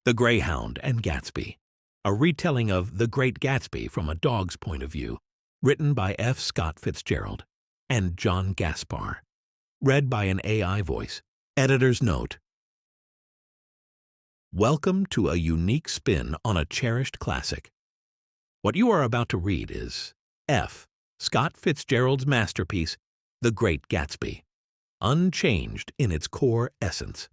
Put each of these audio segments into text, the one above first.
The Greyhound and Gatsby, a retelling of The Great Gatsby from a dog's point of view, written by F. Scott Fitzgerald and John Gaspar, read by an AI voice. Editor's note. Welcome to a unique spin on a cherished classic. What you are about to read is F. Scott Fitzgerald's masterpiece, The Great Gatsby, unchanged in its core essence.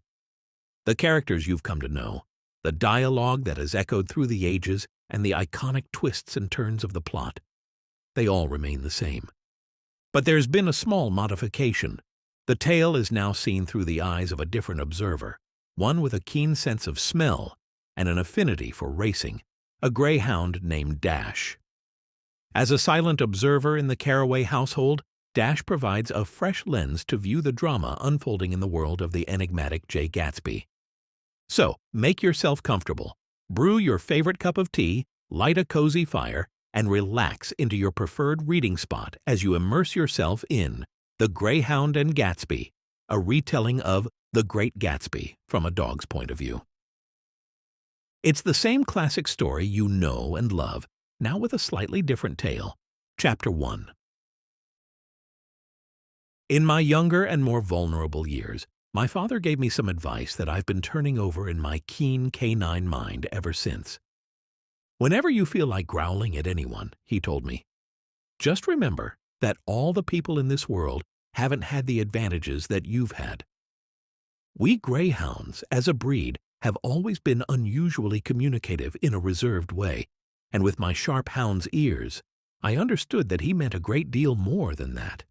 The characters you've come to know, the dialogue that has echoed through the ages, and the iconic twists and turns of the plot, they all remain the same. But there's been a small modification. The tale is now seen through the eyes of a different observer, one with a keen sense of smell and an affinity for racing, a greyhound named Dash. As a silent observer in the Carraway household, Dash provides a fresh lens to view the drama unfolding in the world of the enigmatic Jay Gatsby. So, make yourself comfortable, brew your favorite cup of tea, light a cozy fire, and relax into your preferred reading spot as you immerse yourself in The Greyhound and Gatsby, a retelling of The Great Gatsby from a dog's point of view. It's the same classic story you know and love, now with a slightly different tale. Chapter 1. In my younger and more vulnerable years, my father gave me some advice that I've been turning over in my keen canine mind ever since. Whenever you feel like growling at anyone, he told me, just remember that all the people in this world haven't had the advantages that you've had. We greyhounds, as a breed, have always been unusually communicative in a reserved way, and with my sharp hound's ears, I understood that he meant a great deal more than that.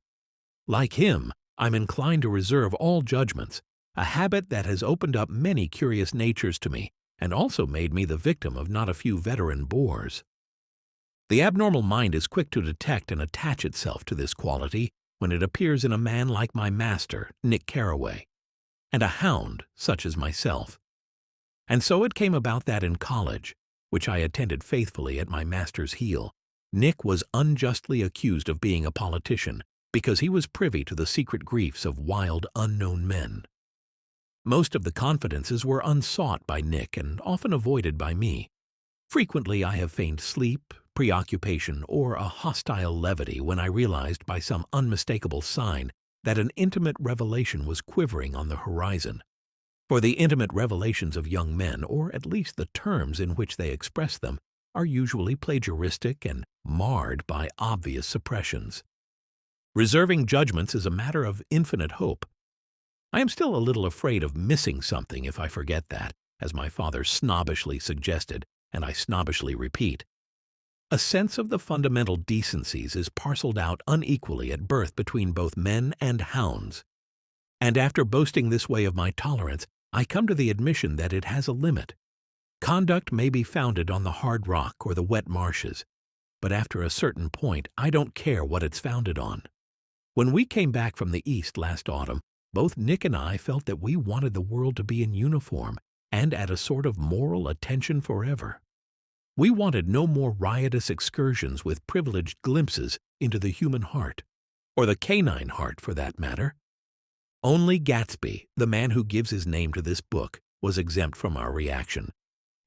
Like him, I'm inclined to reserve all judgments, a habit that has opened up many curious natures to me and also made me the victim of not a few veteran bores. The abnormal mind is quick to detect and attach itself to this quality when it appears in a man like my master, Nick Carraway, and a hound such as myself. And so it came about that in college, which I attended faithfully at my master's heel, Nick was unjustly accused of being a politician because he was privy to the secret griefs of wild, unknown men. Most of the confidences were unsought by Nick and often avoided by me. Frequently I have feigned sleep, preoccupation, or a hostile levity when I realized by some unmistakable sign that an intimate revelation was quivering on the horizon. For the intimate revelations of young men, or at least the terms in which they express them, are usually plagiaristic and marred by obvious suppressions. Reserving judgments is a matter of infinite hope. I am still a little afraid of missing something if I forget that, as my father snobbishly suggested, and I snobbishly repeat. A sense of the fundamental decencies is parceled out unequally at birth between both men and hounds. And after boasting this way of my tolerance, I come to the admission that it has a limit. Conduct may be founded on the hard rock or the wet marshes, but after a certain point, I don't care what it's founded on. When we came back from the East last autumn, both Nick and I felt that we wanted the world to be in uniform and at a sort of moral attention forever. We wanted no more riotous excursions with privileged glimpses into the human heart, or the canine heart for that matter. Only Gatsby, the man who gives his name to this book, was exempt from our reaction.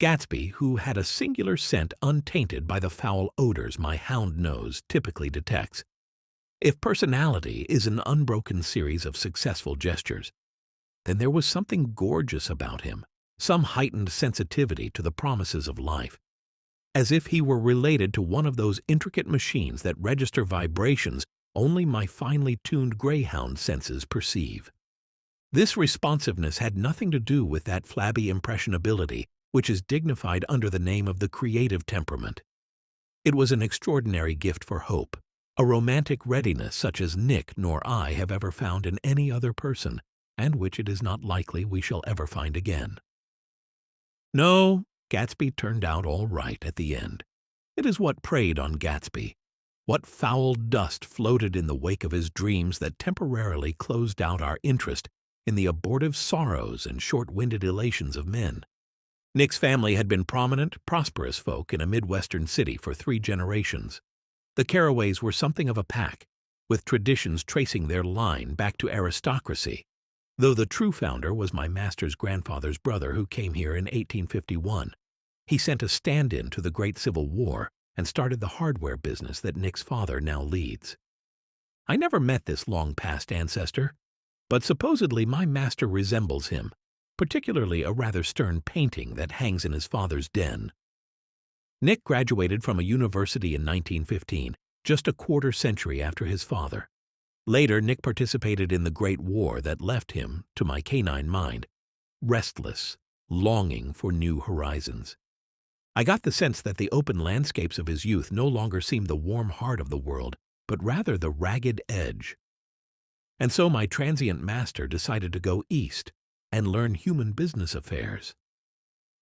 Gatsby, who had a singular scent untainted by the foul odors my hound nose typically detects. If personality is an unbroken series of successful gestures, then there was something gorgeous about him, some heightened sensitivity to the promises of life, as if he were related to one of those intricate machines that register vibrations only my finely tuned greyhound senses perceive. This responsiveness had nothing to do with that flabby impressionability which is dignified under the name of the creative temperament. It was an extraordinary gift for hope, a romantic readiness such as Nick nor I have ever found in any other person, and which it is not likely we shall ever find again. No, Gatsby turned out all right at the end. It is what preyed on Gatsby, what foul dust floated in the wake of his dreams that temporarily closed out our interest in the abortive sorrows and short-winded elations of men. Nick's family had been prominent, prosperous folk in a Midwestern city for 3 generations. The Carraways were something of a pack, with traditions tracing their line back to aristocracy. though the true founder was my master's grandfather's brother who came here in 1851. He sent a stand-in to the Great Civil War and started the hardware business that Nick's father now leads. I never met this long-past ancestor, but supposedly my master resembles him, particularly a rather stern painting that hangs in his father's den. Nick graduated from a university in 1915, just a quarter century after his father. Later, Nick participated in the Great War that left him, to my canine mind, restless, longing for new horizons. I got the sense that the open landscapes of his youth no longer seemed the warm heart of the world, but rather the ragged edge. And so my transient master decided to go east and learn human business affairs.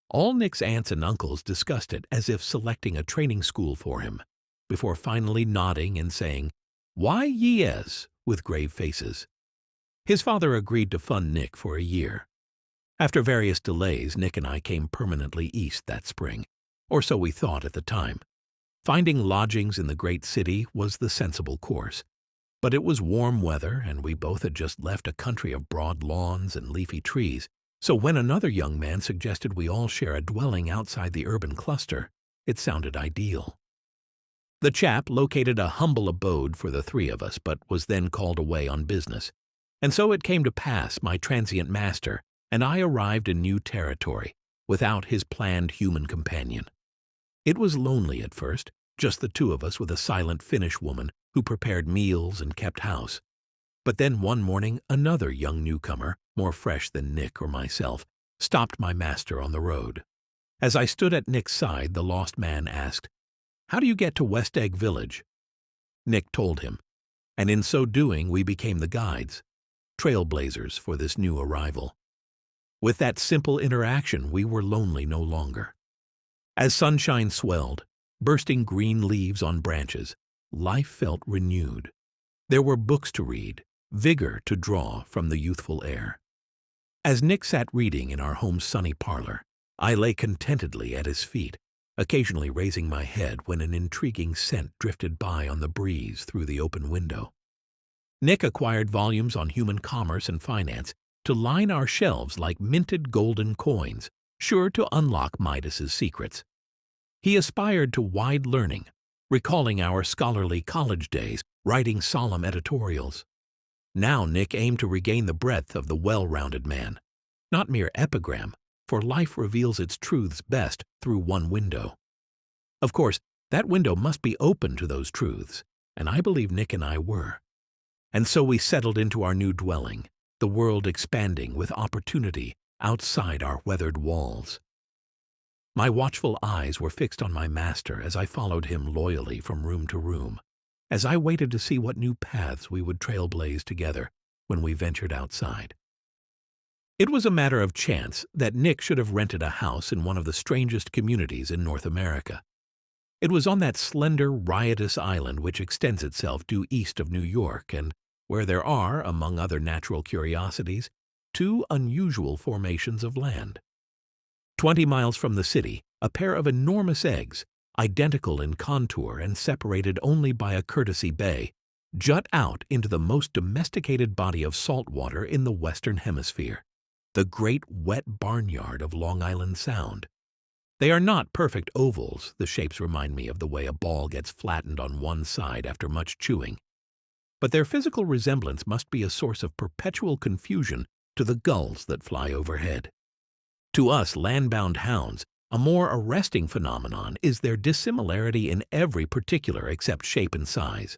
All Nick's aunts and uncles discussed it as if selecting a training school for him, before finally nodding and saying, "Why, yes," with grave faces. His father agreed to fund Nick for a year. After various delays, Nick and I came permanently east that spring, or so we thought at the time. Finding lodgings in the great city was the sensible course. But it was warm weather, and we both had just left a country of broad lawns and leafy trees, so when another young man suggested we all share a dwelling outside the urban cluster, it sounded ideal. The chap located a humble abode for the three of us, but was then called away on business. And so it came to pass my transient master and I arrived in new territory, without his planned human companion. It was lonely at first, just the two of us with a silent Finnish woman who prepared meals and kept house. But then one morning another young newcomer, more fresh than Nick or myself, stopped my master on the road. As I stood at Nick's side, the lost man asked, "How do you get to West Egg Village?" Nick told him, and in so doing we became the guides, trailblazers for this new arrival. With that simple interaction, we were lonely no longer. As sunshine swelled, bursting green leaves on branches, life felt renewed. There were books to read, vigor to draw from the youthful air. As Nick sat reading in our home's sunny parlor, I lay contentedly at his feet, occasionally raising my head when an intriguing scent drifted by on the breeze through the open window. Nick acquired volumes on human commerce and finance to line our shelves like minted golden coins, sure to unlock Midas's secrets. He aspired to wide learning, recalling our scholarly college days, writing solemn editorials. Now Nick aimed to regain the breadth of the well-rounded man, not mere epigram, for life reveals its truths best through one window. Of course, that window must be open to those truths, and I believe Nick and I were. And so we settled into our new dwelling, the world expanding with opportunity outside our weathered walls. My watchful eyes were fixed on my master as I followed him loyally from room to room, as I waited to see what new paths we would trailblaze together when we ventured outside. It was a matter of chance that Nick should have rented a house in one of the strangest communities in North America. It was on that slender, riotous island which extends itself due east of New York and where there are, among other natural curiosities, two unusual formations of land. 20 miles from the city, a pair of enormous eggs, identical in contour and separated only by a courtesy bay, jut out into the most domesticated body of salt water in the Western Hemisphere, the great wet barnyard of Long Island Sound. They are not perfect ovals, the shapes remind me of the way a ball gets flattened on one side after much chewing. But their physical resemblance must be a source of perpetual confusion to the gulls that fly overhead. To us land-bound hounds, a more arresting phenomenon is their dissimilarity in every particular except shape and size.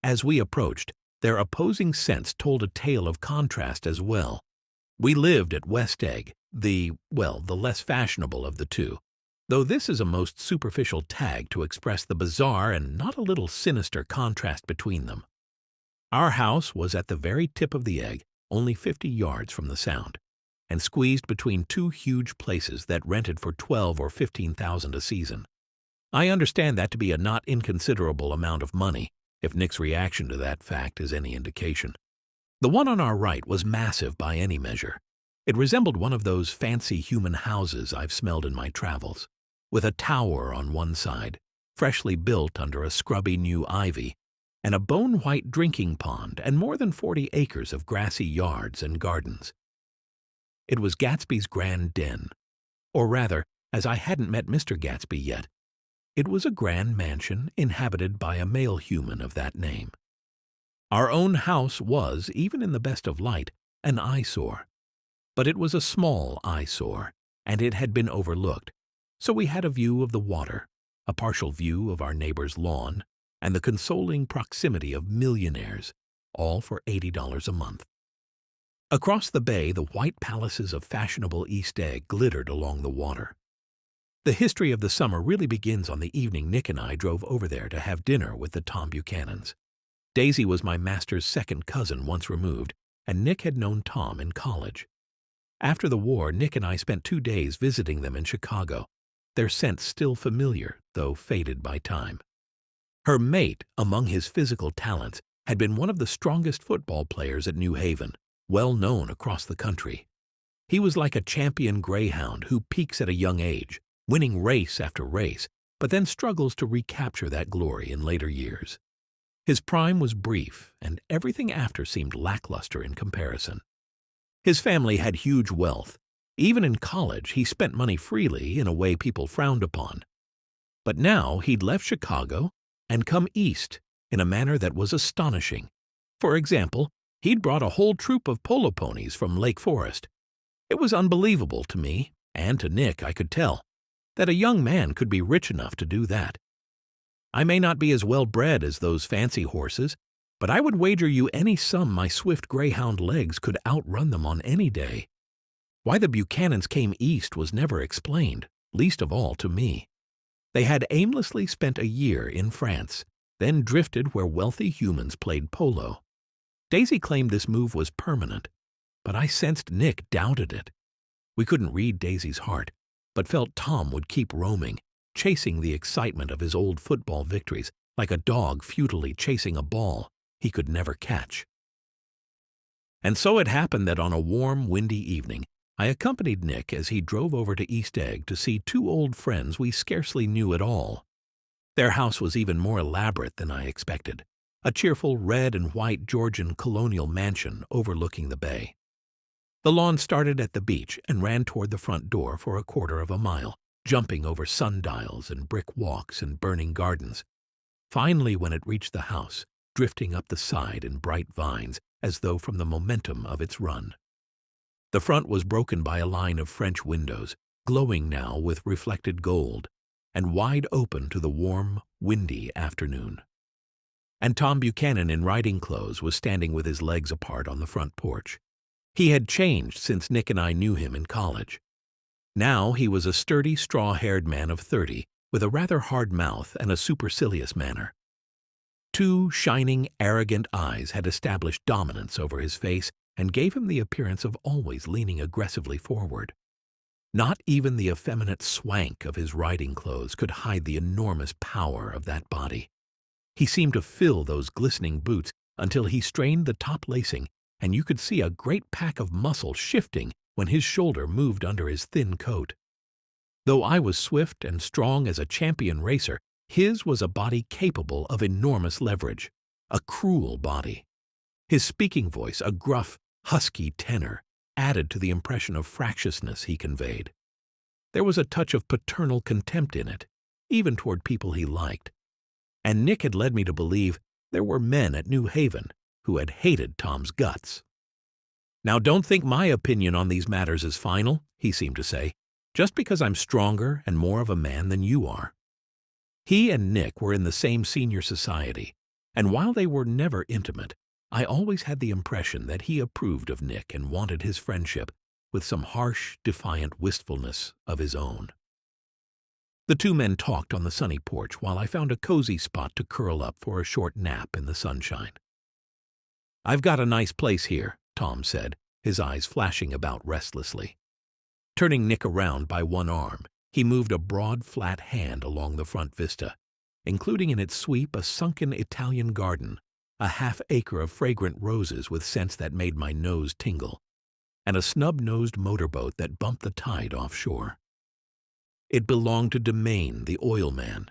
As we approached, their opposing scents told a tale of contrast as well. We lived at West Egg, the less fashionable of the two, though this is a most superficial tag to express the bizarre and not a little sinister contrast between them. Our house was at the very tip of the egg, only 50 yards from the Sound, and squeezed between two huge places that rented for $12,000 or $15,000 a season. I understand that to be a not inconsiderable amount of money, if Nick's reaction to that fact is any indication. The one on our right was massive by any measure. It resembled one of those fancy human houses I've smelled in my travels, with a tower on one side, freshly built under a scrubby new ivy, and a bone-white drinking pond and more than 40 acres of grassy yards and gardens. It was Gatsby's grand den, or rather, as I hadn't met Mr. Gatsby yet, it was a grand mansion inhabited by a male human of that name. Our own house was, even in the best of light, an eyesore. But it was a small eyesore, and it had been overlooked, so we had a view of the water, a partial view of our neighbor's lawn, and the consoling proximity of millionaires, all for $80 a month. Across the bay, the white palaces of fashionable East Egg glittered along the water. The history of the summer really begins on the evening Nick and I drove over there to have dinner with the Tom Buchanans. Daisy was my master's second cousin once removed, and Nick had known Tom in college. After the war, Nick and I spent 2 days visiting them in Chicago, their scent still familiar, though faded by time. Her mate, among his physical talents, had been one of the strongest football players at New Haven, well known across the country. He was like a champion greyhound who peaks at a young age, winning race after race, but then struggles to recapture that glory in later years. His prime was brief, and everything after seemed lackluster in comparison. His family had huge wealth. Even in college, he spent money freely in a way people frowned upon. But now he'd left Chicago and come east in a manner that was astonishing. For example, he'd brought a whole troop of polo ponies from Lake Forest. It was unbelievable to me, and to Nick I could tell, that a young man could be rich enough to do that. I may not be as well bred as those fancy horses, but I would wager you any sum my swift greyhound legs could outrun them on any day. Why the Buchanans came east was never explained, least of all to me. They had aimlessly spent a year in France, then drifted where wealthy humans played polo. Daisy claimed this move was permanent, but I sensed Nick doubted it. We couldn't read Daisy's heart, but felt Tom would keep roaming, chasing the excitement of his old football victories like a dog futilely chasing a ball he could never catch. And so it happened that on a warm, windy evening, I accompanied Nick as he drove over to East Egg to see 2 old friends we scarcely knew at all. Their house was even more elaborate than I expected, a cheerful red and white Georgian colonial mansion overlooking the bay. The lawn started at the beach and ran toward the front door for a quarter of a mile, jumping over sundials and brick walks and burning gardens. Finally, when it reached the house, drifting up the side in bright vines as though from the momentum of its run. The front was broken by a line of French windows, glowing now with reflected gold, and wide open to the warm, windy afternoon. And Tom Buchanan in riding clothes was standing with his legs apart on the front porch. He had changed since Nick and I knew him in college. Now he was a sturdy, straw-haired man of 30, with a rather hard mouth and a supercilious manner. 2 shining, arrogant eyes had established dominance over his face and gave him the appearance of always leaning aggressively forward. Not even the effeminate swank of his riding clothes could hide the enormous power of that body. He seemed to fill those glistening boots until he strained the top lacing, and you could see a great pack of muscle shifting when his shoulder moved under his thin coat. Though I was swift and strong as a champion racer, his was a body capable of enormous leverage, a cruel body. His speaking voice, a gruff, husky tenor, added to the impression of fractiousness he conveyed. There was a touch of paternal contempt in it, even toward people he liked. And Nick had led me to believe there were men at New Haven who had hated Tom's guts. "Now don't think my opinion on these matters is final," he seemed to say, "just because I'm stronger and more of a man than you are." He and Nick were in the same senior society, and while they were never intimate, I always had the impression that he approved of Nick and wanted his friendship, with some harsh, defiant wistfulness of his own. The 2 men talked on the sunny porch while I found a cozy spot to curl up for a short nap in the sunshine. "I've got a nice place here," Tom said, his eyes flashing about restlessly. Turning Nick around by one arm, he moved a broad, flat hand along the front vista, including in its sweep a sunken Italian garden, a half-acre of fragrant roses with scents that made my nose tingle, and a snub-nosed motorboat that bumped the tide offshore. It belonged to Domain, the oil man.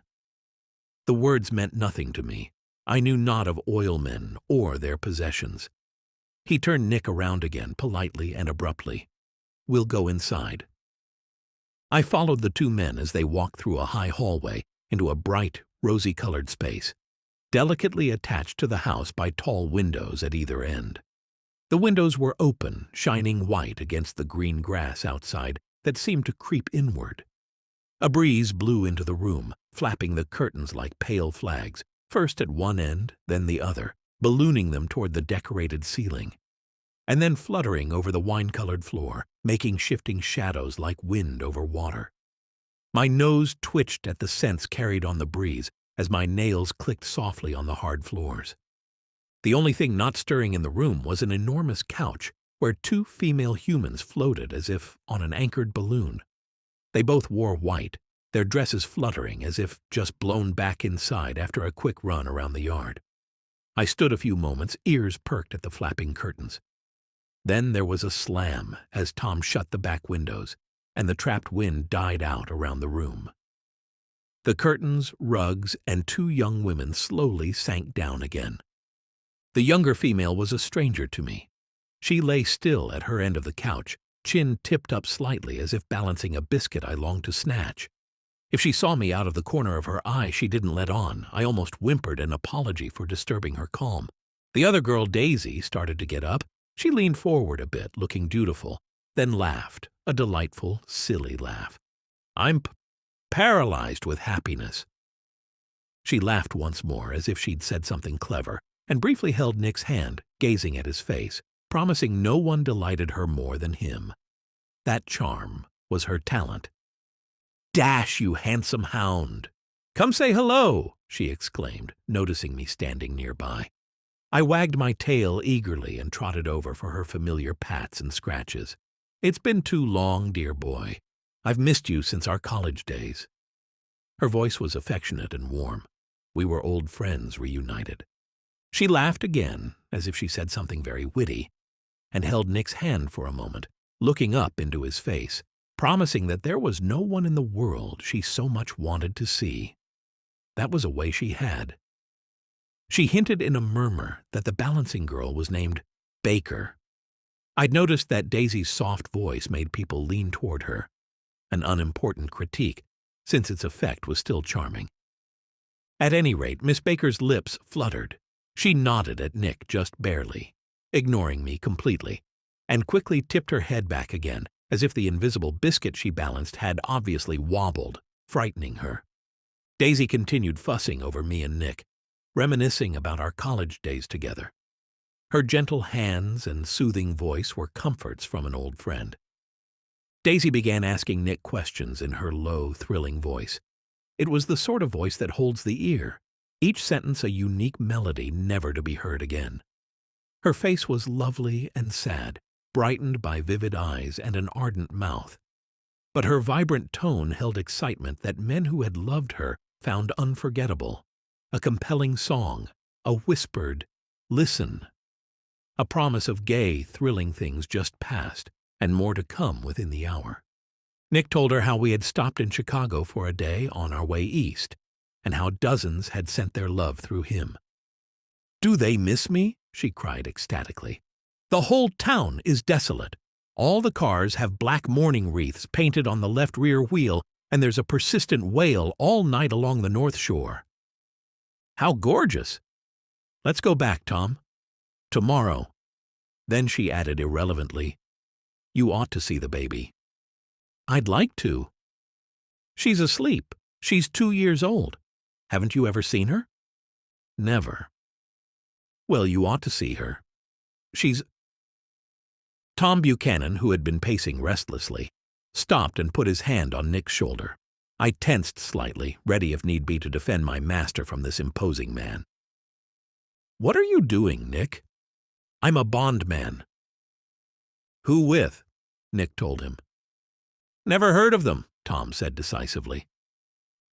The words meant nothing to me, I knew not of oilmen or their possessions. He turned Nick around again, politely and abruptly. "We'll go inside." I followed the two men as they walked through a high hallway into a bright, rosy-colored space, delicately attached to the house by tall windows at either end. The windows were open, shining white against the green grass outside that seemed to creep inward. A breeze blew into the room, flapping the curtains like pale flags, first at one end, then the other, ballooning them toward the decorated ceiling, and then fluttering over the wine-colored floor, making shifting shadows like wind over water. My nose twitched at the scents carried on the breeze as my nails clicked softly on the hard floors. The only thing not stirring in the room was an enormous couch where two female humans floated as if on an anchored balloon. They both wore white, their dresses fluttering as if just blown back inside after a quick run around the yard. I stood a few moments, ears perked at the flapping curtains. Then there was a slam as Tom shut the back windows, and the trapped wind died out around the room. The curtains, rugs, and two young women slowly sank down again. The younger female was a stranger to me. She lay still at her end of the couch, chin tipped up slightly as if balancing a biscuit I longed to snatch. If she saw me out of the corner of her eye, she didn't let on. I almost whimpered an apology for disturbing her calm. The other girl, Daisy, started to get up. She leaned forward a bit, looking dutiful, then laughed, a delightful, silly laugh. "I'm paralyzed with happiness." She laughed once more, as if she'd said something clever, and briefly held Nick's hand, gazing at his face, promising no one delighted her more than him. That charm was her talent. "Dash, you handsome hound! Come say hello!" she exclaimed, noticing me standing nearby. I wagged my tail eagerly and trotted over for her familiar pats and scratches. "It's been too long, dear boy. I've missed you since our college days." Her voice was affectionate and warm. We were old friends reunited. She laughed again, as if she said something very witty, and held Nick's hand for a moment, looking up into his face, promising that there was no one in the world she so much wanted to see. That was a way she had. She hinted in a murmur that the balancing girl was named Baker. I'd noticed that Daisy's soft voice made people lean toward her, an unimportant critique, since its effect was still charming. At any rate, Miss Baker's lips fluttered. She nodded at Nick just barely, ignoring me completely, and quickly tipped her head back again, as if the invisible biscuit she balanced had obviously wobbled, frightening her. Daisy continued fussing over me and Nick, reminiscing about our college days together. Her gentle hands and soothing voice were comforts from an old friend. Daisy began asking Nick questions in her low, thrilling voice. It was the sort of voice that holds the ear, each sentence a unique melody never to be heard again. Her face was lovely and sad, brightened by vivid eyes and an ardent mouth. But her vibrant tone held excitement that men who had loved her found unforgettable. A compelling song, a whispered, "Listen," a promise of gay, thrilling things just past, and more to come within the hour. Nick told her how we had stopped in Chicago for a day on our way east, and how dozens had sent their love through him. "Do they miss me?" she cried ecstatically. "The whole town is desolate. All the cars have black mourning wreaths painted on the left rear wheel, and there's a persistent wail all night along the North Shore." "How gorgeous! Let's go back, Tom. Tomorrow." Then she added irrelevantly, "You ought to see the baby." "I'd like to." "She's asleep. She's 2 years old. Haven't you ever seen her?" "Never." "Well, you ought to see her. She's—" Tom Buchanan, who had been pacing restlessly, stopped and put his hand on Nick's shoulder. I tensed slightly, ready if need be to defend my master from this imposing man. "What are you doing, Nick?" "I'm a bondman." "Who with?" Nick told him. "Never heard of them," Tom said decisively.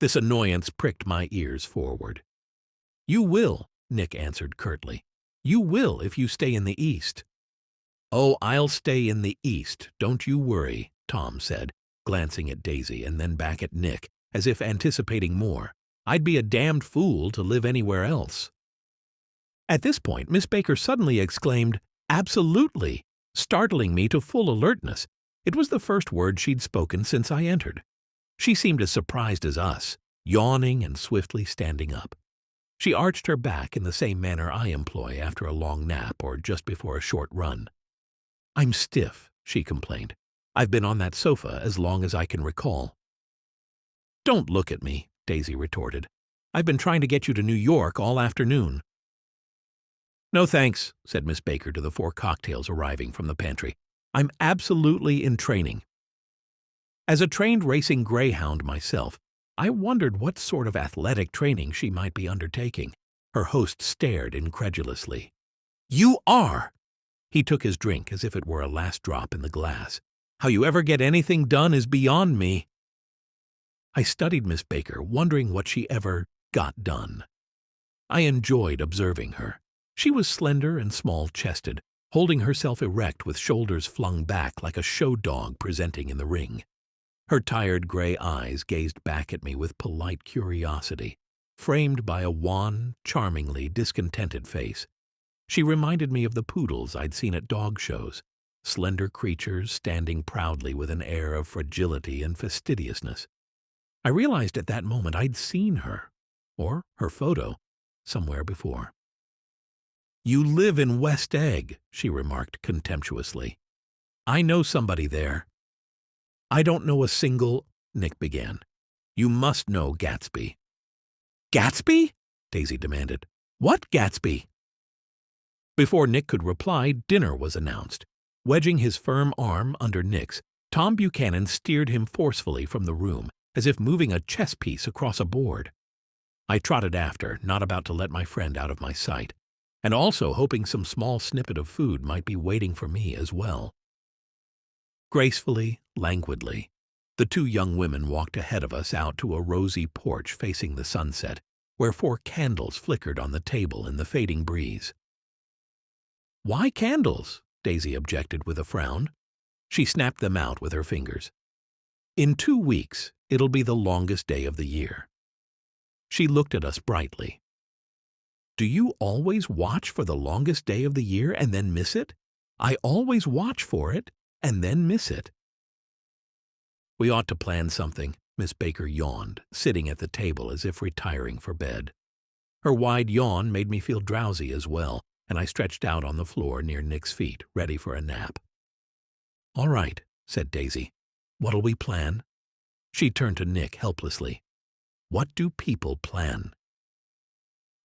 This annoyance pricked my ears forward. "You will," Nick answered curtly. "You will if you stay in the East." "Oh, I'll stay in the East, don't you worry," Tom said, glancing at Daisy and then back at Nick, as if anticipating more. "I'd be a damned fool to live anywhere else." At this point, Miss Baker suddenly exclaimed, "Absolutely," startling me to full alertness. It was the first word she'd spoken since I entered. She seemed as surprised as us, yawning and swiftly standing up. She arched her back in the same manner I employ after a long nap or just before a short run. "I'm stiff," she complained. "I've been on that sofa as long as I can recall." "Don't look at me," Daisy retorted. "I've been trying to get you to New York all afternoon." "No thanks," said Miss Baker to the 4 cocktails arriving from the pantry. "I'm absolutely in training." As a trained racing greyhound myself, I wondered what sort of athletic training she might be undertaking. Her host stared incredulously. "You are!" He took his drink as if it were a last drop in the glass. "How you ever get anything done is beyond me." I studied Miss Baker, wondering what she ever got done. I enjoyed observing her. She was slender and small-chested, holding herself erect with shoulders flung back like a show dog presenting in the ring. Her tired gray eyes gazed back at me with polite curiosity, framed by a wan, charmingly discontented face. She reminded me of the poodles I'd seen at dog shows, slender creatures standing proudly with an air of fragility and fastidiousness. I realized at that moment I'd seen her, or her photo, somewhere before. "You live in West Egg," she remarked contemptuously. "I know somebody there." "I don't know a single—" Nick began. "You must know Gatsby." "Gatsby?" Daisy demanded. "What Gatsby?" Before Nick could reply, dinner was announced. Wedging his firm arm under Nick's, Tom Buchanan steered him forcefully from the room, as if moving a chess piece across a board. I trotted after, not about to let my friend out of my sight, and also hoping some small snippet of food might be waiting for me as well. Gracefully, languidly, the 2 young women walked ahead of us out to a rosy porch facing the sunset, where 4 candles flickered on the table in the fading breeze. "Why candles?" Daisy objected with a frown. She snapped them out with her fingers. "In 2 weeks, it'll be the longest day of the year." She looked at us brightly. "Do you always watch for the longest day of the year and then miss it? I always watch for it and then miss it." "We ought to plan something," Miss Baker yawned, sitting at the table as if retiring for bed. Her wide yawn made me feel drowsy as well, and I stretched out on the floor near Nick's feet, ready for a nap. "All right," said Daisy. "What'll we plan?" She turned to Nick helplessly. "What do people plan?"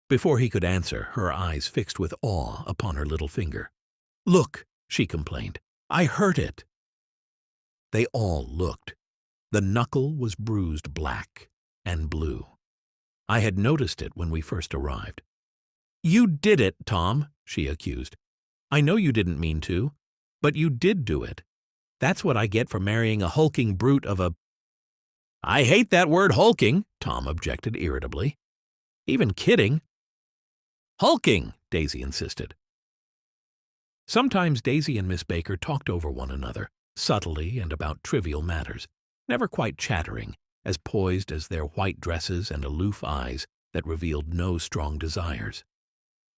Before he could answer, her eyes fixed with awe upon her little finger. "Look," she complained. "I hurt it." They all looked. The knuckle was bruised black and blue. I had noticed it when we first arrived. "You did it, Tom," she accused. "I know you didn't mean to, but you did do it. That's what I get for marrying a hulking brute of a—" "I hate that word hulking," Tom objected irritably. "Even kidding." "Hulking," Daisy insisted. Sometimes Daisy and Miss Baker talked over one another, subtly and about trivial matters, never quite chattering, as poised as their white dresses and aloof eyes that revealed no strong desires.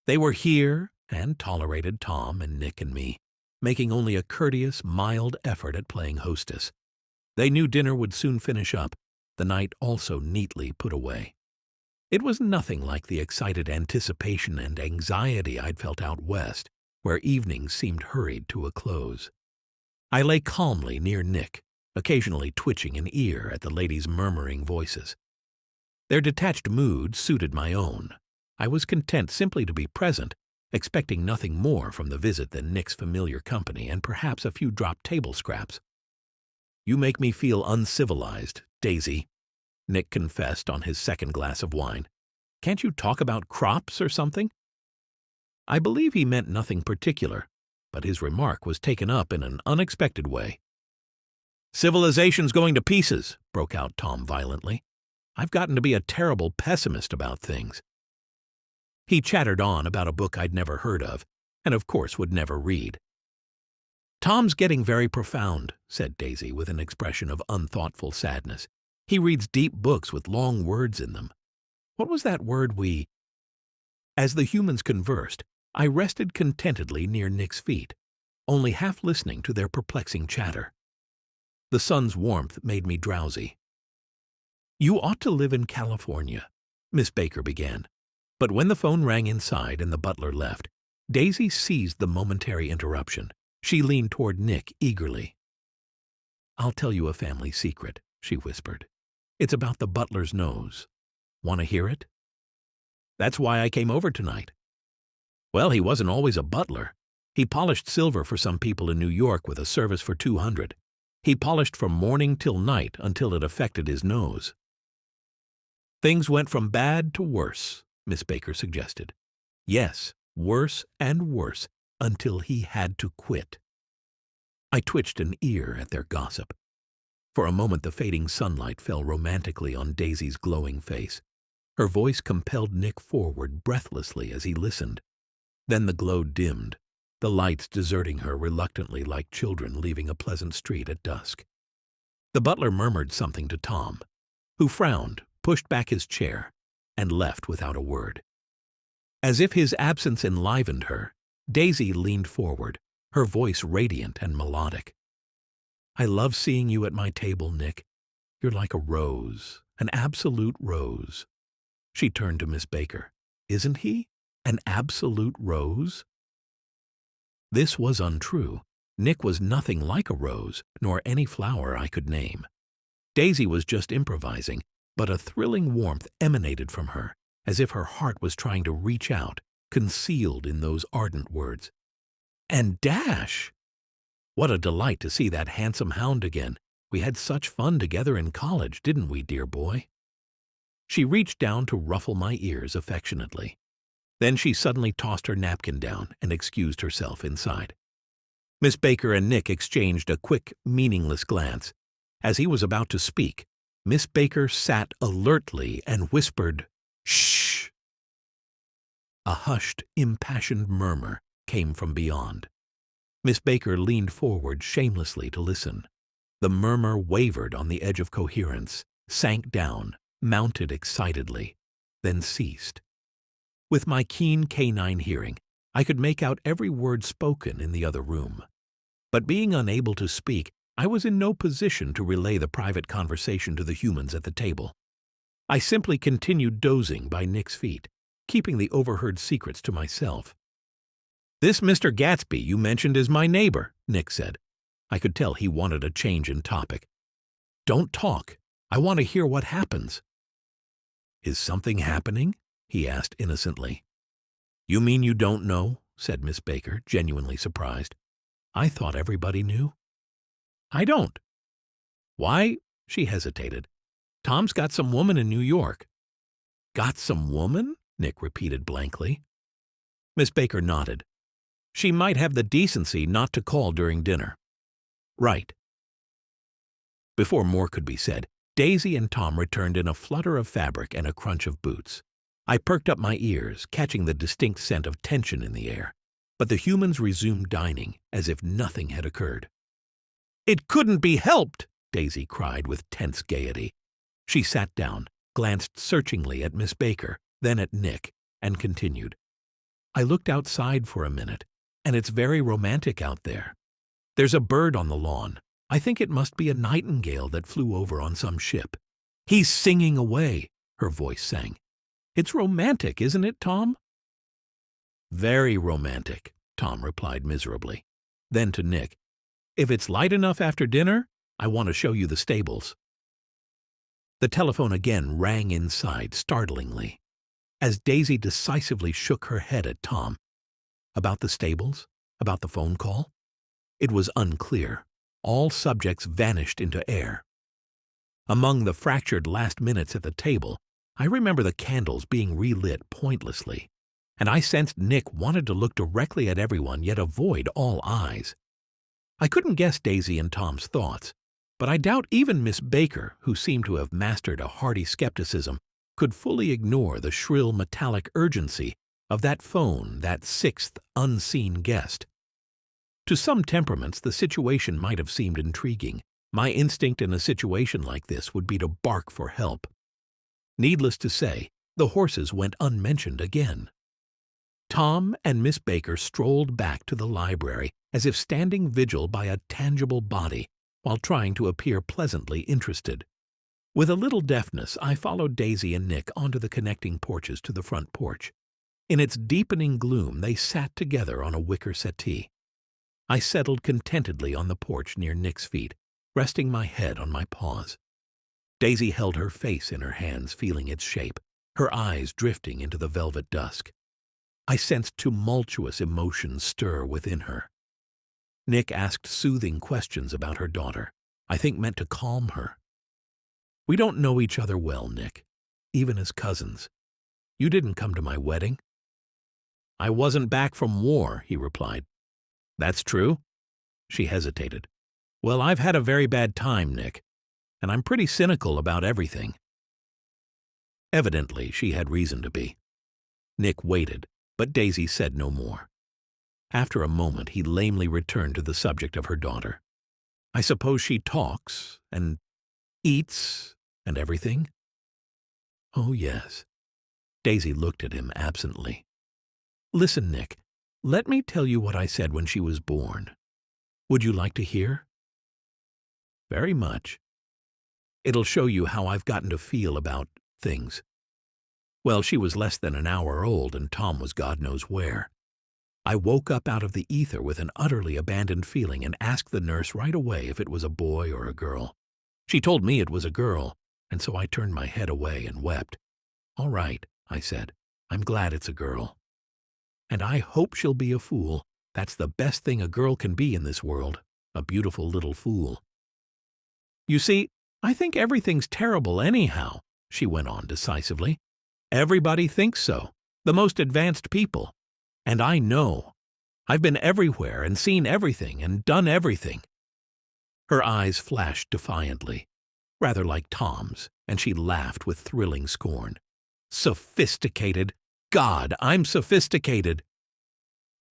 They were here and tolerated Tom and Nick and me, making only a courteous, mild effort at playing hostess. They knew dinner would soon finish up, the night also neatly put away. It was nothing like the excited anticipation and anxiety I'd felt out west, where evenings seemed hurried to a close. I lay calmly near Nick, occasionally twitching an ear at the ladies' murmuring voices. Their detached mood suited my own. I was content simply to be present, expecting nothing more from the visit than Nick's familiar company and perhaps a few dropped table scraps. "You make me feel uncivilized, Daisy," Nick confessed on his second glass of wine. "Can't you talk about crops or something?" I believe he meant nothing particular, but his remark was taken up in an unexpected way. "Civilization's going to pieces," broke out Tom violently. "I've gotten to be a terrible pessimist about things." He chattered on about a book I'd never heard of, and of course would never read. "Tom's getting very profound," said Daisy with an expression of unthoughtful sadness. "He reads deep books with long words in them. What was that word we—" As the humans conversed, I rested contentedly near Nick's feet, only half listening to their perplexing chatter. The sun's warmth made me drowsy. "You ought to live in California," Miss Baker began. But when the phone rang inside and the butler left, Daisy seized the momentary interruption. She leaned toward Nick eagerly. "I'll tell you a family secret," she whispered. "It's about the butler's nose. Want to hear it?" "That's why I came over tonight." "Well, he wasn't always a butler. He polished silver for some people in New York with a service for 200. He polished from morning till night until it affected his nose." "Things went from bad to worse," Miss Baker suggested. "Yes, worse and worse, until he had to quit." I twitched an ear at their gossip. For a moment the fading sunlight fell romantically on Daisy's glowing face. Her voice compelled Nick forward breathlessly as he listened. Then the glow dimmed, the lights deserting her reluctantly like children leaving a pleasant street at dusk. The butler murmured something to Tom, who frowned, pushed back his chair, and left without a word. As if his absence enlivened her, Daisy leaned forward, her voice radiant and melodic. "I love seeing you at my table, Nick. You're like a rose, an absolute rose." She turned to Miss Baker. "Isn't he? An absolute rose?" This was untrue. Nick was nothing like a rose, nor any flower I could name. Daisy was just improvising, but a thrilling warmth emanated from her, as if her heart was trying to reach out, concealed in those ardent words. "And Dash! What a delight to see that handsome hound again. We had such fun together in college, didn't we, dear boy?" She reached down to ruffle my ears affectionately. Then she suddenly tossed her napkin down and excused herself inside. Miss Baker and Nick exchanged a quick, meaningless glance. As he was about to speak, Miss Baker sat alertly and whispered, "Shh!" A hushed, impassioned murmur came from beyond. Miss Baker leaned forward shamelessly to listen. The murmur wavered on the edge of coherence, sank down, mounted excitedly, then ceased. With my keen canine hearing, I could make out every word spoken in the other room. But being unable to speak, I was in no position to relay the private conversation to the humans at the table. I simply continued dozing by Nick's feet, keeping the overheard secrets to myself. "This Mr. Gatsby you mentioned is my neighbor," Nick said. I could tell he wanted a change in topic. "Don't talk. I want to hear what happens." "Is something happening?" he asked innocently. "You mean you don't know?" said Miss Baker, genuinely surprised. "I thought everybody knew." "I don't." "Why?" She hesitated. "Tom's got some woman in New York." "Got some woman?" Nick repeated blankly. Miss Baker nodded. "She might have the decency not to call during dinner." "Right." Before more could be said, Daisy and Tom returned in a flutter of fabric and a crunch of boots. I perked up my ears, catching the distinct scent of tension in the air, but the humans resumed dining as if nothing had occurred. "It couldn't be helped!" Daisy cried with tense gaiety. She sat down, glanced searchingly at Miss Baker, then at Nick, and continued. "I looked outside for a minute, and it's very romantic out there. There's a bird on the lawn. I think it must be a nightingale that flew over on some ship. He's singing away," her voice sang. "It's romantic, isn't it, Tom?" "Very romantic," Tom replied miserably. Then to Nick, "If it's light enough after dinner, I want to show you the stables." The telephone again rang inside startlingly, as Daisy decisively shook her head at Tom. About the stables? About the phone call? It was unclear. All subjects vanished into air. Among the fractured last minutes at the table, I remember the candles being relit pointlessly, and I sensed Nick wanted to look directly at everyone yet avoid all eyes. I couldn't guess Daisy and Tom's thoughts, but I doubt even Miss Baker, who seemed to have mastered a hearty skepticism, could fully ignore the shrill metallic urgency of that phone, that sixth unseen guest. To some temperaments, the situation might have seemed intriguing. My instinct in a situation like this would be to bark for help. Needless to say, the horses went unmentioned again. Tom and Miss Baker strolled back to the library as if standing vigil by a tangible body while trying to appear pleasantly interested. With a little deftness, I followed Daisy and Nick onto the connecting porches to the front porch. In its deepening gloom, they sat together on a wicker settee. I settled contentedly on the porch near Nick's feet, resting my head on my paws. Daisy held her face in her hands, feeling its shape, her eyes drifting into the velvet dusk. I sensed tumultuous emotions stir within her. Nick asked soothing questions about her daughter, I think meant to calm her. We don't know each other well, Nick, even as cousins. You didn't come to my wedding. I wasn't back from war, he replied. That's true? She hesitated. Well, I've had a very bad time, Nick, and I'm pretty cynical about everything. Evidently, she had reason to be. Nick waited, but Daisy said no more. After a moment, he lamely returned to the subject of her daughter. I suppose she talks, and eats, and everything? Oh, yes. Daisy looked at him absently. Listen, Nick, let me tell you what I said when she was born. Would you like to hear? Very much. It'll show you how I've gotten to feel about things. Well, she was less than an hour old, and Tom was God knows where. I woke up out of the ether with an utterly abandoned feeling and asked the nurse right away if it was a boy or a girl. She told me it was a girl, and so I turned my head away and wept. All right, I said, I'm glad it's a girl. And I hope she'll be a fool. That's the best thing a girl can be in this world, a beautiful little fool. You see, I think everything's terrible anyhow, she went on decisively. Everybody thinks so, the most advanced people. And I know. I've been everywhere and seen everything and done everything. Her eyes flashed defiantly, rather like Tom's, and she laughed with thrilling scorn. Sophisticated! God, I'm sophisticated!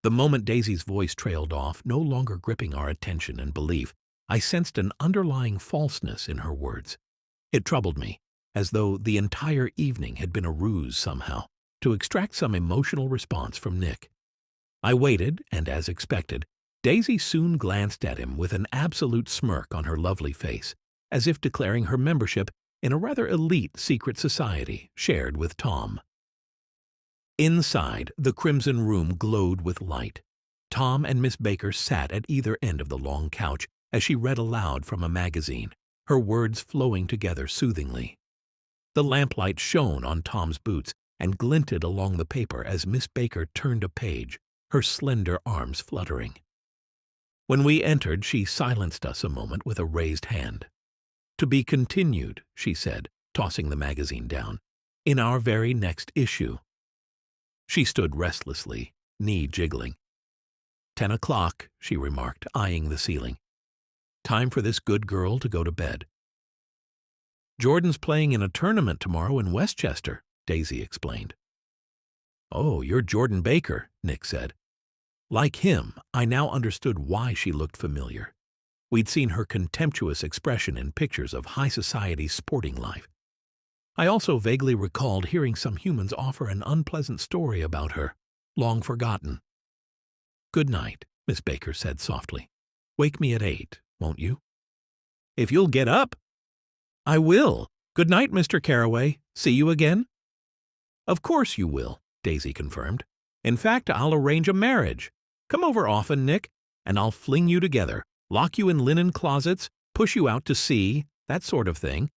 The moment Daisy's voice trailed off, no longer gripping our attention and belief, I sensed an underlying falseness in her words. It troubled me, as though the entire evening had been a ruse somehow, to extract some emotional response from Nick. I waited, and as expected, Daisy soon glanced at him with an absolute smirk on her lovely face, as if declaring her membership in a rather elite secret society shared with Tom. Inside, the crimson room glowed with light. Tom and Miss Baker sat at either end of the long couch as she read aloud from a magazine, her words flowing together soothingly. The lamplight shone on Tom's boots and glinted along the paper as Miss Baker turned a page, her slender arms fluttering. When we entered, she silenced us a moment with a raised hand. To be continued, she said, tossing the magazine down, in our very next issue. She stood restlessly, knee jiggling. 10 o'clock, she remarked, eyeing the ceiling. Time for this good girl to go to bed. Jordan's playing in a tournament tomorrow in Westchester, Daisy explained. Oh, you're Jordan Baker, Nick said. Like him, I now understood why she looked familiar. We'd seen her contemptuous expression in pictures of high society sporting life. I also vaguely recalled hearing some humans offer an unpleasant story about her, long forgotten. Good night, Miss Baker said softly. Wake me at 8, won't you? If you'll get up. I will. Good night, Mr. Carraway. See you again? Of course you will, Daisy confirmed. In fact, I'll arrange a marriage. Come over often, Nick, and I'll fling you together, lock you in linen closets, push you out to sea, that sort of thing.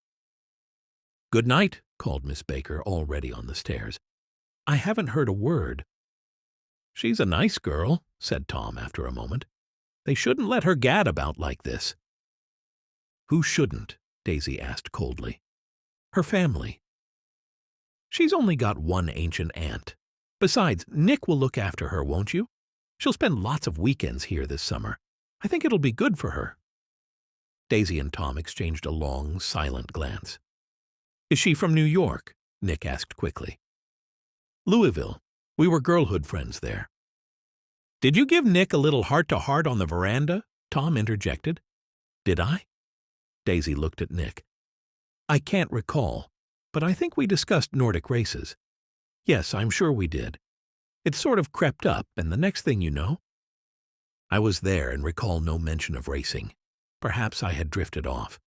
Good night, called Miss Baker, already on the stairs. I haven't heard a word. She's a nice girl, said Tom after a moment. They shouldn't let her gad about like this. Who shouldn't? Daisy asked coldly. Her family. She's only got one ancient aunt. Besides, Nick will look after her, won't you? She'll spend lots of weekends here this summer. I think it'll be good for her. Daisy and Tom exchanged a long, silent glance. Is she from New York? Nick asked quickly. Louisville. We were girlhood friends there. Did you give Nick a little heart-to-heart on the veranda? Tom interjected. Did I? Daisy looked at Nick. I can't recall, but I think we discussed Nordic races. Yes, I'm sure we did. It sort of crept up, and the next thing you know, I was there and recall no mention of racing. Perhaps I had drifted off.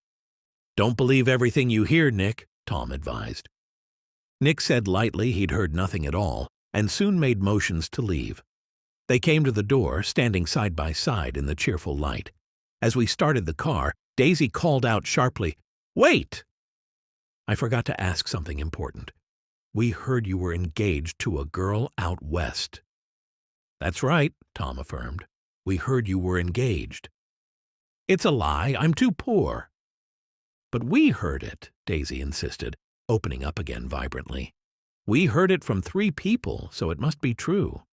"Don't believe everything you hear, Nick," Tom advised. Nick said lightly he'd heard nothing at all, and soon made motions to leave. They came to the door, standing side by side in the cheerful light. As we started the car, Daisy called out sharply, "Wait!" I forgot to ask something important. "We heard you were engaged to a girl out west." "That's right," Tom affirmed. "We heard you were engaged." "It's a lie. I'm too poor." "But we heard it," Daisy insisted, opening up again vibrantly. "We heard it from 3 people, so it must be true."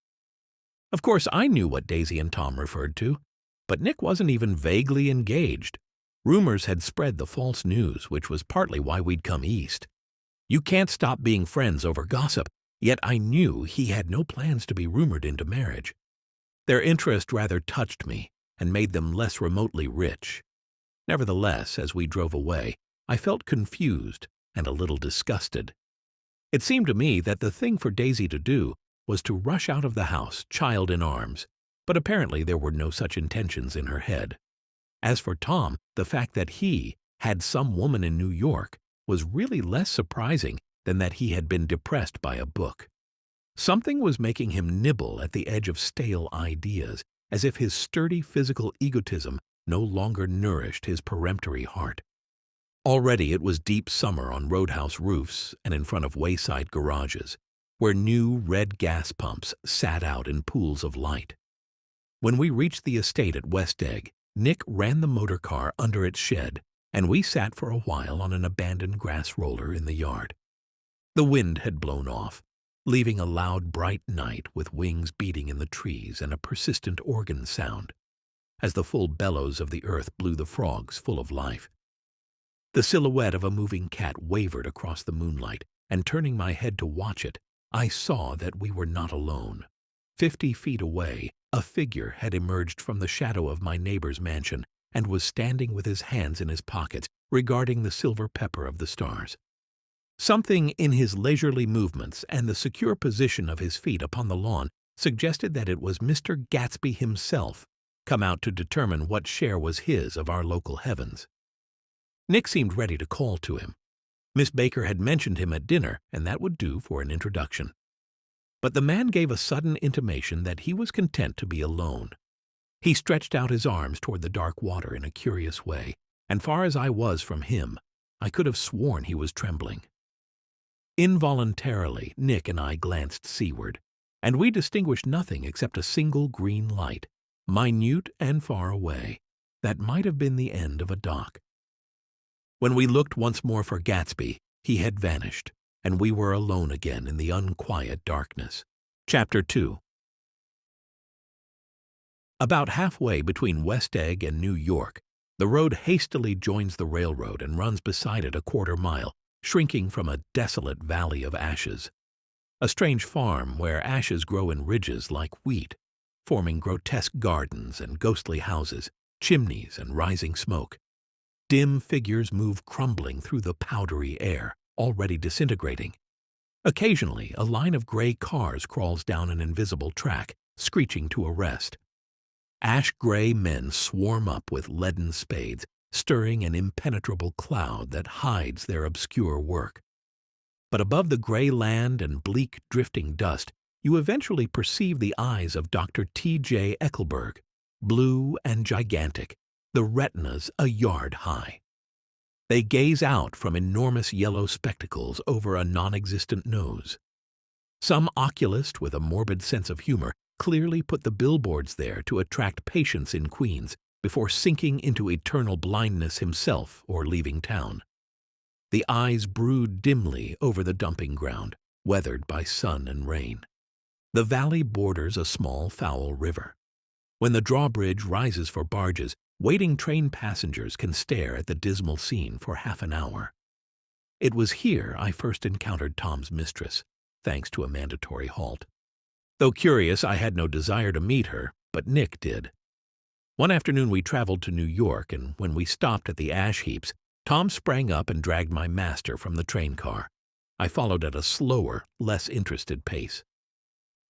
Of course, I knew what Daisy and Tom referred to, but Nick wasn't even vaguely engaged. Rumors had spread the false news, which was partly why we'd come east. You can't stop being friends over gossip, yet I knew he had no plans to be rumored into marriage. Their interest rather touched me and made them less remotely rich. Nevertheless, as we drove away, I felt confused and a little disgusted. It seemed to me that the thing for Daisy to do was to rush out of the house, child in arms, but apparently there were no such intentions in her head. As for Tom, the fact that he had some woman in New York was really less surprising than that he had been depressed by a book. Something was making him nibble at the edge of stale ideas, as if his sturdy physical egotism no longer nourished his peremptory heart. Already it was deep summer on roadhouse roofs and in front of wayside garages, where new red gas pumps sat out in pools of light. When we reached the estate at West Egg, Nick ran the motor car under its shed, and we sat for a while on an abandoned grass roller in the yard. The wind had blown off, leaving a loud, bright night with wings beating in the trees and a persistent organ sound, as the full bellows of the earth blew the frogs full of life. The silhouette of a moving cat wavered across the moonlight, and turning my head to watch it, I saw that we were not alone. 50 feet away, a figure had emerged from the shadow of my neighbor's mansion and was standing with his hands in his pockets, regarding the silver pepper of the stars. Something in his leisurely movements and the secure position of his feet upon the lawn suggested that it was Mr. Gatsby himself, come out to determine what share was his of our local heavens. Nick seemed ready to call to him. Miss Baker had mentioned him at dinner, and that would do for an introduction. But the man gave a sudden intimation that he was content to be alone. He stretched out his arms toward the dark water in a curious way, and far as I was from him, I could have sworn he was trembling. Involuntarily, Nick and I glanced seaward, and we distinguished nothing except a single green light, minute and far away, that might have been the end of a dock. When we looked once more for Gatsby, he had vanished, and we were alone again in the unquiet darkness. Chapter 2. About halfway between West Egg and New York, the road hastily joins the railroad and runs beside it a quarter-mile, shrinking from a desolate valley of ashes. A strange farm where ashes grow in ridges like wheat, forming grotesque gardens and ghostly houses, chimneys and rising smoke. Dim figures move crumbling through the powdery air, already disintegrating. Occasionally, a line of gray cars crawls down an invisible track, screeching to a rest. Ash-gray men swarm up with leaden spades, stirring an impenetrable cloud that hides their obscure work. But above the gray land and bleak drifting dust, you eventually perceive the eyes of Dr. T.J. Eckelberg, blue and gigantic, the retinas a yard high. They gaze out from enormous yellow spectacles over a non-existent nose. Some oculist with a morbid sense of humor clearly put the billboards there to attract patients in Queens before sinking into eternal blindness himself or leaving town. The eyes brood dimly over the dumping ground, weathered by sun and rain. The valley borders a small, foul river. When the drawbridge rises for barges, waiting train passengers can stare at the dismal scene for half an hour. It was here I first encountered Tom's mistress, thanks to a mandatory halt. Though curious, I had no desire to meet her, but Nick did. One afternoon we traveled to New York, and when we stopped at the ash heaps, Tom sprang up and dragged my master from the train car. I followed at a slower, less interested pace.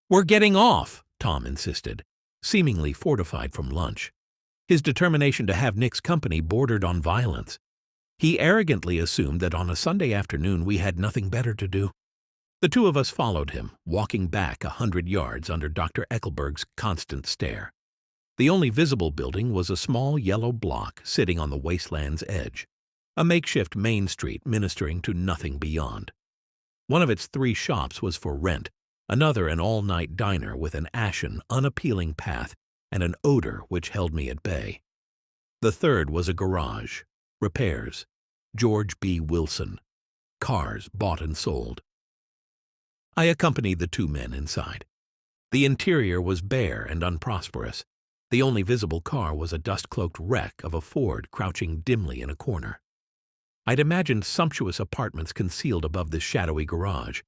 "We're getting off," Tom insisted, seemingly fortified from lunch. His determination to have Nick's company bordered on violence. He arrogantly assumed that on a Sunday afternoon we had nothing better to do. The two of us followed him, walking back 100 yards under Dr. Eckelberg's constant stare. The only visible building was a small yellow block sitting on the wasteland's edge, a makeshift main street ministering to nothing beyond. One of its 3 shops was for rent, another an all-night diner with an ashen, unappealing path and an odor which held me at bay. The third was a garage. Repairs. George B. Wilson. Cars bought and sold. I accompanied the 2 men inside. The interior was bare and unprosperous. The only visible car was a dust-cloaked wreck of a Ford crouching dimly in a corner. I'd imagined sumptuous apartments concealed above this shadowy garage,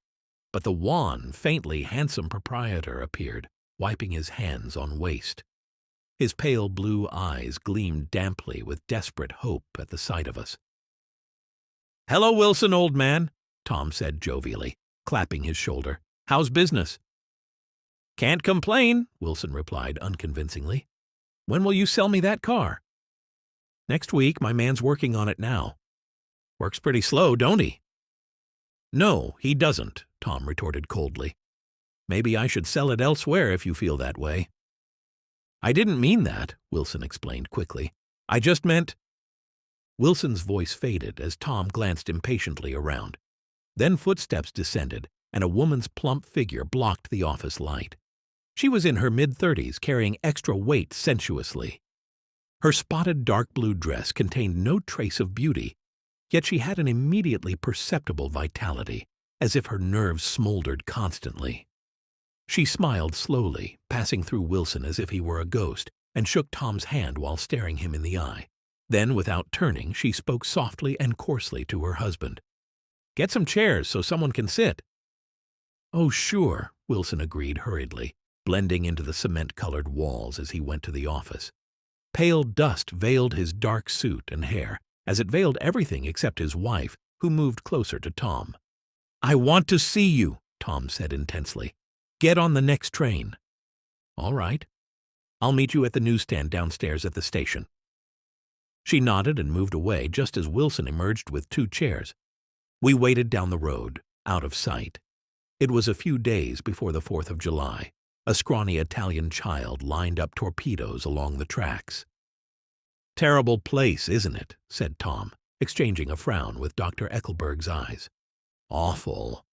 but the wan, faintly handsome proprietor appeared, wiping his hands on waste. His pale blue eyes gleamed damply with desperate hope at the sight of us. "Hello, Wilson, old man," Tom said jovially, clapping his shoulder. "How's business?" "Can't complain," Wilson replied unconvincingly. "When will you sell me that car?" "Next week. My man's working on it now." "Works pretty slow, don't he?" "No, he doesn't," Tom retorted coldly. "Maybe I should sell it elsewhere if you feel that way." "I didn't mean that," Wilson explained quickly. "I just meant—" Wilson's voice faded as Tom glanced impatiently around. Then footsteps descended, and a woman's plump figure blocked the office light. She was in her mid-30s, carrying extra weight sensuously. Her spotted dark blue dress contained no trace of beauty, yet she had an immediately perceptible vitality, as if her nerves smoldered constantly. She smiled slowly, passing through Wilson as if he were a ghost, and shook Tom's hand while staring him in the eye. Then, without turning, she spoke softly and coarsely to her husband. "Get some chairs so someone can sit." "Oh, sure," Wilson agreed hurriedly, blending into the cement-colored walls as he went to the office. Pale dust veiled his dark suit and hair, as it veiled everything except his wife, who moved closer to Tom. "I want to see you," Tom said intensely. "Get on the next train." "All right. I'll meet you at the newsstand downstairs at the station." She nodded and moved away just as Wilson emerged with 2 chairs. We waited down the road, out of sight. It was a few days before the 4th of July. A scrawny Italian child lined up torpedoes along the tracks. "Terrible place, isn't it?" said Tom, exchanging a frown with Dr. Eckelberg's eyes. "Awful."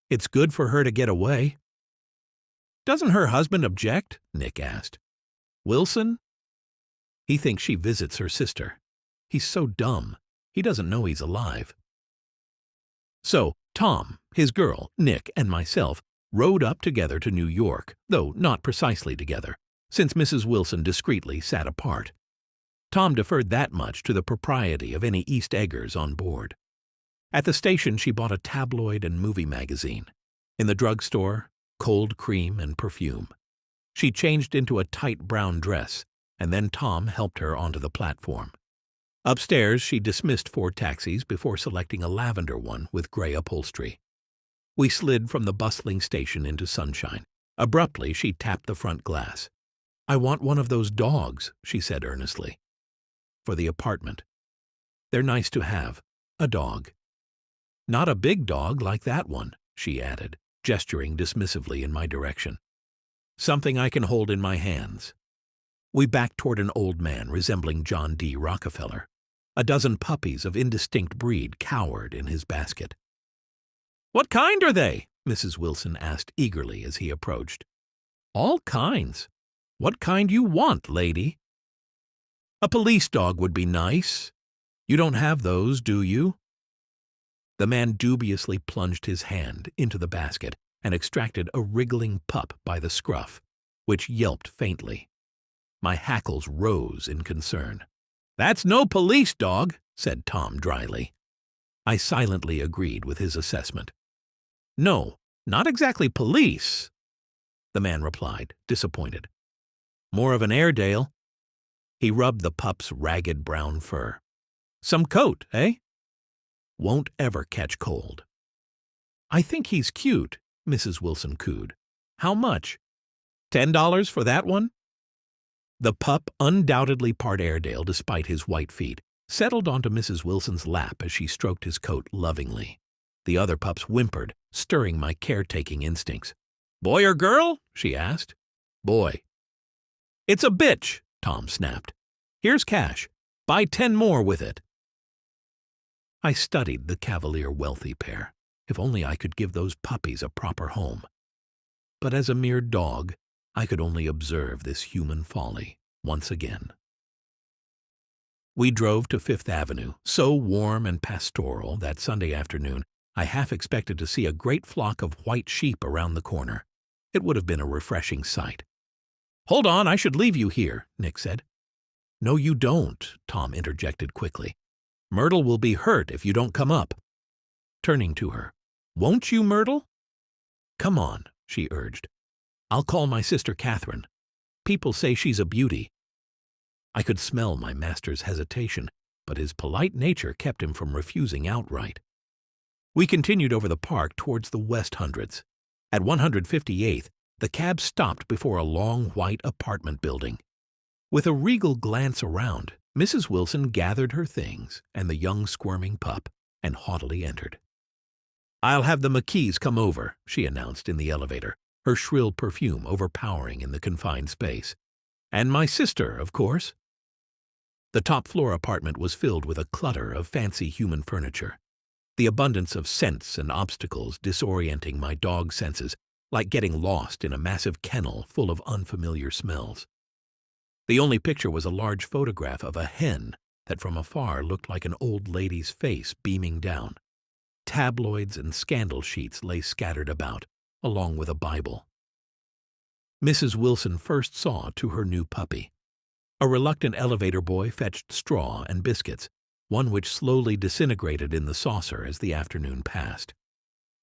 "It's good for her to get away." "Doesn't her husband object?" Nick asked. "Wilson?" "He thinks she visits her sister. He's so dumb. He doesn't know he's alive." So, Tom, his girl, Nick, and myself rode up together to New York, though not precisely together, since Mrs. Wilson discreetly sat apart. Tom deferred that much to the propriety of any East Eggers on board. At the station she bought a tabloid and movie magazine. In the drugstore, cold cream and perfume. She changed into a tight brown dress, and then Tom helped her onto the platform. Upstairs she dismissed 4 taxis before selecting a lavender one with gray upholstery. We slid from the bustling station into sunshine. Abruptly she tapped the front glass. "I want one of those dogs," she said earnestly. "For the apartment. They're nice to have. A dog." "Not a big dog like that one," she added, gesturing dismissively in my direction. "Something I can hold in my hands." We backed toward an old man resembling John D. Rockefeller. A dozen puppies of indistinct breed cowered in his basket. "What kind are they?" Mrs. Wilson asked eagerly as he approached. "All kinds. What kind you want, lady?" "A police dog would be nice. You don't have those, do you?" The man dubiously plunged his hand into the basket and extracted a wriggling pup by the scruff, which yelped faintly. My hackles rose in concern. "That's no police dog," said Tom dryly. I silently agreed with his assessment. "No, not exactly police," the man replied, disappointed. "More of an Airedale." He rubbed the pup's ragged brown fur. "Some coat, eh?" "Won't ever catch cold." "I think he's cute," Mrs. Wilson cooed. How much? $10 for that one?" The pup, undoubtedly part Airedale despite his white feet, settled onto Mrs. Wilson's lap as she stroked his coat lovingly. The other pups whimpered, stirring my caretaking instincts. "Boy or girl?" she asked. "Boy." "It's a bitch," Tom snapped. "Here's cash. Buy 10 more with it." I studied the cavalier wealthy pair. If only I could give those puppies a proper home. But as a mere dog, I could only observe this human folly once again. We drove to Fifth Avenue, so warm and pastoral that Sunday afternoon I half expected to see a great flock of white sheep around the corner. It would have been a refreshing sight. "Hold on, I should leave you here," Nick said. "No, you don't," Tom interjected quickly. "Myrtle will be hurt if you don't come up." Turning to her, "Won't you, Myrtle?" "Come on," she urged. "I'll call my sister Catherine. People say she's a beauty." I could smell my master's hesitation, but his polite nature kept him from refusing outright. We continued over the park towards the West Hundreds. At 158th, the cab stopped before a long white apartment building. With a regal glance around, Mrs. Wilson gathered her things and the young squirming pup and haughtily entered. "I'll have the McKees come over," she announced in the elevator, her shrill perfume overpowering in the confined space. "And my sister, of course." The top-floor apartment was filled with a clutter of fancy human furniture, the abundance of scents and obstacles disorienting my dog senses, like getting lost in a massive kennel full of unfamiliar smells. The only picture was a large photograph of a hen that from afar looked like an old lady's face beaming down. Tabloids and scandal sheets lay scattered about, along with a Bible. Mrs. Wilson first saw to her new puppy. A reluctant elevator boy fetched straw and biscuits, one which slowly disintegrated in the saucer as the afternoon passed.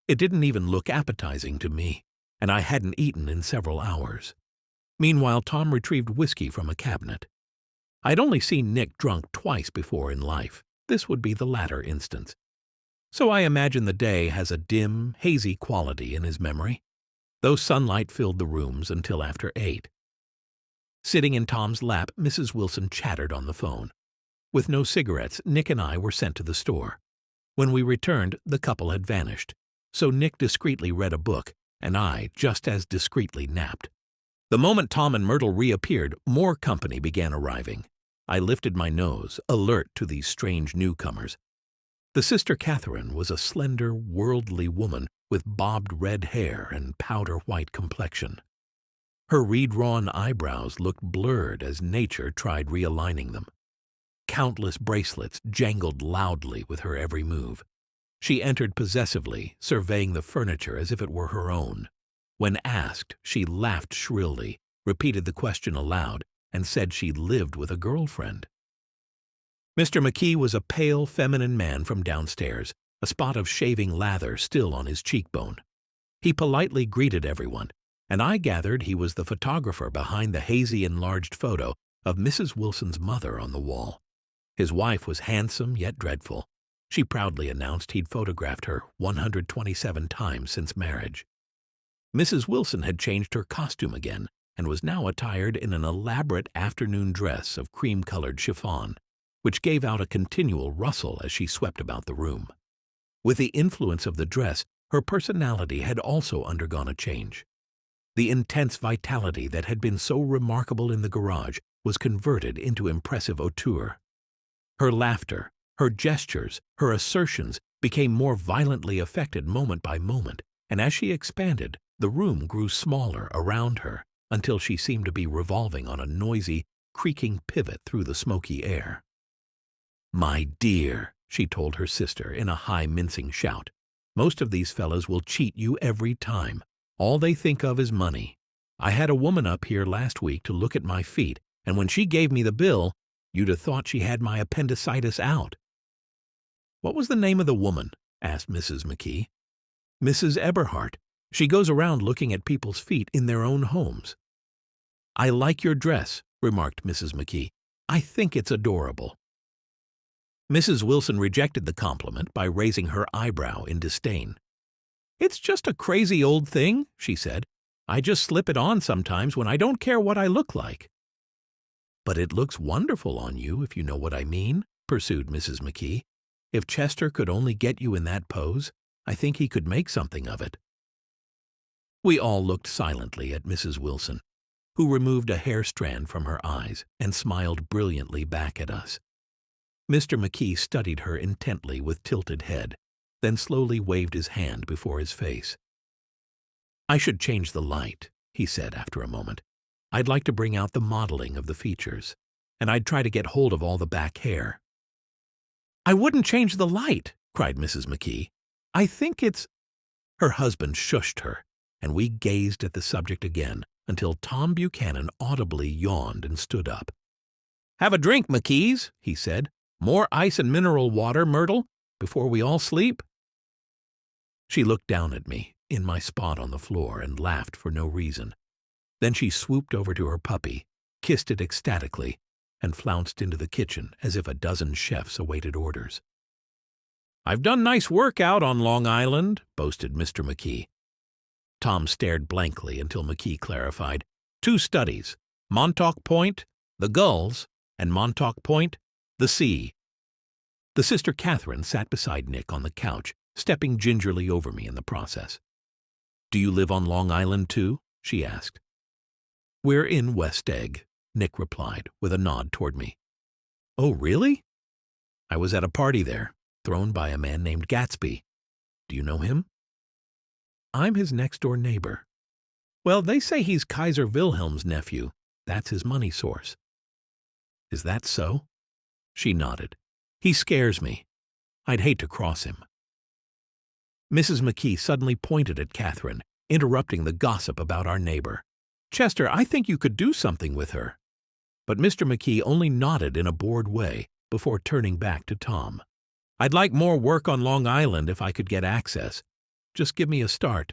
It didn't even look appetizing to me, and I hadn't eaten in several hours. Meanwhile, Tom retrieved whiskey from a cabinet. I'd only seen Nick drunk twice before in life. This would be the latter instance. So I imagine the day has a dim, hazy quality in his memory, though sunlight filled the rooms until after 8. Sitting in Tom's lap, Mrs. Wilson chattered on the phone. With no cigarettes, Nick and I were sent to the store. When we returned, the couple had vanished, so Nick discreetly read a book, and I just as discreetly napped. The moment Tom and Myrtle reappeared, more company began arriving. I lifted my nose, alert to these strange newcomers. The sister Catherine was a slender, worldly woman with bobbed red hair and powder-white complexion. Her reed-drawn eyebrows looked blurred as nature tried realigning them. Countless bracelets jangled loudly with her every move. She entered possessively, surveying the furniture as if it were her own. When asked, she laughed shrilly, repeated the question aloud, and said she lived with a girlfriend. Mr. McKee was a pale, feminine man from downstairs, a spot of shaving lather still on his cheekbone. He politely greeted everyone, and I gathered he was the photographer behind the hazy enlarged photo of Mrs. Wilson's mother on the wall. His wife was handsome yet dreadful. She proudly announced he'd photographed her 127 times since marriage. Mrs. Wilson had changed her costume again and was now attired in an elaborate afternoon dress of cream-colored chiffon, which gave out a continual rustle as she swept about the room. With the influence of the dress, her personality had also undergone a change. The intense vitality that had been so remarkable in the garage was converted into impressive hauteur. Her laughter, her gestures, her assertions became more violently affected moment by moment, and as she expanded, the room grew smaller around her until she seemed to be revolving on a noisy, creaking pivot through the smoky air. "My dear," she told her sister in a high, mincing shout, "most of these fellas will cheat you every time. All they think of is money. I had a woman up here last week to look at my feet, and when she gave me the bill, you'd have thought she had my appendicitis out." "What was the name of the woman?" asked Mrs. McKee. "Mrs. Eberhardt. She goes around looking at people's feet in their own homes." "I like your dress," remarked Mrs. McKee. "I think it's adorable." Mrs. Wilson rejected the compliment by raising her eyebrow in disdain. "It's just a crazy old thing," she said. I just slip it on sometimes when I don't care what I look like." "But it looks wonderful on you, if you know what I mean," pursued Mrs. McKee. "If Chester could only get you in that pose, I think he could make something of it." We all looked silently at Mrs. Wilson, who removed a hair strand from her eyes and smiled brilliantly back at us. Mr. McKee studied her intently with tilted head, then slowly waved his hand before his face. "I should change the light," he said after a moment. "I'd like to bring out the modeling of the features, and I'd try to get hold of all the back hair." "I wouldn't change the light," cried Mrs. McKee. "I think it's—" Her husband shushed her, and we gazed at the subject again until Tom Buchanan audibly yawned and stood up. "Have a drink, McKees," he said. "More ice and mineral water, Myrtle, before we all sleep?" She looked down at me, in my spot on the floor, and laughed for no reason. Then she swooped over to her puppy, kissed it ecstatically, and flounced into the kitchen as if a dozen chefs awaited orders. "I've done nice work out on Long Island," boasted Mr. McKee. Tom stared blankly until McKee clarified. "2 studies, Montauk Point, the gulls, and Montauk Point, the sea." The sister Catherine sat beside Nick on the couch, stepping gingerly over me in the process. "Do you live on Long Island, too?" she asked. "We're in West Egg," Nick replied, with a nod toward me. "Oh, really?" "I was at a party there, thrown by a man named Gatsby. Do you know him?" "I'm his next-door neighbor." "Well, they say he's Kaiser Wilhelm's nephew. That's his money source." "Is that so?" She nodded. "He scares me. I'd hate to cross him." Mrs. McKee suddenly pointed at Catherine, interrupting the gossip about our neighbor. "Chester, I think you could do something with her." But Mr. McKee only nodded in a bored way before turning back to Tom. "I'd like more work on Long Island if I could get access. Just give me a start."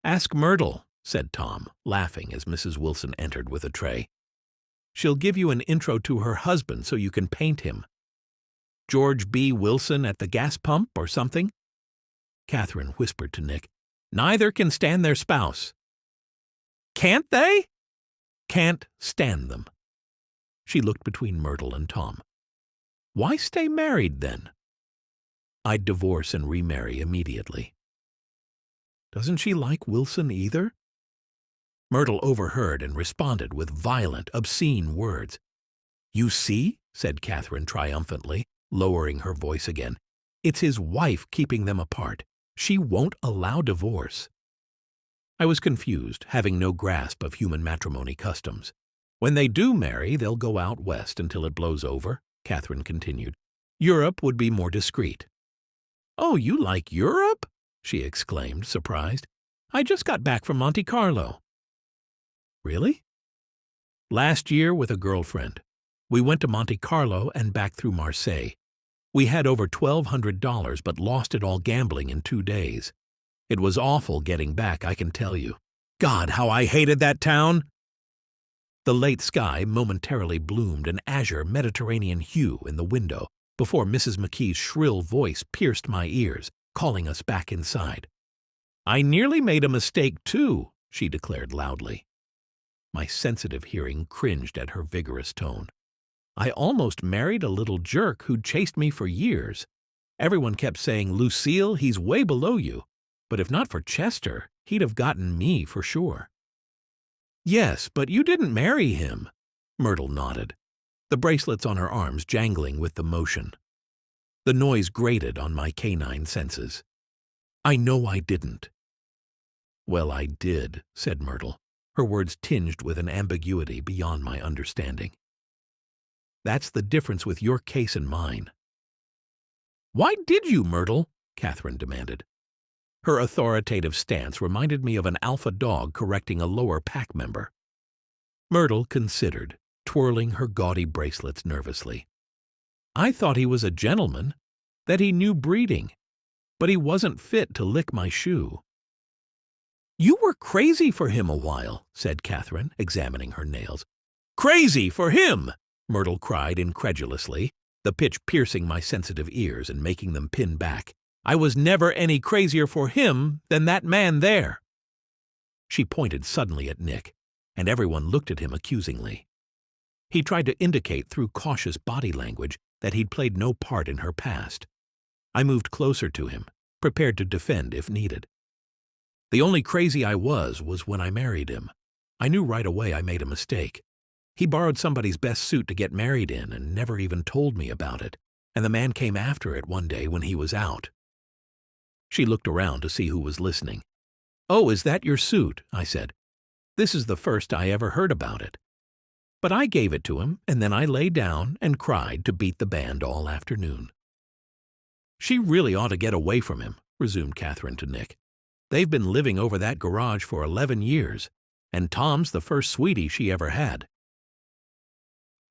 "Ask Myrtle," said Tom, laughing as Mrs. Wilson entered with a tray. "She'll give you an intro to her husband so you can paint him. George B. Wilson at the gas pump or something." Catherine whispered to Nick, "Neither can stand their spouse." "Can't they?" "Can't stand them." She looked between Myrtle and Tom. "Why stay married, then?" "I'd divorce and remarry immediately." "Doesn't she like Wilson either?" Myrtle overheard and responded with violent, obscene words. "You see," said Catherine triumphantly, lowering her voice again, "it's his wife keeping them apart. She won't allow divorce." I was confused, having no grasp of human matrimony customs. "When they do marry, they'll go out west until it blows over," Catherine continued. "Europe would be more discreet." "Oh, you like Europe?" she exclaimed, surprised. "I just got back from Monte Carlo." "Really?" "Last year with a girlfriend. We went to Monte Carlo and back through Marseille. We had over $1,200 but lost it all gambling in 2 days. It was awful getting back, I can tell you. God, how I hated that town!" The late sky momentarily bloomed an azure Mediterranean hue in the window before Mrs. McKee's shrill voice pierced my ears, calling us back inside. "I nearly made a mistake, too," she declared loudly. My sensitive hearing cringed at her vigorous tone. "I almost married a little jerk who'd chased me for years. Everyone kept saying, 'Lucille, he's way below you.' But if not for Chester, he'd have gotten me for sure." "Yes, but you didn't marry him." Myrtle nodded, the bracelets on her arms jangling with the motion. The noise grated on my canine senses. "I know I didn't." "Well, I did," said Myrtle, her words tinged with an ambiguity beyond my understanding. "That's the difference with your case and mine." "Why did you, Myrtle?" Catherine demanded. Her authoritative stance reminded me of an alpha dog correcting a lower pack member. Myrtle considered, twirling her gaudy bracelets nervously. "I thought he was a gentleman, that he knew breeding, but he wasn't fit to lick my shoe." "You were crazy for him a while," said Catherine, examining her nails. "Crazy for him!" Myrtle cried incredulously, the pitch piercing my sensitive ears and making them pin back. "I was never any crazier for him than that man there." She pointed suddenly at Nick, and everyone looked at him accusingly. He tried to indicate through cautious body language that he'd played no part in her past. I moved closer to him, prepared to defend if needed. The only crazy I was when I married him. I knew right away I made a mistake. He borrowed somebody's best suit to get married in and never even told me about it, and the man came after it one day when he was out. She looked around to see who was listening. "Oh, is that your suit?" I said. "This is the first I ever heard about it." But I gave it to him, and then I lay down and cried to beat the band all afternoon. "She really ought to get away from him," resumed Catherine to Nick. "They've been living over that garage for 11 years, and Tom's the first sweetie she ever had."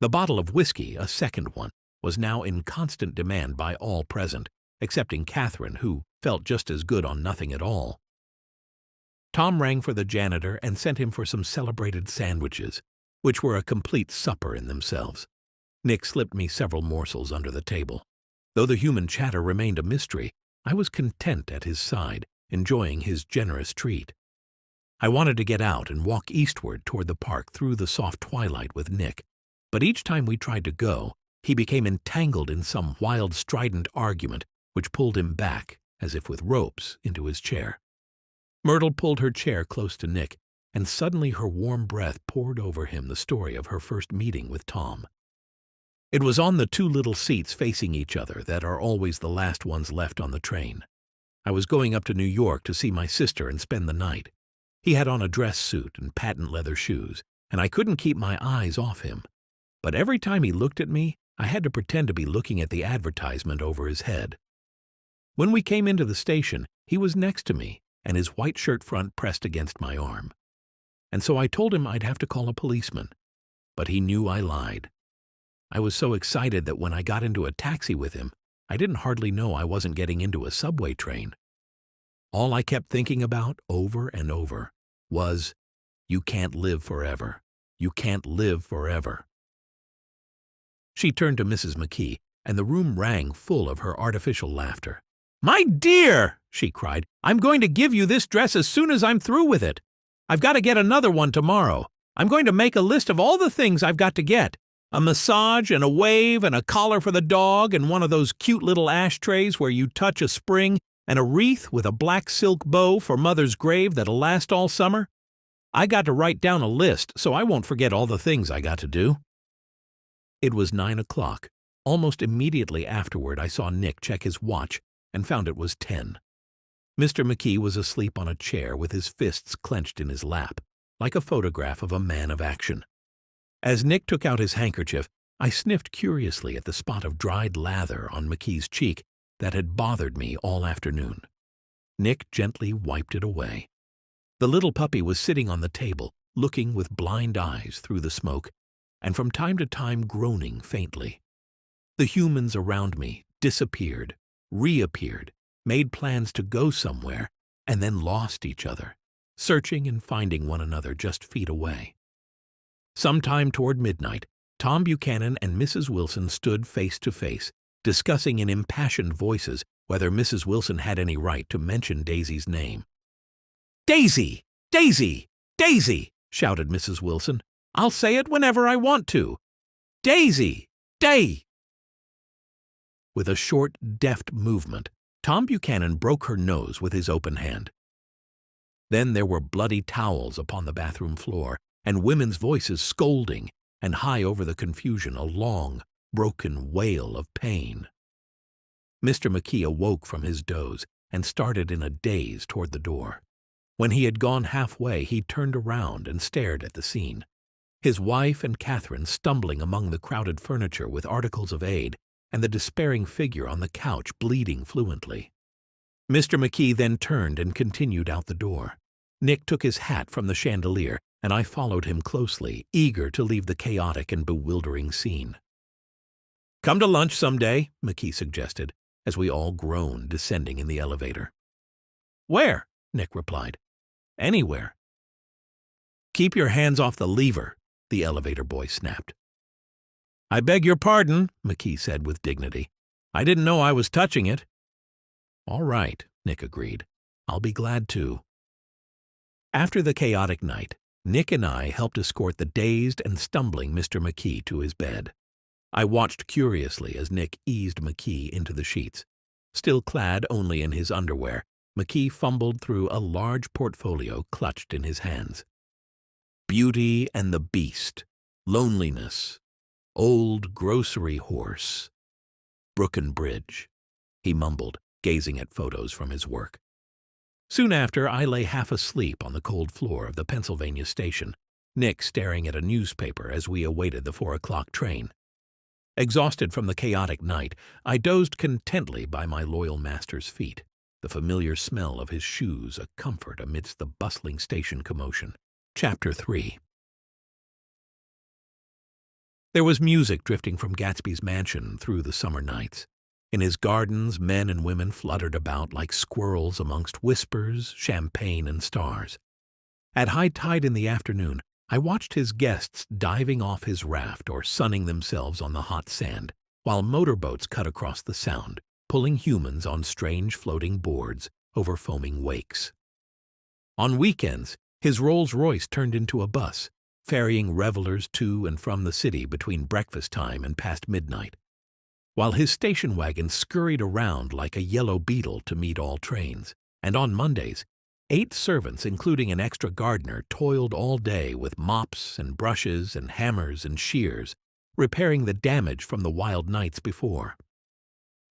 The bottle of whiskey, a second one, was now in constant demand by all present, excepting Catherine, who felt just as good on nothing at all. Tom rang for the janitor and sent him for some celebrated sandwiches, which were a complete supper in themselves. Nick slipped me several morsels under the table. Though the human chatter remained a mystery, I was content at his side, enjoying his generous treat. I wanted to get out and walk eastward toward the park through the soft twilight with Nick, but each time we tried to go, he became entangled in some wild, strident argument which pulled him back, as if with ropes, into his chair. Myrtle pulled her chair close to Nick, and suddenly her warm breath poured over him the story of her first meeting with Tom. It was on the two little seats facing each other that are always the last ones left on the train. I was going up to New York to see my sister and spend the night. He had on a dress suit and patent leather shoes, and I couldn't keep my eyes off him. But every time he looked at me, I had to pretend to be looking at the advertisement over his head. When we came into the station, he was next to me, and his white shirt front pressed against my arm. And so I told him I'd have to call a policeman. But he knew I lied. I was so excited that when I got into a taxi with him, I didn't hardly know I wasn't getting into a subway train. All I kept thinking about, over and over, was, "You can't live forever. You can't live forever." She turned to Mrs. McKee, and the room rang full of her artificial laughter. "My dear," she cried, "I'm going to give you this dress as soon as I'm through with it. I've got to get another one tomorrow. I'm going to make a list of all the things I've got to get. A massage and a wave and a collar for the dog and one of those cute little ashtrays where you touch a spring and a wreath with a black silk bow for Mother's grave that'll last all summer. I got to write down a list so I won't forget all the things I got to do." It was 9 o'clock. Almost immediately afterward, I saw Nick check his watch and found it was 10. Mr. McKee was asleep on a chair with his fists clenched in his lap, like a photograph of a man of action. As Nick took out his handkerchief, I sniffed curiously at the spot of dried lather on McKee's cheek that had bothered me all afternoon. Nick gently wiped it away. The little puppy was sitting on the table, looking with blind eyes through the smoke, and from time to time groaning faintly. The humans around me disappeared, reappeared, made plans to go somewhere, and then lost each other, searching and finding one another just feet away. Sometime toward midnight, Tom Buchanan and Mrs. Wilson stood face to face, discussing in impassioned voices whether Mrs. Wilson had any right to mention Daisy's name. "Daisy! Daisy! Daisy!" shouted Mrs. Wilson. "I'll say it whenever I want to. Daisy! Day!" With a short, deft movement, Tom Buchanan broke her nose with his open hand. Then there were bloody towels upon the bathroom floor, and women's voices scolding, and high over the confusion a long, broken wail of pain. Mr. McKee awoke from his doze and started in a daze toward the door. When he had gone halfway, he turned around and stared at the scene. His wife and Catherine stumbling among the crowded furniture with articles of aid, and the despairing figure on the couch bleeding fluently. Mr. McKee then turned and continued out the door. Nick took his hat from the chandelier, and I followed him closely, eager to leave the chaotic and bewildering scene. "Come to lunch someday," McKee suggested, as we all groaned, descending in the elevator. "Where?" Nick replied. "Anywhere." "Keep your hands off the lever," the elevator boy snapped. "I beg your pardon," McKee said with dignity. "I didn't know I was touching it." "All right," Nick agreed. "I'll be glad to." After the chaotic night, Nick and I helped escort the dazed and stumbling Mr. McKee to his bed. I watched curiously as Nick eased McKee into the sheets. Still clad only in his underwear, McKee fumbled through a large portfolio clutched in his hands. Beauty and the Beast, Loneliness, Old Grocery Horse, Brooklyn Bridge, he mumbled, gazing at photos from his work. Soon after, I lay half asleep on the cold floor of the Pennsylvania station, Nick staring at a newspaper as we awaited the 4 o'clock train. Exhausted from the chaotic night, I dozed contentedly by my loyal master's feet, the familiar smell of his shoes a comfort amidst the bustling station commotion. Chapter 3. There was music drifting from Gatsby's mansion through the summer nights. In his gardens, men and women fluttered about like squirrels amongst whispers, champagne, and stars. At high tide in the afternoon, I watched his guests diving off his raft or sunning themselves on the hot sand, while motorboats cut across the Sound, pulling humans on strange floating boards over foaming wakes. On weekends, his Rolls-Royce turned into a bus, ferrying revelers to and from the city between breakfast time and past midnight, while his station wagon scurried around like a yellow beetle to meet all trains. And on Mondays, 8 servants, including an extra gardener, toiled all day with mops and brushes and hammers and shears, repairing the damage from the wild nights before.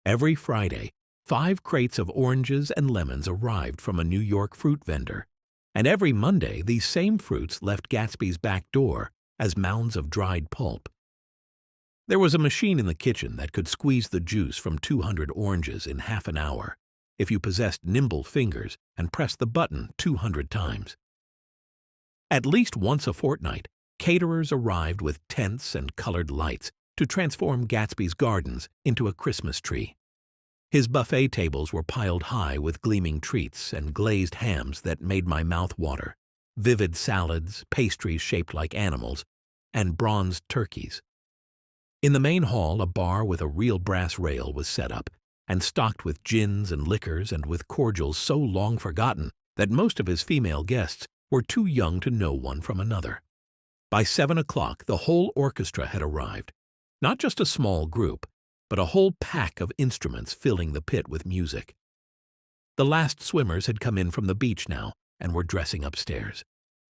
Every Friday, 5 crates of oranges and lemons arrived from a New York fruit vendor, and every Monday these same fruits left Gatsby's back door as mounds of dried pulp. There was a machine in the kitchen that could squeeze the juice from 200 oranges in half an hour, if you possessed nimble fingers and pressed the button 200 times. At least once a fortnight, caterers arrived with tents and colored lights to transform Gatsby's gardens into a Christmas tree. His buffet tables were piled high with gleaming treats and glazed hams that made my mouth water, vivid salads, pastries shaped like animals, and bronzed turkeys. In the main hall, a bar with a real brass rail was set up, and stocked with gins and liquors and with cordials so long forgotten that most of his female guests were too young to know one from another. By 7 o'clock, the whole orchestra had arrived, not just a small group, but a whole pack of instruments filling the pit with music. The last swimmers had come in from the beach now and were dressing upstairs.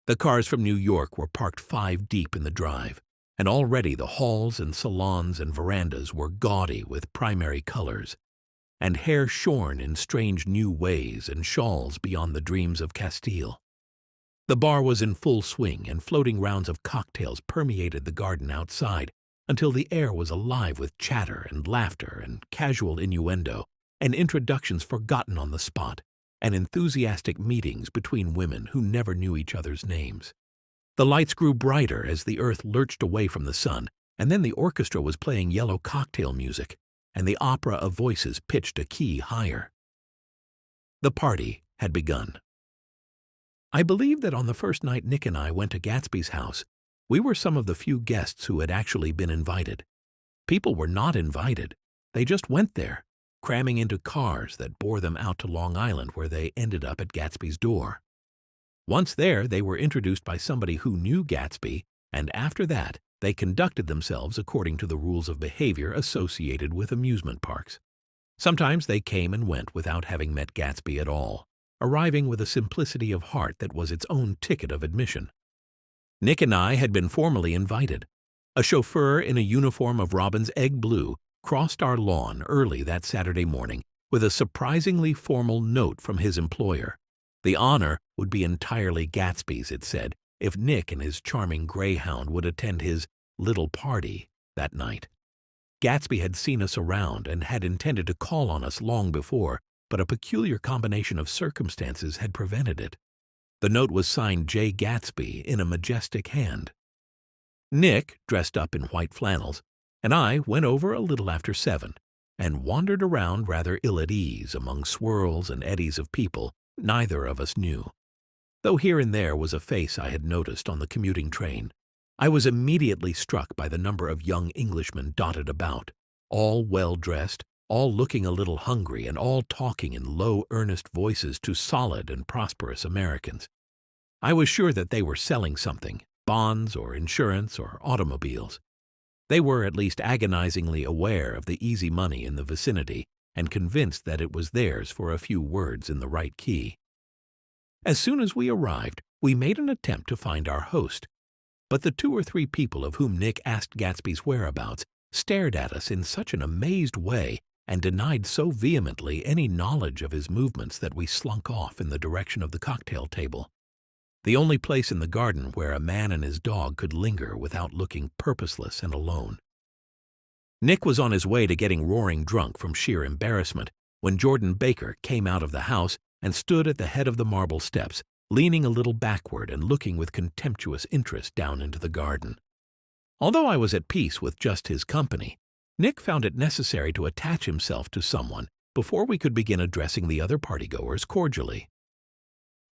The cars from New York were parked 5 deep in the drive, and already the halls and salons and verandas were gaudy with primary colors, and hair shorn in strange new ways and shawls beyond the dreams of Castile. The bar was in full swing, and floating rounds of cocktails permeated the garden outside until the air was alive with chatter and laughter and casual innuendo and introductions forgotten on the spot and enthusiastic meetings between women who never knew each other's names. The lights grew brighter as the earth lurched away from the sun, and then the orchestra was playing yellow cocktail music, and the opera of voices pitched a key higher. The party had begun. I believe that on the first night Nick and I went to Gatsby's house, we were some of the few guests who had actually been invited. People were not invited. They just went there, cramming into cars that bore them out to Long Island, where they ended up at Gatsby's door. Once there, they were introduced by somebody who knew Gatsby, and after that, they conducted themselves according to the rules of behavior associated with amusement parks. Sometimes they came and went without having met Gatsby at all, arriving with a simplicity of heart that was its own ticket of admission. Nick and I had been formally invited. A chauffeur in a uniform of robin's egg blue crossed our lawn early that Saturday morning with a surprisingly formal note from his employer. The honor would be entirely Gatsby's, it said, if Nick and his charming Greyhound would attend his little party that night. Gatsby had seen us around and had intended to call on us long before, but a peculiar combination of circumstances had prevented it. The note was signed Jay Gatsby in a majestic hand. Nick, dressed up in white flannels, and I went over a little after 7 and wandered around rather ill at ease among swirls and eddies of people neither of us knew. Though here and there was a face I had noticed on the commuting train, I was immediately struck by the number of young Englishmen dotted about, all well-dressed, all looking a little hungry, and all talking in low, earnest voices to solid and prosperous Americans. I was sure that they were selling something, bonds or insurance or automobiles. They were at least agonizingly aware of the easy money in the vicinity and convinced that it was theirs for a few words in the right key. As soon as we arrived, we made an attempt to find our host, but the 2 or 3 people of whom Nick asked Gatsby's whereabouts stared at us in such an amazed way and denied so vehemently any knowledge of his movements that we slunk off in the direction of the cocktail table, the only place in the garden where a man and his dog could linger without looking purposeless and alone. Nick was on his way to getting roaring drunk from sheer embarrassment when Jordan Baker came out of the house and stood at the head of the marble steps, leaning a little backward and looking with contemptuous interest down into the garden. Although I was at peace with just his company, Nick found it necessary to attach himself to someone before we could begin addressing the other partygoers cordially.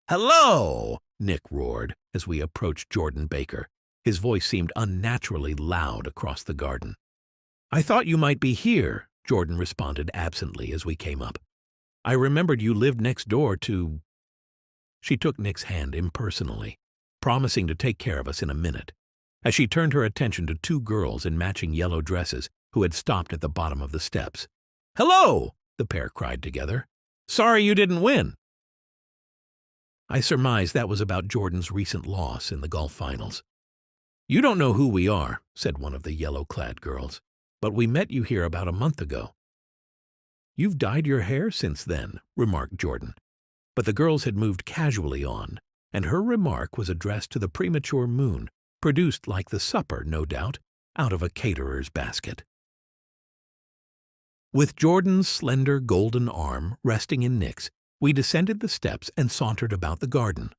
"Hello!" Nick roared as we approached Jordan Baker. His voice seemed unnaturally loud across the garden. "I thought you might be here," Jordan responded absently as we came up. "I remembered you lived next door to—" She took Nick's hand impersonally, promising to take care of us in a minute, as she turned her attention to 2 girls in matching yellow dresses who had stopped at the bottom of the steps. "Hello!" the pair cried together. "Sorry you didn't win." I surmised that was about Jordan's recent loss in the golf finals. "You don't know who we are," said one of the yellow-clad girls, "but we met you here about a month ago." "You've dyed your hair since then," remarked Jordan. But the girls had moved casually on, and her remark was addressed to the premature moon, produced like the supper, no doubt, out of a caterer's basket. With Jordan's slender golden arm resting in Nick's, we descended the steps and sauntered about the garden.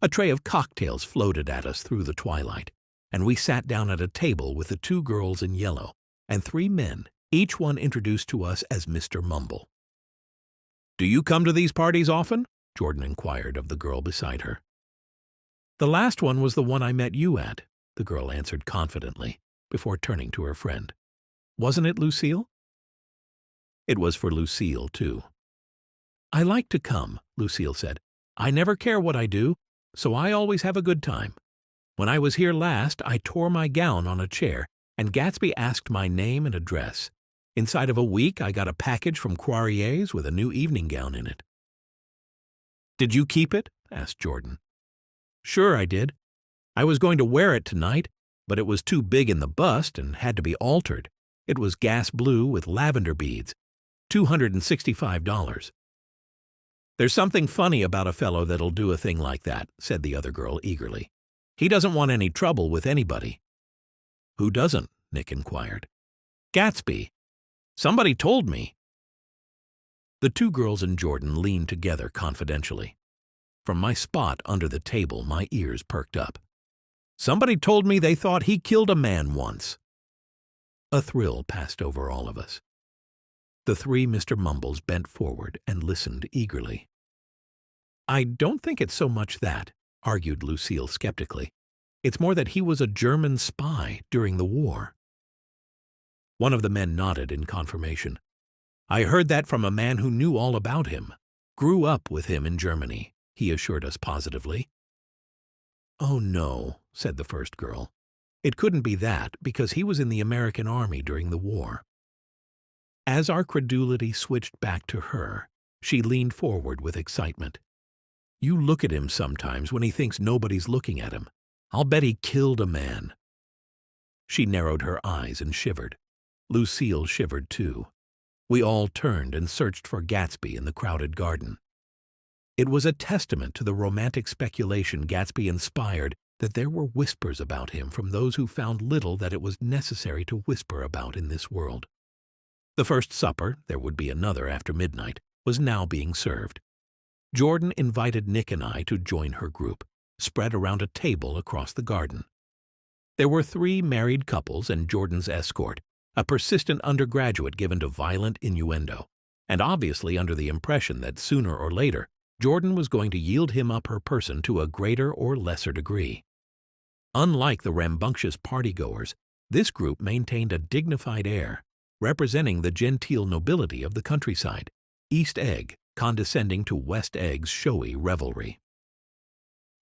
A tray of cocktails floated at us through the twilight, and we sat down at a table with the 2 girls in yellow and 3 men, each one introduced to us as Mr. Mumble. "Do you come to these parties often?" Jordan inquired of the girl beside her. "The last one was the one I met you at," the girl answered confidently, before turning to her friend. "Wasn't it, Lucille?" It was for Lucille, too. "I like to come," Lucille said. "I never care what I do, so I always have a good time. When I was here last, I tore my gown on a chair, and Gatsby asked my name and address. Inside of a week, I got a package from Carraway's with a new evening gown in it." "Did you keep it?" asked Jordan. "Sure I did. I was going to wear it tonight, but it was too big in the bust and had to be altered. It was gas blue with lavender beads. $265. "There's something funny about a fellow that'll do a thing like that," said the other girl eagerly. "He doesn't want any trouble with anybody." "Who doesn't?" Nick inquired. "Gatsby. Somebody told me." The 2 girls and Jordan leaned together confidentially. From my spot under the table, my ears perked up. "Somebody told me they thought he killed a man once." A thrill passed over all of us. The 3 Mr. Mumbles bent forward and listened eagerly. "I don't think it's so much that," argued Lucille skeptically. "It's more that he was a German spy during the war." One of the men nodded in confirmation. "I heard that from a man who knew all about him. Grew up with him in Germany," he assured us positively. "Oh, no," said the first girl. "It couldn't be that, because he was in the American Army during the war." As our credulity switched back to her, she leaned forward with excitement. "You look at him sometimes when he thinks nobody's looking at him. I'll bet he killed a man." She narrowed her eyes and shivered. Lucille shivered too. We all turned and searched for Gatsby in the crowded garden. It was a testament to the romantic speculation Gatsby inspired that there were whispers about him from those who found little that it was necessary to whisper about in this world. The first supper, there would be another after midnight, was now being served. Jordan invited Nick and I to join her group, spread around a table across the garden. There were 3 married couples and Jordan's escort, a persistent undergraduate given to violent innuendo, and obviously under the impression that sooner or later Jordan was going to yield him up her person to a greater or lesser degree. Unlike the rambunctious partygoers, this group maintained a dignified air, representing the genteel nobility of the countryside, East Egg condescending to West Egg's showy revelry.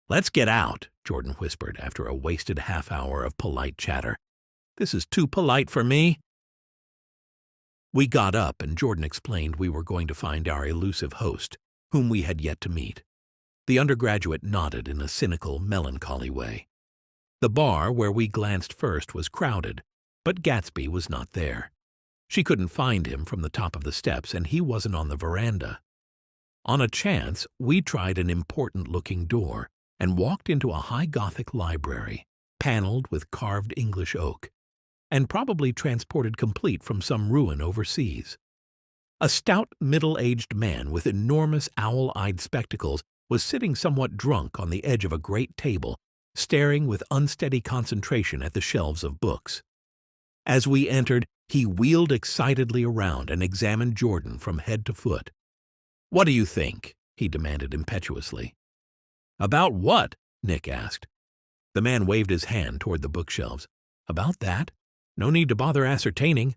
"Let's get out," Jordan whispered after a wasted half-hour of polite chatter. "This is too polite for me." We got up, and Jordan explained we were going to find our elusive host, whom we had yet to meet. The undergraduate nodded in a cynical, melancholy way. The bar where we glanced first was crowded, but Gatsby was not there. She couldn't find him from the top of the steps, and he wasn't on the veranda. On a chance, we tried an important-looking door and walked into a high Gothic library, paneled with carved English oak, and probably transported complete from some ruin overseas. A stout, middle-aged man with enormous owl-eyed spectacles was sitting somewhat drunk on the edge of a great table, staring with unsteady concentration at the shelves of books. As we entered, he wheeled excitedly around and examined Jordan from head to foot. "What do you think?" he demanded impetuously. "About what?" Nick asked. The man waved his hand toward the bookshelves. "About that? No need to bother ascertaining.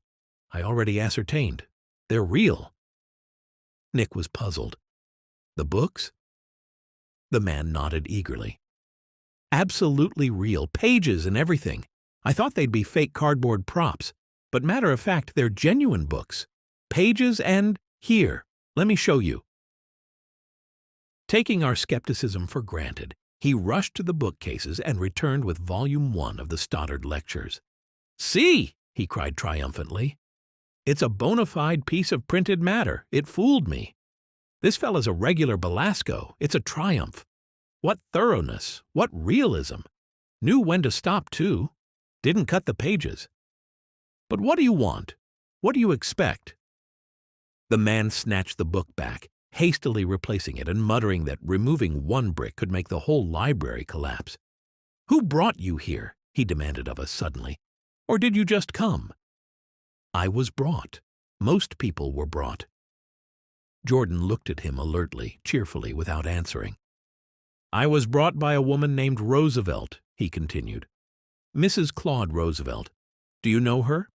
I already ascertained. They're real." Nick was puzzled. "The books?" The man nodded eagerly. "Absolutely real, pages and everything. I thought they'd be fake cardboard props, but matter of fact, they're genuine books. Pages and here, let me show you." Taking our skepticism for granted, he rushed to the bookcases and returned with Volume 1 of the Stoddard Lectures. "See!" he cried triumphantly. "It's a bona fide piece of printed matter. It fooled me. This fella's a regular Belasco. It's a triumph. What thoroughness! What realism! Knew when to stop, too. Didn't cut the pages. But what do you want? What do you expect?" The man snatched the book back, hastily replacing it and muttering that removing one brick could make the whole library collapse. "Who brought you here?" he demanded of us suddenly. "Or did you just come?" "I was brought. Most people were brought." Jordan looked at him alertly, cheerfully, without answering. "I was brought by a woman named Roosevelt," he continued. "Mrs. Claude Roosevelt. Do you know her?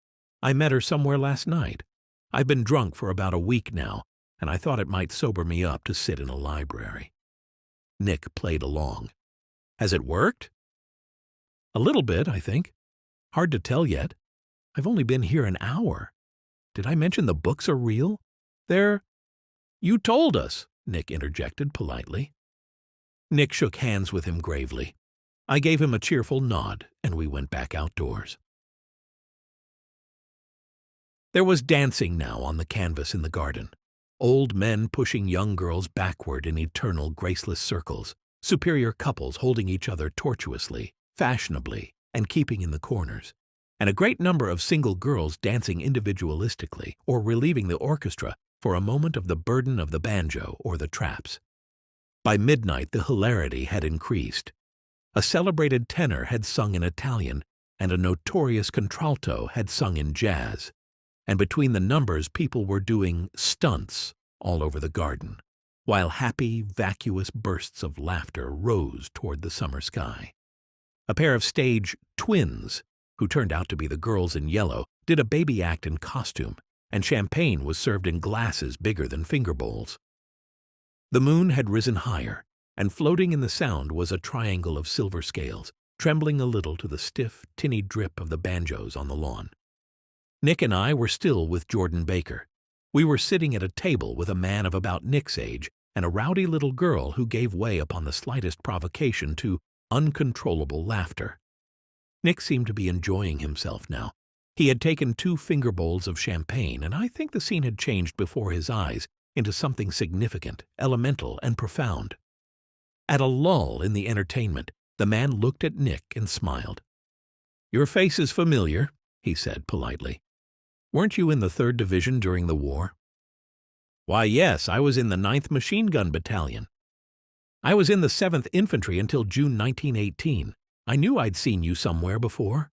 I met her somewhere last night. I've been drunk for about a week now, and I thought it might sober me up to sit in a library." Nick played along. "Has it worked?" "A little bit, I think. Hard to tell yet. I've only been here an hour. Did I mention the books are real? They're—" "You told us," Nick interjected politely. Nick shook hands with him gravely. I gave him a cheerful nod, and we went back outdoors. There was dancing now on the canvas in the garden. Old men pushing young girls backward in eternal graceless circles, superior couples holding each other tortuously, fashionably, and keeping in the corners, and a great number of single girls dancing individualistically or relieving the orchestra for a moment of the burden of the banjo or the traps. By midnight the hilarity had increased. A celebrated tenor had sung in Italian, and a notorious contralto had sung in jazz, and between the numbers people were doing stunts all over the garden, while happy, vacuous bursts of laughter rose toward the summer sky. A pair of stage twins, who turned out to be the girls in yellow, did a baby act in costume, and champagne was served in glasses bigger than finger bowls. The moon had risen higher, and floating in the sound was a triangle of silver scales, trembling a little to the stiff, tinny drip of the banjos on the lawn. Nick and I were still with Jordan Baker. We were sitting at a table with a man of about Nick's age and a rowdy little girl who gave way upon the slightest provocation to uncontrollable laughter. Nick seemed to be enjoying himself now. He had taken 2 finger bowls of champagne, and I think the scene had changed before his eyes into something significant, elemental, and profound. At a lull in the entertainment, the man looked at Nick and smiled. "Your face is familiar," he said politely. "Weren't you in the 3rd Division during the war?" "Why, yes, I was in the 9th Machine Gun Battalion. I was in the 7th Infantry until June 1918. I knew I'd seen you somewhere before."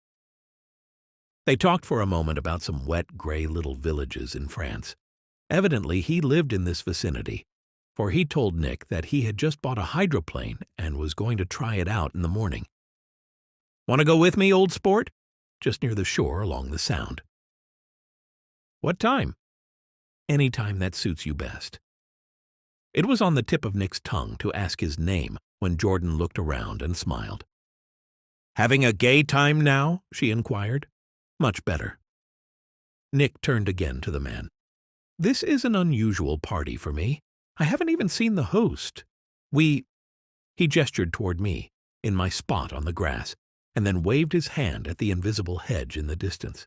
They talked for a moment about some wet, gray little villages in France. Evidently, he lived in this vicinity, for he told Nick that he had just bought a hydroplane and was going to try it out in the morning. "Want to go with me, old sport?" Just near the shore along the Sound. "What time?" "Any time that suits you best." It was on the tip of Nick's tongue to ask his name when Jordan looked around and smiled. "Having a gay time now?" she inquired. "Much better." Nick turned again to the man. "This is an unusual party for me. I haven't even seen the host. He gestured toward me, in my spot on the grass, and then waved his hand at the invisible hedge in the distance.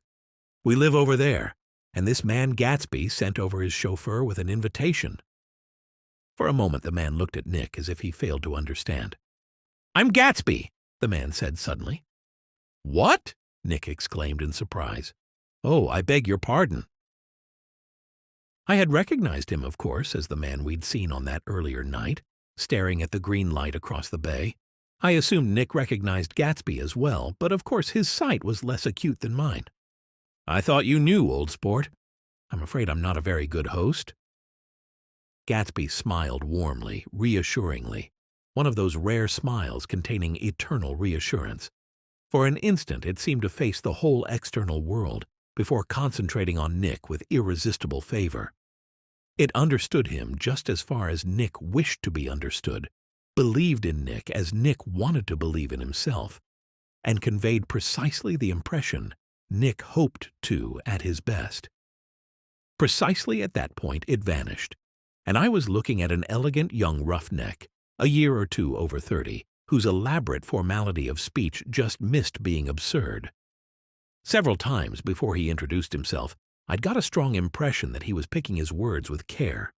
"We live over there, and this man Gatsby sent over his chauffeur with an invitation." For a moment the man looked at Nick as if he failed to understand. "I'm Gatsby," the man said suddenly. "What?" Nick exclaimed in surprise. "Oh, I beg your pardon." I had recognized him, of course, as the man we'd seen on that earlier night, staring at the green light across the bay. I assumed Nick recognized Gatsby as well, but of course his sight was less acute than mine. "I thought you knew, old sport. I'm afraid I'm not a very good host." Gatsby smiled warmly, reassuringly, one of those rare smiles containing eternal reassurance. For an instant it seemed to face the whole external world before concentrating on Nick with irresistible favor. It understood him just as far as Nick wished to be understood, believed in Nick as Nick wanted to believe in himself, and conveyed precisely the impression Nick hoped to at his best. Precisely at that point it vanished, and I was looking at an elegant young roughneck, a year or two over 30, whose elaborate formality of speech just missed being absurd. Several times before he introduced himself, I'd got a strong impression that he was picking his words with care.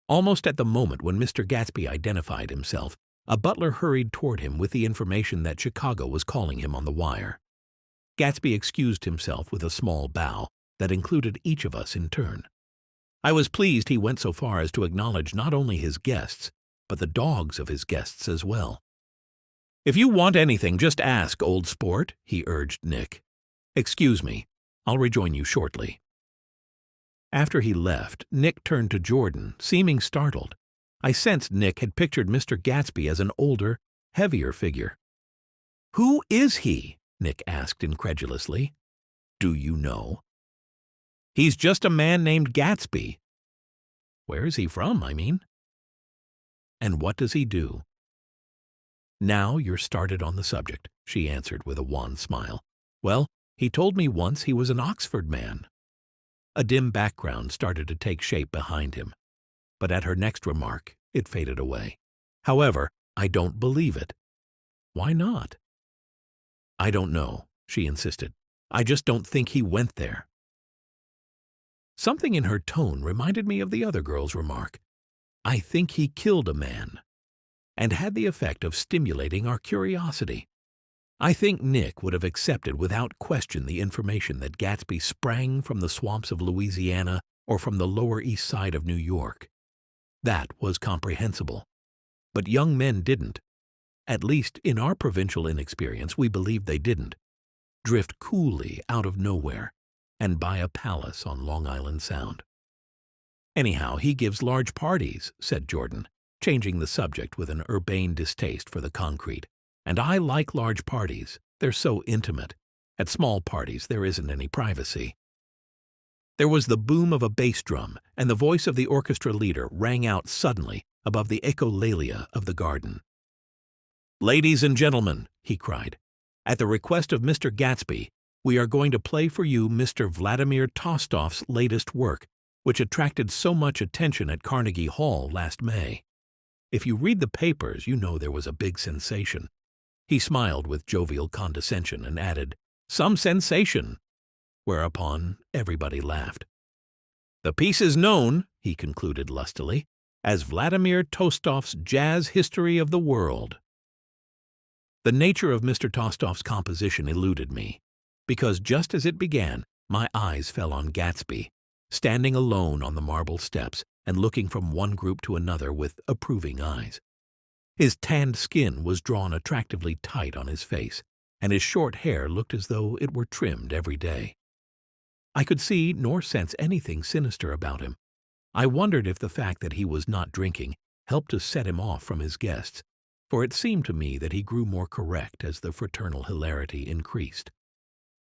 Almost at the moment when Mr. Gatsby identified himself, a butler hurried toward him with the information that Chicago was calling him on the wire. Gatsby excused himself with a small bow that included each of us in turn. I was pleased he went so far as to acknowledge not only his guests, but the dogs of his guests as well. "If you want anything, just ask, old sport," he urged Nick. "Excuse me, I'll rejoin you shortly." After he left, Nick turned to Jordan, seeming startled. I sensed Nick had pictured Mr. Gatsby as an older, heavier figure. "Who is he?" Nick asked incredulously. "Do you know?" "He's just a man named Gatsby." "Where is he from, I mean?" "And what does he do?" "Now you're started on the subject," she answered with a wan smile. "Well, he told me once he was an Oxford man." A dim background started to take shape behind him, but at her next remark it faded away. "However, I don't believe it." "Why not?" "I don't know," she insisted. "I just don't think he went there." Something in her tone reminded me of the other girl's remark. "I think he killed a man," and had the effect of stimulating our curiosity. I think Nick would have accepted without question the information that Gatsby sprang from the swamps of Louisiana or from the Lower East Side of New York. That was comprehensible. But young men didn't. At least in our provincial inexperience we believed they didn't. Drift coolly out of nowhere and buy a palace on Long Island Sound. "Anyhow, he gives large parties," said Jordan, changing the subject with an urbane distaste for the concrete. "And I like large parties. They're so intimate. At small parties there isn't any privacy." There was the boom of a bass drum, and the voice of the orchestra leader rang out suddenly above the echolalia of the garden. "Ladies and gentlemen," he cried, "at the request of Mr. Gatsby, we are going to play for you Mr. Vladimir Tostof's latest work, which attracted so much attention at Carnegie Hall last May. If you read the papers, you know there was a big sensation." He smiled with jovial condescension and added, "Some sensation," whereupon everybody laughed. "The piece is known," he concluded lustily, "as Vladimir Tostof's Jazz History of the World." The nature of Mr. Tostof's composition eluded me, because just as it began, my eyes fell on Gatsby, standing alone on the marble steps and looking from one group to another with approving eyes. His tanned skin was drawn attractively tight on his face, and his short hair looked as though it were trimmed every day. I could see nor sense anything sinister about him. I wondered if the fact that he was not drinking helped to set him off from his guests, for it seemed to me that he grew more correct as the fraternal hilarity increased.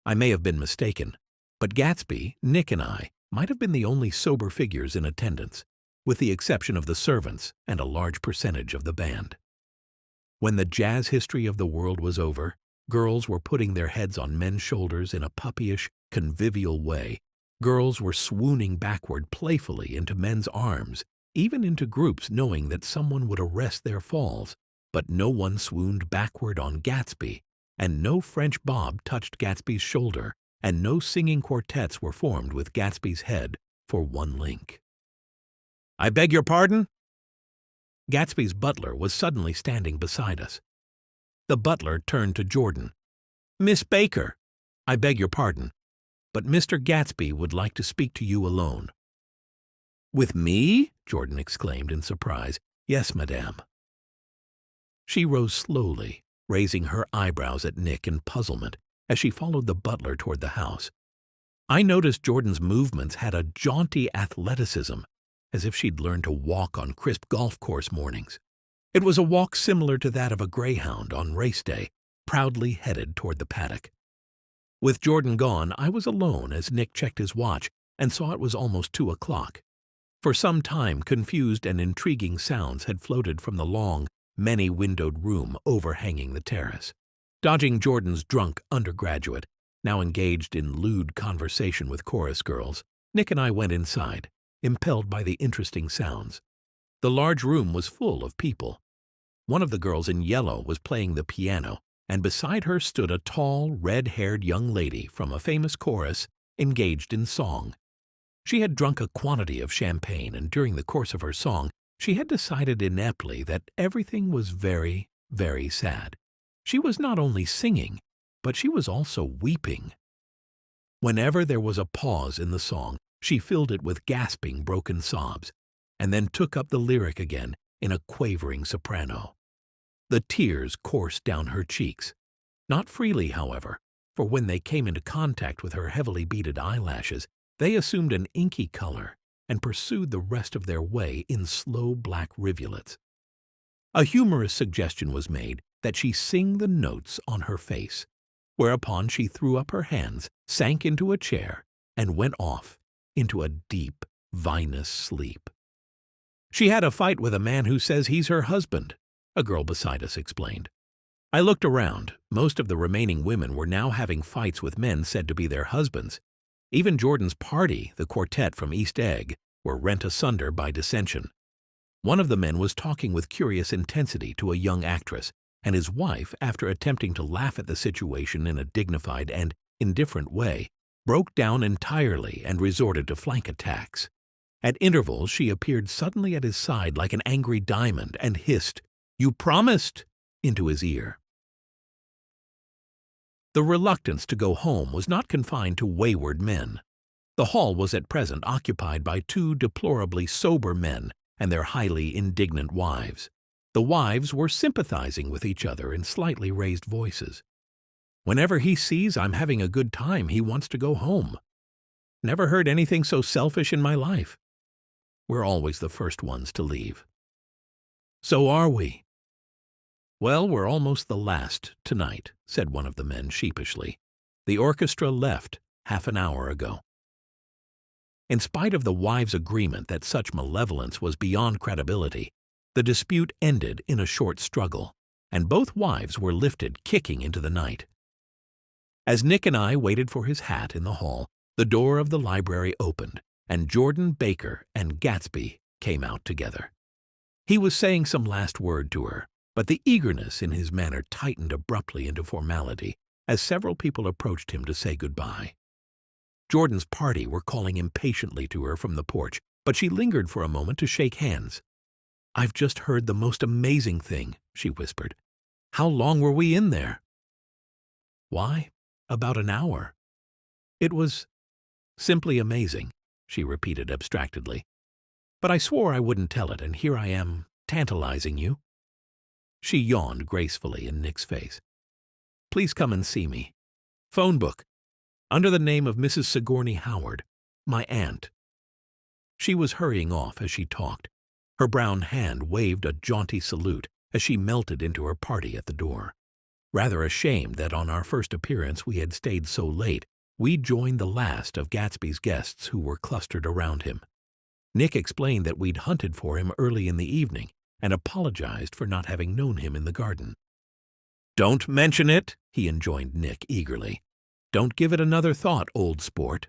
I may have been mistaken, but Gatsby, Nick, and I might have been the only sober figures in attendance, with the exception of the servants and a large percentage of the band. When the jazz history of the world was over, girls were putting their heads on men's shoulders in a puppyish, convivial way. Girls were swooning backward playfully into men's arms, even into groups knowing that someone would arrest their falls. But no one swooned backward on Gatsby, and no French bob touched Gatsby's shoulder, and no singing quartets were formed with Gatsby's head for one link. "I beg your pardon?" Gatsby's butler was suddenly standing beside us. The butler turned to Jordan. "Miss Baker, I beg your pardon, but Mr. Gatsby would like to speak to you alone." "With me?" Jordan exclaimed in surprise. "Yes, madame." She rose slowly, raising her eyebrows at Nick in puzzlement as she followed the butler toward the house. I noticed Jordan's movements had a jaunty athleticism, as if she'd learned to walk on crisp golf course mornings. It was a walk similar to that of a greyhound on race day, proudly headed toward the paddock. With Jordan gone, I was alone as Nick checked his watch and saw it was almost 2 o'clock. For some time, confused and intriguing sounds had floated from the long, many-windowed room overhanging the terrace. Dodging Jordan's drunk undergraduate, now engaged in lewd conversation with chorus girls, Nick and I went inside, impelled by the interesting sounds. The large room was full of people. One of the girls in yellow was playing the piano, and beside her stood a tall, red-haired young lady from a famous chorus engaged in song. She had drunk a quantity of champagne, and during the course of her song, she had decided ineptly that everything was very, very sad. She was not only singing, but she was also weeping. Whenever there was a pause in the song, she filled it with gasping, broken sobs, and then took up the lyric again in a quavering soprano. The tears coursed down her cheeks, not freely, however, for when they came into contact with her heavily beaded eyelashes, they assumed an inky color and pursued the rest of their way in slow black rivulets. A humorous suggestion was made that she sing the notes on her face, whereupon she threw up her hands, sank into a chair, and went off into a deep, vinous sleep. "She had a fight with a man who says he's her husband," a girl beside us explained. I looked around. Most of the remaining women were now having fights with men said to be their husbands. Even Jordan's party, the quartet from East Egg, were rent asunder by dissension. One of the men was talking with curious intensity to a young actress, and his wife, after attempting to laugh at the situation in a dignified and indifferent way, broke down entirely and resorted to flank attacks. At intervals, she appeared suddenly at his side like an angry diamond and hissed, "You promised!" into his ear. The reluctance to go home was not confined to wayward men. The hall was at present occupied by 2 deplorably sober men and their highly indignant wives. The wives were sympathizing with each other in slightly raised voices. "Whenever he sees I'm having a good time, he wants to go home. Never heard anything so selfish in my life. We're always the first ones to leave." "So are we." "Well, we're almost the last tonight," said one of the men sheepishly. "The orchestra left half an hour ago." In spite of the wives' agreement that such malevolence was beyond credibility, the dispute ended in a short struggle, and both wives were lifted kicking into the night. As Nick and I waited for his hat in the hall, the door of the library opened, and Jordan, Baker, and Gatsby came out together. He was saying some last word to her, but the eagerness in his manner tightened abruptly into formality as several people approached him to say goodbye. Jordan's party were calling impatiently to her from the porch, but she lingered for a moment to shake hands. "I've just heard the most amazing thing," she whispered. "How long were we in there?" "Why, about an hour. It was simply amazing," she repeated abstractedly. "But I swore I wouldn't tell it, and here I am, tantalizing you." She yawned gracefully in Nick's face. "Please come and see me. Phone book. Under the name of Mrs. Sigourney Howard, my aunt." She was hurrying off as she talked. Her brown hand waved a jaunty salute as she melted into her party at the door. Rather ashamed that on our first appearance we had stayed so late, we joined the last of Gatsby's guests who were clustered around him. Nick explained that we'd hunted for him early in the evening and apologized for not having known him in the garden. "Don't mention it," he enjoined Nick eagerly. "Don't give it another thought, old sport."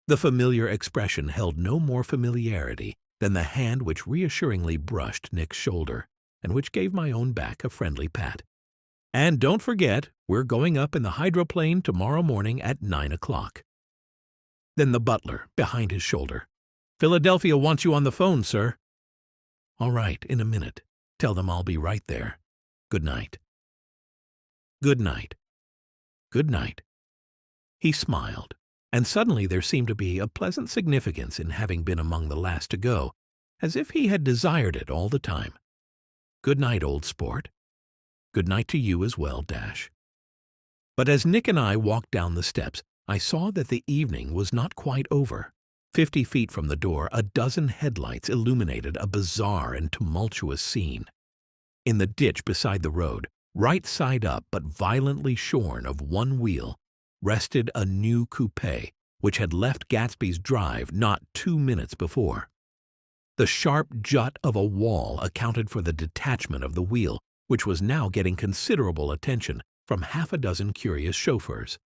The familiar expression held no more familiarity than the hand which reassuringly brushed Nick's shoulder, and which gave my own back a friendly pat. "And don't forget, we're going up in the hydroplane tomorrow morning at 9 o'clock. Then the butler, behind his shoulder. "Philadelphia wants you on the phone, sir." "All right, in a minute. Tell them I'll be right there. Good night." "Good night. Good night." He smiled, and suddenly there seemed to be a pleasant significance in having been among the last to go, as if he had desired it all the time. "Good night, old sport. Good night to you as well, Dash." But as Nick and I walked down the steps, I saw that the evening was not quite over. 50 feet from the door, a dozen headlights illuminated a bizarre and tumultuous scene. In the ditch beside the road, right side up but violently shorn of one wheel, rested a new coupe which had left Gatsby's drive not 2 minutes before. The sharp jut of a wall accounted for the detachment of the wheel, which was now getting considerable attention from half a dozen curious chauffeurs.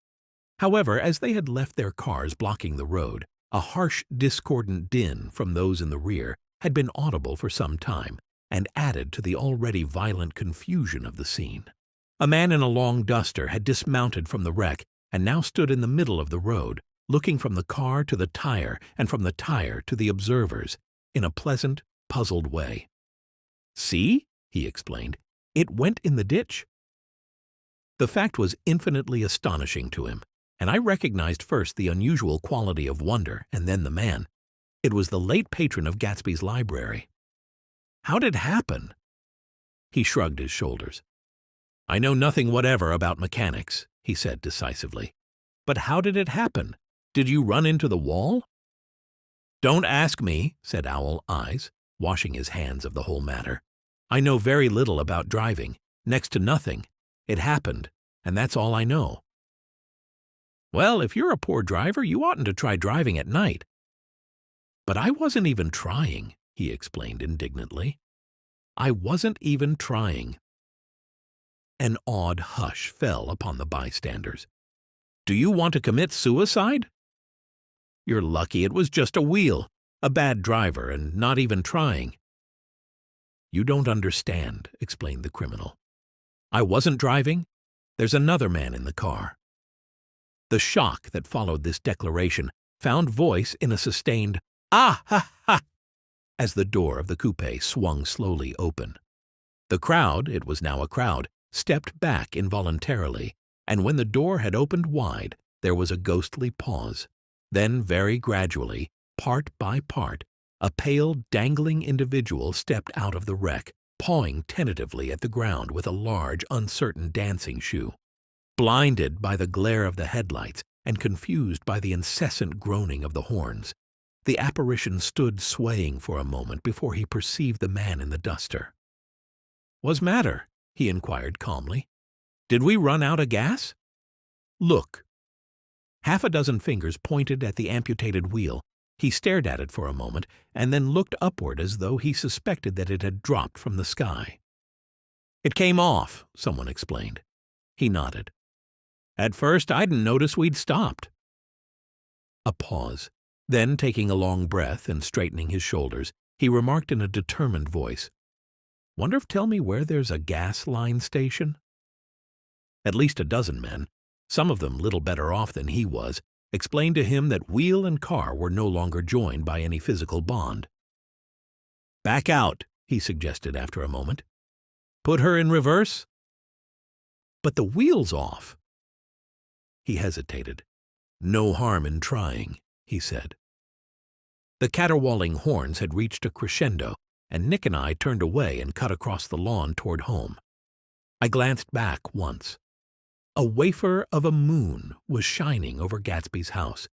However, as they had left their cars blocking the road, a harsh, discordant din from those in the rear had been audible for some time, and added to the already violent confusion of the scene. A man in a long duster had dismounted from the wreck and now stood in the middle of the road, looking from the car to the tire and from the tire to the observers, in a pleasant, puzzled way. "See," he explained, "it went in the ditch." The fact was infinitely astonishing to him, and I recognized first the unusual quality of wonder and then the man. It was the late patron of Gatsby's library. "How did it happen?" He shrugged his shoulders. "I know nothing whatever about mechanics," he said decisively. "But how did it happen? Did you run into the wall?" "Don't ask me," said Owl Eyes, washing his hands of the whole matter. "I know very little about driving, next to nothing. It happened, and that's all I know." "Well, if you're a poor driver, you oughtn't to try driving at night." "But I wasn't even trying," he explained indignantly. "I wasn't even trying." An awed hush fell upon the bystanders. "Do you want to commit suicide?" "You're lucky it was just a wheel, a bad driver, and not even trying." "You don't understand," explained the criminal. "I wasn't driving. There's another man in the car." The shock that followed this declaration found voice in a sustained "Ah, ha, ha!" as the door of the coupe swung slowly open. The crowd, it was now a crowd, stepped back involuntarily, and when the door had opened wide, there was a ghostly pause. Then, very gradually, part by part, a pale, dangling individual stepped out of the wreck, pawing tentatively at the ground with a large, uncertain dancing shoe. Blinded by the glare of the headlights and confused by the incessant groaning of the horns, the apparition stood swaying for a moment before he perceived the man in the duster. "What's matter?" he inquired calmly. "Did we run out of gas?" "Look." Half a dozen fingers pointed at the amputated wheel. He stared at it for a moment and then looked upward as though he suspected that it had dropped from the sky. "It came off," someone explained. He nodded. "At first, I didn't notice we'd stopped." A pause. Then, taking a long breath and straightening his shoulders, he remarked in a determined voice, "Wonder if tell me where there's a gas line station?" At least a dozen men, some of them little better off than he was, explained to him that wheel and car were no longer joined by any physical bond. "Back out," he suggested after a moment. "Put her in reverse?" "But the wheel's off." He hesitated. "No harm in trying," he said. The caterwauling horns had reached a crescendo, and Nick and I turned away and cut across the lawn toward home. I glanced back once. A wafer of a moon was shining over Gatsby's house,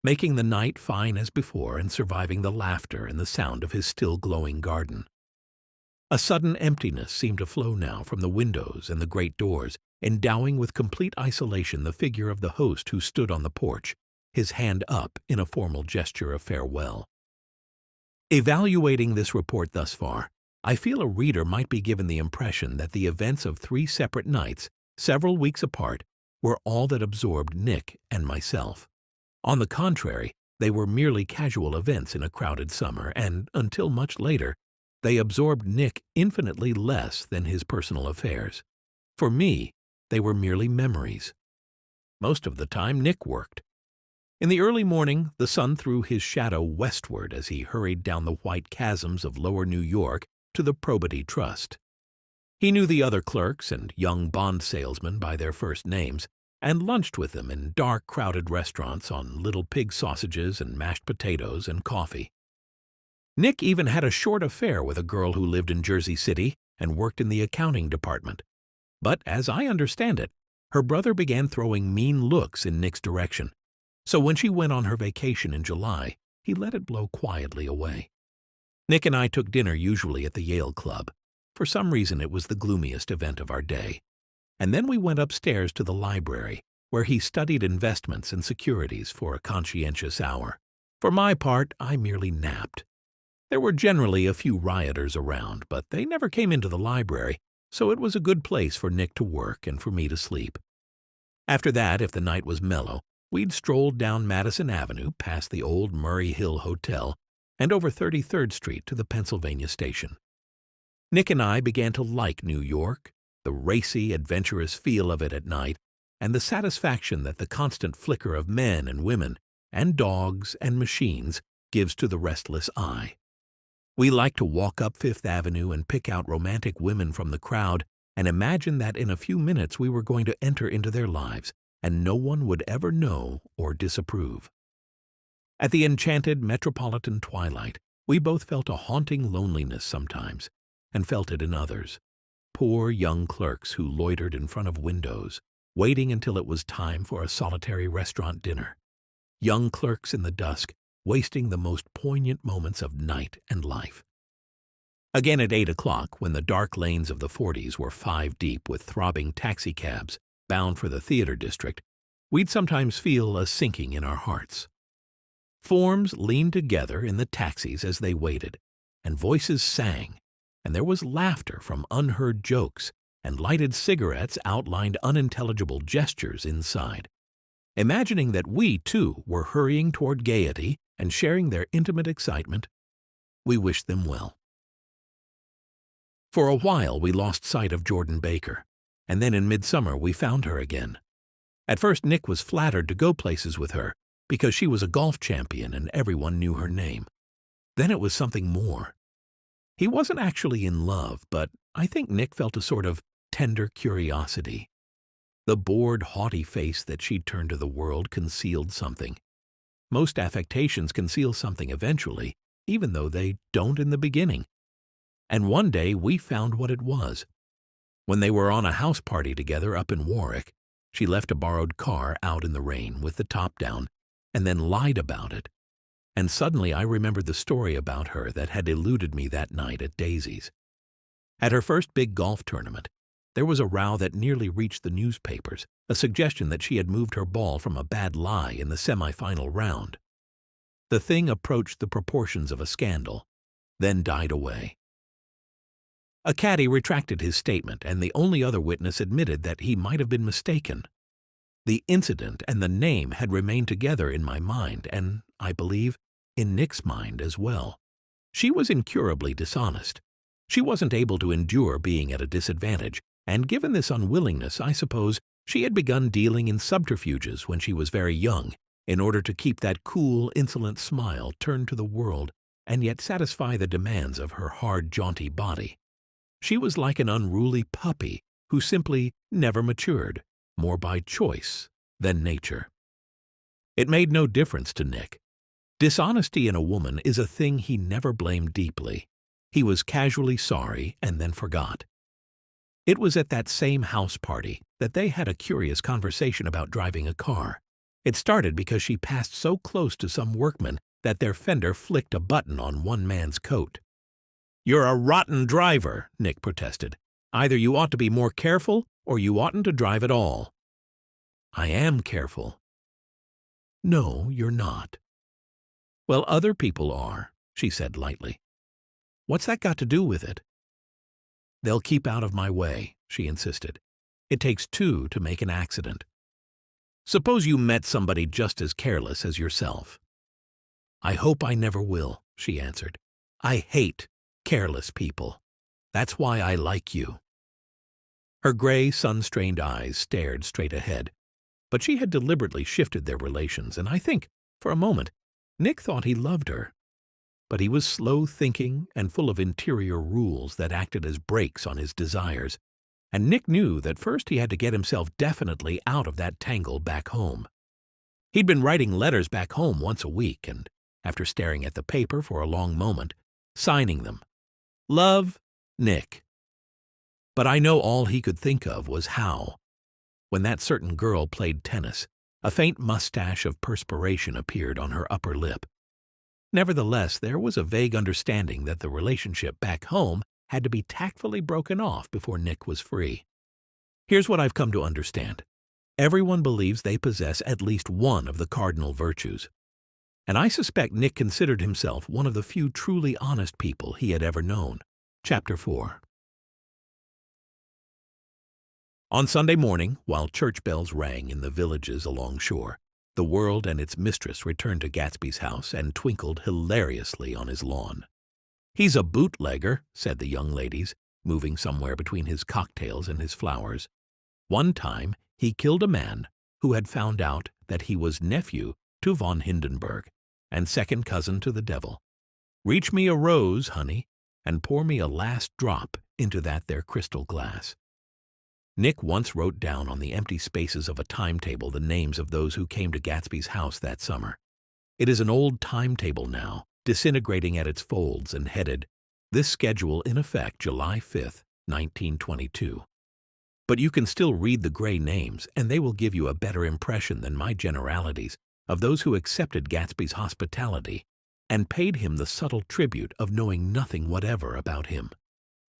making the night fine as before and surviving the laughter and the sound of his still glowing garden. A sudden emptiness seemed to flow now from the windows and the great doors, endowing with complete isolation the figure of the host who stood on the porch, his hand up in a formal gesture of farewell. Evaluating this report thus far, I feel a reader might be given the impression that the events of 3 separate nights, several weeks apart, were all that absorbed Nick and myself. On the contrary, they were merely casual events in a crowded summer, and, until much later, they absorbed Nick infinitely less than his personal affairs. For me, they were merely memories. Most of the time, Nick worked. In the early morning, the sun threw his shadow westward as he hurried down the white chasms of lower New York to the Probity Trust. He knew the other clerks and young bond salesmen by their first names, and lunched with them in dark, crowded restaurants on little pig sausages and mashed potatoes and coffee. Nick even had a short affair with a girl who lived in Jersey City and worked in the accounting department. But as I understand it, her brother began throwing mean looks in Nick's direction. So when she went on her vacation in July, he let it blow quietly away. Nick and I took dinner usually at the Yale Club. For some reason it was the gloomiest event of our day. And then we went upstairs to the library, where he studied investments and securities for a conscientious hour. For my part, I merely napped. There were generally a few rioters around, but they never came into the library, so it was a good place for Nick to work and for me to sleep. After that, if the night was mellow, we'd strolled down Madison Avenue past the old Murray Hill Hotel and over 33rd Street to the Pennsylvania Station. Nick and I began to like New York, the racy, adventurous feel of it at night, and the satisfaction that the constant flicker of men and women, and dogs and machines, gives to the restless eye. We liked to walk up Fifth Avenue and pick out romantic women from the crowd and imagine that in a few minutes we were going to enter into their lives, and no one would ever know or disapprove. At the enchanted metropolitan twilight, we both felt a haunting loneliness sometimes, and felt it in others. Poor young clerks who loitered in front of windows, waiting until it was time for a solitary restaurant dinner. Young clerks in the dusk, wasting the most poignant moments of night and life. Again at 8 o'clock, when the dark lanes of the 40s were 5 deep with throbbing taxicabs bound for the theater district, we'd sometimes feel a sinking in our hearts. Forms leaned together in the taxis as they waited, and voices sang, and there was laughter from unheard jokes, and lighted cigarettes outlined unintelligible gestures inside. Imagining that we, too, were hurrying toward gaiety and sharing their intimate excitement, we wished them well. For a while we lost sight of Jordan Baker, and then in midsummer we found her again. At first Nick was flattered to go places with her, because she was a golf champion and everyone knew her name. Then it was something more. He wasn't actually in love, but I think Nick felt a sort of tender curiosity. The bored, haughty face that she'd turned to the world concealed something. Most affectations conceal something eventually, even though they don't in the beginning. And one day we found what it was. When they were on a house party together up in Warwick, she left a borrowed car out in the rain with the top down, and then lied about it. And suddenly I remembered the story about her that had eluded me that night at Daisy's. At her first big golf tournament, there was a row that nearly reached the newspapers, a suggestion that she had moved her ball from a bad lie in the semi-final round. The thing approached the proportions of a scandal, then died away. A caddy retracted his statement, and the only other witness admitted that he might have been mistaken. The incident and the name had remained together in my mind, and, I believe, in Nick's mind as well. She was incurably dishonest. She wasn't able to endure being at a disadvantage, and given this unwillingness, I suppose, she had begun dealing in subterfuges when she was very young, in order to keep that cool, insolent smile turned to the world and yet satisfy the demands of her hard, jaunty body. She was like an unruly puppy who simply never matured, more by choice than nature. It made no difference to Nick. Dishonesty in a woman is a thing he never blamed deeply. He was casually sorry and then forgot. It was at that same house party that they had a curious conversation about driving a car. It started because she passed so close to some workmen that their fender flicked a button on one man's coat. "You're a rotten driver," Nick protested. "Either you ought to be more careful or you oughtn't to drive at all." "I am careful." "No, you're not." "Well, other people are," she said lightly. "What's that got to do with it?" "They'll keep out of my way," she insisted. "It takes two to make an accident. Suppose you met somebody just as careless as yourself." "I hope I never will," she answered. "I hate careless people. That's why I like you." Her gray, sun-strained eyes stared straight ahead, but she had deliberately shifted their relations, and I think, for a moment, Nick thought he loved her. But he was slow-thinking and full of interior rules that acted as brakes on his desires, and Nick knew that first he had to get himself definitely out of that tangle back home. He'd been writing letters back home once a week, and, after staring at the paper for a long moment, signing them. "Love, Nick." But I know all he could think of was how, when that certain girl played tennis, a faint mustache of perspiration appeared on her upper lip. Nevertheless, there was a vague understanding that the relationship back home had to be tactfully broken off before Nick was free. Here's what I've come to understand. Everyone believes they possess at least one of the cardinal virtues. And I suspect Nick considered himself one of the few truly honest people he had ever known. Chapter 4. On Sunday morning, while church bells rang in the villages along shore, the world and its mistress returned to Gatsby's house and twinkled hilariously on his lawn. "He's a bootlegger," said the young ladies, moving somewhere between his cocktails and his flowers. "One time he killed a man who had found out that he was nephew to von Hindenburg and second cousin to the devil. Reach me a rose, honey, and pour me a last drop into that there crystal glass." Nick once wrote down on the empty spaces of a timetable the names of those who came to Gatsby's house that summer. It is an old timetable now, disintegrating at its folds and headed, "This schedule in effect July 5th, 1922. But you can still read the gray names, and they will give you a better impression than my generalities of those who accepted Gatsby's hospitality and paid him the subtle tribute of knowing nothing whatever about him.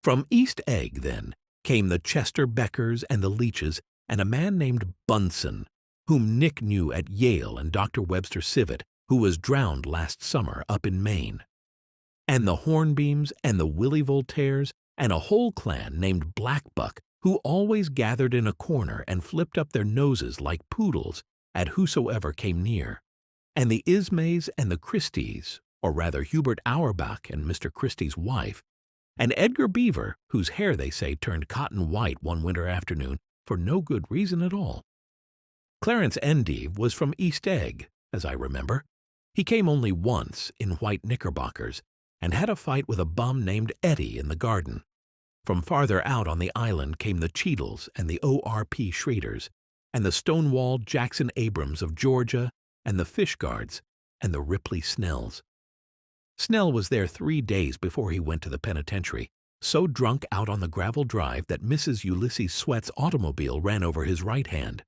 From East Egg, then, came the Chester Beckers and the Leaches and a man named Bunsen, whom Nick knew at Yale, and Dr. Webster Civet, who was drowned last summer up in Maine. And the Hornbeams and the Willie Voltaires and a whole clan named Blackbuck, who always gathered in a corner and flipped up their noses like poodles at whosoever came near. And the Ismays and the Christies, or rather Hubert Auerbach and Mr. Christie's wife, and Edgar Beaver, whose hair, they say, turned cotton white one winter afternoon for no good reason at all. Clarence Endive was from East Egg, as I remember. He came only once in white knickerbockers and had a fight with a bum named Eddie in the garden. From farther out on the island came the Cheadles and the O.R.P. Schraders, and the Stonewall Jackson Abrams of Georgia, and the Fishguards, and the Ripley Snells. Snell was there 3 days before he went to the penitentiary, so drunk out on the gravel drive that Mrs. Ulysses Sweat's automobile ran over his right hand.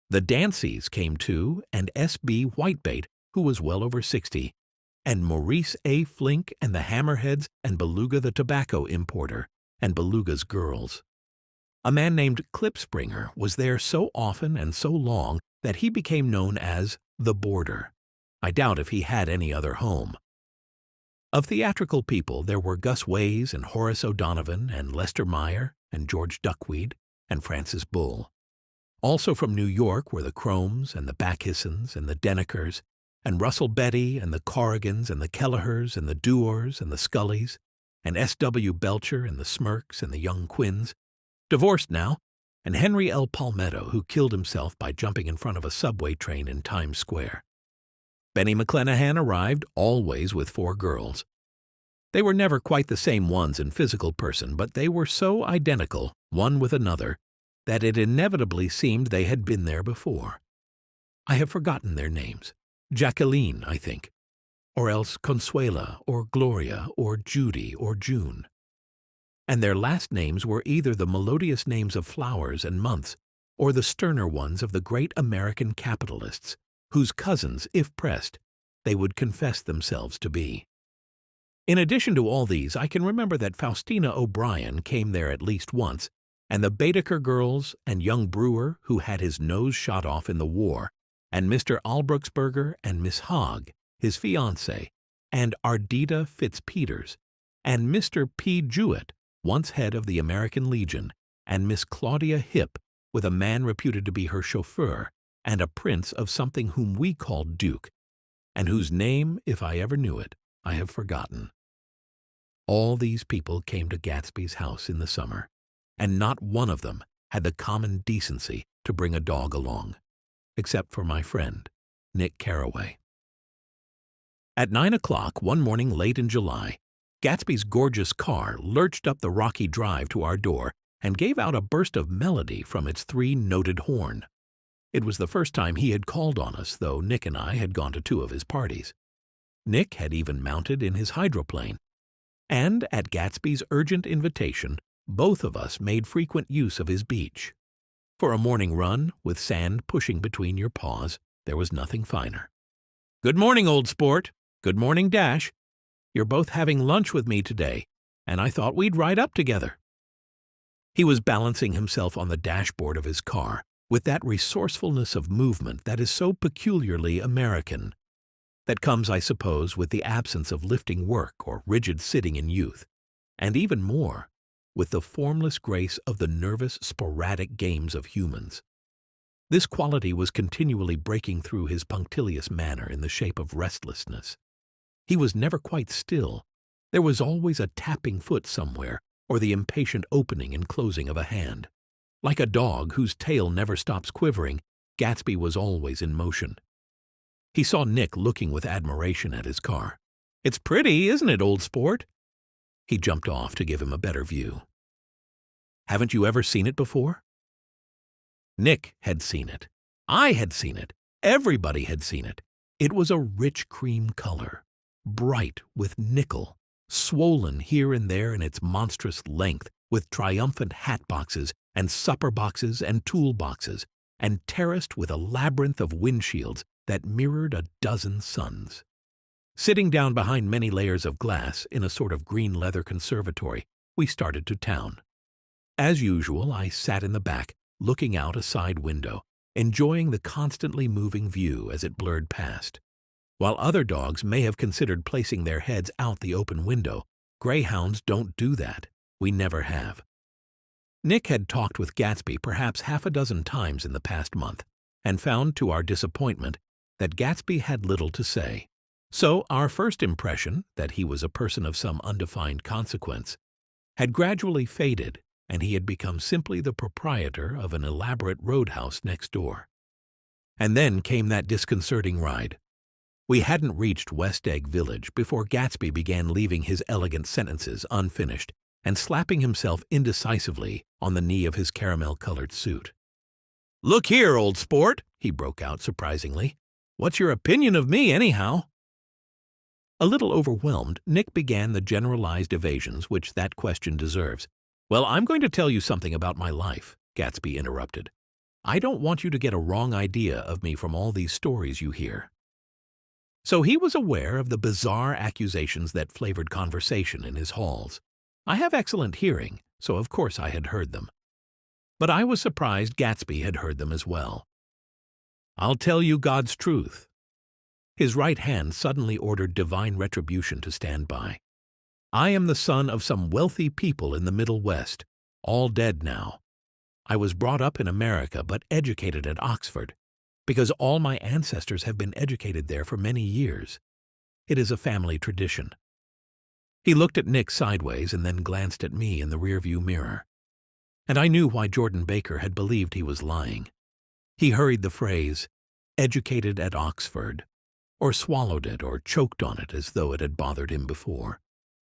The Danceys came too, and S.B. Whitebait, who was well over 60, and Maurice A. Flink and the Hammerheads and Beluga the tobacco importer, and Beluga's girls. A man named Klipspringer was there so often and so long that he became known as the Boarder. I doubt if he had any other home. Of theatrical people there were Gus Ways and Horace O'Donovan and Lester Meyer and George Duckweed and Francis Bull. Also from New York were the Chromes and the Backhissons and the Denekers and Russell Betty and the Corrigans and the Kellehers and the Duors and the Scullys and S.W. Belcher and the Smirks and the Young Quinns, divorced now, and Henry L. Palmetto, who killed himself by jumping in front of a subway train in Times Square. Benny McClenahan arrived, always with 4 girls. They were never quite the same ones in physical person, but they were so identical, one with another, that it inevitably seemed they had been there before. I have forgotten their names. Jacqueline, I think, or else Consuela, or Gloria, or Judy, or June. And their last names were either the melodious names of flowers and months, or the sterner ones of the great American capitalists, whose cousins, if pressed, they would confess themselves to be. In addition to all these, I can remember that Faustina O'Brien came there at least once, and the Baedeker girls, and young Brewer, who had his nose shot off in the war, and Mr. Albrucksberger and Miss Hogg, his fiancée, and Ardita Fitzpeters, and Mr. P. Jewett, once head of the American Legion, and Miss Claudia Hip, with a man reputed to be her chauffeur, and a prince of something whom we called Duke, and whose name, if I ever knew it, I have forgotten. All these people came to Gatsby's house in the summer, and not one of them had the common decency to bring a dog along, except for my friend, Nick Carraway. At 9 o'clock one morning late in July, Gatsby's gorgeous car lurched up the rocky drive to our door and gave out a burst of melody from its three-noted horn. It was the first time he had called on us, though Nick and I had gone to 2 of his parties. Nick had even mounted in his hydroplane, and at Gatsby's urgent invitation, both of us made frequent use of his beach. For a morning run, with sand pushing between your paws, there was nothing finer. "Good morning, old sport. Good morning, Dash. You're both having lunch with me today, and I thought we'd ride up together." He was balancing himself on the dashboard of his car with that resourcefulness of movement that is so peculiarly American, that comes, I suppose, with the absence of lifting work or rigid sitting in youth, and even more, with the formless grace of the nervous, sporadic games of humans. This quality was continually breaking through his punctilious manner in the shape of restlessness. He was never quite still. There was always a tapping foot somewhere, or the impatient opening and closing of a hand. Like a dog whose tail never stops quivering, Gatsby was always in motion. He saw Nick looking with admiration at his car. "It's pretty, isn't it, old sport?" He jumped off to give him a better view. "Haven't you ever seen it before?" Nick had seen it. I had seen it. Everybody had seen it. It was a rich cream color, bright with nickel, swollen here and there in its monstrous length with triumphant hat boxes and supper boxes and tool boxes, and terraced with a labyrinth of windshields that mirrored a dozen suns. Sitting down behind many layers of glass in a sort of green leather conservatory, we started to town. As usual, I sat in the back, looking out a side window, enjoying the constantly moving view as it blurred past. While other dogs may have considered placing their heads out the open window, greyhounds don't do that. We never have. Nick had talked with Gatsby perhaps half a dozen times in the past month, and found to our disappointment that Gatsby had little to say. So our first impression, that he was a person of some undefined consequence, had gradually faded, and he had become simply the proprietor of an elaborate roadhouse next door. And then came that disconcerting ride. We hadn't reached West Egg Village before Gatsby began leaving his elegant sentences unfinished and slapping himself indecisively on the knee of his caramel-colored suit. "Look here, old sport," he broke out surprisingly. "What's your opinion of me, anyhow?" A little overwhelmed, Nick began the generalized evasions which that question deserves. "Well, I'm going to tell you something about my life," Gatsby interrupted. "I don't want you to get a wrong idea of me from all these stories you hear." So he was aware of the bizarre accusations that flavored conversation in his halls. I have excellent hearing, so of course I had heard them. But I was surprised Gatsby had heard them as well. "I'll tell you God's truth." His right hand suddenly ordered divine retribution to stand by. "I am the son of some wealthy people in the Middle West, all dead now. I was brought up in America but educated at Oxford, because all my ancestors have been educated there for many years. It is a family tradition." He looked at Nick sideways and then glanced at me in the rearview mirror. And I knew why Jordan Baker had believed he was lying. He hurried the phrase, "educated at Oxford," or swallowed it or choked on it as though it had bothered him before.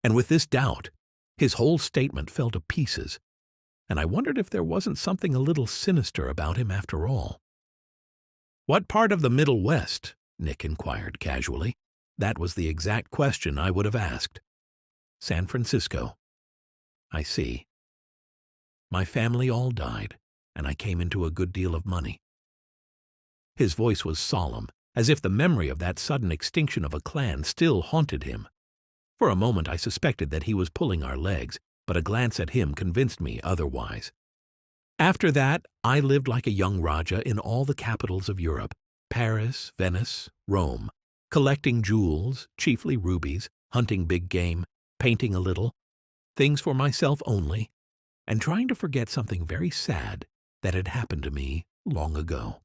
And with this doubt, his whole statement fell to pieces, and I wondered if there wasn't something a little sinister about him after all. "What part of the Middle West?" Nick inquired casually. That was the exact question I would have asked. "San Francisco." "I see. My family all died, and I came into a good deal of money." His voice was solemn, as if the memory of that sudden extinction of a clan still haunted him. For a moment I suspected that he was pulling our legs, but a glance at him convinced me otherwise. "After that, I lived like a young Raja in all the capitals of Europe, Paris, Venice, Rome, collecting jewels, chiefly rubies, hunting big game, painting a little. things for myself only, and trying to forget something very sad that had happened to me long ago.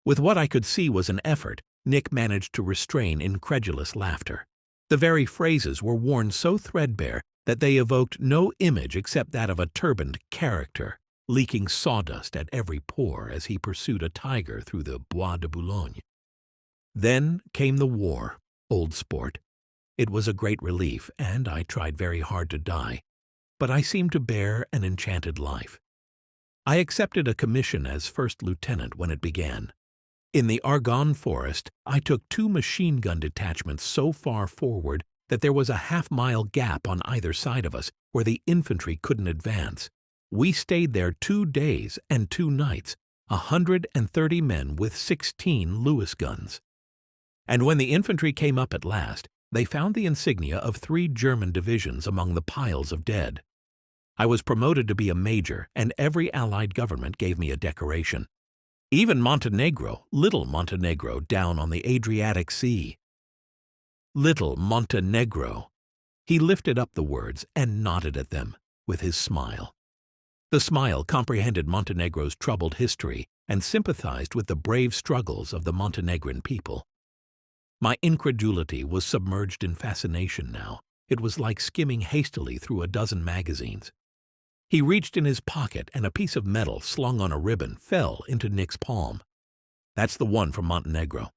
With what I could see was an effort, Nick managed to restrain incredulous laughter. The very phrases were worn so threadbare that they evoked no image except that of a turbaned character, leaking sawdust at every pore as he pursued a tiger through the Bois de Boulogne. Then came the war, old sport. It was a great relief, and I tried very hard to die, but I seemed to bear an enchanted life. I accepted a commission as first lieutenant when it began. In the Argonne forest, I took 2 machine gun detachments so far forward that there was a half-mile gap on either side of us where the infantry couldn't advance. We stayed there 2 days and 2 nights, 130 men with 16 Lewis guns. And when the infantry came up at last, they found the insignia of 3 German divisions among the piles of dead. I was promoted to be a major, and every Allied government gave me a decoration. Even Montenegro, little Montenegro down on the Adriatic Sea. Little Montenegro. He lifted up the words and nodded at them with his smile. The smile comprehended Montenegro's troubled history and sympathized with the brave struggles of the Montenegrin people. My incredulity was submerged in fascination now. It was like skimming hastily through a dozen magazines. He reached in his pocket, and a piece of metal slung on a ribbon fell into Nick's palm. "That's the one from Montenegro."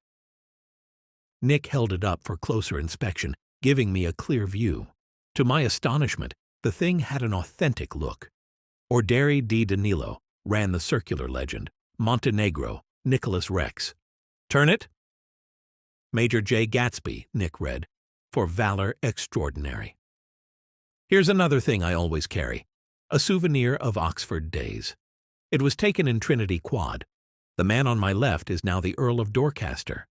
Nick held it up for closer inspection, giving me a clear view. To my astonishment, the thing had an authentic look. Orderi di Danilo ran the circular legend, Montenegro, Nicholas Rex. "Turn it." "Major Jay Gatsby," Nick read, "for valor extraordinary." Here's another thing I always carry. A souvenir of Oxford days. It was taken in Trinity Quad. The man on my left is now the Earl of Dorchester.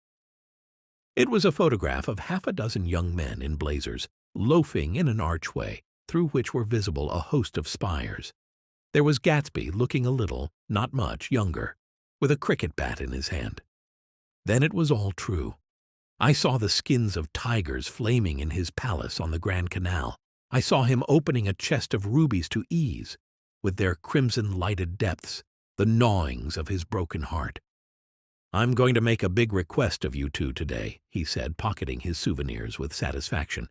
It was a photograph of half a dozen young men in blazers, loafing in an archway, through which were visible a host of spires. There was Gatsby looking a little, not much, younger, with a cricket bat in his hand. Then it was all true. I saw the skins of tigers flaming in his palace on the Grand Canal. I saw him opening a chest of rubies to ease, with their crimson-lighted depths, the gnawings of his broken heart. "I'm going to make a big request of you 2 today," he said, pocketing his souvenirs with satisfaction.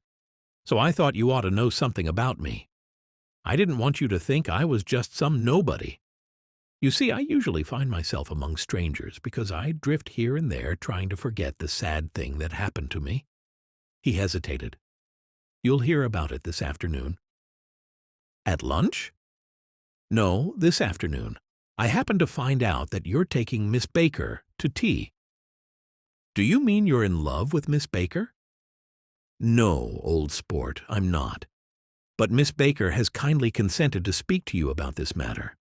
"So I thought you ought to know something about me. I didn't want you to think I was just some nobody. You see, I usually find myself among strangers because I drift here and there trying to forget the sad thing that happened to me." He hesitated. "You'll hear about it this afternoon." "At lunch?" "No, this afternoon. I happened to find out that you're taking Miss Baker to tea." "Do you mean you're in love with Miss Baker?" "No, old sport, I'm not. But Miss Baker has kindly consented to speak to you about this matter."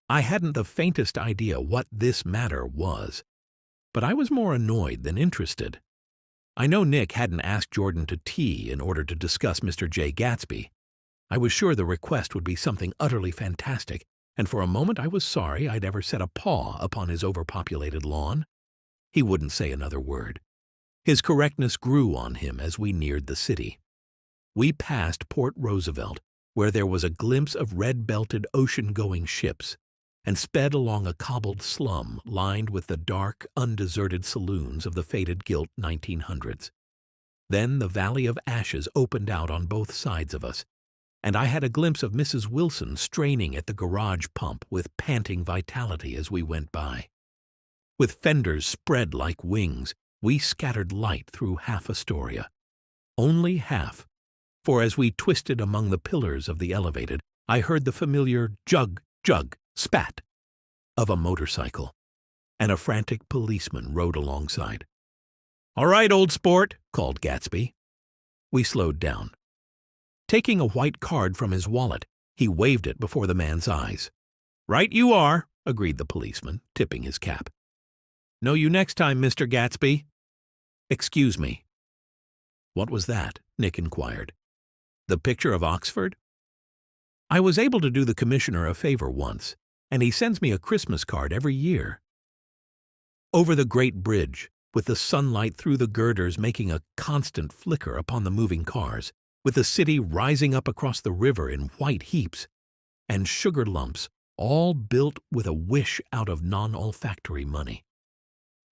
I hadn't the faintest idea what this matter was, but I was more annoyed than interested. I know Nick hadn't asked Jordan to tea in order to discuss Mr. Jay Gatsby. I was sure the request would be something utterly fantastic, and for a moment I was sorry I'd ever set a paw upon his overpopulated lawn. He wouldn't say another word. His correctness grew on him as we neared the city. We passed Port Roosevelt, where there was a glimpse of red-belted ocean-going ships, and sped along a cobbled slum lined with the dark, undeserted saloons of the faded gilt 1900s. Then the Valley of Ashes opened out on both sides of us, and I had a glimpse of Mrs. Wilson straining at the garage pump with panting vitality as we went by. With fenders spread like wings, we scattered light through half Astoria. Only half, for as we twisted among the pillars of the elevated, I heard the familiar jug, jug, spat of a motorcycle, and a frantic policeman rode alongside. "All right, old sport," called Gatsby. We slowed down. Taking a white card from his wallet, he waved it before the man's eyes. "Right you are," agreed the policeman, tipping his cap. "Know you next time, Mr. Gatsby." "Excuse me." "What was that?" Nick inquired. "The picture of Oxford?" "I was able to do the commissioner a favor once, and he sends me a Christmas card every year." Over the great bridge, with the sunlight through the girders making a constant flicker upon the moving cars, with the city rising up across the river in white heaps, and sugar lumps, all built with a wish out of non-olfactory money.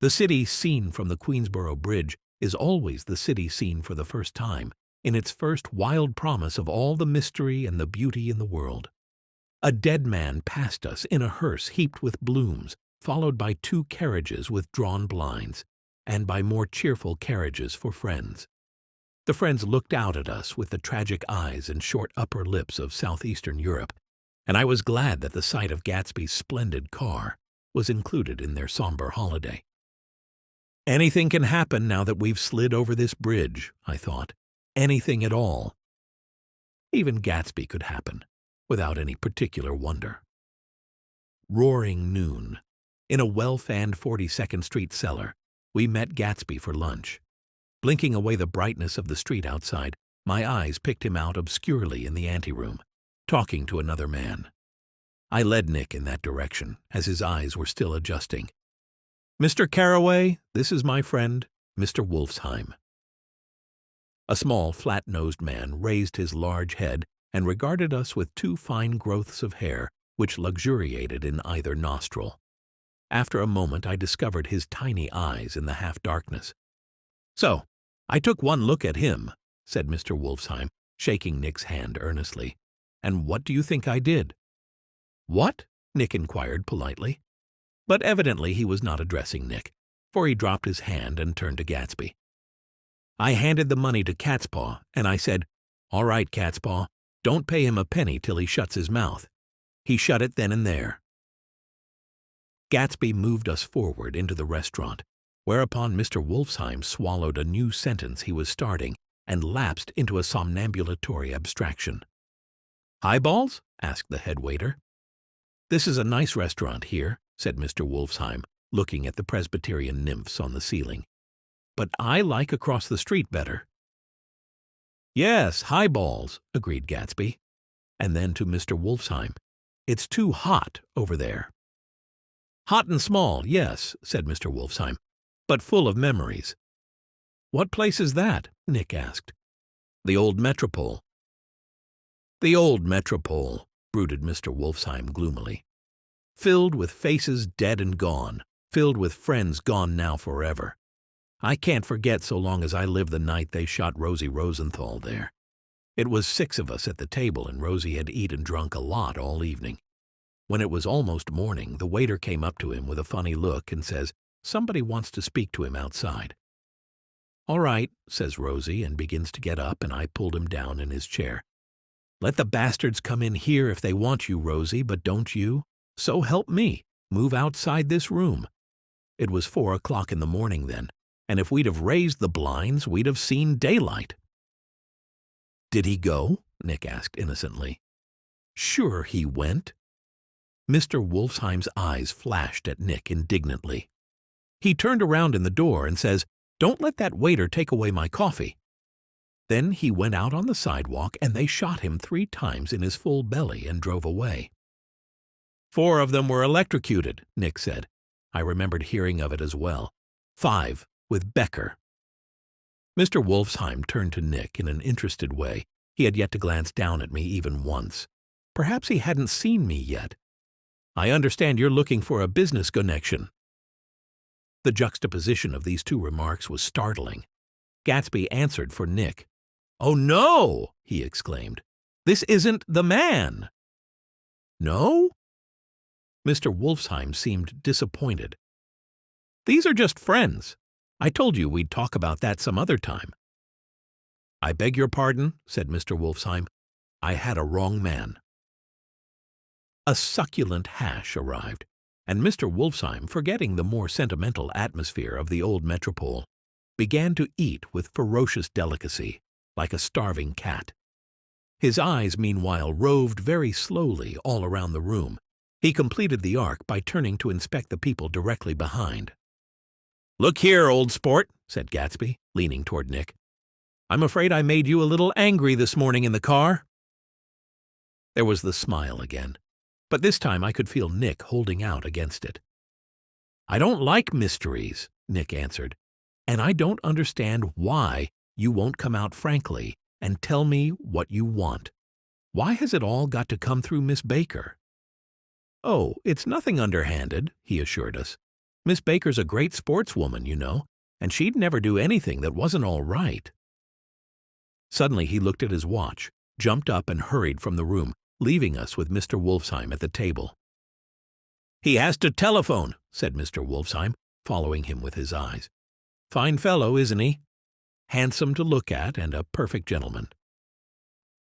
The city seen from the Queensboro Bridge is always the city seen for the first time, in its first wild promise of all the mystery and the beauty in the world. A dead man passed us in a hearse heaped with blooms, followed by 2 carriages with drawn blinds, and by more cheerful carriages for friends. The friends looked out at us with the tragic eyes and short upper lips of southeastern Europe, and I was glad that the sight of Gatsby's splendid car was included in their somber holiday. Anything can happen now that we've slid over this bridge, I thought. Anything at all. Even Gatsby could happen, without any particular wonder. Roaring noon. In a well-fanned 42nd Street cellar, we met Gatsby for lunch. Blinking away the brightness of the street outside, my eyes picked him out obscurely in the anteroom, talking to another man. I led Nick in that direction, as his eyes were still adjusting. "Mr. Carraway, this is my friend, Mr. Wolfsheim." A small, flat-nosed man raised his large head and regarded us with 2 fine growths of hair which luxuriated in either nostril. After a moment I discovered his tiny eyes in the half-darkness. "So, I took one look at him," said Mr. Wolfsheim, shaking Nick's hand earnestly. "And what do you think I did?" "What?" Nick inquired politely. But evidently he was not addressing Nick, for he dropped his hand and turned to Gatsby. "I handed the money to Catspaw, and I said, 'All right, Catspaw, don't pay him a penny till he shuts his mouth.' He shut it then and there." Gatsby moved us forward into the restaurant, whereupon Mr. Wolfsheim swallowed a new sentence he was starting and lapsed into a somnambulatory abstraction. "Highballs?" asked the head waiter. "This is a nice restaurant here," said Mr. Wolfsheim, looking at the Presbyterian nymphs on the ceiling. "But I like across the street better." "Yes, highballs," agreed Gatsby. And then to Mr. Wolfsheim, "It's too hot over there." "Hot and small, yes," said Mr. Wolfsheim, "but full of memories." "What place is that?" Nick asked. "The old Metropole." "The old Metropole," brooded Mr. Wolfsheim gloomily. "Filled with faces dead and gone, filled with friends gone now forever. I can't forget so long as I live the night they shot Rosie Rosenthal there. It was 6 of us at the table, and Rosie had eaten and drunk a lot all evening. When it was almost morning, the waiter came up to him with a funny look and says, 'Somebody wants to speak to him outside.' 'All right,' says Rosie, and begins to get up, and I pulled him down in his chair. 'Let the bastards come in here if they want you, Rosie, but don't you? So help me, move outside this room.' It was 4 o'clock in the morning then, and if we'd have raised the blinds, we'd have seen daylight." "Did he go?" Nick asked innocently. "Sure he went." Mr. Wolfsheim's eyes flashed at Nick indignantly. He turned around in the door and says, "Don't let that waiter take away my coffee." Then he went out on the sidewalk, and they shot him 3 times in his full belly and drove away. "4 of them were electrocuted," Nick said. I remembered hearing of it as well. 5, with Becker. Mr. Wolfsheim turned to Nick in an interested way. He had yet to glance down at me even once. Perhaps he hadn't seen me yet. "I understand you're looking for a business connection." The juxtaposition of these 2 remarks was startling. Gatsby answered for Nick. "Oh, no!" he exclaimed. "This isn't the man." "No?" Mr. Wolfsheim seemed disappointed. "These are just friends. I told you we'd talk about that some other time." "I beg your pardon," said Mr. Wolfsheim. "I had a wrong man." A succulent hash arrived, and Mr. Wolfsheim, forgetting the more sentimental atmosphere of the old Metropole, began to eat with ferocious delicacy, like a starving cat. His eyes, meanwhile, roved very slowly all around the room. He completed the arc by turning to inspect the people directly behind. "Look here, old sport," said Gatsby, leaning toward Nick. "I'm afraid I made you a little angry this morning in the car." There was the smile again, but this time I could feel Nick holding out against it. "I don't like mysteries," Nick answered, "and I don't understand why you won't come out frankly and tell me what you want. Why has it all got to come through Miss Baker?" "Oh, it's nothing underhanded," he assured us. "Miss Baker's a great sportswoman, you know, and she'd never do anything that wasn't all right." Suddenly he looked at his watch, jumped up and hurried from the room, leaving us with Mr. Wolfsheim at the table. "He has to telephone," said Mr. Wolfsheim, following him with his eyes. "Fine fellow, isn't he? Handsome to look at and a perfect gentleman."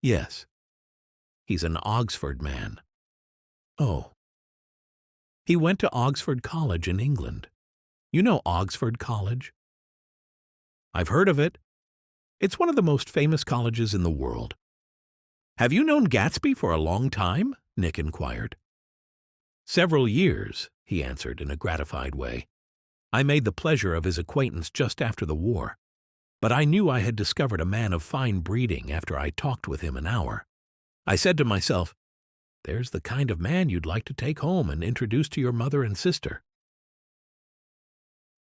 "Yes." "He's an Oxford man." "Oh." "He went to Oxford College in England. You know Oxford College?" "I've heard of it. It's one of the most famous colleges in the world." "Have you known Gatsby for a long time?" Nick inquired. "Several years," he answered in a gratified way. "I made the pleasure of his acquaintance just after the war, but I knew I had discovered a man of fine breeding after I talked with him an hour. I said to myself, 'There's the kind of man you'd like to take home and introduce to your mother and sister.'"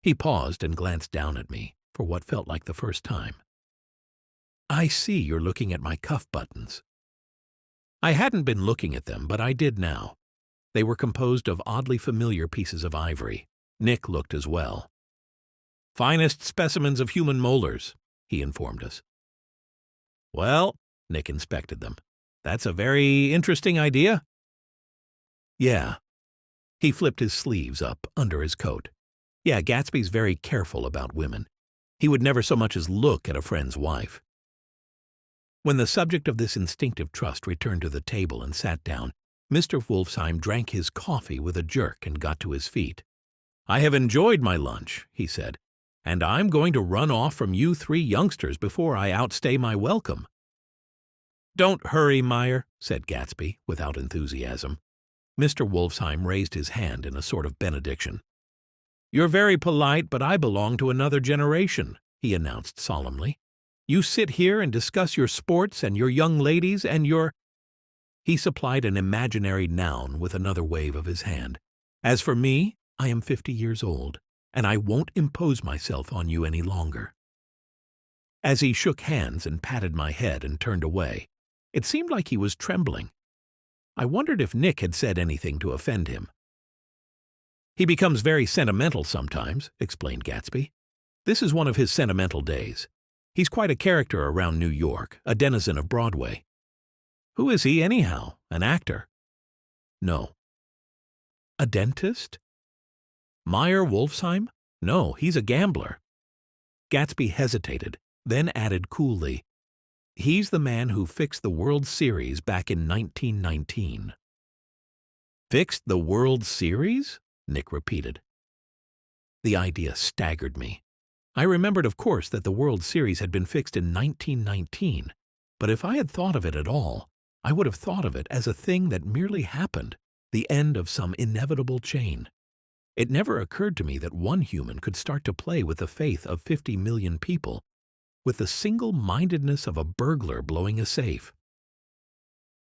He paused and glanced down at me for what felt like the first time. "I see you're looking at my cuff buttons." I hadn't been looking at them, but I did now. They were composed of oddly familiar pieces of ivory. Nick looked as well. "Finest specimens of human molars," he informed us. "Well," Nick inspected them, "that's a very interesting idea." "Yeah." He flipped his sleeves up under his coat. "Yeah, Gatsby's very careful about women. He would never so much as look at a friend's wife." When the subject of this instinctive trust returned to the table and sat down, Mr. Wolfsheim drank his coffee with a jerk and got to his feet. "I have enjoyed my lunch," he said, "and I'm going to run off from you three youngsters before I outstay my welcome." "Don't hurry, Meyer," said Gatsby, without enthusiasm. Mr. Wolfsheim raised his hand in a sort of benediction. "You're very polite, but I belong to another generation," he announced solemnly. "You sit here and discuss your sports and your young ladies and your—" He supplied an imaginary noun with another wave of his hand. "As for me, I am 50 years old, and I won't impose myself on you any longer." As he shook hands and patted my head and turned away, it seemed like he was trembling. I wondered if Nick had said anything to offend him. "He becomes very sentimental sometimes," explained Gatsby. "This is one of his sentimental days. He's quite a character around New York, a denizen of Broadway." "Who is he, anyhow? An actor?" "No." "A dentist?" "Meyer Wolfsheim? No, he's a gambler." Gatsby hesitated, then added coolly, "He's the man who fixed the World Series back in 1919. "Fixed the World Series?" Nick repeated. The idea staggered me. I remembered, of course, that the World Series had been fixed in 1919, but if I had thought of it at all, I would have thought of it as a thing that merely happened, the end of some inevitable chain. It never occurred to me that one human could start to play with the faith of 50 million people with the single-mindedness of a burglar blowing a safe.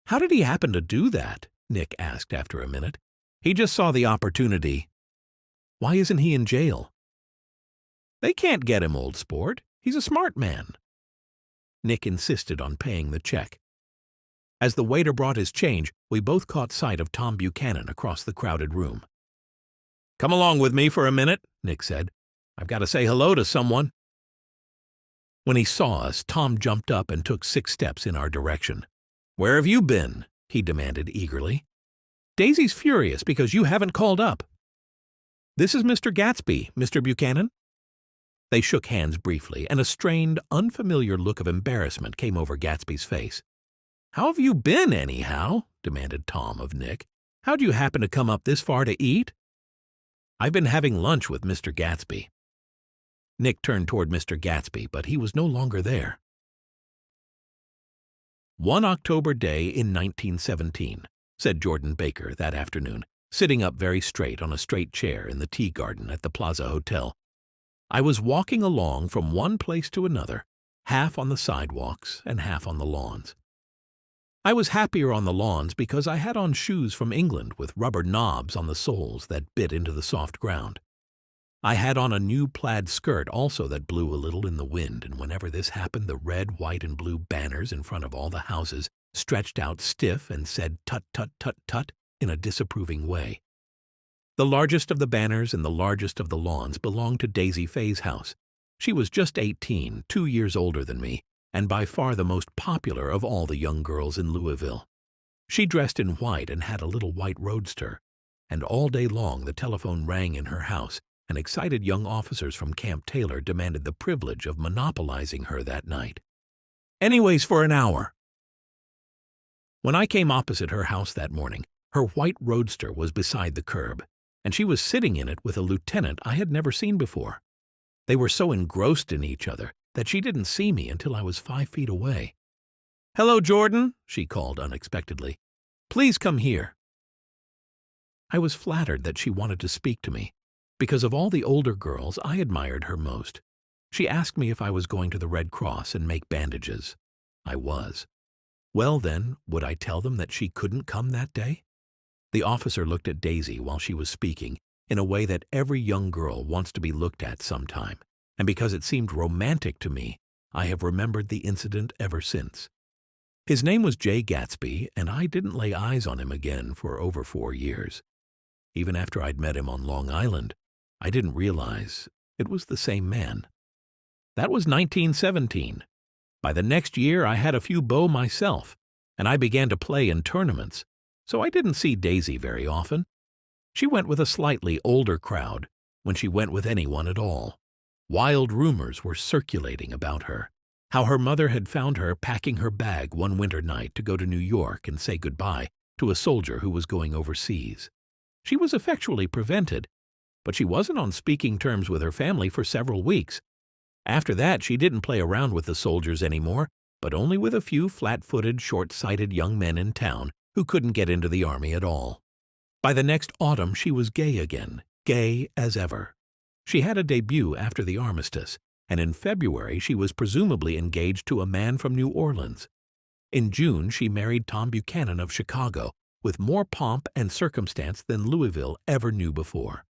"How did he happen to do that?" Nick asked after a minute. "He just saw the opportunity." "Why isn't he in jail?" "They can't get him, old sport. He's a smart man." Nick insisted on paying the check. As the waiter brought his change, we both caught sight of Tom Buchanan across the crowded room. "Come along with me for a minute," Nick said. "I've got to say hello to someone." When he saw us, Tom jumped up and took 6 steps in our direction. "Where have you been?" he demanded eagerly. "Daisy's furious because you haven't called up." "This is Mr. Gatsby, Mr. Buchanan." They shook hands briefly, and a strained, unfamiliar look of embarrassment came over Gatsby's face. "How have you been, anyhow?" demanded Tom of Nick. "How'd you happen to come up this far to eat?" "I've been having lunch with Mr. Gatsby." Nick turned toward Mr. Gatsby, but he was no longer there. "One October day in 1917, said Jordan Baker that afternoon, sitting up very straight on a straight chair in the tea garden at the Plaza Hotel. "I was walking along from one place to another, half on the sidewalks and half on the lawns. I was happier on the lawns because I had on shoes from England with rubber knobs on the soles that bit into the soft ground. I had on a new plaid skirt also that blew a little in the wind, and whenever this happened the red, white, and blue banners in front of all the houses stretched out stiff and said tut tut tut tut in a disapproving way. The largest of the banners and the largest of the lawns belonged to Daisy Fay's house. She was just 18, 2 years older than me, and by far the most popular of all the young girls in Louisville. She dressed in white and had a little white roadster, and all day long the telephone rang in her house, and excited young officers from Camp Taylor demanded the privilege of monopolizing her that night. Anyways, for an hour. When I came opposite her house that morning, her white roadster was beside the curb, and she was sitting in it with a lieutenant I had never seen before. They were so engrossed in each other that she didn't see me until I was 5 feet away. "Hello, Jordan," she called unexpectedly. "Please come here." I was flattered that she wanted to speak to me. Because of all the older girls, I admired her most. She asked me if I was going to the Red Cross and make bandages. I was. Well then, would I tell them that she couldn't come that day? The officer looked at Daisy while she was speaking in a way that every young girl wants to be looked at sometime, and because it seemed romantic to me, I have remembered the incident ever since. His name was Jay Gatsby, and I didn't lay eyes on him again for over 4 years. Even after I'd met him on Long Island, I didn't realize it was the same man. That was 1917. By the next year, I had a few beaux myself, and I began to play in tournaments, so I didn't see Daisy very often. She went with a slightly older crowd, when she went with anyone at all. Wild rumors were circulating about her, how her mother had found her packing her bag one winter night to go to New York and say goodbye to a soldier who was going overseas. She was effectually prevented, but she wasn't on speaking terms with her family for several weeks. After that, she didn't play around with the soldiers anymore, but only with a few flat-footed, short-sighted young men in town who couldn't get into the army at all. By the next autumn, she was gay again, gay as ever. She had a debut after the armistice, and in February she was presumably engaged to a man from New Orleans. In June, she married Tom Buchanan of Chicago, with more pomp and circumstance than Louisville ever knew before.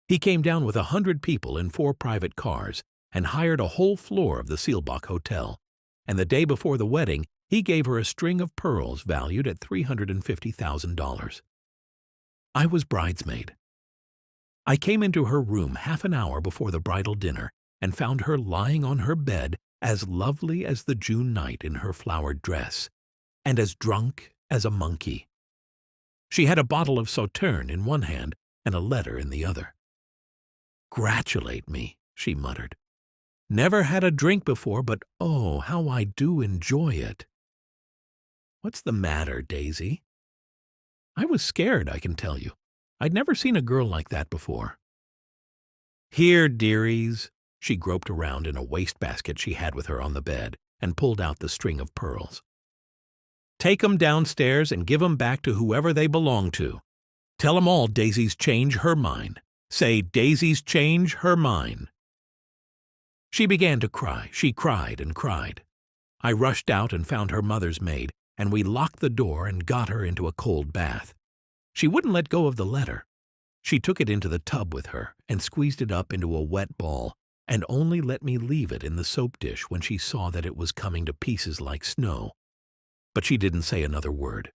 He came down with 100 people in 4 private cars and hired a whole floor of the Seelbach Hotel, and the day before the wedding, he gave her a string of pearls valued at $350,000. I was bridesmaid. I came into her room half an hour before the bridal dinner and found her lying on her bed as lovely as the June night in her flowered dress, and as drunk as a monkey. She had a bottle of Sauterne in one hand and a letter in the other. "Gratulate me," she muttered. "Never had a drink before, but oh, how I do enjoy it." "What's the matter, Daisy?" I was scared, I can tell you. I'd never seen a girl like that before. "Here, dearies." She groped around in a wastebasket she had with her on the bed and pulled out the string of pearls. "Take 'em downstairs and give 'em back to whoever they belong to. Tell 'em all Daisy's changed her mind. Say, Daisy's changed her mind." She began to cry. She cried and cried. I rushed out and found her mother's maid, and we locked the door and got her into a cold bath. She wouldn't let go of the letter. She took it into the tub with her and squeezed it up into a wet ball, and only let me leave it in the soap dish when she saw that it was coming to pieces like snow. But she didn't say another word.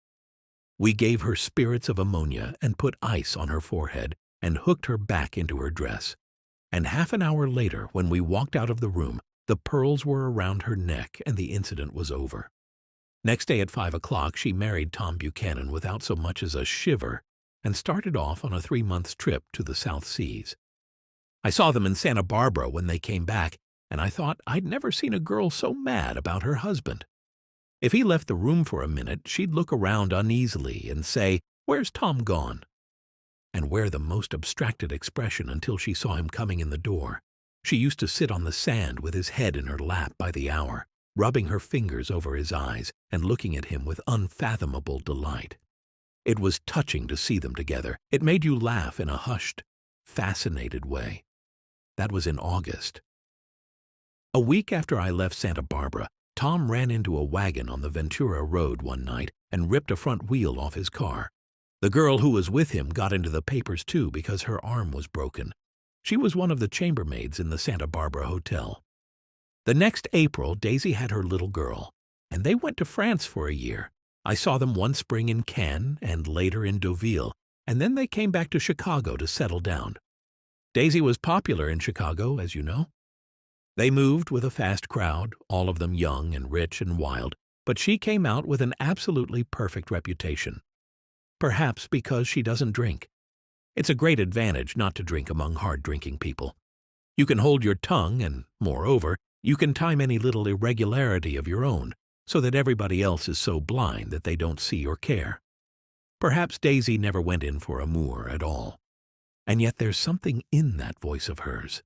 We gave her spirits of ammonia and put ice on her forehead and hooked her back into her dress. And half an hour later, when we walked out of the room, the pearls were around her neck and the incident was over. Next day at 5 o'clock, she married Tom Buchanan without so much as a shiver and started off on a 3-month trip to the South Seas. I saw them in Santa Barbara when they came back, and I thought I'd never seen a girl so mad about her husband. If he left the room for a minute, she'd look around uneasily and say, "Where's Tom gone?" and wear the most abstracted expression until she saw him coming in the door. She used to sit on the sand with his head in her lap by the hour, rubbing her fingers over his eyes and looking at him with unfathomable delight. It was touching to see them together. It made you laugh in a hushed, fascinated way. That was in August. A week after I left Santa Barbara, Tom ran into a wagon on the Ventura Road one night and ripped a front wheel off his car. The girl who was with him got into the papers too because her arm was broken. She was one of the chambermaids in the Santa Barbara Hotel. The next April, Daisy had her little girl, and they went to France for a year. I saw them one spring in Cannes and later in Deauville, and then they came back to Chicago to settle down. Daisy was popular in Chicago, as you know. They moved with a fast crowd, all of them young and rich and wild, but she came out with an absolutely perfect reputation. Perhaps because she doesn't drink. It's a great advantage not to drink among hard-drinking people. You can hold your tongue and, moreover, you can time any little irregularity of your own, so that everybody else is so blind that they don't see or care. Perhaps Daisy never went in for amour at all. And yet there's something in that voice of hers.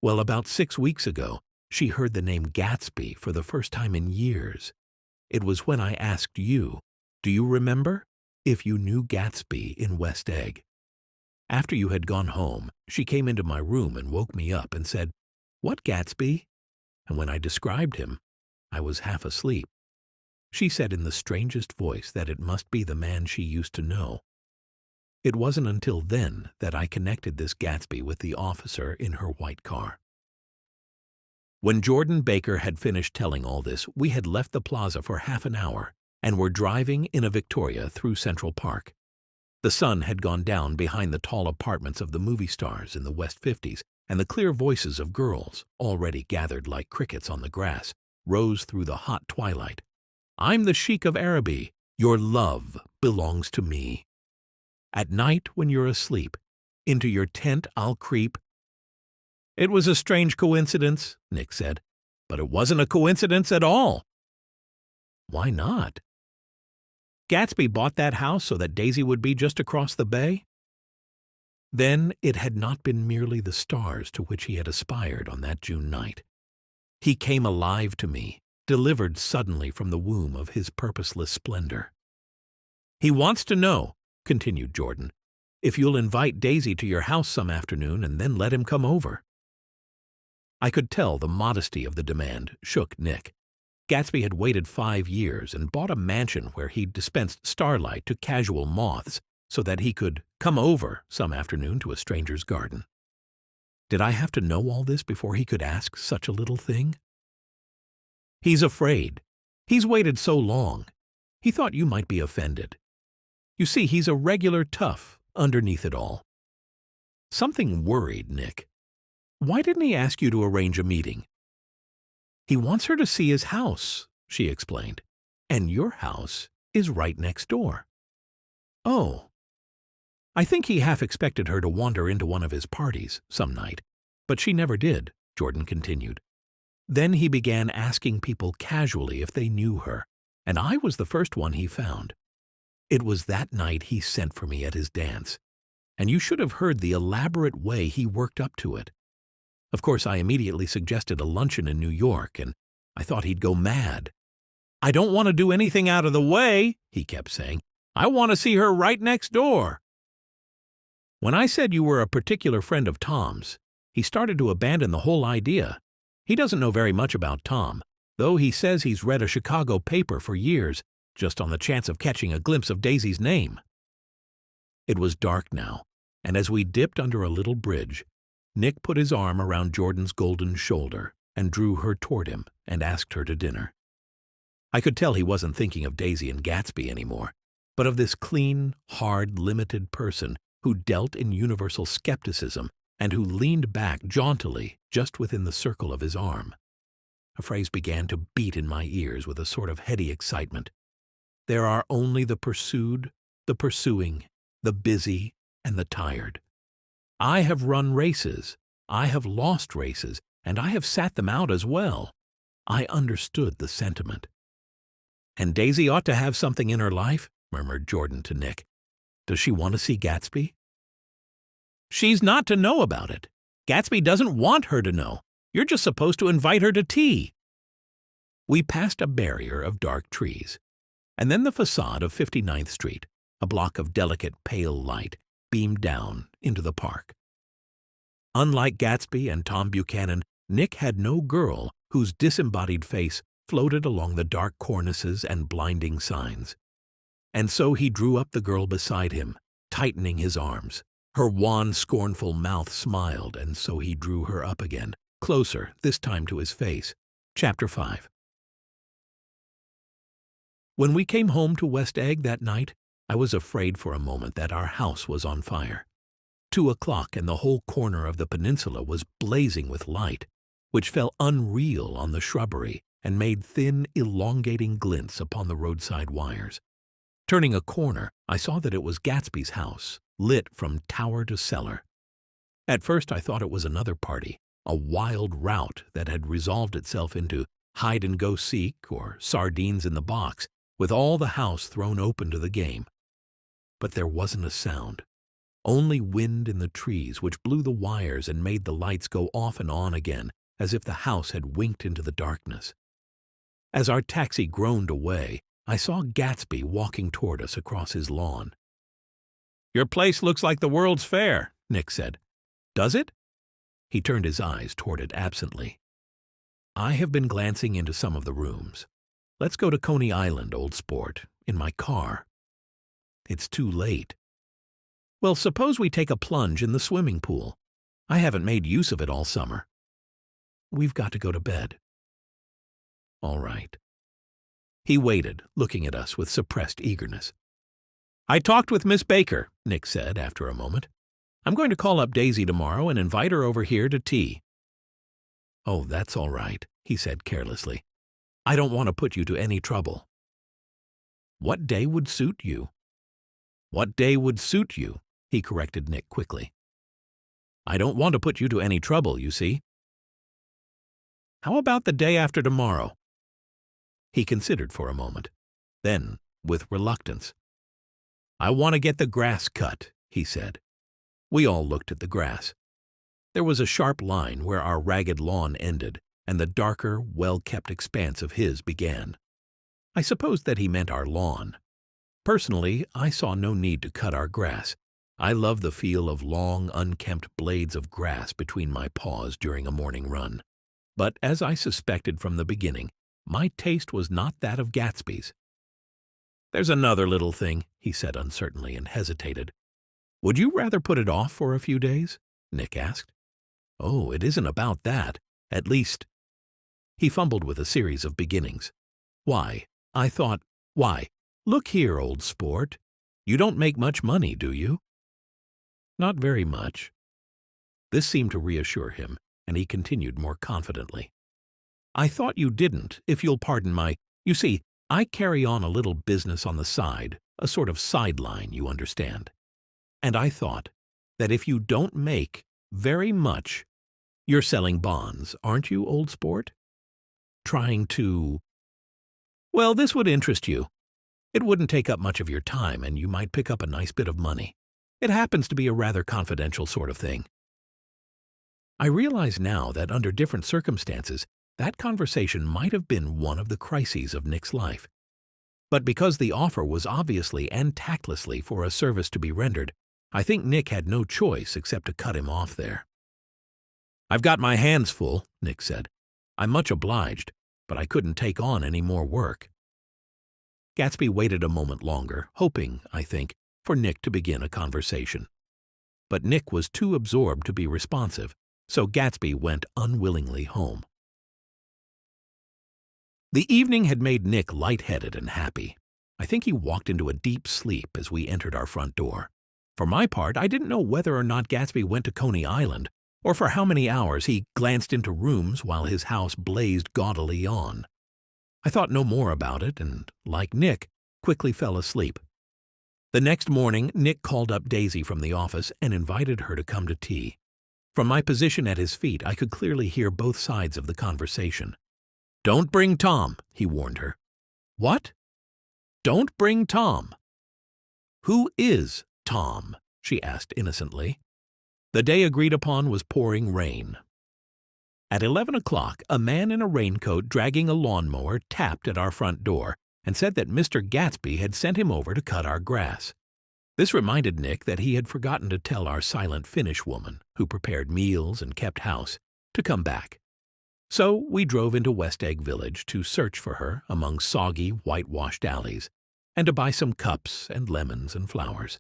Well, about 6 weeks ago, she heard the name Gatsby for the first time in years. It was when I asked you, do you remember, if you knew Gatsby in West Egg? After you had gone home, she came into my room and woke me up and said, "What Gatsby?" And when I described him, I was half asleep. She said in the strangest voice that it must be the man she used to know. It wasn't until then that I connected this Gatsby with the officer in her white car. When Jordan Baker had finished telling all this, we had left the plaza for half an hour and were driving in a Victoria through Central Park. The sun had gone down behind the tall apartments of the movie stars in the West 50s, and the clear voices of girls, already gathered like crickets on the grass, rose through the hot twilight. "I'm the Sheik of Araby. Your love belongs to me. At night when you're asleep, into your tent I'll creep." It was a strange coincidence, Nick said, but it wasn't a coincidence at all. Why not? Gatsby bought that house so that Daisy would be just across the bay? Then it had not been merely the stars to which he had aspired on that June night. He came alive to me, delivered suddenly from the womb of his purposeless splendor. "He wants to know," continued Jordan, "if you'll invite Daisy to your house some afternoon and then let him come over." I could tell the modesty of the demand shook Nick. Gatsby had waited 5 years and bought a mansion where he'd dispensed starlight to casual moths so that he could come over some afternoon to a stranger's garden. Did I have to know all this before he could ask such a little thing? "He's afraid. He's waited so long. He thought you might be offended. You see, he's a regular tough underneath it all." Something worried Nick. "Why didn't he ask you to arrange a meeting?" "He wants her to see his house," she explained, "and your house is right next door." "Oh." "I think he half expected her to wander into one of his parties some night, but she never did," Jordan continued. "Then he began asking people casually if they knew her, and I was the first one he found. It was that night he sent for me at his dance, and you should have heard the elaborate way he worked up to it. Of course, I immediately suggested a luncheon in New York, and I thought he'd go mad. 'I don't want to do anything out of the way,' he kept saying. 'I want to see her right next door.' When I said you were a particular friend of Tom's, he started to abandon the whole idea. He doesn't know very much about Tom, though he says he's read a Chicago paper for years, just on the chance of catching a glimpse of Daisy's name." It was dark now, and as we dipped under a little bridge, Nick put his arm around Jordan's golden shoulder and drew her toward him and asked her to dinner. I could tell he wasn't thinking of Daisy and Gatsby anymore, but of this clean, hard, limited person who dealt in universal skepticism and who leaned back jauntily just within the circle of his arm. A phrase began to beat in my ears with a sort of heady excitement. There are only the pursued, the pursuing, the busy, and the tired. I have run races, I have lost races, and I have sat them out as well. I understood the sentiment. "And Daisy ought to have something in her life," murmured Jordan to Nick. "Does she want to see Gatsby?" "She's not to know about it. Gatsby doesn't want her to know. You're just supposed to invite her to tea." We passed a barrier of dark trees, and then the facade of 59th Street, a block of delicate pale light, beamed down into the park. Unlike Gatsby and Tom Buchanan, Nick had no girl whose disembodied face floated along the dark cornices and blinding signs. And so he drew up the girl beside him, tightening his arms, Her wan, scornful mouth smiled, and so he drew her up again, closer, this time to his face. Chapter 5. When we came home to West Egg that night, I was afraid for a moment that our house was on fire. 2 o'clock and the whole corner of the peninsula was blazing with light, which fell unreal on the shrubbery and made thin, elongating glints upon the roadside wires. Turning a corner, I saw that it was Gatsby's house, lit from tower to cellar. At first I thought it was another party, a wild rout that had resolved itself into hide-and-go-seek or sardines in the box, with all the house thrown open to the game. But there wasn't a sound. Only wind in the trees, which blew the wires and made the lights go off and on again, as if the house had winked into the darkness. As our taxi groaned away, I saw Gatsby walking toward us across his lawn. "Your place looks like the World's Fair," Nick said. "Does it?" He turned his eyes toward it absently. "I have been glancing into some of the rooms. Let's go to Coney Island, old sport, in my car." "It's too late." "Well, suppose we take a plunge in the swimming pool. I haven't made use of it all summer." "We've got to go to bed." "All right." He waited, looking at us with suppressed eagerness. "I talked with Miss Baker," Nick said after a moment. "I'm going to call up Daisy tomorrow and invite her over here to tea." "Oh, that's all right," he said carelessly. "I don't want to put you to any trouble." "What day would suit you?" "What day would suit you?" he corrected Nick quickly. "I don't want to put you to any trouble, you see." "How about the day after tomorrow?" He considered for a moment. Then, with reluctance, "I want to get the grass cut," he said. We all looked at the grass. There was a sharp line where our ragged lawn ended, and the darker, well-kept expanse of his began. I supposed that he meant our lawn. Personally, I saw no need to cut our grass. I love the feel of long, unkempt blades of grass between my paws during a morning run. But as I suspected from the beginning, my taste was not that of Gatsby's. "There's another little thing," he said uncertainly and hesitated. "Would you rather put it off for a few days?" Nick asked. "Oh, it isn't about that. At least—" He fumbled with a series of beginnings. "Why, I thought, why, look here, old sport. You don't make much money, do you?" "Not very much." This seemed to reassure him, and he continued more confidently. "I thought you didn't, if you'll pardon you see, I carry on a little business on the side, a sort of sideline, you understand. And I thought that if you don't make very much, you're selling bonds, aren't you, old sport? Trying to— Well, this would interest you. It wouldn't take up much of your time, and you might pick up a nice bit of money. It happens to be a rather confidential sort of thing." I realize now that under different circumstances, that conversation might have been one of the crises of Nick's life. But because the offer was obviously and tactlessly for a service to be rendered, I think Nick had no choice except to cut him off there. "I've got my hands full," Nick said. "I'm much obliged, but I couldn't take on any more work." Gatsby waited a moment longer, hoping, I think, for Nick to begin a conversation. But Nick was too absorbed to be responsive, so Gatsby went unwillingly home. The evening had made Nick light-headed and happy. I think he walked into a deep sleep as we entered our front door. For my part, I didn't know whether or not Gatsby went to Coney Island, or for how many hours he glanced into rooms while his house blazed gaudily on. I thought no more about it and, like Nick, quickly fell asleep. The next morning, Nick called up Daisy from the office and invited her to come to tea. From my position at his feet, I could clearly hear both sides of the conversation. "Don't bring Tom," he warned her. "What?" "Don't bring Tom." "Who is Tom?" she asked innocently. The day agreed upon was pouring rain. At 11 o'clock, a man in a raincoat dragging a lawnmower tapped at our front door and said that Mr. Gatsby had sent him over to cut our grass. This reminded Nick that he had forgotten to tell our silent Finnish woman, who prepared meals and kept house, to come back. So we drove into West Egg Village to search for her among soggy, whitewashed alleys, and to buy some cups and lemons and flowers.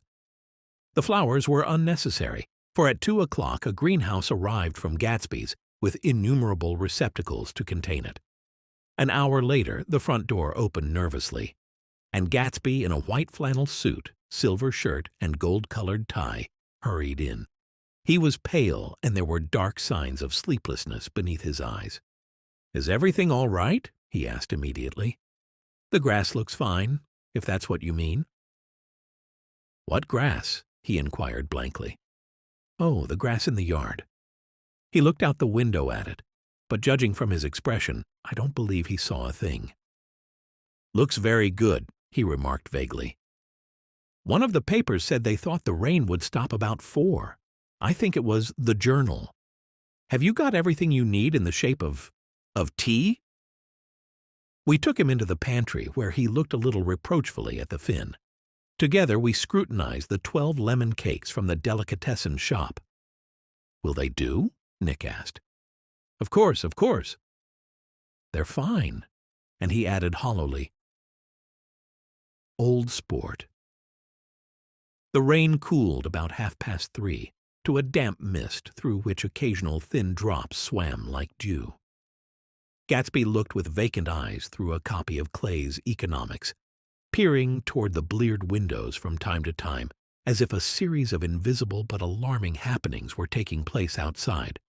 The flowers were unnecessary, for at 2 o'clock a greenhouse arrived from Gatsby's with innumerable receptacles to contain it. An hour later, the front door opened nervously, and Gatsby in a white flannel suit, silver shirt, and gold-colored tie hurried in. He was pale, and there were dark signs of sleeplessness beneath his eyes. "Is everything all right?" he asked immediately. "The grass looks fine, if that's what you mean." "What grass?" he inquired blankly. "Oh, the grass in the yard." He looked out the window at it, but judging from his expression, I don't believe he saw a thing. "Looks very good," he remarked vaguely. "One of the papers said they thought the rain would stop about 4. I think it was the Journal. Have you got everything you need in the shape of tea?" We took him into the pantry, where he looked a little reproachfully at the Finn. Together we scrutinized the 12 lemon cakes from the delicatessen shop. "Will they do?" Nick asked. Of course. "They're fine," and he added hollowly, "Old sport." The rain cooled about 3:30 to a damp mist through which occasional thin drops swam like dew. Gatsby looked with vacant eyes through a copy of Clay's Economics, peering toward the bleared windows from time to time, as if a series of invisible but alarming happenings were taking place outside.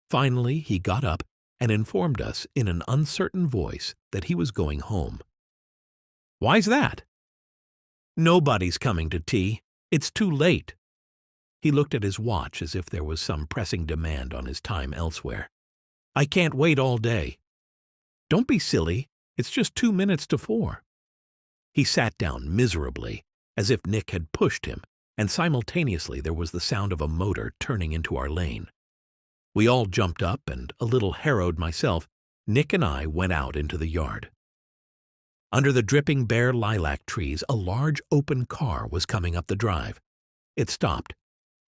Finally, he got up and informed us in an uncertain voice that he was going home. "Why's that?" "Nobody's coming to tea. It's too late." He looked at his watch as if there was some pressing demand on his time elsewhere. "I can't wait all day." "Don't be silly. It's just 2 minutes to 4. He sat down miserably, as if Nick had pushed him, and simultaneously there was the sound of a motor turning into our lane. We all jumped up, and, a little harrowed myself, Nick and I went out into the yard. Under the dripping bare lilac trees, a large open car was coming up the drive. It stopped.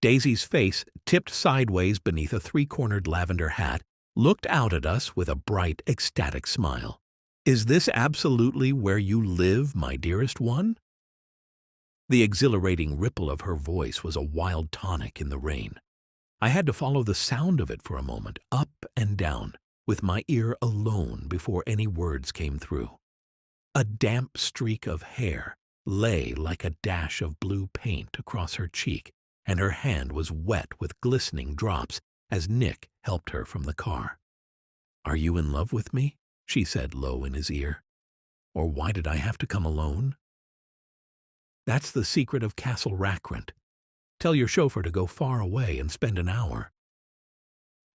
Daisy's face, tipped sideways beneath a 3-cornered lavender hat, looked out at us with a bright, ecstatic smile. "Is this absolutely where you live, my dearest one?" The exhilarating ripple of her voice was a wild tonic in the rain. I had to follow the sound of it for a moment, up and down, with my ear alone before any words came through. A damp streak of hair lay like a dash of blue paint across her cheek, and her hand was wet with glistening drops as Nick helped her from the car. "Are you in love with me?" she said low in his ear. "Or why did I have to come alone?" "That's the secret of Castle Rackrent. Tell your chauffeur to go far away and spend an hour."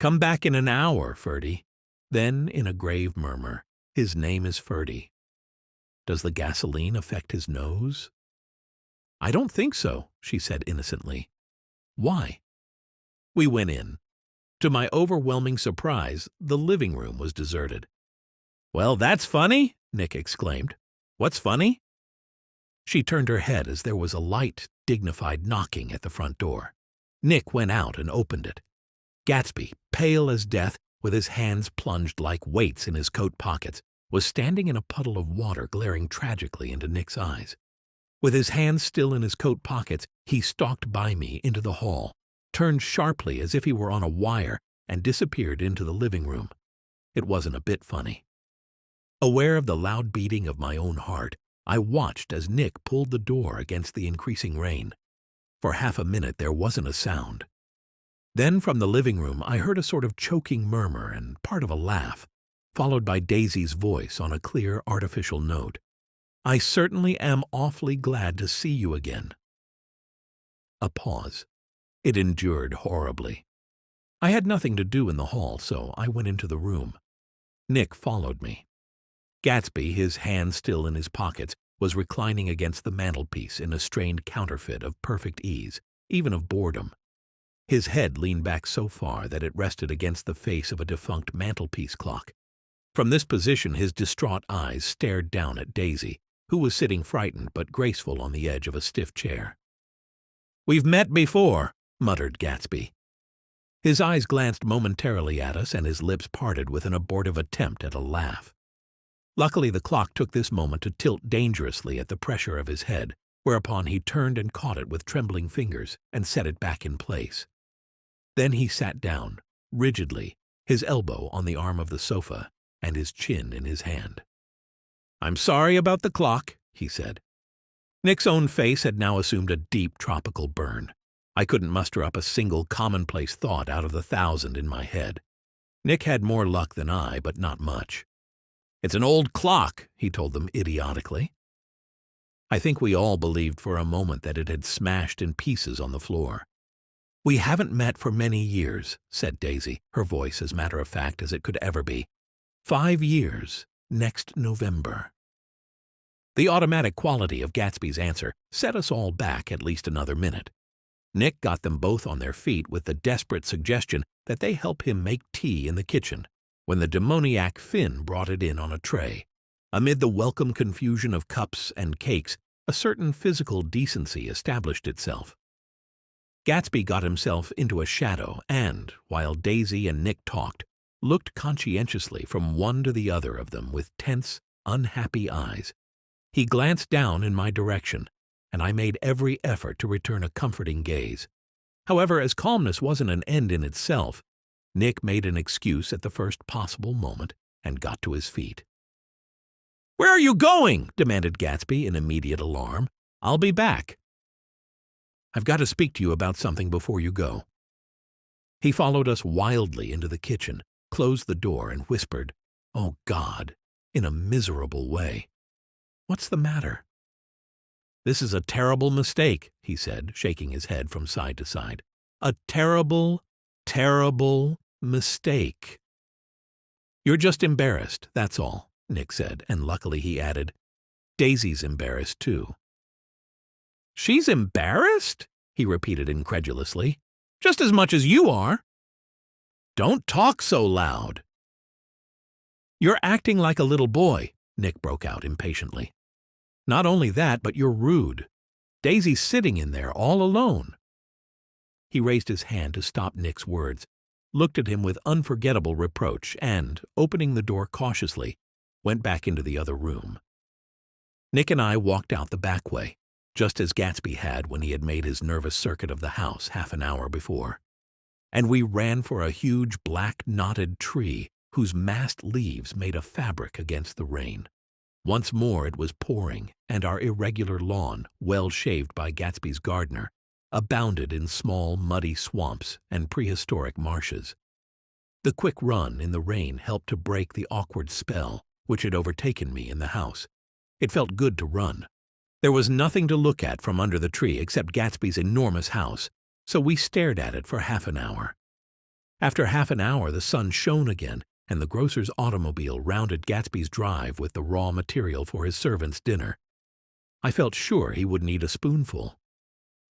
"Come back in an hour, Ferdy." Then, in a grave murmur, "His name is Ferdy. Does the gasoline affect his nose?" "I don't think so," she said innocently. "Why?" We went in. To my overwhelming surprise, the living room was deserted. "Well, that's funny," Nick exclaimed. "What's funny?" She turned her head as there was a light, dignified knocking at the front door. Nick went out and opened it. Gatsby, pale as death, with his hands plunged like weights in his coat pockets, was standing in a puddle of water glaring tragically into Nick's eyes. With his hands still in his coat pockets, he stalked by me into the hall, turned sharply as if he were on a wire, and disappeared into the living room. It wasn't a bit funny. Aware of the loud beating of my own heart, I watched as Nick pulled the door against the increasing rain. For half a minute there wasn't a sound. Then from the living room I heard a sort of choking murmur and part of a laugh, followed by Daisy's voice on a clear, artificial note. "I certainly am awfully glad to see you again." A pause. It endured horribly. I had nothing to do in the hall, so I went into the room. Nick followed me. Gatsby, his hands still in his pockets, was reclining against the mantelpiece in a strained counterfeit of perfect ease, even of boredom. His head leaned back so far that it rested against the face of a defunct mantelpiece clock. From this position his distraught eyes stared down at Daisy, who was sitting frightened but graceful on the edge of a stiff chair. "We've met before," muttered Gatsby. His eyes glanced momentarily at us and his lips parted with an abortive attempt at a laugh. Luckily the clock took this moment to tilt dangerously at the pressure of his head, whereupon he turned and caught it with trembling fingers and set it back in place. Then he sat down, rigidly, his elbow on the arm of the sofa and his chin in his hand. "I'm sorry about the clock," he said. Nick's own face had now assumed a deep tropical burn. I couldn't muster up a single commonplace thought out of the 1,000 in my head. Nick had more luck than I, but not much. "It's an old clock," he told them idiotically. I think we all believed for a moment that it had smashed in pieces on the floor. "We haven't met for many years," said Daisy, her voice as matter-of-fact as it could ever be. 5 years, next November. The automatic quality of Gatsby's answer set us all back at least another minute. Nick got them both on their feet with the desperate suggestion that they help him make tea in the kitchen, when the demoniac Finn brought it in on a tray. Amid the welcome confusion of cups and cakes, a certain physical decency established itself. Gatsby got himself into a shadow and, while Daisy and Nick talked, looked conscientiously from one to the other of them with tense, unhappy eyes. He glanced down in my direction, and I made every effort to return a comforting gaze. However, as calmness wasn't an end in itself, Nick made an excuse at the first possible moment and got to his feet. "Where are you going?" demanded Gatsby in immediate alarm. "I'll be back." "I've got to speak to you about something before you go." He followed us wildly into the kitchen, closed the door, and whispered, "Oh, God," in a miserable way. "What's the matter?" "This is a terrible mistake," he said, shaking his head from side to side. "A terrible, terrible mistake." "You're just embarrassed, that's all," Nick said, and luckily he added, "Daisy's embarrassed too." "She's embarrassed?" he repeated incredulously. "Just as much as you are." "Don't talk so loud." "You're acting like a little boy," Nick broke out impatiently. "Not only that, but you're rude. Daisy's sitting in there all alone." He raised his hand to stop Nick's words, looked at him with unforgettable reproach, and, opening the door cautiously, went back into the other room. Nick and I walked out the back way, just as Gatsby had when he had made his nervous circuit of the house half an hour before. And we ran for a huge black knotted tree whose massed leaves made a fabric against the rain. Once more it was pouring, and our irregular lawn, well shaved by Gatsby's gardener, abounded in small, muddy swamps and prehistoric marshes. The quick run in the rain helped to break the awkward spell which had overtaken me in the house. It felt good to run. There was nothing to look at from under the tree except Gatsby's enormous house, so we stared at it for half an hour. After half an hour the sun shone again, and the grocer's automobile rounded Gatsby's drive with the raw material for his servant's dinner. I felt sure he wouldn't eat a spoonful.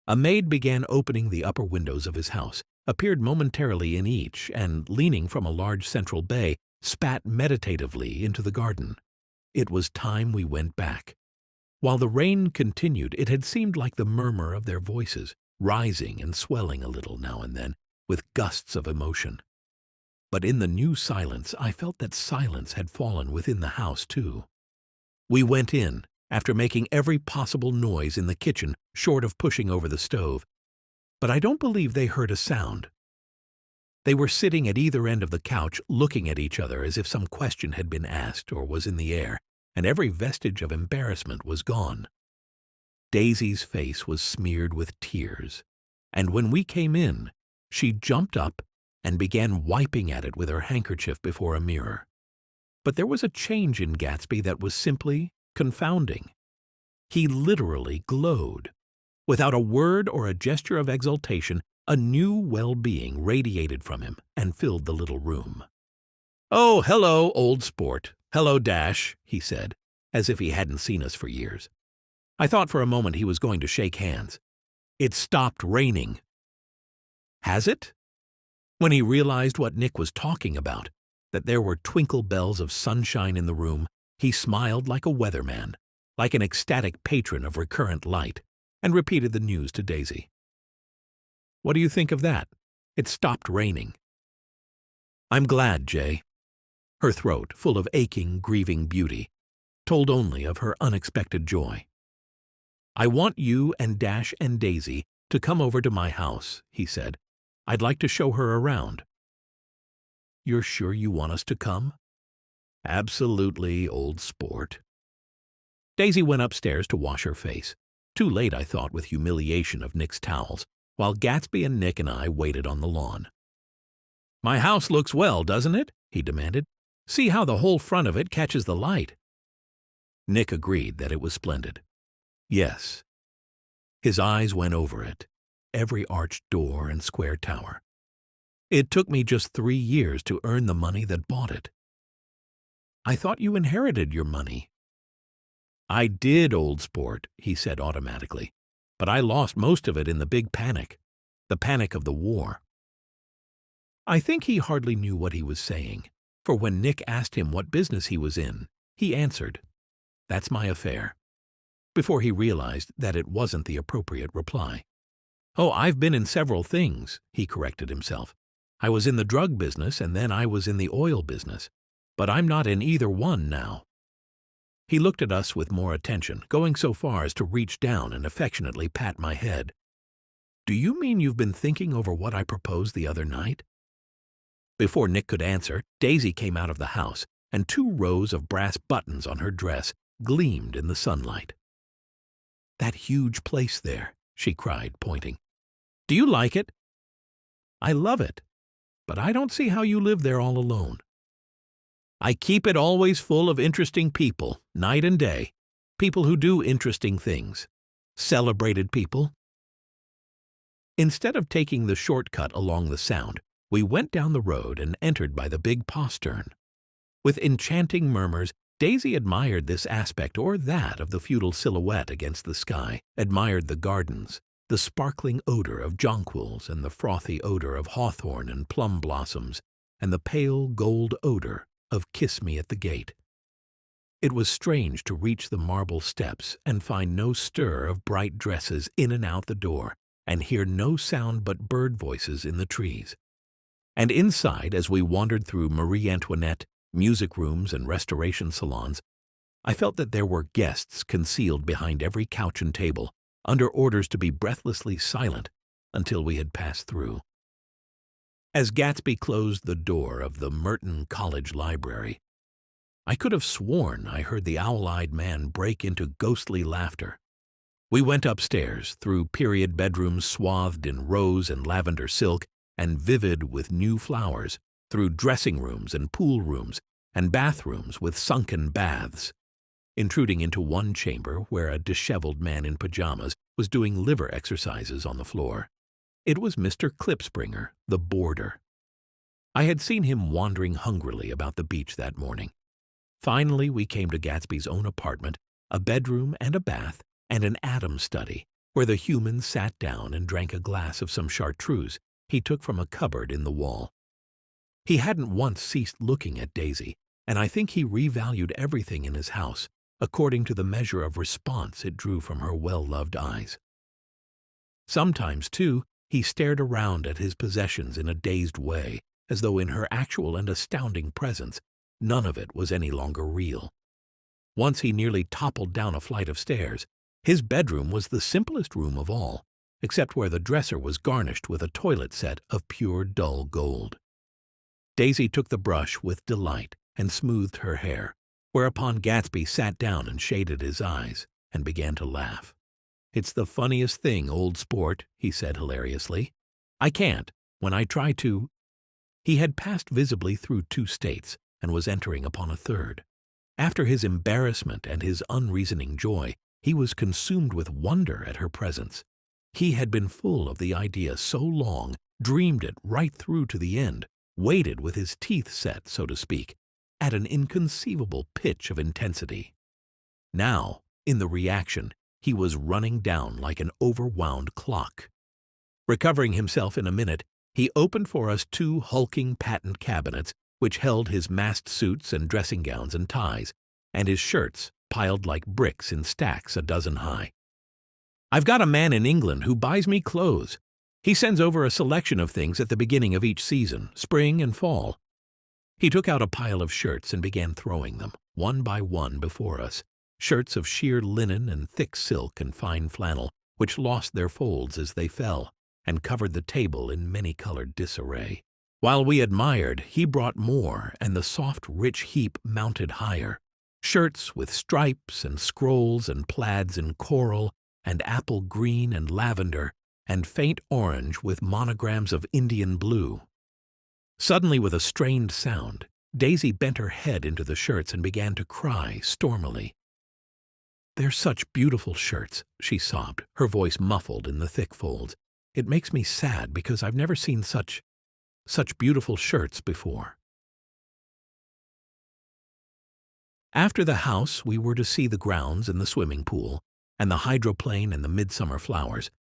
A maid began opening the upper windows of his house, appeared momentarily in each, and, leaning from a large central bay, spat meditatively into the garden. It was time we went back. While the rain continued, it had seemed like the murmur of their voices, rising and swelling a little now and then, with gusts of emotion. But in the new silence, I felt that silence had fallen within the house, too. We went in, after making every possible noise in the kitchen short of pushing over the stove, but I don't believe they heard a sound. They were sitting at either end of the couch, looking at each other as if some question had been asked or was in the air, and every vestige of embarrassment was gone. Daisy's face was smeared with tears, and when we came in, she jumped up and began wiping at it with her handkerchief before a mirror. But there was a change in Gatsby that was simply confounding. He literally glowed. Without a word or a gesture of exultation, a new well-being radiated from him and filled the little room. "Oh, hello, old sport. Hello, Dash," he said, as if he hadn't seen us for years. I thought for a moment he was going to shake hands. "It stopped raining." "Has it?" When he realized what Nick was talking about, that there were twinkle bells of sunshine in the room, he smiled like a weatherman, like an ecstatic patron of recurrent light, and repeated the news to Daisy. "What do you think of that? It stopped raining." "I'm glad, Jay." Her throat, full of aching, grieving beauty, told only of her unexpected joy. "I want you and Dash and Daisy to come over to my house," he said. "I'd like to show her around." "You're sure you want us to come?" "Absolutely, old sport." Daisy went upstairs to wash her face. Too late, I thought, with humiliation of Nick's towels, while Gatsby and Nick and I waited on the lawn. "My house looks well, doesn't it?" he demanded. "See how the whole front of it catches the light." Nick agreed that it was splendid. Yes. His eyes went over it, every arched door and square tower. "It took me just 3 years to earn the money that bought it." "I thought you inherited your money." "I did, old sport," he said automatically, "but I lost most of it in the big panic, the panic of the war." I think he hardly knew what he was saying, for when Nick asked him what business he was in, he answered, "That's my affair," before he realized that it wasn't the appropriate reply. "Oh, I've been in several things," he corrected himself. "I was in the drug business and then I was in the oil business, but I'm not in either one now." He looked at us with more attention, going so far as to reach down and affectionately pat my head. "Do you mean you've been thinking over what I proposed the other night?" Before Nick could answer, Daisy came out of the house, and 2 rows of brass buttons on her dress gleamed in the sunlight. "That huge place there," she cried, pointing. "Do you like it?" "I love it, but I don't see how you live there all alone." "I keep it always full of interesting people, night and day, people who do interesting things, celebrated people." Instead of taking the shortcut along the Sound, we went down the road and entered by the big postern. With enchanting murmurs, Daisy admired this aspect or that of the feudal silhouette against the sky, admired the gardens, the sparkling odor of jonquils and the frothy odor of hawthorn and plum blossoms, and the pale gold odor of Kiss Me at the Gate. It was strange to reach the marble steps and find no stir of bright dresses in and out the door, and hear no sound but bird voices in the trees. And inside, as we wandered through Marie Antoinette, music rooms, and restoration salons, I felt that there were guests concealed behind every couch and table, under orders to be breathlessly silent until we had passed through. As Gatsby closed the door of the Merton College Library, I could have sworn I heard the owl-eyed man break into ghostly laughter. We went upstairs, through period bedrooms swathed in rose and lavender silk and vivid with new flowers, through dressing rooms and pool rooms and bathrooms with sunken baths, intruding into one chamber where a disheveled man in pajamas was doing liver exercises on the floor. It was Mr. Klipspringer, the boarder. I had seen him wandering hungrily about the beach that morning. Finally, we came to Gatsby's own apartment, a bedroom and a bath, and an atom study, where the human sat down and drank a glass of some chartreuse he took from a cupboard in the wall. He hadn't once ceased looking at Daisy, and I think he revalued everything in his house, according to the measure of response it drew from her well-loved eyes. Sometimes, too, he stared around at his possessions in a dazed way, as though in her actual and astounding presence, none of it was any longer real. Once he nearly toppled down a flight of stairs. His bedroom was the simplest room of all, except where the dresser was garnished with a toilet set of pure dull gold. Daisy took the brush with delight and smoothed her hair, whereupon Gatsby sat down and shaded his eyes and began to laugh. "It's the funniest thing, old sport," he said hilariously. "I can't, when I try to—" He had passed visibly through 2 states and was entering upon a third. After his embarrassment and his unreasoning joy, he was consumed with wonder at her presence. He had been full of the idea so long, dreamed it right through to the end, waited with his teeth set, so to speak, at an inconceivable pitch of intensity. Now, in the reaction, he was running down like an overwound clock. Recovering himself in a minute, he opened for us 2 hulking patent cabinets which held his masked suits and dressing gowns and ties, and his shirts piled like bricks in stacks a dozen high. "I've got a man in England who buys me clothes. He sends over a selection of things at the beginning of each season, spring and fall." He took out a pile of shirts and began throwing them, one by one, before us, shirts of sheer linen and thick silk and fine flannel, which lost their folds as they fell, and covered the table in many-colored disarray. While we admired, he brought more, and the soft, rich heap mounted higher. Shirts with stripes and scrolls and plaids in coral and apple green and lavender and faint orange with monograms of Indian blue. Suddenly, with a strained sound, Daisy bent her head into the shirts and began to cry stormily. "They're such beautiful shirts," she sobbed, her voice muffled in the thick folds. "It makes me sad because I've never seen such beautiful shirts before." After the house, we were to see the grounds and the swimming pool, and the hydroplane and the midsummer flowers.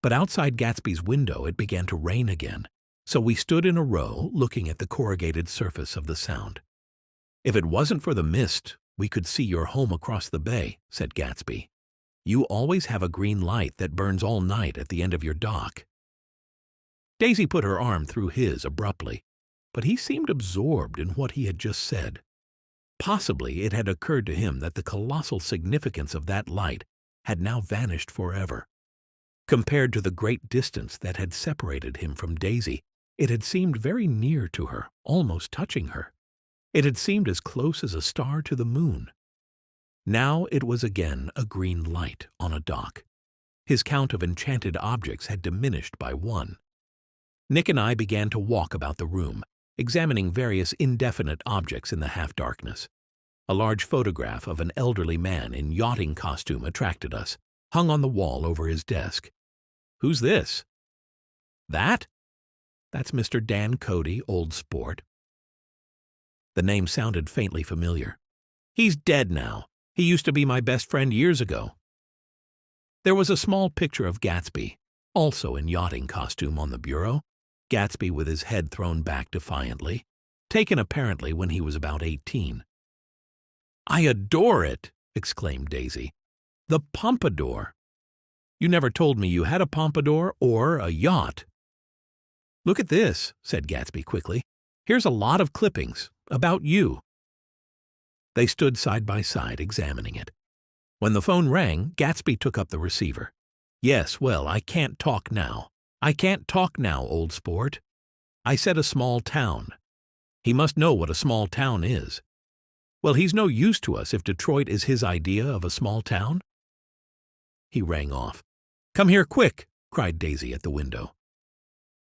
But outside Gatsby's window it began to rain again, so we stood in a row looking at the corrugated surface of the Sound. "If it wasn't for the mist, we could see your home across the bay," said Gatsby. "You always have a green light that burns all night at the end of your dock." Daisy put her arm through his abruptly, but he seemed absorbed in what he had just said. Possibly it had occurred to him that the colossal significance of that light had now vanished forever. Compared to the great distance that had separated him from Daisy, it had seemed very near to her, almost touching her. It had seemed as close as a star to the moon. Now it was again a green light on a dock. His count of enchanted objects had diminished by one. Nick and I began to walk about the room, examining various indefinite objects in the half-darkness. A large photograph of an elderly man in yachting costume attracted us, hung on the wall over his desk. "Who's this?" "That? That's Mr. Dan Cody, old sport." The name sounded faintly familiar. "He's dead now. He used to be my best friend years ago." There was a small picture of Gatsby, also in yachting costume, on the bureau, Gatsby with his head thrown back defiantly, taken apparently when he was about 18. "I adore it!" exclaimed Daisy. "The pompadour! You never told me you had a pompadour or a yacht." "Look at this," said Gatsby quickly. "Here's a lot of clippings about you." They stood side by side examining it. When the phone rang, Gatsby took up the receiver. "Yes, well, I can't talk now. I can't talk now, old sport. I said a small town. He must know what a small town is. Well, he's no use to us if Detroit is his idea of a small town." He rang off. "Come here quick," cried Daisy at the window.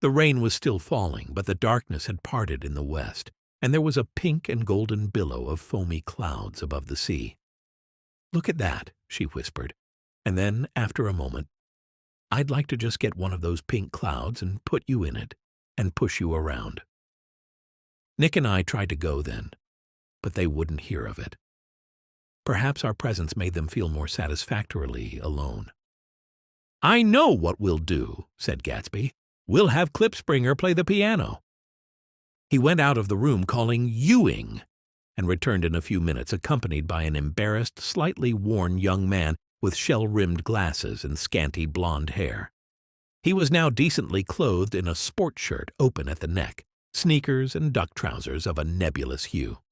The rain was still falling, but the darkness had parted in the west, and there was a pink and golden billow of foamy clouds above the sea. "Look at that," she whispered, and then, after a moment, "I'd like to just get one of those pink clouds and put you in it, and push you around." Nick and I tried to go then, but they wouldn't hear of it. Perhaps our presence made them feel more satisfactorily alone. "I know what we'll do," said Gatsby. "We'll have Klipspringer play the piano." He went out of the room calling Ewing, and returned in a few minutes accompanied by an embarrassed, slightly worn young man with shell-rimmed glasses and scanty blonde hair. He was now decently clothed in a sport shirt open at the neck, sneakers and duck trousers of a nebulous hue.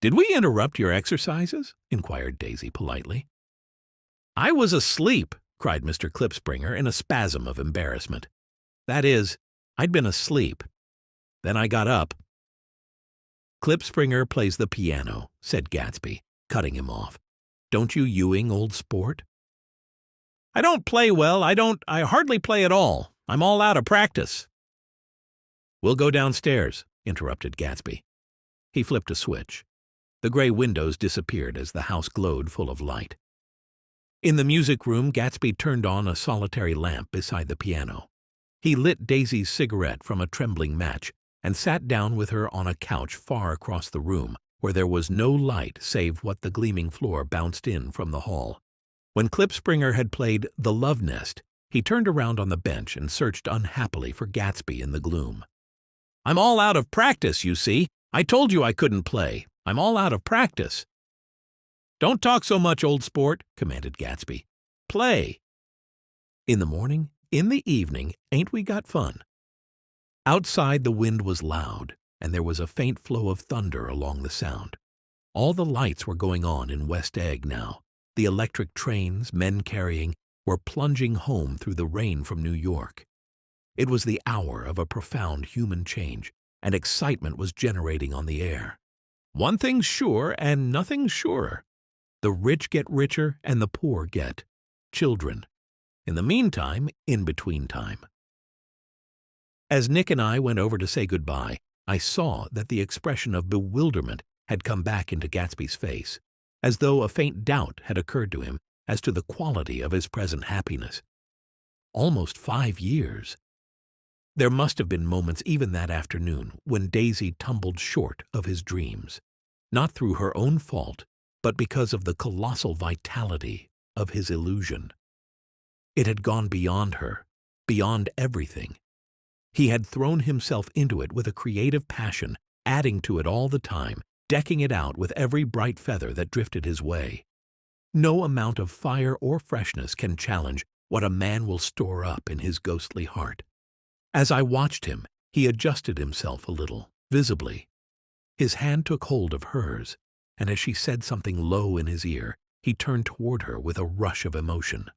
"Did we interrupt your exercises?" inquired Daisy politely. "I was asleep," cried Mr. Klipspringer in a spasm of embarrassment. "That is, I'd been asleep. Then I got up." "Klipspringer plays the piano," said Gatsby, cutting him off. "Don't you, Ewing, old sport?" "I don't play well. I hardly play at all. I'm all out of practice." "We'll go downstairs," interrupted Gatsby. He flipped a switch. The gray windows disappeared as the house glowed full of light. In the music room, Gatsby turned on a solitary lamp beside the piano. He lit Daisy's cigarette from a trembling match and sat down with her on a couch far across the room, where there was no light save what the gleaming floor bounced in from the hall. When Klipspringer had played The Love Nest, he turned around on the bench and searched unhappily for Gatsby in the gloom. "I'm all out of practice, you see. I told you I couldn't play. I'm all out of practice." "Don't talk so much, old sport," commanded Gatsby. "Play." "In the morning, in the evening, ain't we got fun?" Outside the wind was loud, and there was a faint flow of thunder along the Sound. All the lights were going on in West Egg now. The electric trains, men carrying, were plunging home through the rain from New York. It was the hour of a profound human change, and excitement was generating on the air. One thing's sure and nothing's surer. The rich get richer and the poor get children. In the meantime, in between time. As Nick and I went over to say goodbye, I saw that the expression of bewilderment had come back into Gatsby's face, as though a faint doubt had occurred to him as to the quality of his present happiness. Almost 5 years. There must have been moments even that afternoon when Daisy tumbled short of his dreams, not through her own fault, but because of the colossal vitality of his illusion. It had gone beyond her, beyond everything. He had thrown himself into it with a creative passion, adding to it all the time, decking it out with every bright feather that drifted his way. No amount of fire or freshness can challenge what a man will store up in his ghostly heart. As I watched him, he adjusted himself a little, visibly. His hand took hold of hers, and as she said something low in his ear, he turned toward her with a rush of emotion.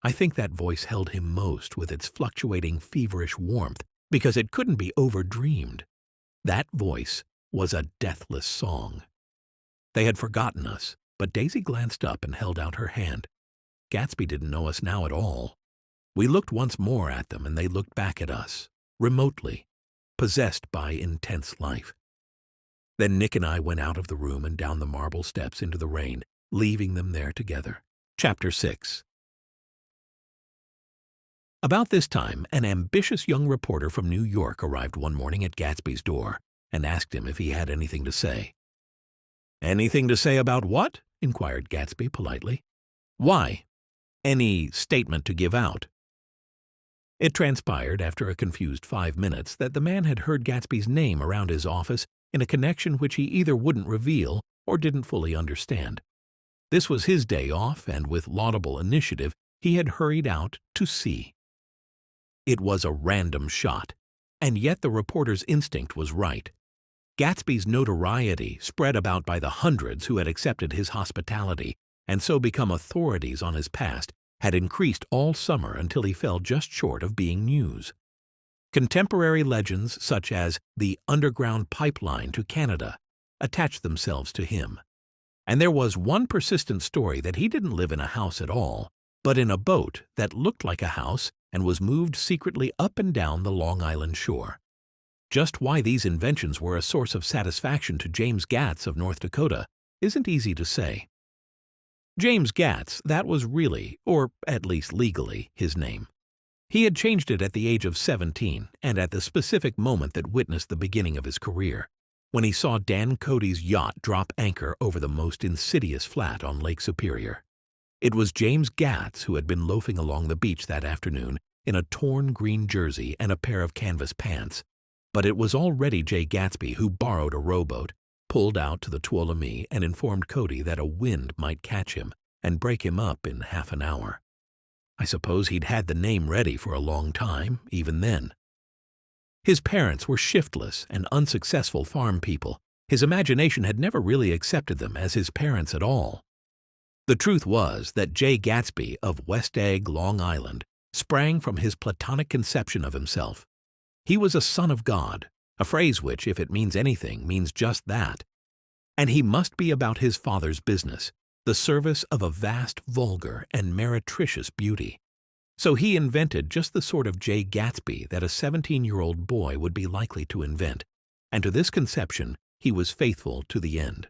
I think that voice held him most with its fluctuating feverish warmth because it couldn't be overdreamed. That voice was a deathless song. They had forgotten us, but Daisy glanced up and held out her hand. Gatsby didn't know us now at all. We looked once more at them and they looked back at us, remotely, possessed by intense life. Then Nick and I went out of the room and down the marble steps into the rain, leaving them there together. Chapter 6. About this time, an ambitious young reporter from New York arrived one morning at Gatsby's door and asked him if he had anything to say. "Anything to say about what?" inquired Gatsby politely. "Why? Any statement to give out?" It transpired after a confused 5 minutes that the man had heard Gatsby's name around his office in a connection which he either wouldn't reveal or didn't fully understand. This was his day off, and with laudable initiative, he had hurried out to see. It was a random shot, and yet the reporter's instinct was right. Gatsby's notoriety, spread about by the hundreds who had accepted his hospitality and so become authorities on his past, had increased all summer until he fell just short of being news. Contemporary legends such as the underground pipeline to Canada attached themselves to him. And there was one persistent story that he didn't live in a house at all, but in a boat that looked like a house and was moved secretly up and down the Long Island shore. Just why these inventions were a source of satisfaction to James Gatz of North Dakota isn't easy to say. James Gatz, that was really, or at least legally, his name. He had changed it at the age of 17 and at the specific moment that witnessed the beginning of his career, when he saw Dan Cody's yacht drop anchor over the most insidious flat on Lake Superior. It was James Gatz who had been loafing along the beach that afternoon in a torn green jersey and a pair of canvas pants, but it was already Jay Gatsby who borrowed a rowboat, pulled out to the Tuolumne, and informed Cody that a wind might catch him and break him up in half an hour. I suppose he'd had the name ready for a long time, even then. His parents were shiftless and unsuccessful farm people. His imagination had never really accepted them as his parents at all. The truth was that Jay Gatsby of West Egg, Long Island, sprang from his platonic conception of himself. He was a son of God, a phrase which, if it means anything, means just that. And he must be about his father's business, the service of a vast, vulgar, and meretricious beauty. So he invented just the sort of Jay Gatsby that a 17-year-old boy would be likely to invent, and to this conception he was faithful to the end.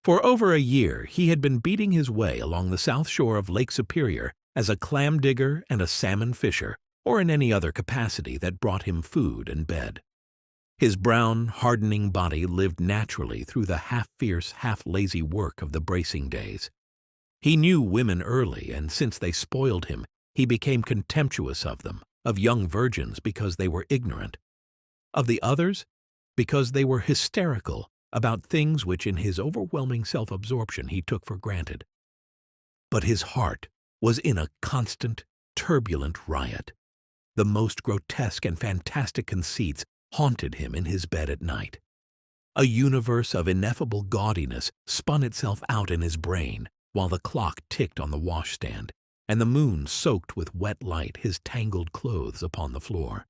For over a year he had been beating his way along the south shore of Lake Superior as a clam digger and a salmon fisher, or in any other capacity that brought him food and bed. His brown, hardening body lived naturally through the half-fierce, half-lazy work of the bracing days. He knew women early, and since they spoiled him, he became contemptuous of them, of young virgins because they were ignorant, of the others because they were hysterical about things which in his overwhelming self-absorption he took for granted. But his heart was in a constant, turbulent riot. The most grotesque and fantastic conceits haunted him in his bed at night. A universe of ineffable gaudiness spun itself out in his brain while the clock ticked on the washstand and the moon soaked with wet light his tangled clothes upon the floor.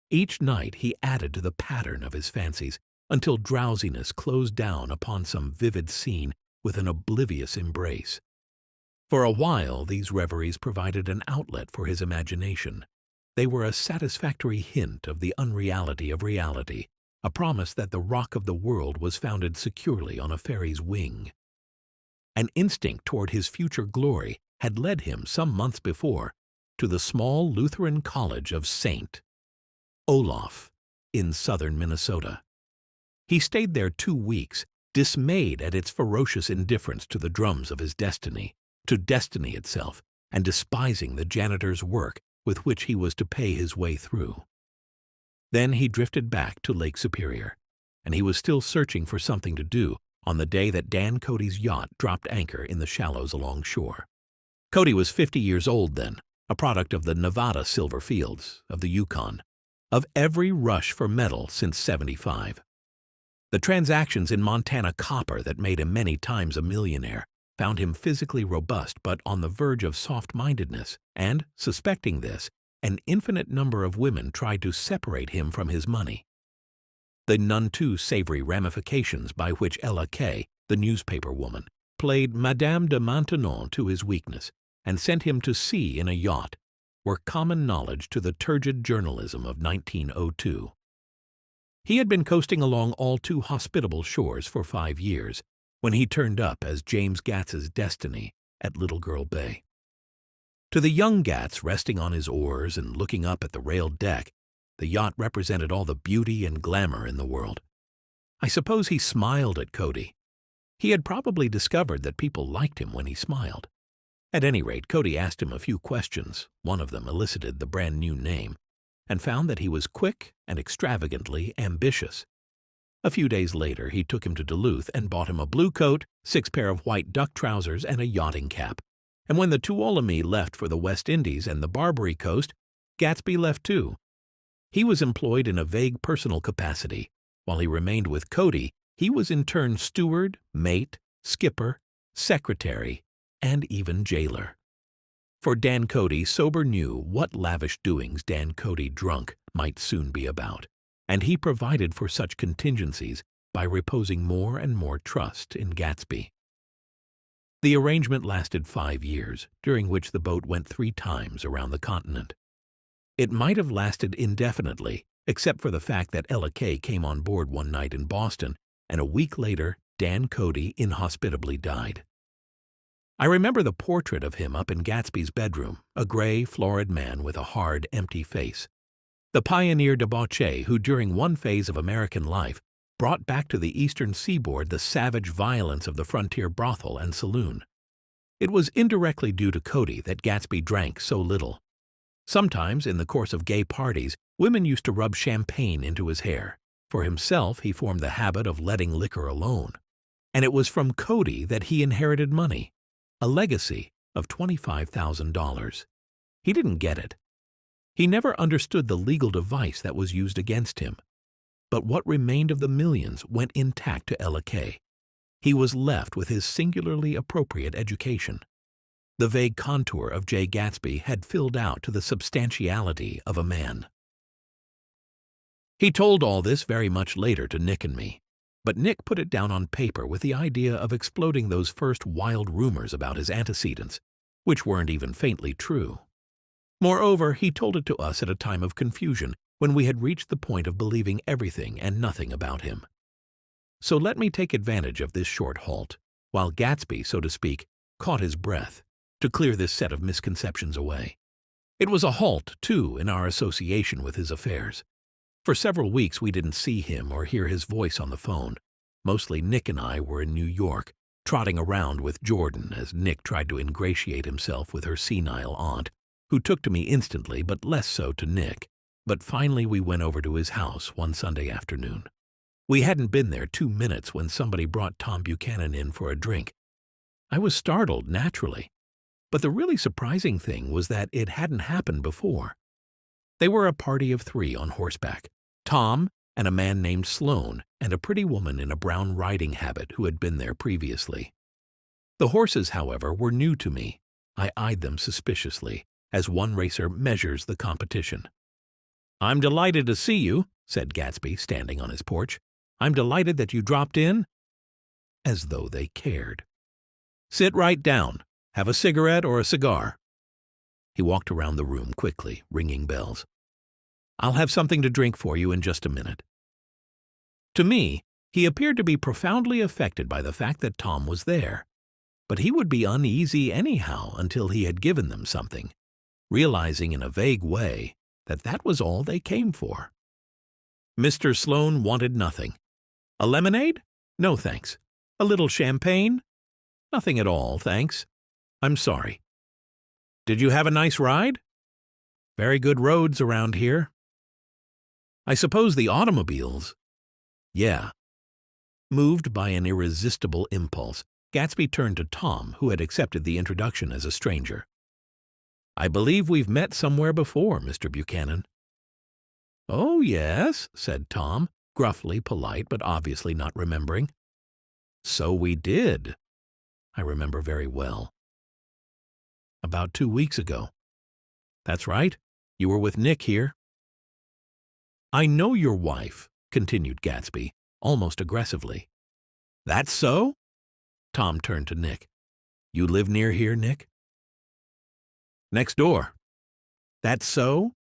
Each night he added to the pattern of his fancies until drowsiness closed down upon some vivid scene with an oblivious embrace. For a while these reveries provided an outlet for his imagination. They were a satisfactory hint of the unreality of reality, a promise that the rock of the world was founded securely on a fairy's wing. An instinct toward his future glory had led him some months before to the small Lutheran college of St. Olaf in southern Minnesota. He stayed there 2 weeks, dismayed at its ferocious indifference to the drums of his destiny, to destiny itself, and despising the janitor's work with which he was to pay his way through. Then he drifted back to Lake Superior, and he was still searching for something to do on the day that Dan Cody's yacht dropped anchor in the shallows along shore. Cody was 50 years old then, a product of the Nevada silver fields, of the Yukon, of every rush for metal since '75. The transactions in Montana copper that made him many times a millionaire found him physically robust but on the verge of soft-mindedness, and, suspecting this, an infinite number of women tried to separate him from his money. The none too savory ramifications by which Ella Kay, the newspaper woman, played Madame de Maintenon to his weakness and sent him to sea in a yacht were common knowledge to the turgid journalism of 1902. He had been coasting along all too hospitable shores for 5 years when he turned up as James Gats's destiny at Little Girl Bay. To the young Gats resting on his oars and looking up at the railed deck, the yacht represented all the beauty and glamour in the world. I suppose he smiled at Cody. He had probably discovered that people liked him when he smiled. At any rate, Cody asked him a few questions. One of them elicited the brand-new name, and found that he was quick and extravagantly ambitious. A few days later, he took him to Duluth and bought him a blue coat, 6 pair of white duck trousers, and a yachting cap. And when the Tuolumne left for the West Indies and the Barbary Coast, Gatsby left too. He was employed in a vague personal capacity. While he remained with Cody, he was in turn steward, mate, skipper, secretary, and even jailer. For Dan Cody sober knew what lavish doings Dan Cody drunk might soon be about, and he provided for such contingencies by reposing more and more trust in Gatsby. The arrangement lasted 5 years, during which the boat went 3 times around the continent. It might have lasted indefinitely, except for the fact that Ella Kay came on board one night in Boston, and a week later Dan Cody inhospitably died. I remember the portrait of him up in Gatsby's bedroom, a gray, florid man with a hard, empty face. The pioneer debauchee who during one phase of American life brought back to the eastern seaboard the savage violence of the frontier brothel and saloon. It was indirectly due to Cody that Gatsby drank so little. Sometimes, in the course of gay parties, women used to rub champagne into his hair. For himself, he formed the habit of letting liquor alone. And it was from Cody that he inherited money, a legacy of $25,000. He didn't get it. He never understood the legal device that was used against him. But what remained of the millions went intact to Ella Kay. He was left with his singularly appropriate education. The vague contour of Jay Gatsby had filled out to the substantiality of a man. He told all this very much later to Nick and me, but Nick put it down on paper with the idea of exploding those first wild rumors about his antecedents, which weren't even faintly true. Moreover, he told it to us at a time of confusion when we had reached the point of believing everything and nothing about him. So let me take advantage of this short halt, while Gatsby, so to speak, caught his breath, to clear this set of misconceptions away. It was a halt, too, in our association with his affairs. For several weeks we didn't see him or hear his voice on the phone. Mostly Nick and I were in New York, trotting around with Jordan as Nick tried to ingratiate himself with her senile aunt, who took to me instantly but less so to Nick. But finally we went over to his house one Sunday afternoon. We hadn't been there 2 minutes when somebody brought Tom Buchanan in for a drink. I was startled, naturally. But the really surprising thing was that it hadn't happened before. They were a party of 3 on horseback. Tom, and a man named Sloane, and a pretty woman in a brown riding habit who had been there previously. The horses, however, were new to me. I eyed them suspiciously, as one racer measures the competition. "I'm delighted to see you," said Gatsby, standing on his porch. "I'm delighted that you dropped in." As though they cared. "Sit right down. Have a cigarette or a cigar?" He walked around the room quickly, ringing bells. "I'll have something to drink for you in just a minute." To me, he appeared to be profoundly affected by the fact that Tom was there, but he would be uneasy anyhow until he had given them something, realizing in a vague way that that was all they came for. Mr. Sloane wanted nothing. "A lemonade? No, thanks. A little champagne? Nothing at all, thanks. I'm sorry. Did you have a nice ride? Very good roads around here. I suppose the automobiles—" "Yeah." Moved by an irresistible impulse, Gatsby turned to Tom, who had accepted the introduction as a stranger. "I believe we've met somewhere before, Mr. Buchanan." "Oh, yes," said Tom, gruffly polite but obviously not remembering. "So we did. I remember very well. About 2 weeks ago." "That's right. You were with Nick here." "I know your wife," continued Gatsby, almost aggressively. "That's so?" Tom turned to Nick. "You live near here, Nick?" "Next door." "That's so?"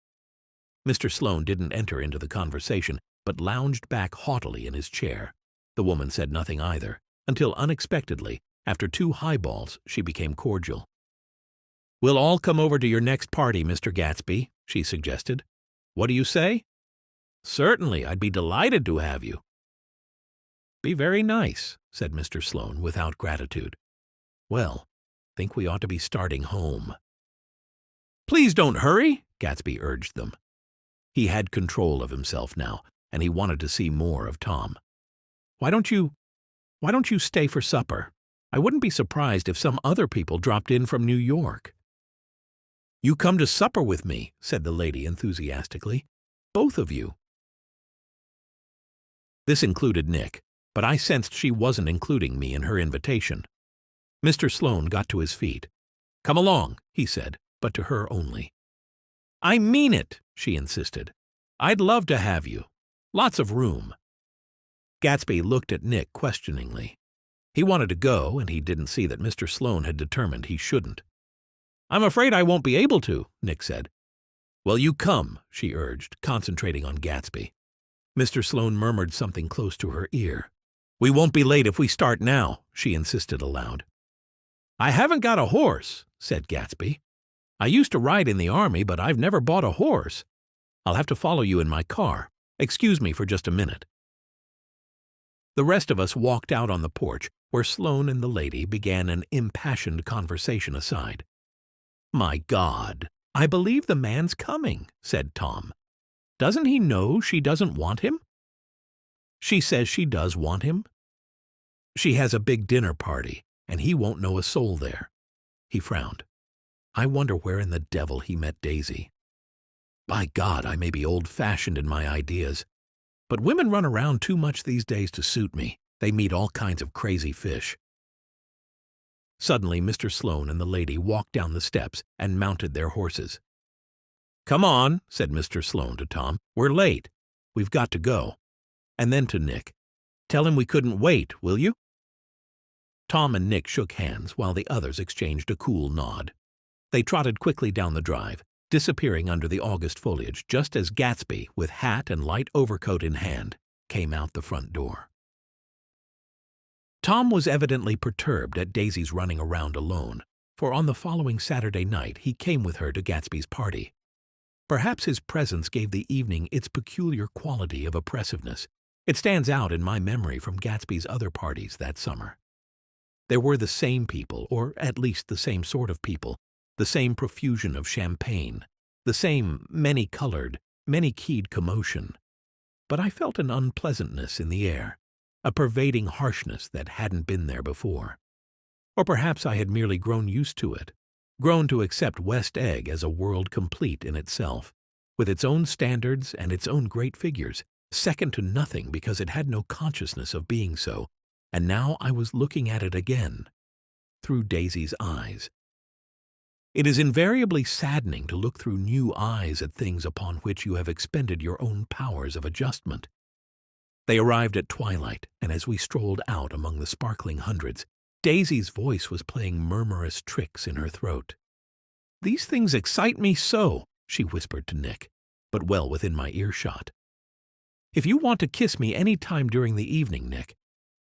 Mr. Sloane didn't enter into the conversation, but lounged back haughtily in his chair. The woman said nothing either, until unexpectedly, after 2 highballs, she became cordial. "We'll all come over to your next party, Mr. Gatsby," she suggested. "What do you say?" "Certainly, I'd be delighted to have you." "Be very nice," said Mr. Sloane without gratitude. "Well, think we ought to be starting home." "Please don't hurry," Gatsby urged them. He had control of himself now, and he wanted to see more of Tom. Why don't you stay for supper? I wouldn't be surprised if some other people dropped in from New York." "You come to supper with me," said the lady enthusiastically. "Both of you." This included Nick, but I sensed she wasn't including me in her invitation. Mr. Sloane got to his feet. "Come along," he said, but to her only. "I mean it," she insisted. "I'd love to have you. Lots of room." Gatsby looked at Nick questioningly. He wanted to go, and he didn't see that Mr. Sloane had determined he shouldn't. "I'm afraid I won't be able to," Nick said. "Well, you come," she urged, concentrating on Gatsby. Mr. Sloane murmured something close to her ear. "We won't be late if we start now," she insisted aloud. "I haven't got a horse," said Gatsby. "I used to ride in the army, but I've never bought a horse. I'll have to follow you in my car. Excuse me for just a minute." The rest of us walked out on the porch, where Sloane and the lady began an impassioned conversation aside. "My God, I believe the man's coming," said Tom. "Doesn't he know she doesn't want him?" "She says she does want him. She has a big dinner party, and he won't know a soul there." He frowned. "I wonder where in the devil he met Daisy. By God, I may be old-fashioned in my ideas, but women run around too much these days to suit me. They meet all kinds of crazy fish." Suddenly, Mr. Sloane and the lady walked down the steps and mounted their horses. "Come on," said Mr. Sloane to Tom. "We're late. We've got to go." And then to Nick, "Tell him we couldn't wait, will you?" Tom and Nick shook hands while the others exchanged a cool nod. They trotted quickly down the drive, disappearing under the August foliage just as Gatsby, with hat and light overcoat in hand, came out the front door. Tom was evidently perturbed at Daisy's running around alone, for on the following Saturday night he came with her to Gatsby's party. Perhaps his presence gave the evening its peculiar quality of oppressiveness. It stands out in my memory from Gatsby's other parties that summer. There were the same people, or at least the same sort of people, the same profusion of champagne, the same many-colored, many-keyed commotion. But I felt an unpleasantness in the air, a pervading harshness that hadn't been there before. Or perhaps I had merely grown used to it, grown to accept West Egg as a world complete in itself, with its own standards and its own great figures, second to nothing because it had no consciousness of being so, and now I was looking at it again, through Daisy's eyes. It is invariably saddening to look through new eyes at things upon which you have expended your own powers of adjustment. They arrived at twilight, and as we strolled out among the sparkling hundreds, Daisy's voice was playing murmurous tricks in her throat. "These things excite me so," she whispered to Nick, but well within my earshot. "If you want to kiss me any time during the evening, Nick,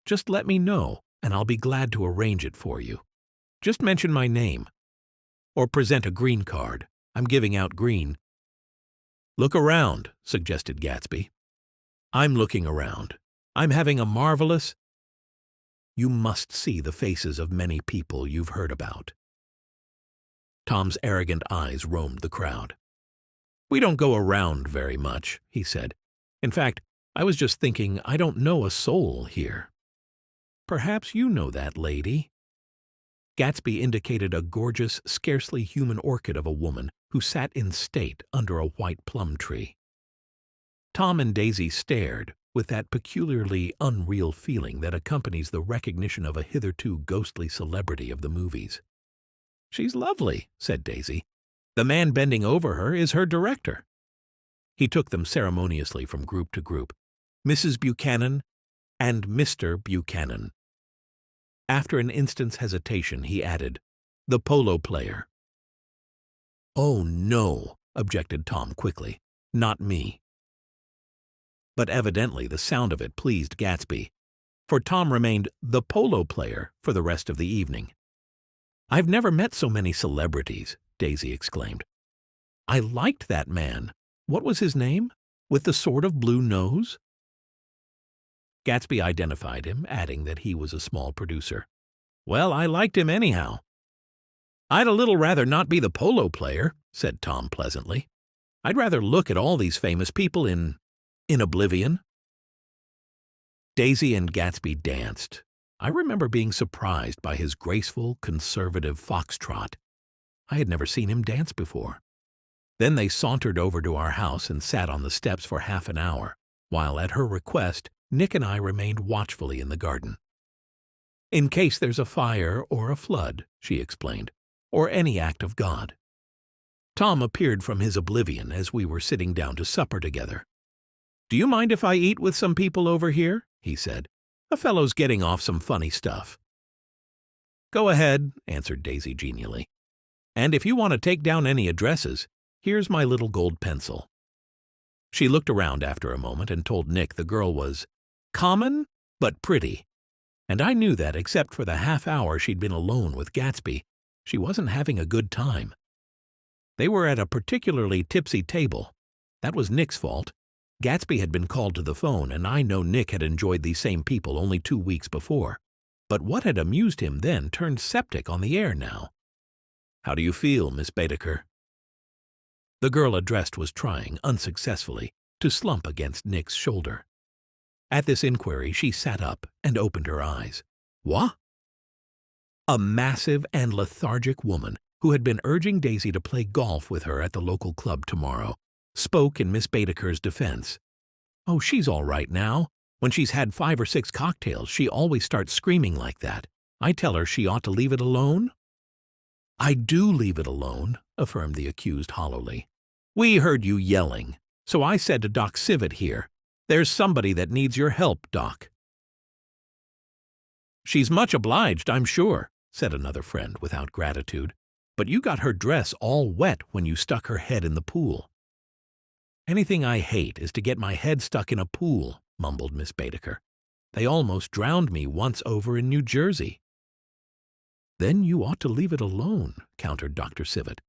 just let me know, and I'll be glad to arrange it for you. Just mention my name. Or present a green card. I'm giving out green." "Look around," suggested Gatsby. "I'm looking around. I'm having a marvelous—" "You must see the faces of many people you've heard about." Tom's arrogant eyes roamed the crowd. "We don't go around very much," he said. "In fact, I was just thinking I don't know a soul here." "Perhaps you know that lady." Gatsby indicated a gorgeous, scarcely human orchid of a woman who sat in state under a white plum tree. Tom and Daisy stared with that peculiarly unreal feeling that accompanies the recognition of a hitherto ghostly celebrity of the movies. "She's lovely," said Daisy. "The man bending over her is her director." He took them ceremoniously from group to group, Mrs. Buchanan and Mr. Buchanan. After an instant's hesitation, he added, "The polo player." "Oh, no," objected Tom quickly. "Not me." But evidently the sound of it pleased Gatsby, for Tom remained the polo player for the rest of the evening. "I've never met so many celebrities," Daisy exclaimed. "I liked that man. What was his name? With the sort of blue nose?" Gatsby identified him, adding that he was a small producer. "Well, I liked him anyhow." "I'd a little rather not be the polo player," said Tom pleasantly. "I'd rather look at all these famous people in oblivion." Daisy and Gatsby danced. I remember being surprised by his graceful, conservative foxtrot. I had never seen him dance before. Then they sauntered over to our house and sat on the steps for half an hour, while at her request, Nick and I remained watchfully in the garden. "In case there's a fire or a flood," she explained, "or any act of God." Tom appeared from his oblivion as we were sitting down to supper together. "Do you mind if I eat with some people over here?" he said. "A fellow's getting off some funny stuff." "Go ahead," answered Daisy genially. "And if you want to take down any addresses, here's my little gold pencil." She looked around after a moment and told Nick the girl was common but pretty, and I knew that, except for the half hour she'd been alone with Gatsby, she wasn't having a good time. They were at a particularly tipsy table. That was Nick's fault. Gatsby had been called to the phone, and I know Nick had enjoyed these same people only 2 weeks before. But what had amused him then turned septic on the air now. "How do you feel, Miss Baedeker?" The girl addressed was trying, unsuccessfully, to slump against Nick's shoulder. At this inquiry, she sat up and opened her eyes. "What?" A massive and lethargic woman, who had been urging Daisy to play golf with her at the local club tomorrow, spoke in Miss Baedeker's defense. "Oh, she's all right now. When she's had 5 or 6 cocktails, she always starts screaming like that. I tell her she ought to leave it alone." "I do leave it alone," affirmed the accused hollowly. "We heard you yelling, so I said to Doc Civet here, 'There's somebody that needs your help, Doc.'" "She's much obliged, I'm sure," said another friend without gratitude. "But you got her dress all wet when you stuck her head in the pool." "Anything I hate is to get my head stuck in a pool," mumbled Miss Baedeker. "They almost drowned me once over in New Jersey." "Then you ought to leave it alone," countered Dr. Civet.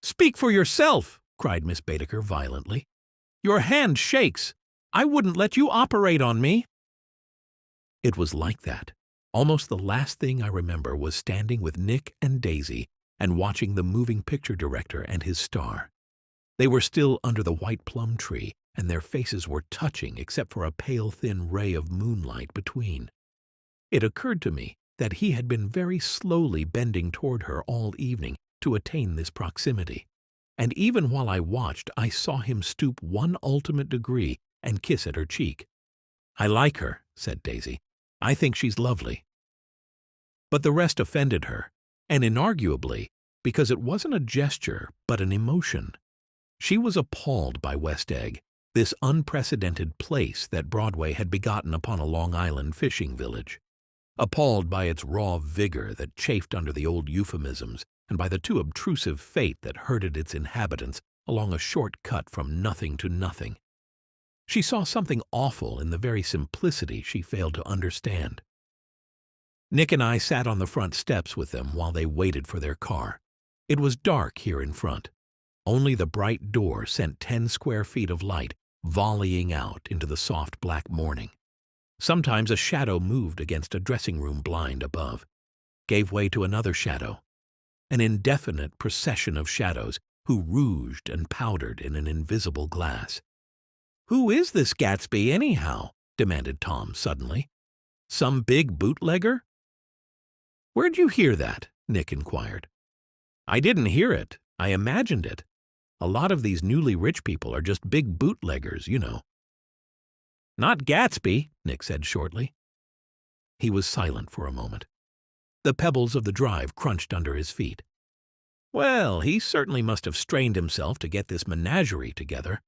"Speak for yourself," cried Miss Baedeker violently. "Your hand shakes. I wouldn't let you operate on me." It was like that. Almost the last thing I remember was standing with Nick and Daisy and watching the moving picture director and his star. They were still under the white plum tree, and their faces were touching except for a pale thin ray of moonlight between. It occurred to me that he had been very slowly bending toward her all evening to attain this proximity, and even while I watched I saw him stoop one ultimate degree and kiss at her cheek. "I like her," said Daisy. "I think she's lovely." But the rest offended her, and inarguably, because it wasn't a gesture but an emotion. She was appalled by West Egg, this unprecedented place that Broadway had begotten upon a Long Island fishing village. Appalled by its raw vigor that chafed under the old euphemisms and by the too obtrusive fate that herded its inhabitants along a short cut from nothing to nothing. She saw something awful in the very simplicity she failed to understand. Nick and I sat on the front steps with them while they waited for their car. It was dark here in front. Only the bright door sent 10 square feet of light volleying out into the soft black morning. Sometimes a shadow moved against a dressing-room blind above, gave way to another shadow, an indefinite procession of shadows who rouged and powdered in an invisible glass. "Who is this Gatsby, anyhow?" demanded Tom suddenly. "Some big bootlegger?" "Where'd you hear that?" Nick inquired. "I didn't hear it. I imagined it. A lot of these newly rich people are just big bootleggers, you know." "Not Gatsby," Nick said shortly. He was silent for a moment. The pebbles of the drive crunched under his feet. "Well, he certainly must have strained himself to get this menagerie together."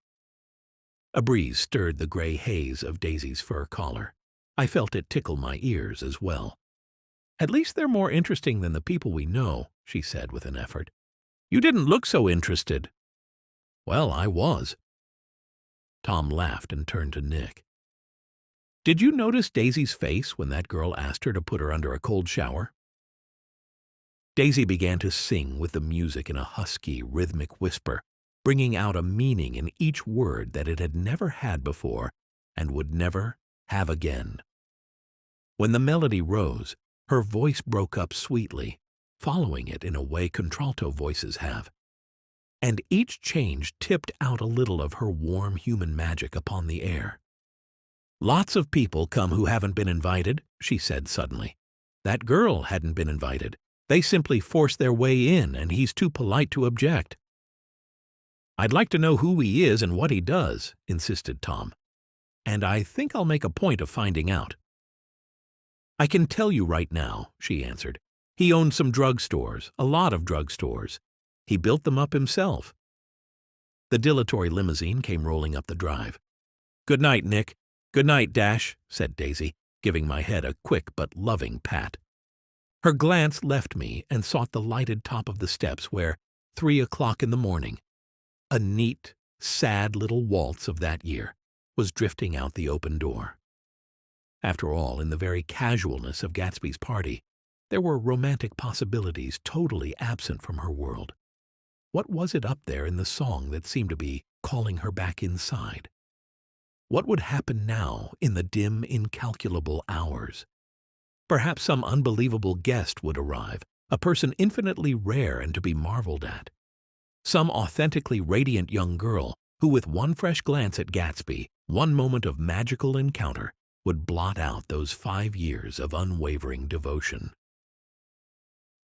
A breeze stirred the gray haze of Daisy's fur collar. I felt it tickle my ears as well. "At least they're more interesting than the people we know," she said with an effort. "You didn't look so interested." "Well, I was." Tom laughed and turned to Nick. "Did you notice Daisy's face when that girl asked her to put her under a cold shower?" Daisy began to sing with the music in a husky, rhythmic whisper, bringing out a meaning in each word that it had never had before and would never have again. When the melody rose, her voice broke up sweetly, following it in a way contralto voices have. And each change tipped out a little of her warm human magic upon the air. "Lots of people come who haven't been invited," she said suddenly. "That girl hadn't been invited. They simply forced their way in, and he's too polite to object." "I'd like to know who he is and what he does," insisted Tom. "And I think I'll make a point of finding out." "I can tell you right now," she answered. "He owned some drugstores, a lot of drugstores. He built them up himself." The dilatory limousine came rolling up the drive. "Good night, Nick. Good night, Dash," said Daisy, giving my head a quick but loving pat. Her glance left me and sought the lighted top of the steps where, 3 o'clock in the morning, a neat, sad little waltz of that year was drifting out the open door. After all, in the very casualness of Gatsby's party, there were romantic possibilities totally absent from her world. What was it up there in the song that seemed to be calling her back inside? What would happen now in the dim, incalculable hours? Perhaps some unbelievable guest would arrive, a person infinitely rare and to be marveled at. Some authentically radiant young girl who, with one fresh glance at Gatsby, one moment of magical encounter, would blot out those 5 years of unwavering devotion.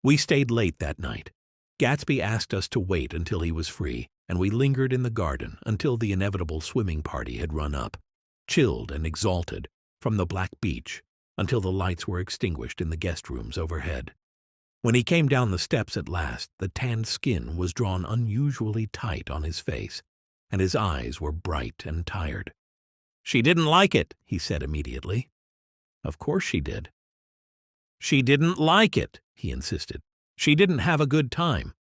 We stayed late that night. Gatsby asked us to wait until he was free, and we lingered in the garden until the inevitable swimming party had run up, chilled and exalted, from the black beach, until the lights were extinguished in the guest rooms overhead. When he came down the steps at last, the tanned skin was drawn unusually tight on his face, and his eyes were bright and tired. "She didn't like it," he said immediately. "Of course she did." "She didn't like it," he insisted. "She didn't have a good time."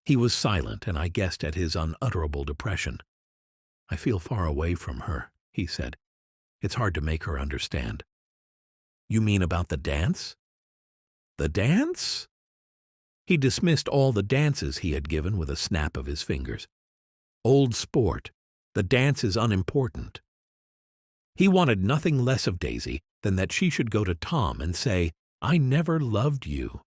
He was silent, and I guessed at his unutterable depression. "I feel far away from her," he said. "It's hard to make her understand." "You mean about the dance?" "The dance?" He dismissed all the dances he had given with a snap of his fingers. "Old sport. The dance is unimportant." He wanted nothing less of Daisy than that she should go to Tom and say, "I never loved you."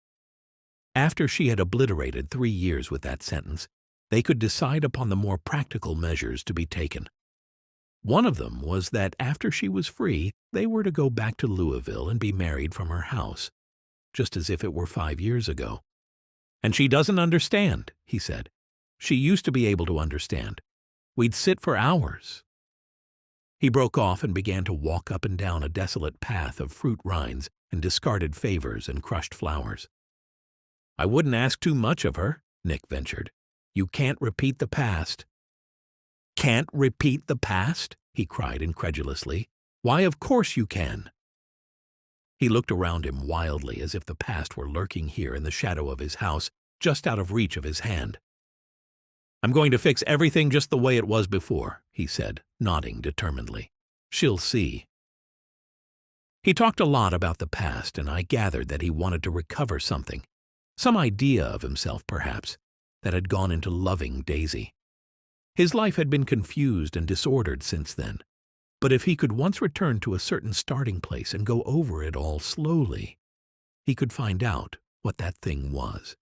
After she had obliterated 3 years with that sentence, they could decide upon the more practical measures to be taken. One of them was that after she was free, they were to go back to Louisville and be married from her house, just as if it were 5 years ago. "And she doesn't understand," he said. "She used to be able to understand. We'd sit for hours." He broke off and began to walk up and down a desolate path of fruit rinds and discarded favors and crushed flowers. "I wouldn't ask too much of her," Nick ventured. "You can't repeat the past." "Can't repeat the past?" he cried incredulously. "Why, of course you can." He looked around him wildly as if the past were lurking here in the shadow of his house, just out of reach of his hand. "I'm going to fix everything just the way it was before," he said, nodding determinedly. "She'll see." He talked a lot about the past, and I gathered that he wanted to recover something, some idea of himself perhaps, that had gone into loving Daisy. His life had been confused and disordered since then, but if he could once return to a certain starting place and go over it all slowly, he could find out what that thing was.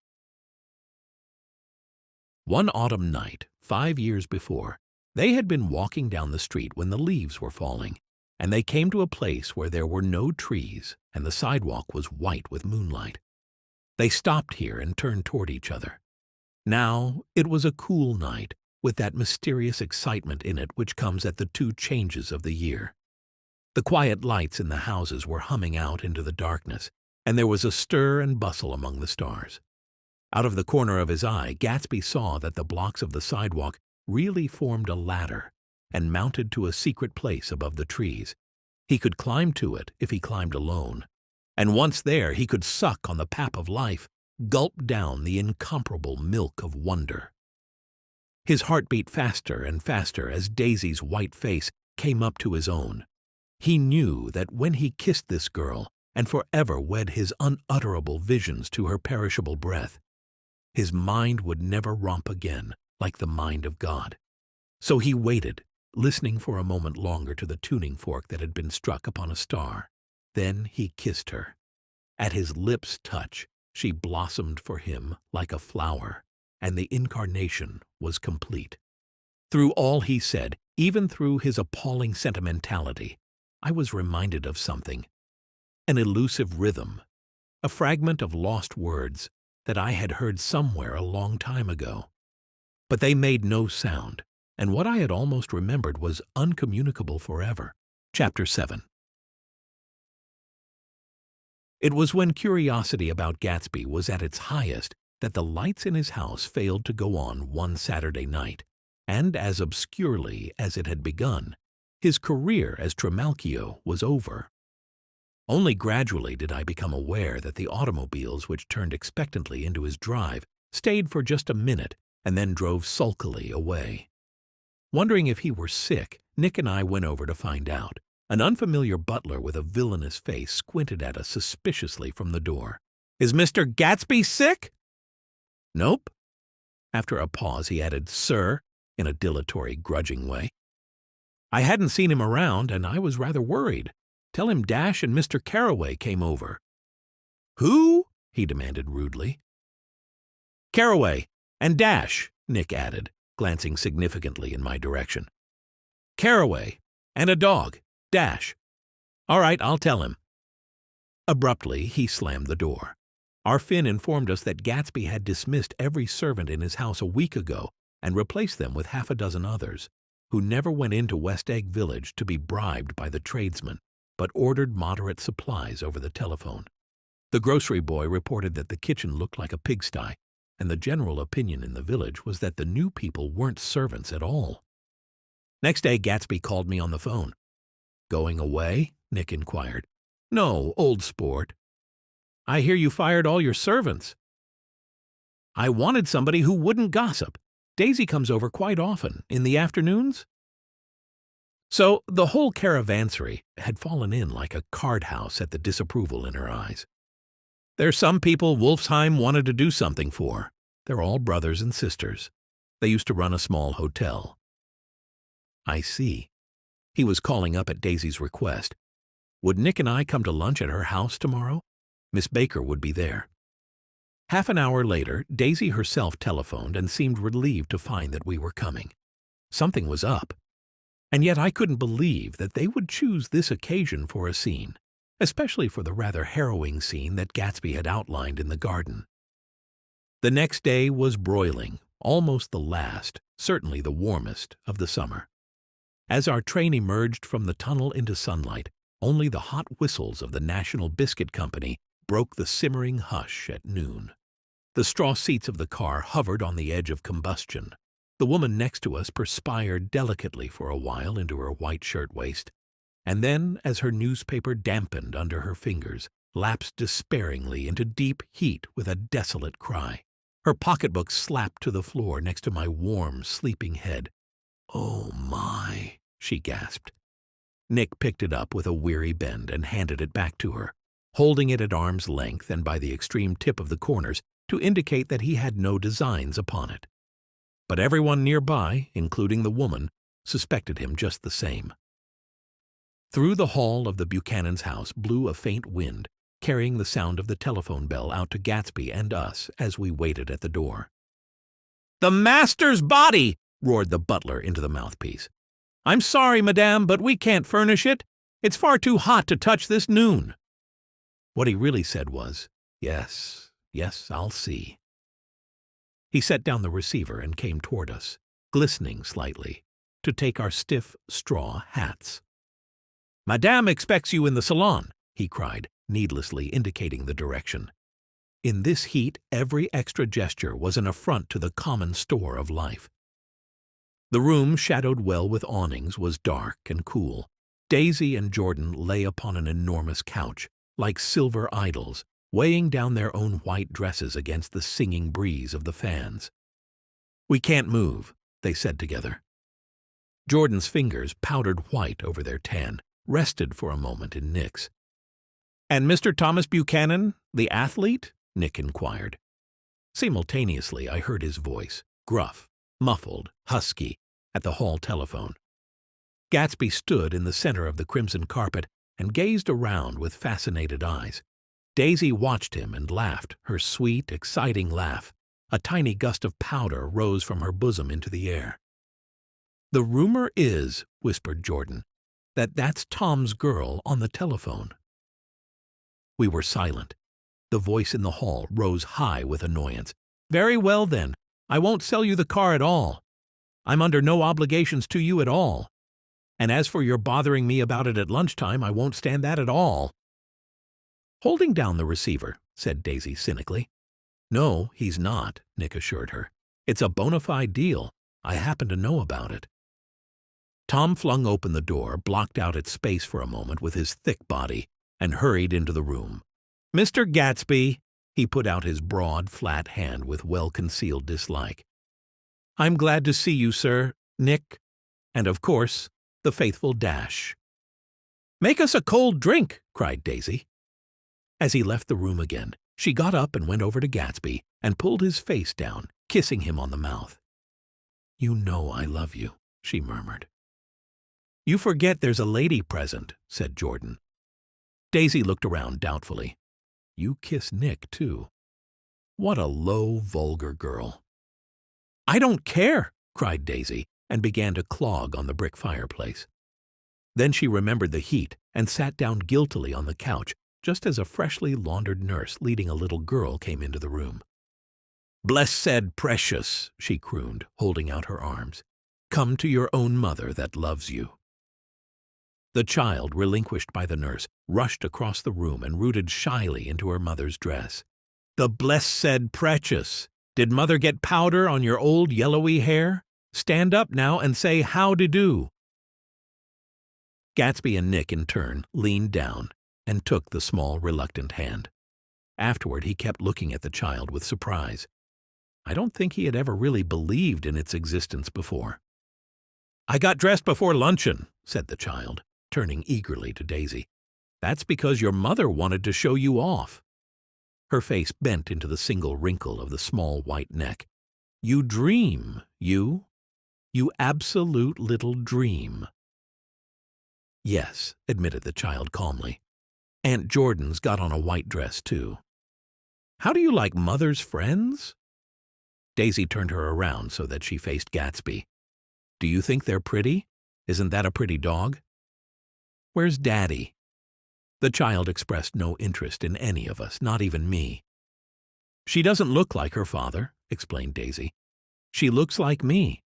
One autumn night, 5 years before, they had been walking down the street when the leaves were falling, and they came to a place where there were no trees and the sidewalk was white with moonlight. They stopped here and turned toward each other. Now it was a cool night, with that mysterious excitement in it which comes at the 2 changes of the year. The quiet lights in the houses were humming out into the darkness, and there was a stir and bustle among the stars. Out of the corner of his eye, Gatsby saw that the blocks of the sidewalk really formed a ladder and mounted to a secret place above the trees. He could climb to it if he climbed alone, and once there he could suck on the pap of life, gulp down the incomparable milk of wonder. His heart beat faster and faster as Daisy's white face came up to his own. He knew that when he kissed this girl and forever wed his unutterable visions to her perishable breath, his mind would never romp again like the mind of God. So he waited, listening for a moment longer to the tuning fork that had been struck upon a star. Then he kissed her. At his lips' touch, she blossomed for him like a flower, and the incarnation was complete. Through all he said, even through his appalling sentimentality, I was reminded of something, an elusive rhythm, a fragment of lost words that I had heard somewhere a long time ago. But they made no sound, and what I had almost remembered was uncommunicable forever. Chapter 7. It was when curiosity about Gatsby was at its highest that the lights in his house failed to go on one Saturday night, and as obscurely as it had begun, his career as Trimalchio was over. Only gradually did I become aware that the automobiles which turned expectantly into his drive stayed for just a minute and then drove sulkily away. Wondering if he were sick, Nick and I went over to find out. An unfamiliar butler with a villainous face squinted at us suspiciously from the door. "Is Mr. Gatsby sick?" "Nope." After a pause, he added, "Sir," in a dilatory, grudging way. "I hadn't seen him around, and I was rather worried. Tell him Dash and Mr. Carraway came over." "Who?" he demanded rudely. "Carraway and Dash," Nick added, glancing significantly in my direction. "Carraway and a dog, Dash. All right, I'll tell him." Abruptly, he slammed the door. Our Finn informed us that Gatsby had dismissed every servant in his house a week ago and replaced them with half a dozen others, who never went into West Egg Village to be bribed by the tradesmen, but ordered moderate supplies over the telephone. The grocery boy reported that the kitchen looked like a pigsty, and the general opinion in the village was that the new people weren't servants at all. Next day, Gatsby called me on the phone. "Going away?" Nick inquired. "No, old sport." "I hear you fired all your servants." "I wanted somebody who wouldn't gossip. Daisy comes over quite often, in the afternoons." So the whole caravansary had fallen in like a card house at the disapproval in her eyes. "There's some people Wolfsheim wanted to do something for. They're all brothers and sisters. They used to run a small hotel." "I see." He was calling up at Daisy's request. Would Nick and I come to lunch at her house tomorrow? Miss Baker would be there. Half an hour later, Daisy herself telephoned and seemed relieved to find that we were coming. Something was up. And yet I couldn't believe that they would choose this occasion for a scene, especially for the rather harrowing scene that Gatsby had outlined in the garden. The next day was broiling, almost the last, certainly the warmest, of the summer. As our train emerged from the tunnel into sunlight, only the hot whistles of the National Biscuit Company broke the simmering hush at noon. The straw seats of the car hovered on the edge of combustion. The woman next to us perspired delicately for a while into her white shirtwaist, and then, as her newspaper dampened under her fingers, lapsed despairingly into deep heat with a desolate cry. Her pocketbook slapped to the floor next to my warm, sleeping head. "Oh, my," she gasped. Nick picked it up with a weary bend and handed it back to her, holding it at arm's length and by the extreme tip of the corners to indicate that he had no designs upon it. But everyone nearby, including the woman, suspected him just the same. Through the hall of the Buchanan's house blew a faint wind, carrying the sound of the telephone bell out to Gatsby and us as we waited at the door. "The master's body!" roared the butler into the mouthpiece. "I'm sorry, madame, but we can't furnish it. It's far too hot to touch this noon." What he really said was, "Yes, I'll see." He set down the receiver and came toward us, glistening slightly, to take our stiff straw hats. "Madame expects you in the salon," he cried, needlessly indicating the direction. In this heat, every extra gesture was an affront to the common store of life. The room, shadowed well with awnings, was dark and cool. Daisy and Jordan lay upon an enormous couch, like silver idols, weighing down their own white dresses against the singing breeze of the fans. "We can't move," they said together. Jordan's fingers, powdered white over their tan, rested for a moment in Nick's. "And Mr. Thomas Buchanan, the athlete?" Nick inquired. Simultaneously, I heard his voice, gruff, muffled, husky, at the hall telephone. Gatsby stood in the center of the crimson carpet and gazed around with fascinated eyes. Daisy watched him and laughed, her sweet, exciting laugh. A tiny gust of powder rose from her bosom into the air. "The rumor is," whispered Jordan, "that that's Tom's girl on the telephone." We were silent. The voice in the hall rose high with annoyance. "Very well, then. I won't sell you the car at all. I'm under no obligations to you at all. And as for your bothering me about it at lunchtime, I won't stand that at all." "Holding down the receiver," said Daisy cynically. "No, he's not," Nick assured her. "It's a bona fide deal. I happen to know about it." Tom flung open the door, blocked out its space for a moment with his thick body, and hurried into the room. "Mr. Gatsby," he put out his broad, flat hand with well-concealed dislike. "I'm glad to see you, sir, Nick, and, of course, the faithful Dash." "Make us a cold drink," cried Daisy. As he left the room again, she got up and went over to Gatsby and pulled his face down, kissing him on the mouth. "You know I love you," she murmured. "You forget there's a lady present," said Jordan. Daisy looked around doubtfully. "You kiss Nick, too. What a low, vulgar girl." "I don't care," cried Daisy, and began to clog on the brick fireplace. Then she remembered the heat and sat down guiltily on the couch, just as a freshly laundered nurse leading a little girl came into the room. "Blessed precious," she crooned, holding out her arms. "Come to your own mother that loves you." The child, relinquished by the nurse, rushed across the room and rooted shyly into her mother's dress. "The blessed precious! Did mother get powder on your old yellowy hair? Stand up now and say how-de-do." Gatsby and Nick, in turn, leaned down and took the small, reluctant hand. Afterward, he kept looking at the child with surprise. I don't think he had ever really believed in its existence before. "I got dressed before luncheon," said the child, turning eagerly to Daisy. "That's because your mother wanted to show you off." Her face bent into the single wrinkle of the small white neck. "You dream, you. You absolute little dream." "Yes," admitted the child calmly. "Aunt Jordan's got on a white dress, too." "How do you like mother's friends?" Daisy turned her around so that she faced Gatsby. "Do you think they're pretty? Isn't that a pretty dog?" "Where's Daddy?" The child expressed no interest in any of us, not even me. "She doesn't look like her father," explained Daisy. "She looks like me.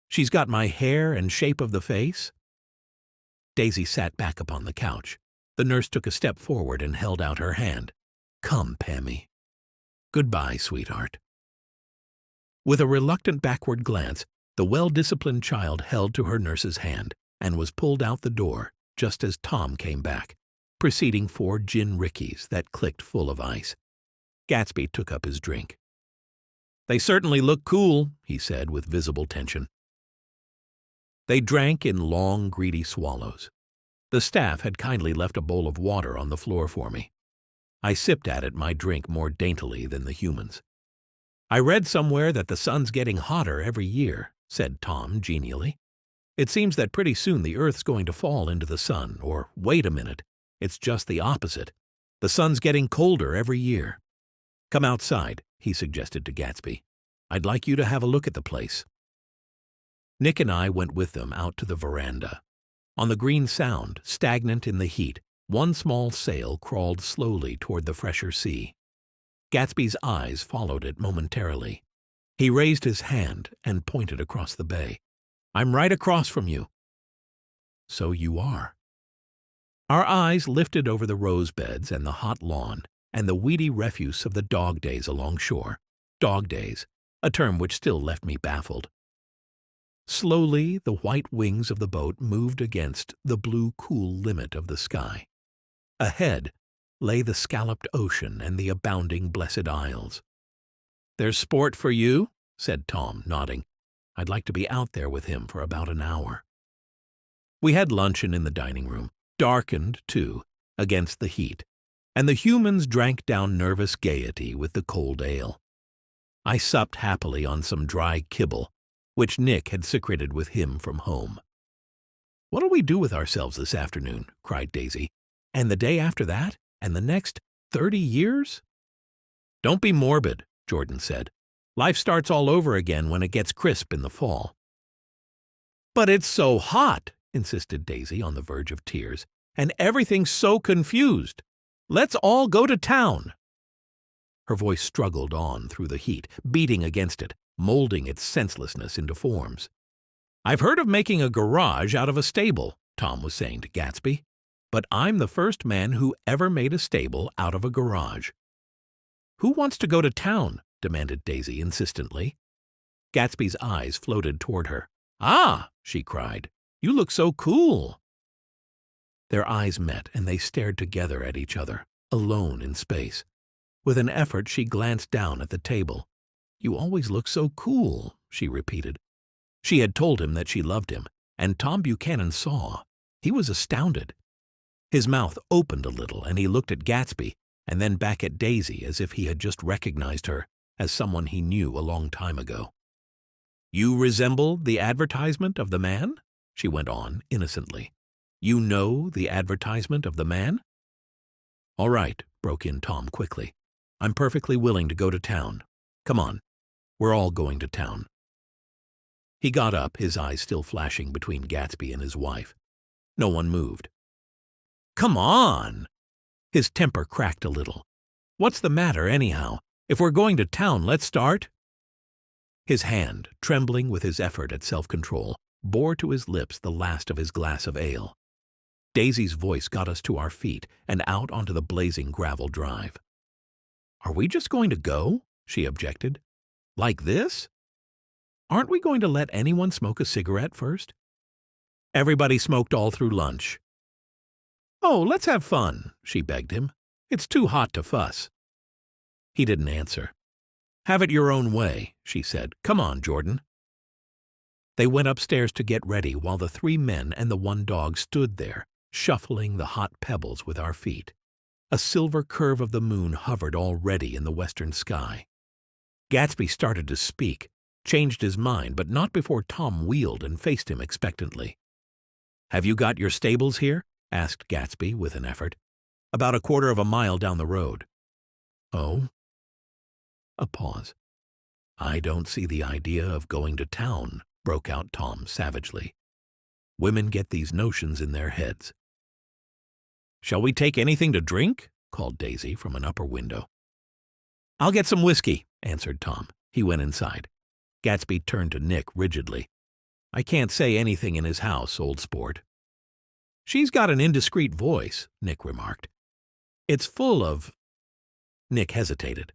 She's got my hair and shape of the face. Daisy sat back upon the couch. The nurse took a step forward and held out her hand. "Come, Pammy." "Goodbye, sweetheart." With a reluctant backward glance, the well-disciplined child held to her nurse's hand and was pulled out the door just as Tom came back, preceding 4 gin rickeys that clicked full of ice. Gatsby took up his drink. "They certainly look cool," he said with visible tension. They drank in long, greedy swallows. The staff had kindly left a bowl of water on the floor for me. I sipped at it, my drink more daintily than the humans. "I read somewhere that the sun's getting hotter every year," said Tom genially. "It seems that pretty soon the Earth's going to fall into the sun, or wait a minute, it's just the opposite. The sun's getting colder every year. Come outside," he suggested to Gatsby. "I'd like you to have a look at the place." Nick and I went with them out to the veranda. On the green Sound, stagnant in the heat, one small sail crawled slowly toward the fresher sea. Gatsby's eyes followed it momentarily. He raised his hand and pointed across the bay. "I'm right across from you." "So you are." Our eyes lifted over the rose beds and the hot lawn and the weedy refuse of the dog days along shore. Dog days, a term which still left me baffled. Slowly, the white wings of the boat moved against the blue cool limit of the sky. Ahead lay the scalloped ocean and the abounding Blessed Isles. "There's sport for you," said Tom, nodding. "I'd like to be out there with him for about an hour." We had luncheon in the dining room, darkened, too, against the heat, and the humans drank down nervous gaiety with the cold ale. I supped happily on some dry kibble, which Nick had secreted with him from home. "What'll we do with ourselves this afternoon?" cried Daisy. "And the day after that? And the next 30 years? "Don't be morbid," Jordan said. "Life starts all over again when it gets crisp in the fall." "But it's so hot," insisted Daisy on the verge of tears, "and everything's so confused. Let's all go to town." Her voice struggled on through the heat, beating against it, molding its senselessness into forms. "I've heard of making a garage out of a stable," Tom was saying to Gatsby, "but I'm the first man who ever made a stable out of a garage." "Who wants to go to town?" demanded Daisy insistently. Gatsby's eyes floated toward her. "Ah!" she cried. "You look so cool." Their eyes met, and they stared together at each other, alone in space. With an effort, she glanced down at the table. "You always look so cool," she repeated. She had told him that she loved him, and Tom Buchanan saw. He was astounded. His mouth opened a little, and he looked at Gatsby, and then back at Daisy as if he had just recognized her as someone he knew a long time ago. "You resemble the advertisement of the man?" she went on innocently. "You know the advertisement of the man?" "All right," broke in Tom quickly. "I'm perfectly willing to go to town. Come on. We're all going to town." He got up, his eyes still flashing between Gatsby and his wife. No one moved. "Come on!" His temper cracked a little. "What's the matter, anyhow? If we're going to town, let's start." His hand, trembling with his effort at self-control, bore to his lips the last of his glass of ale. Daisy's voice got us to our feet and out onto the blazing gravel drive. "Are we just going to go?" she objected. "Like this? Aren't we going to let anyone smoke a cigarette first?" "Everybody smoked all through lunch." "Oh, let's have fun," she begged him. "It's too hot to fuss." He didn't answer. "Have it your own way," she said. "Come on, Jordan." They went upstairs to get ready while the 3 men and the 1 dog stood there, shuffling the hot pebbles with our feet. A silver curve of the moon hovered already in the western sky. Gatsby started to speak, changed his mind, but not before Tom wheeled and faced him expectantly. "Have you got your stables here?" asked Gatsby with an effort. "About a quarter of a mile down the road." "Oh?" A pause. "I don't see the idea of going to town," broke out Tom savagely. "Women get these notions in their heads." "Shall we take anything to drink?" called Daisy from an upper window. "I'll get some whiskey," answered Tom. He went inside. Gatsby turned to Nick rigidly. "I can't say anything in his house, old sport." She's got an indiscreet voice, Nick remarked. It's full of… Nick hesitated.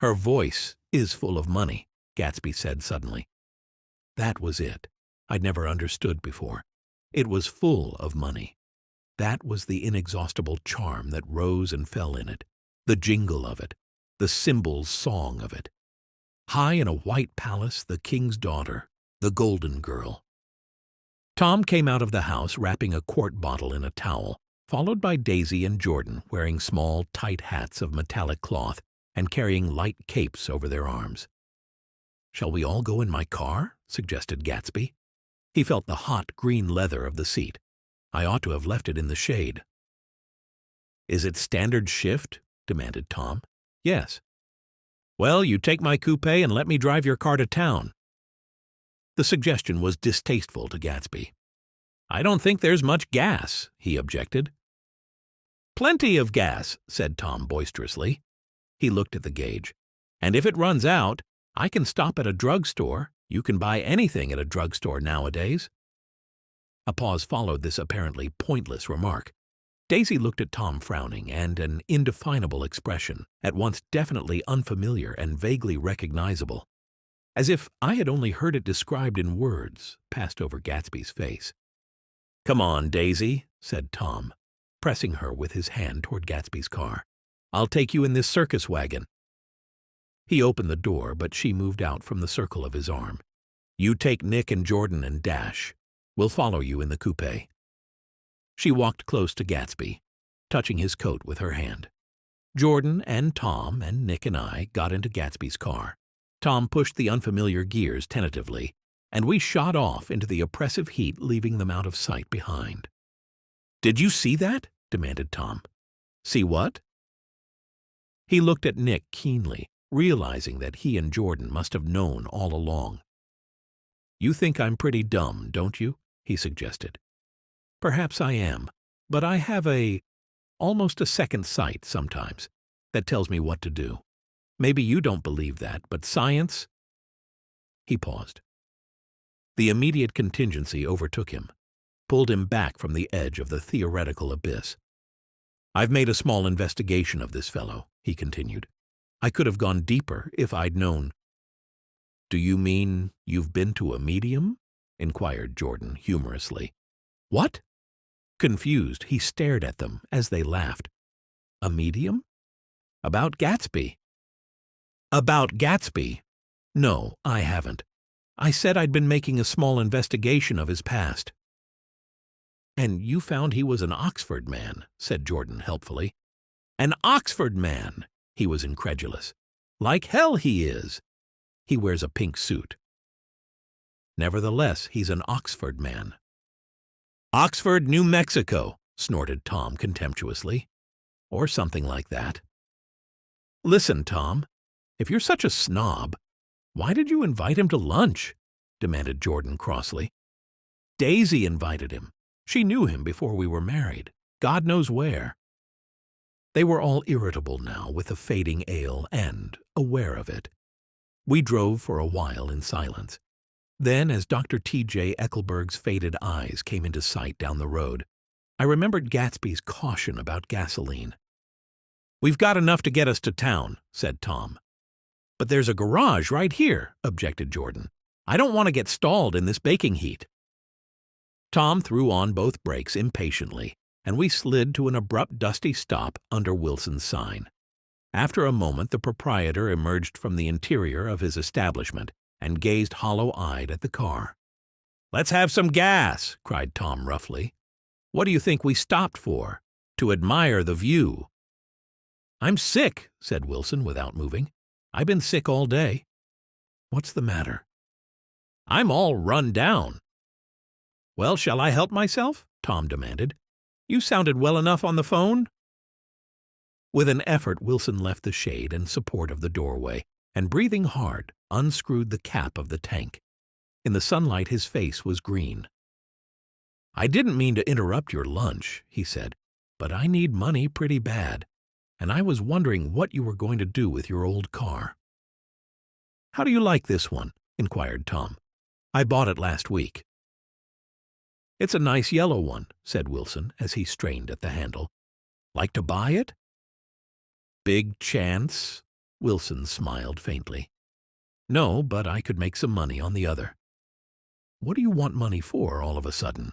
Her voice is full of money, Gatsby said suddenly. That was it. I'd never understood before. It was full of money. That was the inexhaustible charm that rose and fell in it, the jingle of it, the cymbal's song of it. High in a white palace, the king's daughter, the golden girl. Tom came out of the house wrapping a quart bottle in a towel, followed by Daisy and Jordan wearing small, tight hats of metallic cloth and carrying light capes over their arms. "Shall we all go in my car?" suggested Gatsby. He felt the hot green leather of the seat. I ought to have left it in the shade. "Is it standard shift?" demanded Tom. "Yes." "Well, you take my coupe and let me drive your car to town." The suggestion was distasteful to Gatsby. "I don't think there's much gas," he objected. "Plenty of gas," said Tom boisterously. He looked at the gauge. "And if it runs out, I can stop at a drugstore. You can buy anything at a drugstore nowadays." A pause followed this apparently pointless remark. Daisy looked at Tom frowning, and an indefinable expression, at once definitely unfamiliar and vaguely recognizable, as if I had only heard it described in words, passed over Gatsby's face. "Come on, Daisy," said Tom, pressing her with his hand toward Gatsby's car. "I'll take you in this circus wagon." He opened the door, but she moved out from the circle of his arm. "You take Nick and Jordan and dash. We'll follow you in the coupe." She walked close to Gatsby, touching his coat with her hand. Jordan and Tom and Nick and I got into Gatsby's car. Tom pushed the unfamiliar gears tentatively, and we shot off into the oppressive heat, leaving them out of sight behind. "Did you see that?" demanded Tom. "See what?" He looked at Nick keenly, realizing that he and Jordan must have known all along. "You think I'm pretty dumb, don't you?" he suggested. "Perhaps I am, but I have almost a second sight sometimes that tells me what to do. Maybe you don't believe that, but science—" He paused. The immediate contingency overtook him, pulled him back from the edge of the theoretical abyss. "I've made a small investigation of this fellow," he continued. "I could have gone deeper if I'd known." "Do you mean you've been to a medium?" inquired Jordan humorously. "What?" Confused, he stared at them as they laughed. "A medium? About Gatsby?" "About Gatsby? No, I haven't. I said I'd been making a small investigation of his past." "And you found he was an Oxford man," said Jordan helpfully. "An Oxford man!" He was incredulous. "Like hell he is. He wears a pink suit." "Nevertheless, he's an Oxford man." "Oxford, New Mexico," snorted Tom contemptuously. "Or something like that." "Listen, Tom, if you're such a snob, why did you invite him to lunch?" demanded Jordan crossly. "Daisy invited him. She knew him before we were married. God knows where." They were all irritable now with the fading ale and aware of it. We drove for a while in silence. Then, as Dr. T.J. Eckelberg's faded eyes came into sight down the road, I remembered Gatsby's caution about gasoline. "We've got enough to get us to town," said Tom. "But there's a garage right here," objected Jordan. "I don't want to get stalled in this baking heat." Tom threw on both brakes impatiently, and we slid to an abrupt dusty stop under Wilson's sign. After a moment the proprietor emerged from the interior of his establishment and gazed hollow-eyed at the car. "Let's have some gas," cried Tom roughly. "What do you think we stopped for? To admire the view." "I'm sick," said Wilson without moving. "I've been sick all day." "What's the matter?" "I'm all run down." "Well, shall I help myself?" Tom demanded. "You sounded well enough on the phone." With an effort, Wilson left the shade and support of the doorway, and breathing hard, unscrewed the cap of the tank. In the sunlight his face was green. "I didn't mean to interrupt your lunch," he said, "but I need money pretty bad, and I was wondering what you were going to do with your old car." "How do you like this one?" inquired Tom. "I bought it last week." "It's a nice yellow one," said Wilson as he strained at the handle. "Like to buy it?" "Big chance?" Wilson smiled faintly. "No, but I could make some money on the other." "What do you want money for all of a sudden?"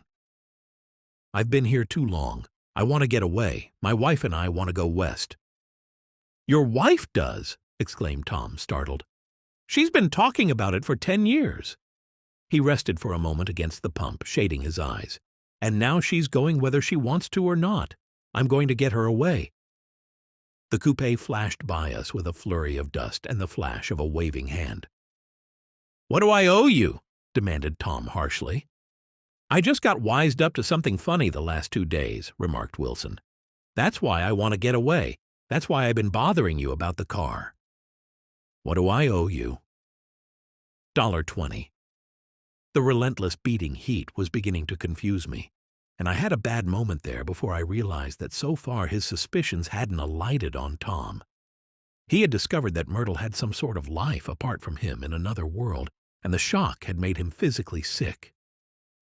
"I've been here too long. I want to get away. My wife and I want to go west." "Your wife does?" exclaimed Tom, startled. "She's been talking about it for 10 years. He rested for a moment against the pump, shading his eyes. "And now she's going whether she wants to or not. I'm going to get her away." The coupe flashed by us with a flurry of dust and the flash of a waving hand. "What do I owe you?" demanded Tom harshly. "I just got wised up to something funny the last 2 days," remarked Wilson. "That's why I want to get away. That's why I've been bothering you about the car." "What do I owe you?" $1.20. The relentless beating heat was beginning to confuse me, and I had a bad moment there before I realized that so far his suspicions hadn't alighted on Tom. He had discovered that Myrtle had some sort of life apart from him in another world, and the shock had made him physically sick.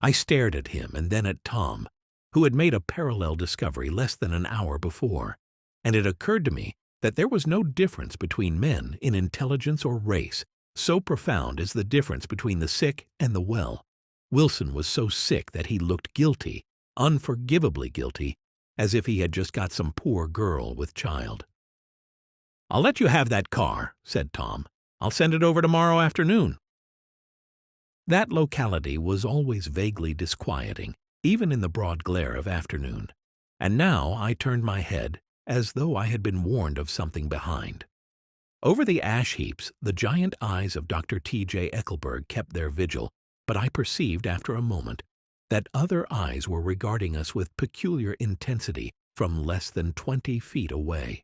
I stared at him and then at Tom, who had made a parallel discovery less than an hour before, and it occurred to me that there was no difference between men in intelligence or race so profound as the difference between the sick and the well. Wilson was so sick that he looked guilty, unforgivably guilty, as if he had just got some poor girl with child. "I'll let you have that car," said Tom. "I'll send it over tomorrow afternoon." That locality was always vaguely disquieting, even in the broad glare of afternoon, and now I turned my head as though I had been warned of something behind. Over the ash heaps, the giant eyes of Dr. T.J. Eckelberg kept their vigil, but I perceived after a moment that other eyes were regarding us with peculiar intensity from less than 20 feet away.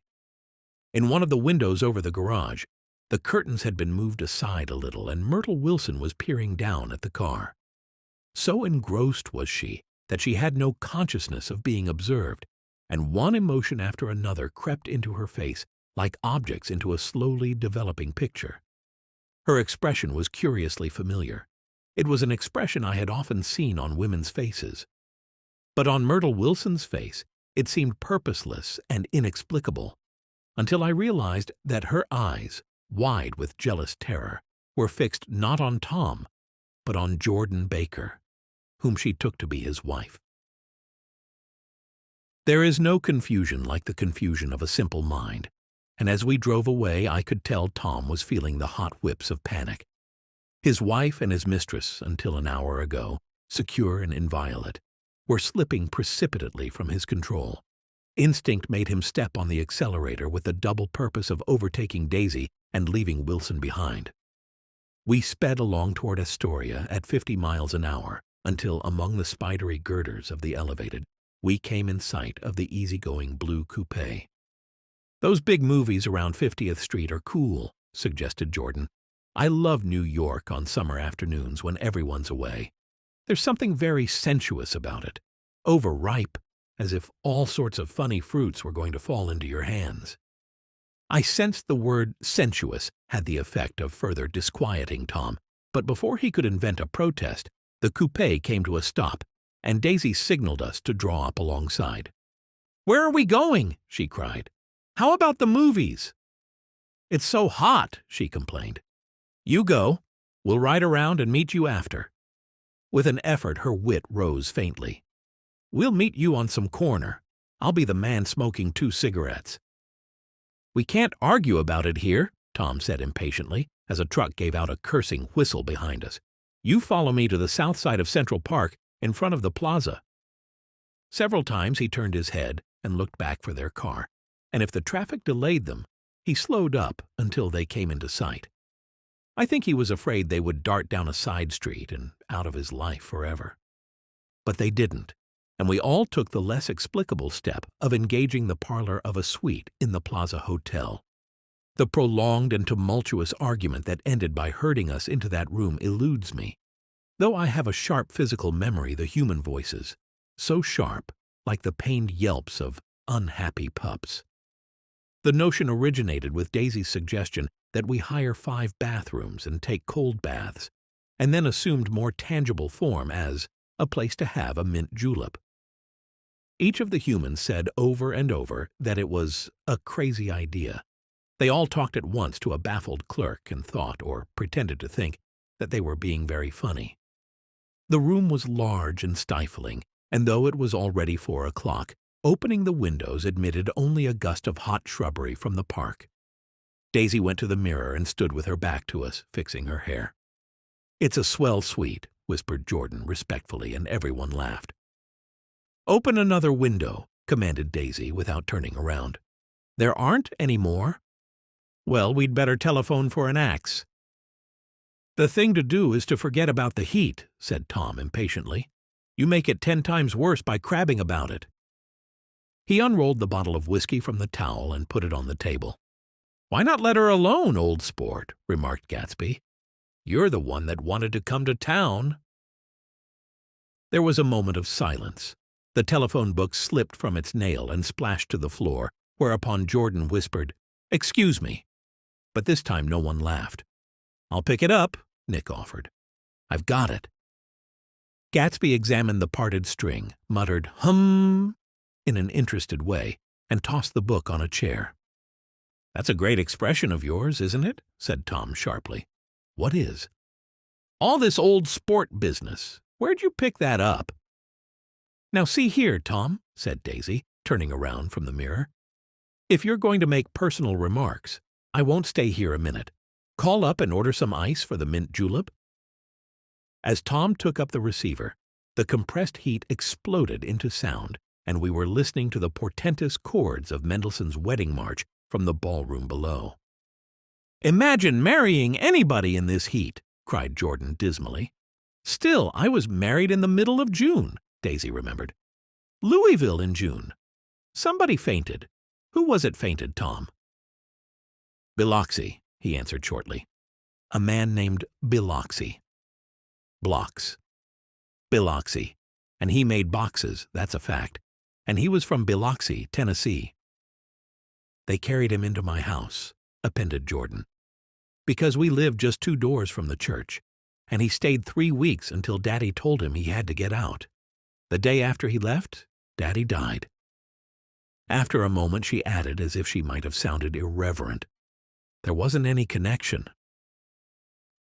In one of the windows over the garage, the curtains had been moved aside a little, and Myrtle Wilson was peering down at the car. So engrossed was she that she had no consciousness of being observed, and one emotion after another crept into her face like objects into a slowly developing picture. Her expression was curiously familiar. It was an expression I had often seen on women's faces. But on Myrtle Wilson's face, it seemed purposeless and inexplicable, until I realized that her eyes, wide with jealous terror, were fixed not on Tom, but on Jordan Baker, whom she took to be his wife. There is no confusion like the confusion of a simple mind, and as we drove away I could tell Tom was feeling the hot whips of panic. His wife and his mistress, until an hour ago, secure and inviolate, were slipping precipitately from his control. Instinct made him step on the accelerator with the double purpose of overtaking Daisy and leaving Wilson behind. We sped along toward Astoria at 50 miles an hour until, among the spidery girders of the elevated, we came in sight of the easygoing blue coupe. "Those big movies around 50th Street are cool," suggested Jordan. "I love New York on summer afternoons when everyone's away. There's something very sensuous about it, overripe, as if all sorts of funny fruits were going to fall into your hands." I sensed the word sensuous had the effect of further disquieting Tom, but before he could invent a protest, the coupe came to a stop, and Daisy signaled us to draw up alongside. "Where are we going?" she cried. "How about the movies?" "It's so hot," she complained. "You go. We'll ride around and meet you after." With an effort, her wit rose faintly. "We'll meet you on some corner. I'll be the man smoking 2 cigarettes. "We can't argue about it here," Tom said impatiently, as a truck gave out a cursing whistle behind us. "You follow me to the south side of Central Park, in front of the plaza." Several times he turned his head and looked back for their car, and if the traffic delayed them, he slowed up until they came into sight. I think he was afraid they would dart down a side street and out of his life forever. But they didn't, and we all took the less explicable step of engaging the parlor of a suite in the Plaza Hotel. The prolonged and tumultuous argument that ended by herding us into that room eludes me, though I have a sharp physical memory. The human voices, so sharp, like the pained yelps of unhappy pups. The notion originated with Daisy's suggestion that we hire 5 bathrooms and take cold baths, and then assumed more tangible form as, a place to have a mint julep. Each of the humans said over and over that it was a crazy idea. They all talked at once to a baffled clerk and thought, or pretended to think, that they were being very funny. The room was large and stifling, and though it was already 4 o'clock, opening the windows admitted only a gust of hot shrubbery from the park. Daisy went to the mirror and stood with her back to us, fixing her hair. "It's a swell suite," whispered Jordan respectfully, and everyone laughed. "Open another window," commanded Daisy without turning around. "There aren't any more?" "Well, we'd better telephone for an axe." "The thing to do is to forget about the heat," said Tom impatiently. "You make it 10 times worse by crabbing about it." He unrolled the bottle of whiskey from the towel and put it on the table. "Why not let her alone, old sport?" remarked Gatsby. "You're the one that wanted to come to town." There was a moment of silence. The telephone book slipped from its nail and splashed to the floor, whereupon Jordan whispered, "Excuse me." But this time no one laughed. "I'll pick it up," Nick offered. "I've got it." Gatsby examined the parted string, muttered "hum" in an interested way, and tossed the book on a chair. "That's a great expression of yours, isn't it?" said Tom sharply. "What is?" "All this old sport business. Where'd you pick that up?" "Now see here, Tom," said Daisy, turning around from the mirror. "If you're going to make personal remarks, I won't stay here a minute. Call up and order some ice for the mint julep." As Tom took up the receiver, the compressed heat exploded into sound, and we were listening to the portentous chords of Mendelssohn's Wedding March from the ballroom below. "Imagine marrying anybody in this heat," cried Jordan dismally. "Still, I was married in the middle of June," Daisy remembered. "Louisville in June. Somebody fainted. Who was it fainted, Tom?" "Biloxi," he answered shortly. "A man named Biloxi. Blocks. Biloxi. And he made boxes, that's a fact. And he was from Biloxi, Tennessee." "They carried him into my house," appended Jordan, "because we lived just 2 doors from the church, and he stayed 3 weeks until Daddy told him he had to get out. The day after he left, Daddy died." After a moment she added, as if she might have sounded irreverent, "There wasn't any connection."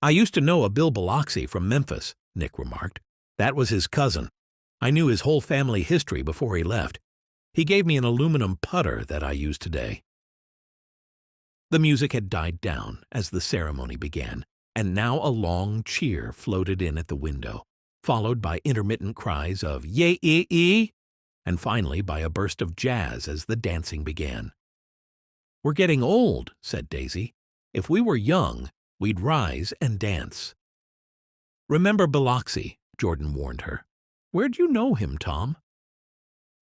"I used to know a Bill Biloxi from Memphis," Nick remarked. "That was his cousin. I knew his whole family history before he left. He gave me an aluminum putter that I use today." The music had died down as the ceremony began, and now a long cheer floated in at the window, followed by intermittent cries of "Yay-ee-ee," and finally by a burst of jazz as the dancing began. "We're getting old," said Daisy. "If we were young, we'd rise and dance." "Remember Biloxi," Jordan warned her. "Where'd you know him, Tom?"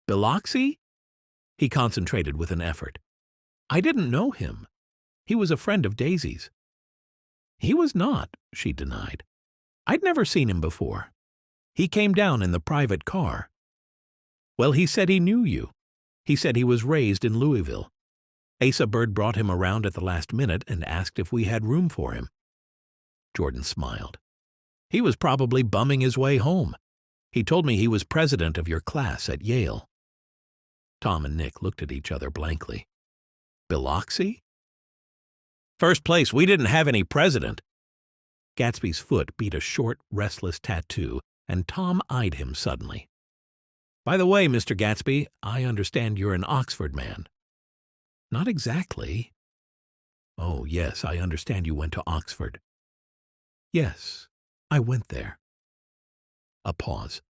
"Biloxi?" He concentrated with an effort. "I didn't know him. He was a friend of Daisy's." "He was not," she denied. "I'd never seen him before. He came down in the private car." "Well, he said he knew you. He said he was raised in Louisville. Asa Bird brought him around at the last minute and asked if we had room for him." Jordan smiled. "He was probably bumming his way home. He told me he was president of your class at Yale." Tom and Nick looked at each other blankly. "Biloxi?" "First place, we didn't have any president." Gatsby's foot beat a short, restless tattoo, and Tom eyed him suddenly. "By the way, Mr. Gatsby, I understand you're an Oxford man." "Not exactly." "Oh, yes, I understand you went to Oxford." "Yes, I went there." A pause.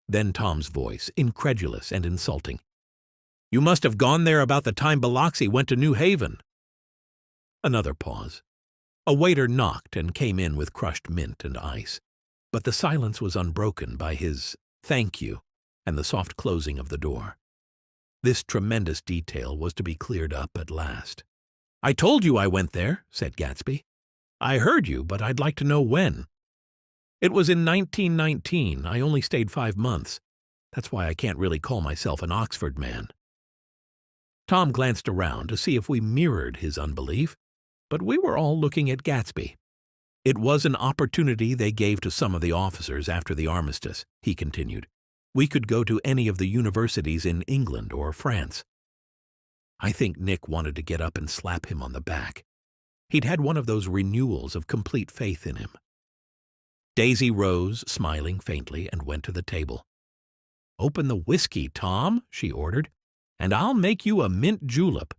Then Tom's voice, incredulous and insulting. "You must have gone there about the time Biloxi went to New Haven." Another pause. A waiter knocked and came in with crushed mint and ice, but the silence was unbroken by his "thank you" and the soft closing of the door. This tremendous detail was to be cleared up at last. "I told you I went there," said Gatsby. "I heard you, but I'd like to know when." "It was in 1919. I only stayed 5 months. That's why I can't really call myself an Oxford man." Tom glanced around to see if we mirrored his unbelief, but we were all looking at Gatsby. It was an opportunity they gave to some of the officers after the armistice, he continued. We could go to any of the universities in England or France. I think Nick wanted to get up and slap him on the back. He'd had one of those renewals of complete faith in him. Daisy rose, smiling faintly, and went to the table. "Open the whiskey, Tom," she ordered, "and I'll make you a mint julep.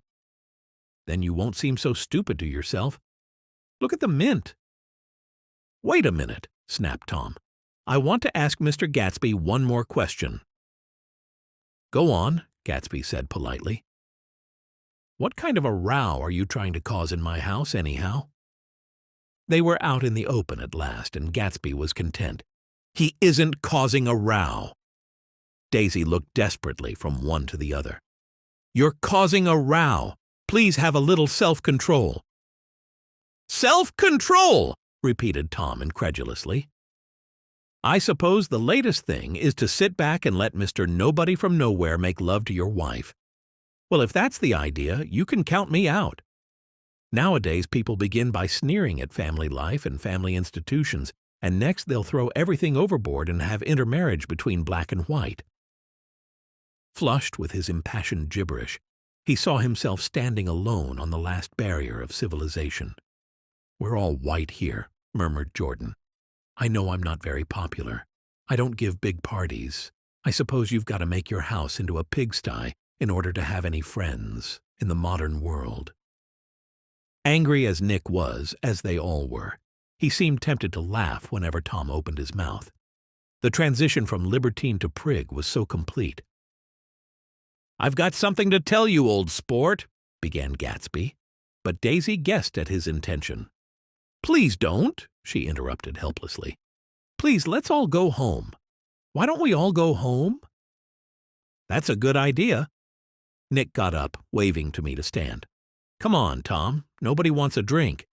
Then you won't seem so stupid to yourself. Look at the mint." "Wait a minute," snapped Tom. "I want to ask Mr. Gatsby one more question." "Go on," Gatsby said politely. "What kind of a row are you trying to cause in my house, anyhow?" They were out in the open at last, and Gatsby was content. "He isn't causing a row." Daisy looked desperately from one to the other. "You're causing a row. Please have a little self-control." "Self-control!" repeated Tom incredulously. "I suppose the latest thing is to sit back and let Mr. Nobody from Nowhere make love to your wife. Well, if that's the idea, you can count me out. Nowadays, people begin by sneering at family life and family institutions, and next they'll throw everything overboard and have intermarriage between black and white." Flushed with his impassioned gibberish, he saw himself standing alone on the last barrier of civilization. "We're all white here," murmured Jordan. "I know I'm not very popular. I don't give big parties. I suppose you've got to make your house into a pigsty in order to have any friends in the modern world." Angry as Nick was, as they all were, he seemed tempted to laugh whenever Tom opened his mouth. The transition from libertine to prig was so complete. "I've got something to tell you, old sport," began Gatsby, but Daisy guessed at his intention. "Please don't," she interrupted helplessly. "Please, let's all go home. Why don't we all go home?" "That's a good idea." Nick got up, waving to me to stand. "Come on, Tom. Nobody wants a drink."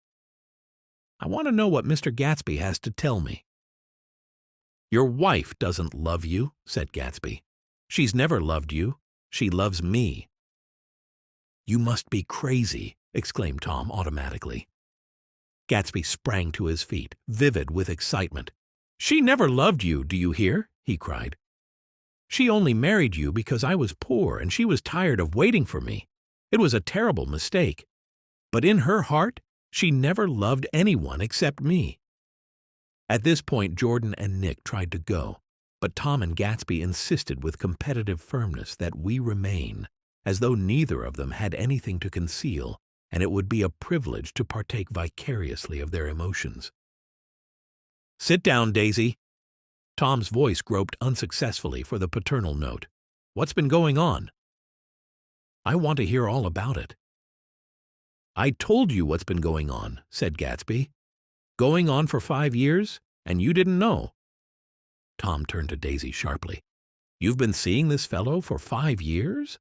"I want to know what Mr. Gatsby has to tell me." "Your wife doesn't love you," said Gatsby. "She's never loved you. She loves me." "You must be crazy," exclaimed Tom automatically. Gatsby sprang to his feet, vivid with excitement. "She never loved you, do you hear?" he cried. "She only married you because I was poor and she was tired of waiting for me. It was a terrible mistake. But in her heart, she never loved anyone except me." At this point, Jordan and Nick tried to go, but Tom and Gatsby insisted with competitive firmness that we remain, as though neither of them had anything to conceal, and it would be a privilege to partake vicariously of their emotions. "Sit down, Daisy." Tom's voice groped unsuccessfully for the paternal note. "What's been going on?" "I want to hear all about it." "I told you what's been going on," said Gatsby. "Going on for 5 years, and you didn't know." Tom turned to Daisy sharply. "You've been seeing this fellow for 5 years?"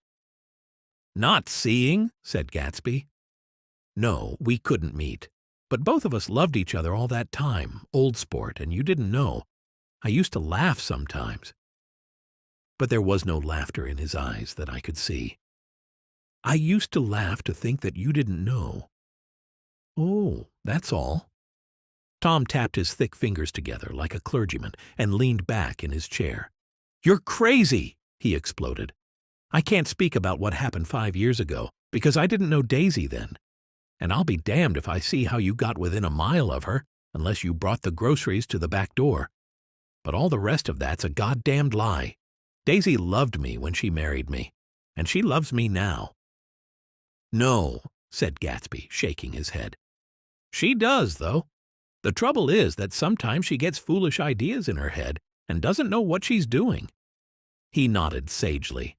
"Not seeing," said Gatsby. "No, we couldn't meet. But both of us loved each other all that time, old sport, and you didn't know. I used to laugh sometimes." But there was no laughter in his eyes that I could see. "I used to laugh to think that you didn't know." "Oh, that's all." Tom tapped his thick fingers together like a clergyman and leaned back in his chair. "You're crazy!" he exploded. "I can't speak about what happened 5 years ago, because I didn't know Daisy then. And I'll be damned if I see how you got within a mile of her, unless you brought the groceries to the back door. But all the rest of that's a goddamned lie. Daisy loved me when she married me, and she loves me now." "No," said Gatsby, shaking his head. "She does, though. The trouble is that sometimes she gets foolish ideas in her head and doesn't know what she's doing." He nodded sagely.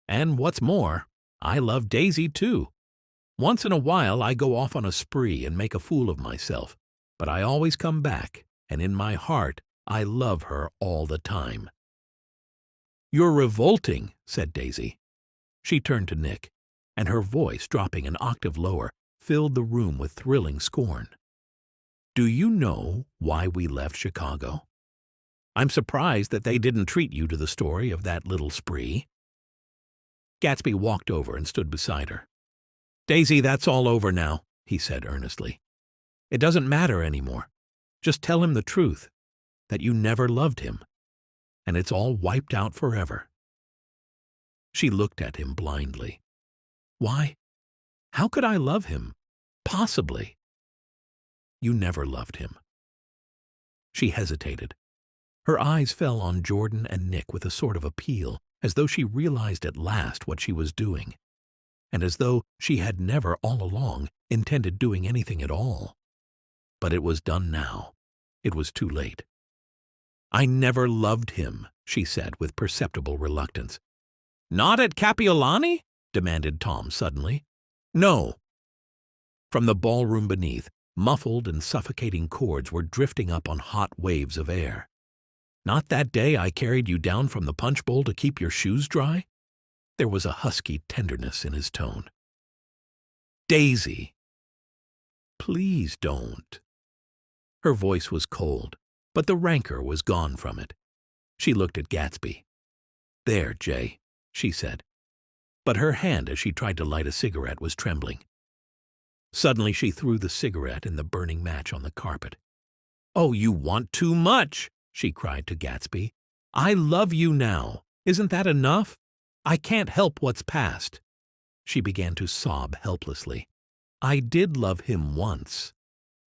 "And what's more, I love Daisy too. Once in a while I go off on a spree and make a fool of myself, but I always come back, and in my heart I love her all the time." "You're revolting," said Daisy. She turned to Nick, and her voice, dropping an octave lower, filled the room with thrilling scorn. "Do you know why we left Chicago? I'm surprised that they didn't treat you to the story of that little spree." Gatsby walked over and stood beside her. "Daisy, that's all over now," he said earnestly. It doesn't matter anymore. Just tell him the truth, that you never loved him, and it's all wiped out forever." She looked at him blindly. "Why? How could I love him? Possibly." "You never loved him." She hesitated. Her eyes fell on Jordan and Nick with a sort of appeal, as though she realized at last what she was doing, and as though she had never all along intended doing anything at all. But it was done now. It was too late. "I never loved him," she said with perceptible reluctance. "Not at Kapiolani?" demanded Tom suddenly. "No." From the ballroom beneath, muffled and suffocating chords were drifting up on hot waves of air. "Not that day I carried you down from the punch bowl to keep your shoes dry?" There was a husky tenderness in his tone. "Daisy!" "Please don't." Her voice was cold, but the rancor was gone from it. She looked at Gatsby. "There, Jay," she said. But her hand, as she tried to light a cigarette, was trembling. Suddenly she threw the cigarette and the burning match on the carpet. "Oh, you want too much!" she cried to Gatsby. "I love you now. Isn't that enough? I can't help what's past." She began to sob helplessly. "I did love him once,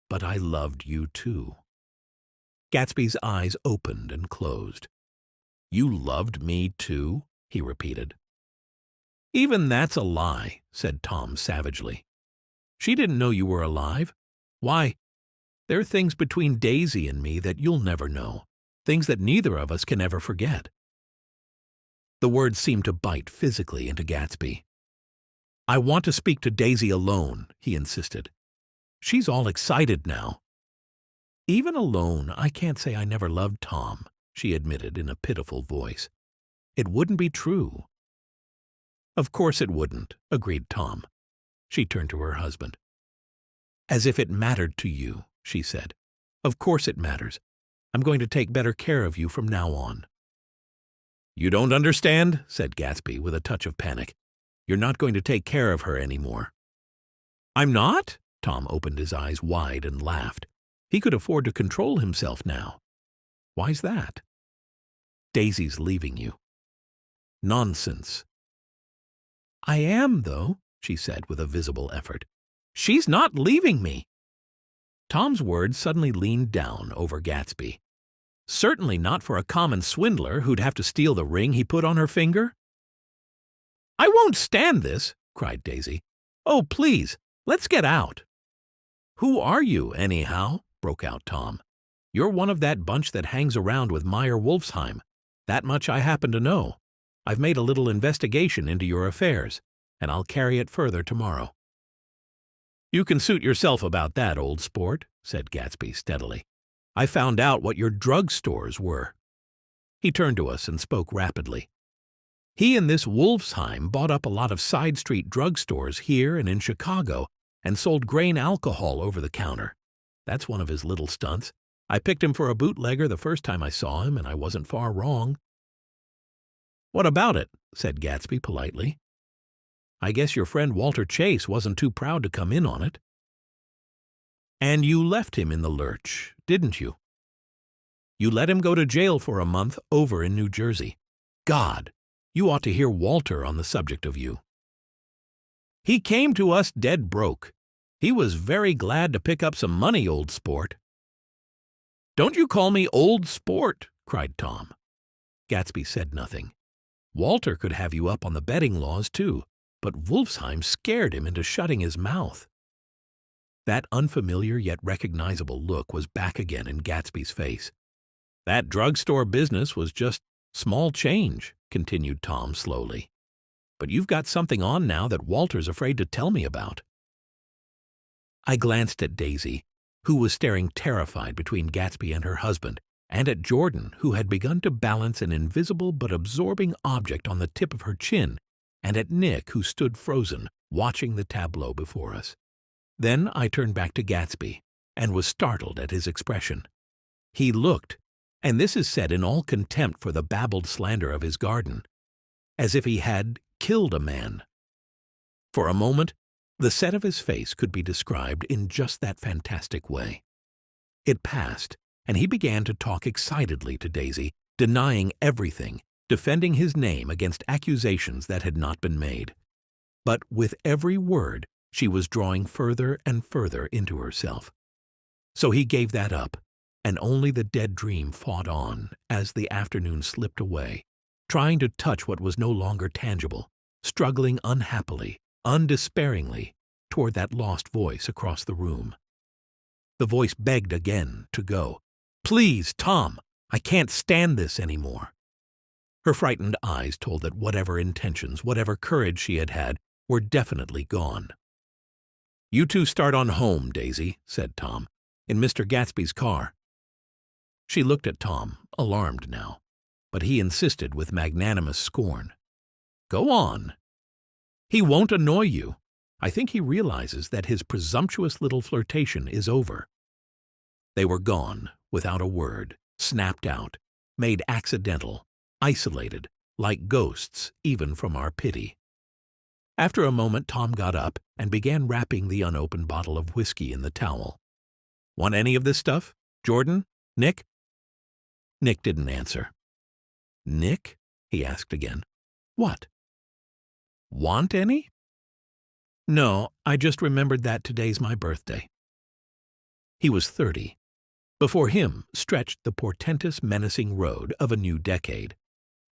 but I loved you too." Gatsby's eyes opened and closed. "You loved me too?" he repeated. "Even that's a lie," said Tom savagely. "She didn't know you were alive. Why, there are things between Daisy and me that you'll never know, things that neither of us can ever forget." The words seemed to bite physically into Gatsby. "I want to speak to Daisy alone," he insisted. "She's all excited now." "Even alone, I can't say I never loved Tom," she admitted in a pitiful voice. "It wouldn't be true." "Of course it wouldn't," agreed Tom. She turned to her husband. "As if it mattered to you," she said. "Of course it matters. I'm going to take better care of you from now on." "You don't understand," said Gatsby with a touch of panic. "You're not going to take care of her anymore." "I'm not?" Tom opened his eyes wide and laughed. He could afford to control himself now. "Why's that?" "Daisy's leaving you." "Nonsense." "I am, though," she said with a visible effort. "She's not leaving me." Tom's words suddenly leaned down over Gatsby. "Certainly not for a common swindler who'd have to steal the ring he put on her finger." "I won't stand this," cried Daisy. "Oh, please, let's get out." "Who are you, anyhow?" broke out Tom. "You're one of that bunch that hangs around with Meyer Wolfsheim. That much I happen to know. I've made a little investigation into your affairs, and I'll carry it further tomorrow." "You can suit yourself about that, old sport," said Gatsby steadily. "I found out what your drug stores were." He turned to us and spoke rapidly. "He and this Wolfsheim bought up a lot of side street drug stores here and in Chicago and sold grain alcohol over the counter. That's one of his little stunts. I picked him for a bootlegger the first time I saw him, and I wasn't far wrong." "What about it?" said Gatsby politely. "I guess your friend Walter Chase wasn't too proud to come in on it." "And you left him in the lurch, didn't you? You let him go to jail for a month over in New Jersey. God, you ought to hear Walter on the subject of you. He came to us dead broke. He was very glad to pick up some money, old sport." "Don't you call me old sport," cried Tom. Gatsby said nothing. Walter could have you up on the betting laws, too, but Wolfsheim scared him into shutting his mouth. That unfamiliar yet recognizable look was back again in Gatsby's face. "That drugstore business was just small change," continued Tom slowly. "But you've got something on now that Walter's afraid to tell me about." I glanced at Daisy, who was staring terrified between Gatsby and her husband, and at Jordan, who had begun to balance an invisible but absorbing object on the tip of her chin, and at Nick, who stood frozen, watching the tableau before us. Then I turned back to Gatsby, and was startled at his expression. He looked, and this is said in all contempt for the babbled slander of his garden, as if he had killed a man. For a moment, The set of his face could be described in just that fantastic way. It passed, and he began to talk excitedly to Daisy, denying everything, defending his name against accusations that had not been made. But with every word, she was drawing further and further into herself. So he gave that up, and only the dead dream fought on as the afternoon slipped away, trying to touch what was no longer tangible, struggling unhappily, undespairingly, toward that lost voice across the room. The voice begged again to go. "Please, Tom, I can't stand this anymore." Her frightened eyes told that whatever intentions, whatever courage she had had, were definitely gone. "You two start on home, Daisy," said Tom, "in Mr. Gatsby's car." She looked at Tom, alarmed now, but he insisted with magnanimous scorn. "Go on. He won't annoy you. I think he realizes that his presumptuous little flirtation is over." They were gone, without a word, snapped out, made accidental, isolated, like ghosts even from our pity. After a moment Tom got up and began wrapping the unopened bottle of whiskey in the towel. "Want any of this stuff? Jordan? Nick?" Nick didn't answer. "Nick?" he asked again. "What?" "Want any?" "No, I just remembered that today's my birthday." He was 30. Before him stretched the portentous, menacing road of a new decade.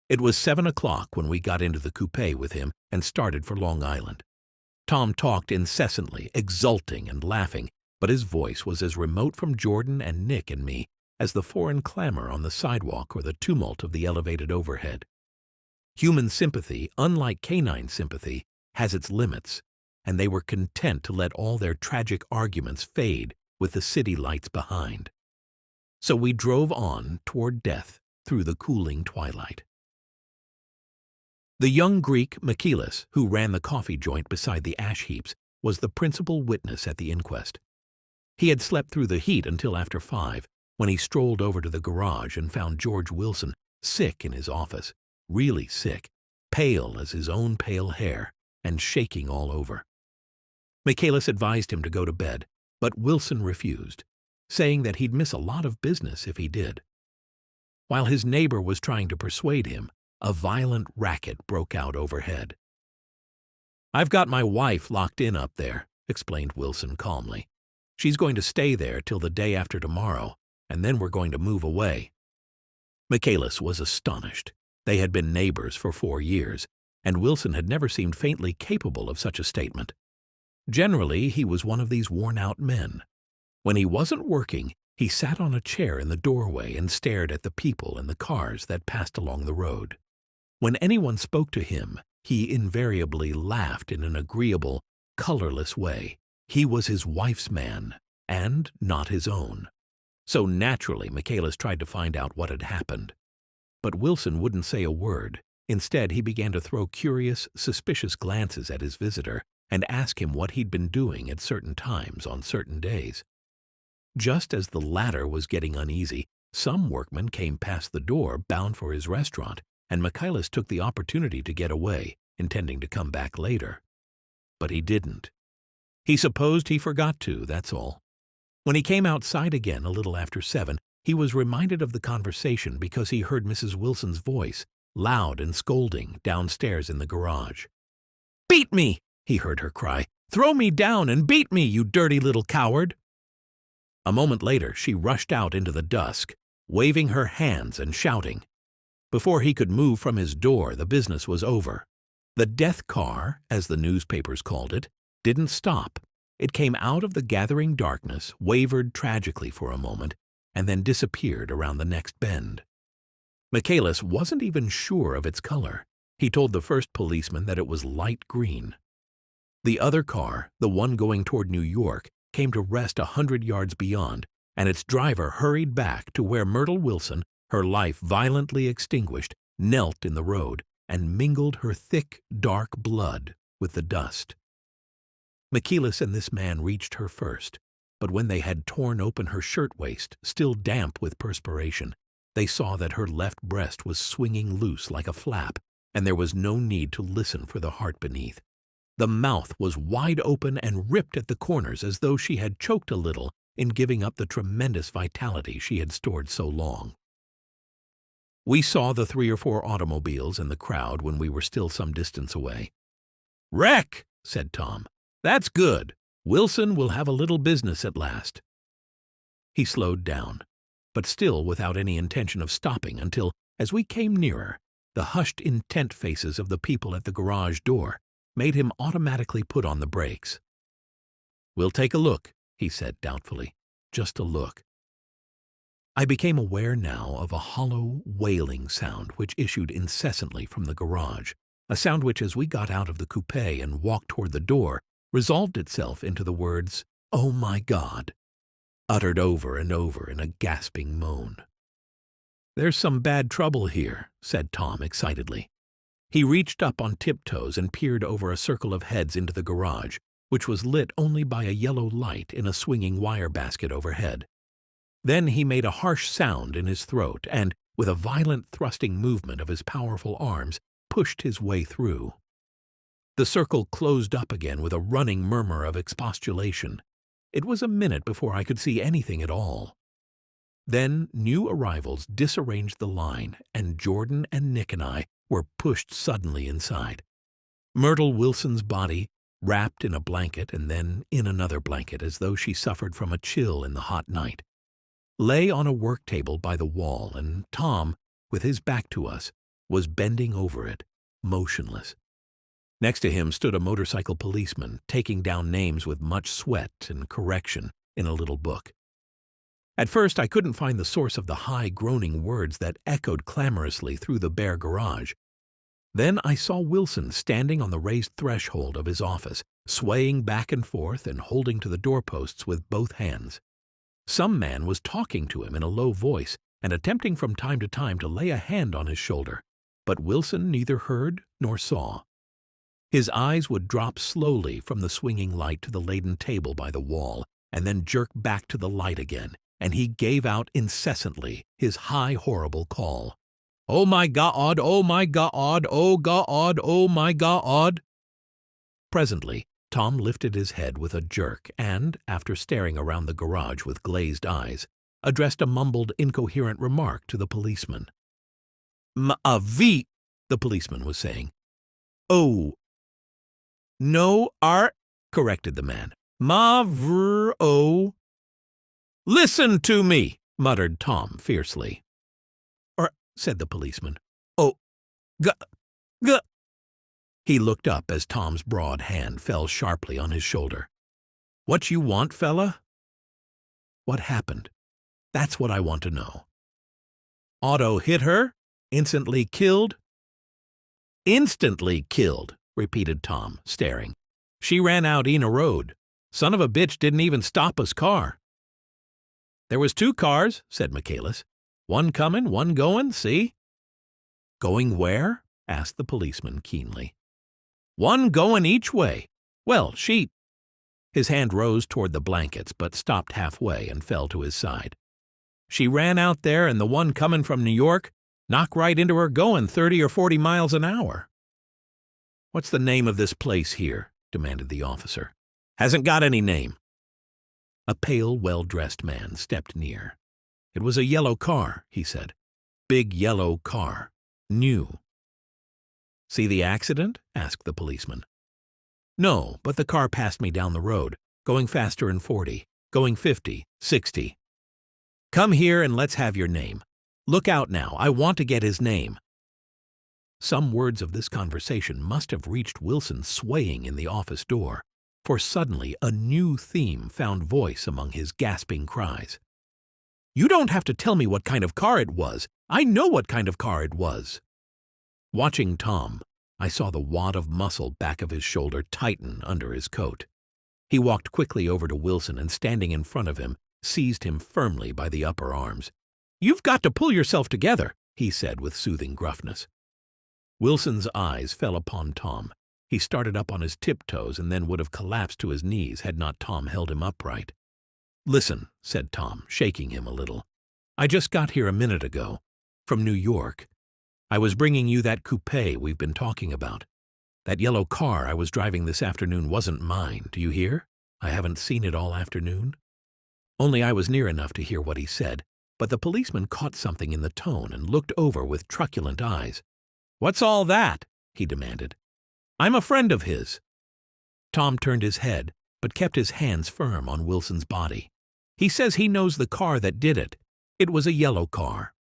It was 7 o'clock when we got into the coupe with him and started for Long Island. Tom talked incessantly, exulting and laughing, but his voice was as remote from Jordan and Nick and me as the foreign clamor on the sidewalk or the tumult of the elevated overhead. Human sympathy, unlike canine sympathy, has its limits, and they were content to let all their tragic arguments fade with the city lights behind. So we drove on toward death through the cooling twilight. The young Greek, Michaelis, who ran the coffee joint beside the ash heaps, was the principal witness at the inquest. He had slept through the heat until after 5, when he strolled over to the garage and found George Wilson sick in his office, really sick, pale as his own pale hair, and shaking all over. Michaelis advised him to go to bed, but Wilson refused, saying that he'd miss a lot of business if he did. While his neighbor was trying to persuade him, a violent racket broke out overhead. "I've got my wife locked in up there," explained Wilson calmly. "She's going to stay there till the day after tomorrow, and then we're going to move away." Michaelis was astonished. They had been neighbors for 4 years, and Wilson had never seemed faintly capable of such a statement. Generally, he was one of these worn-out men. When he wasn't working, he sat on a chair in the doorway and stared at the people and the cars that passed along the road. When anyone spoke to him, he invariably laughed in an agreeable, colorless way. He was his wife's man, and not his own. So naturally, Michaelis tried to find out what had happened. But Wilson wouldn't say a word. Instead, he began to throw curious, suspicious glances at his visitor and ask him what he'd been doing at certain times on certain days. Just as the latter was getting uneasy, some workman came past the door bound for his restaurant, and Michaelis took the opportunity to get away, intending to come back later. But he didn't. He supposed he forgot to, that's all. When he came outside again a little after 7, he was reminded of the conversation because he heard Mrs. Wilson's voice, loud and scolding, downstairs in the garage. "Beat me!" he heard her cry. "Throw me down and beat me, you dirty little coward!" A moment later, she rushed out into the dusk, waving her hands and shouting. Before he could move from his door, the business was over. The death car, as the newspapers called it, didn't stop. It came out of the gathering darkness, wavered tragically for a moment, and then disappeared around the next bend. Michaelis wasn't even sure of its color. He told the first policeman that it was light green. The other car, the one going toward New York, came to rest 100 yards beyond, and its driver hurried back to where Myrtle Wilson, her life violently extinguished, knelt in the road and mingled her thick, dark blood with the dust. Michaelis and this man reached her first, but when they had torn open her shirtwaist, still damp with perspiration, they saw that her left breast was swinging loose like a flap, and there was no need to listen for the heart beneath. The mouth was wide open and ripped at the corners as though she had choked a little in giving up the tremendous vitality she had stored so long. We saw the 3 or 4 automobiles and the crowd when we were still some distance away. "Wreck!" said Tom. "That's good. Wilson will have a little business at last." He slowed down, but still without any intention of stopping until, as we came nearer, the hushed, intent faces of the people at the garage door made him automatically put on the brakes. "We'll take a look," he said doubtfully. "Just a look." I became aware now of a hollow, wailing sound which issued incessantly from the garage, a sound which, as we got out of the coupe and walked toward the door, resolved itself into the words, "Oh my God," uttered over and over in a gasping moan. "There's some bad trouble here," said Tom excitedly. He reached up on tiptoes and peered over a circle of heads into the garage, which was lit only by a yellow light in a swinging wire basket overhead. Then he made a harsh sound in his throat and, with a violent thrusting movement of his powerful arms, pushed his way through. The circle closed up again with a running murmur of expostulation. It was a minute before I could see anything at all. Then new arrivals disarranged the line, and Jordan and Nick and I were pushed suddenly inside. Myrtle Wilson's body, wrapped in a blanket and then in another blanket as though she suffered from a chill in the hot night, lay on a work table by the wall, and Tom, with his back to us, was bending over it, motionless. Next to him stood a motorcycle policeman, taking down names with much sweat and correction in a little book. At first I couldn't find the source of the high, groaning words that echoed clamorously through the bare garage. Then I saw Wilson standing on the raised threshold of his office, swaying back and forth and holding to the doorposts with both hands. Some man was talking to him in a low voice and attempting from time to time to lay a hand on his shoulder, but Wilson neither heard nor saw. His eyes would drop slowly from the swinging light to the laden table by the wall, and then jerk back to the light again, and he gave out incessantly his high, horrible call. "Oh my God, oh my God, oh God, oh my God." Presently, Tom lifted his head with a jerk and, after staring around the garage with glazed eyes, addressed a mumbled, incoherent remark to the policeman. "Ma-a-vee," the policeman was saying. "Oh, no, corrected the man. "Ma-vr-o." "Listen to me," muttered Tom fiercely. Said the policeman. "Oh, g." He looked up as Tom's broad hand fell sharply on his shoulder. "What you want, fella?" "What happened? That's what I want to know." "Auto hit her? Instantly killed?" "Instantly killed," repeated Tom, staring. "She ran out Ena Road. Son of a bitch didn't even stop us car." "There was 2 cars," said Michaelis. "One comin', one goin', see?" "Going where?" asked the policeman keenly. "One goin' each way. Well, she—" His hand rose toward the blankets, but stopped halfway and fell to his side. "She ran out there, and the one comin' from New York knocked right into her goin' 30 or 40 miles an hour." "What's the name of this place here?" demanded the officer. "Hasn't got any name." A pale, well-dressed man stepped near. "It was a yellow car," he said. "Big yellow car. New." "See the accident?" asked the policeman. "No, but the car passed me down the road, going faster in 40, going 50, 60. Come here and let's have your name. Look out now, I want to get his name." Some words of this conversation must have reached Wilson swaying in the office door, for suddenly a new theme found voice among his gasping cries. "You don't have to tell me what kind of car it was. I know what kind of car it was." Watching Tom, I saw the wad of muscle back of his shoulder tighten under his coat. He walked quickly over to Wilson and, standing in front of him, seized him firmly by the upper arms. "You've got to pull yourself together," he said with soothing gruffness. Wilson's eyes fell upon Tom. He started up on his tiptoes and then would have collapsed to his knees had not Tom held him upright. "Listen," said Tom, shaking him a little. "I just got here a minute ago, from New York. I was bringing you that coupe we've been talking about. That yellow car I was driving this afternoon wasn't mine, do you hear? I haven't seen it all afternoon." Only I was near enough to hear what he said, but the policeman caught something in the tone and looked over with truculent eyes. "What's all that?" he demanded. "I'm a friend of his." Tom turned his head, but kept his hands firm on Wilson's body. "He says he knows the car that did it. It was a yellow car."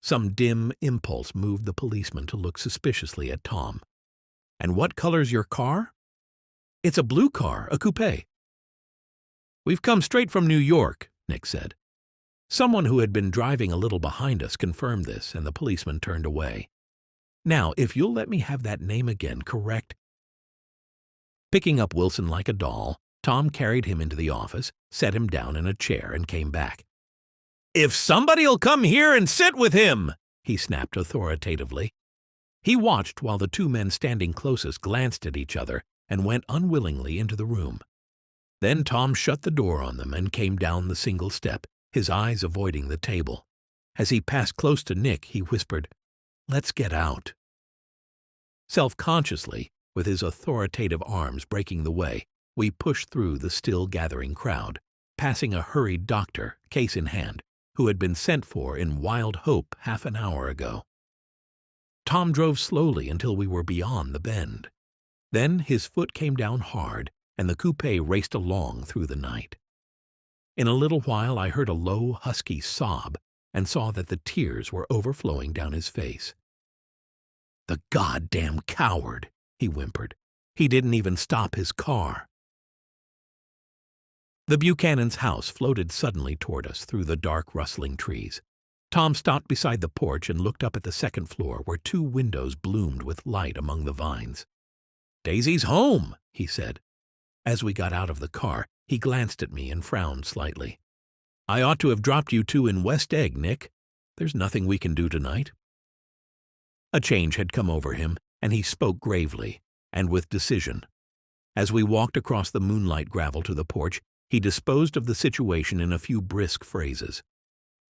Some dim impulse moved the policeman to look suspiciously at Tom. "And what color's your car?" "It's a blue car, a coupe." "We've come straight from New York," Nick said. Someone who had been driving a little behind us confirmed this, and the policeman turned away. "Now, if you'll let me have that name again, correct?" Picking up Wilson like a doll, Tom carried him into the office, set him down in a chair, and came back. "If somebody'll come here and sit with him!" he snapped authoritatively. He watched while the two men standing closest glanced at each other and went unwillingly into the room. Then Tom shut the door on them and came down the single step, his eyes avoiding the table. As he passed close to Nick, he whispered, "Let's get out." Self-consciously, with his authoritative arms breaking the way, we pushed through the still-gathering crowd, passing a hurried doctor, case in hand, who had been sent for in wild hope half an hour ago. Tom drove slowly until we were beyond the bend. Then his foot came down hard, and the coupe raced along through the night. In a little while I heard a low, husky sob and saw that the tears were overflowing down his face. "The goddamn coward," he whimpered. "He didn't even stop his car." The Buchanan's house floated suddenly toward us through the dark, rustling trees. Tom stopped beside the porch and looked up at the second floor where two windows bloomed with light among the vines. "Daisy's home," he said. As we got out of the car, he glanced at me and frowned slightly. "I ought to have dropped you two in West Egg, Nick. There's nothing we can do tonight." A change had come over him, and he spoke gravely, and with decision. As we walked across the moonlight gravel to the porch, he disposed of the situation in a few brisk phrases.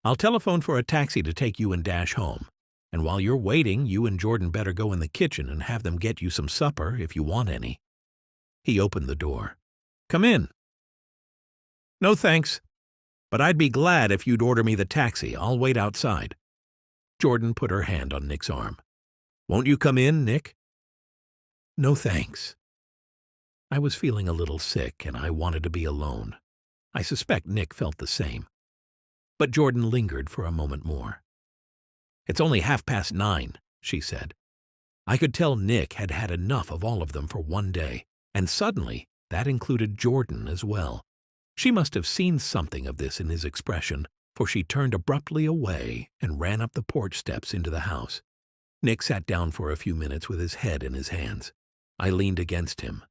"I'll telephone for a taxi to take you and Dash home. And while you're waiting, you and Jordan better go in the kitchen and have them get you some supper if you want any." He opened the door. "Come in." "No thanks. But I'd be glad if you'd order me the taxi. I'll wait outside." Jordan put her hand on Nick's arm. "Won't you come in, Nick?" "No thanks." I was feeling a little sick, and I wanted to be alone. I suspect Nick felt the same. But Jordan lingered for a moment more. "It's only 9:30, she said. I could tell Nick had had enough of all of them for one day, and suddenly that included Jordan as well. She must have seen something of this in his expression, for she turned abruptly away and ran up the porch steps into the house. Nick sat down for a few minutes with his head in his hands. I leaned against him,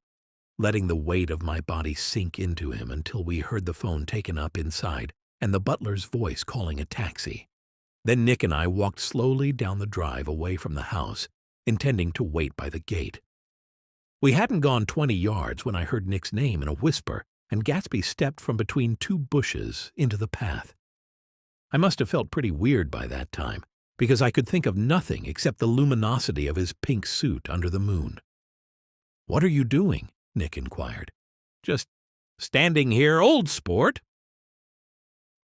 letting the weight of my body sink into him until we heard the phone taken up inside and the butler's voice calling a taxi. Then Nick and I walked slowly down the drive away from the house, intending to wait by the gate. We hadn't gone 20 yards when I heard Nick's name in a whisper, and Gatsby stepped from between two bushes into the path. I must have felt pretty weird by that time, because I could think of nothing except the luminosity of his pink suit under the moon. "What are you doing?" Nick inquired. "Just standing here, old sport."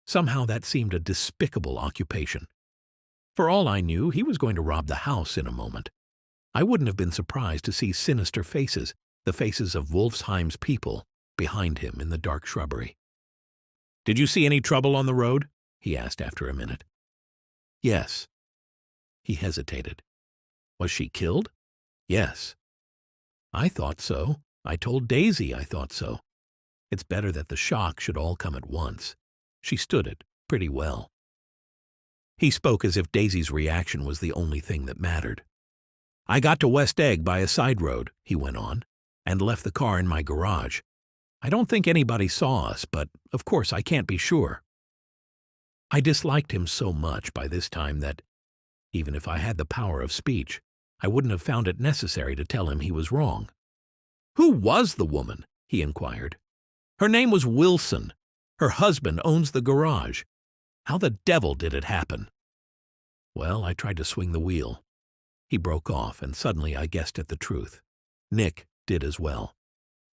Somehow that seemed a despicable occupation. For all I knew, he was going to rob the house in a moment. I wouldn't have been surprised to see sinister faces, the faces of Wolfsheim's people, behind him in the dark shrubbery. "Did you see any trouble on the road?" he asked after a minute. "Yes." He hesitated. "Was she killed?" "Yes." "I thought so. I told Daisy I thought so. It's better that the shock should all come at once. She stood it pretty well." He spoke as if Daisy's reaction was the only thing that mattered. "I got to West Egg by a side road," he went on, "and left the car in my garage. I don't think anybody saw us, but of course I can't be sure." I disliked him so much by this time that, even if I had the power of speech, I wouldn't have found it necessary to tell him he was wrong. "Who was the woman?" he inquired. "Her name was Wilson. Her husband owns the garage. How the devil did it happen?" Well, I tried to swing the wheel. He broke off, and suddenly I guessed at the truth. Nick did as well.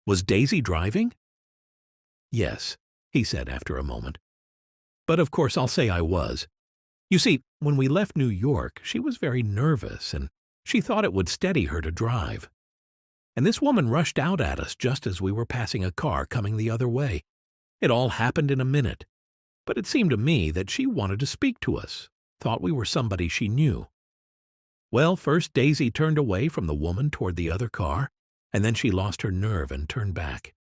Was Daisy driving? Yes, he said after a moment. But of course I'll say I was. You see, when we left New York, she was very nervous, and she thought it would steady her to drive. And this woman rushed out at us just as we were passing a car coming the other way. It all happened in a minute. But it seemed to me that she wanted to speak to us, thought we were somebody she knew. Well, first Daisy turned away from the woman toward the other car, and then she lost her nerve and turned back.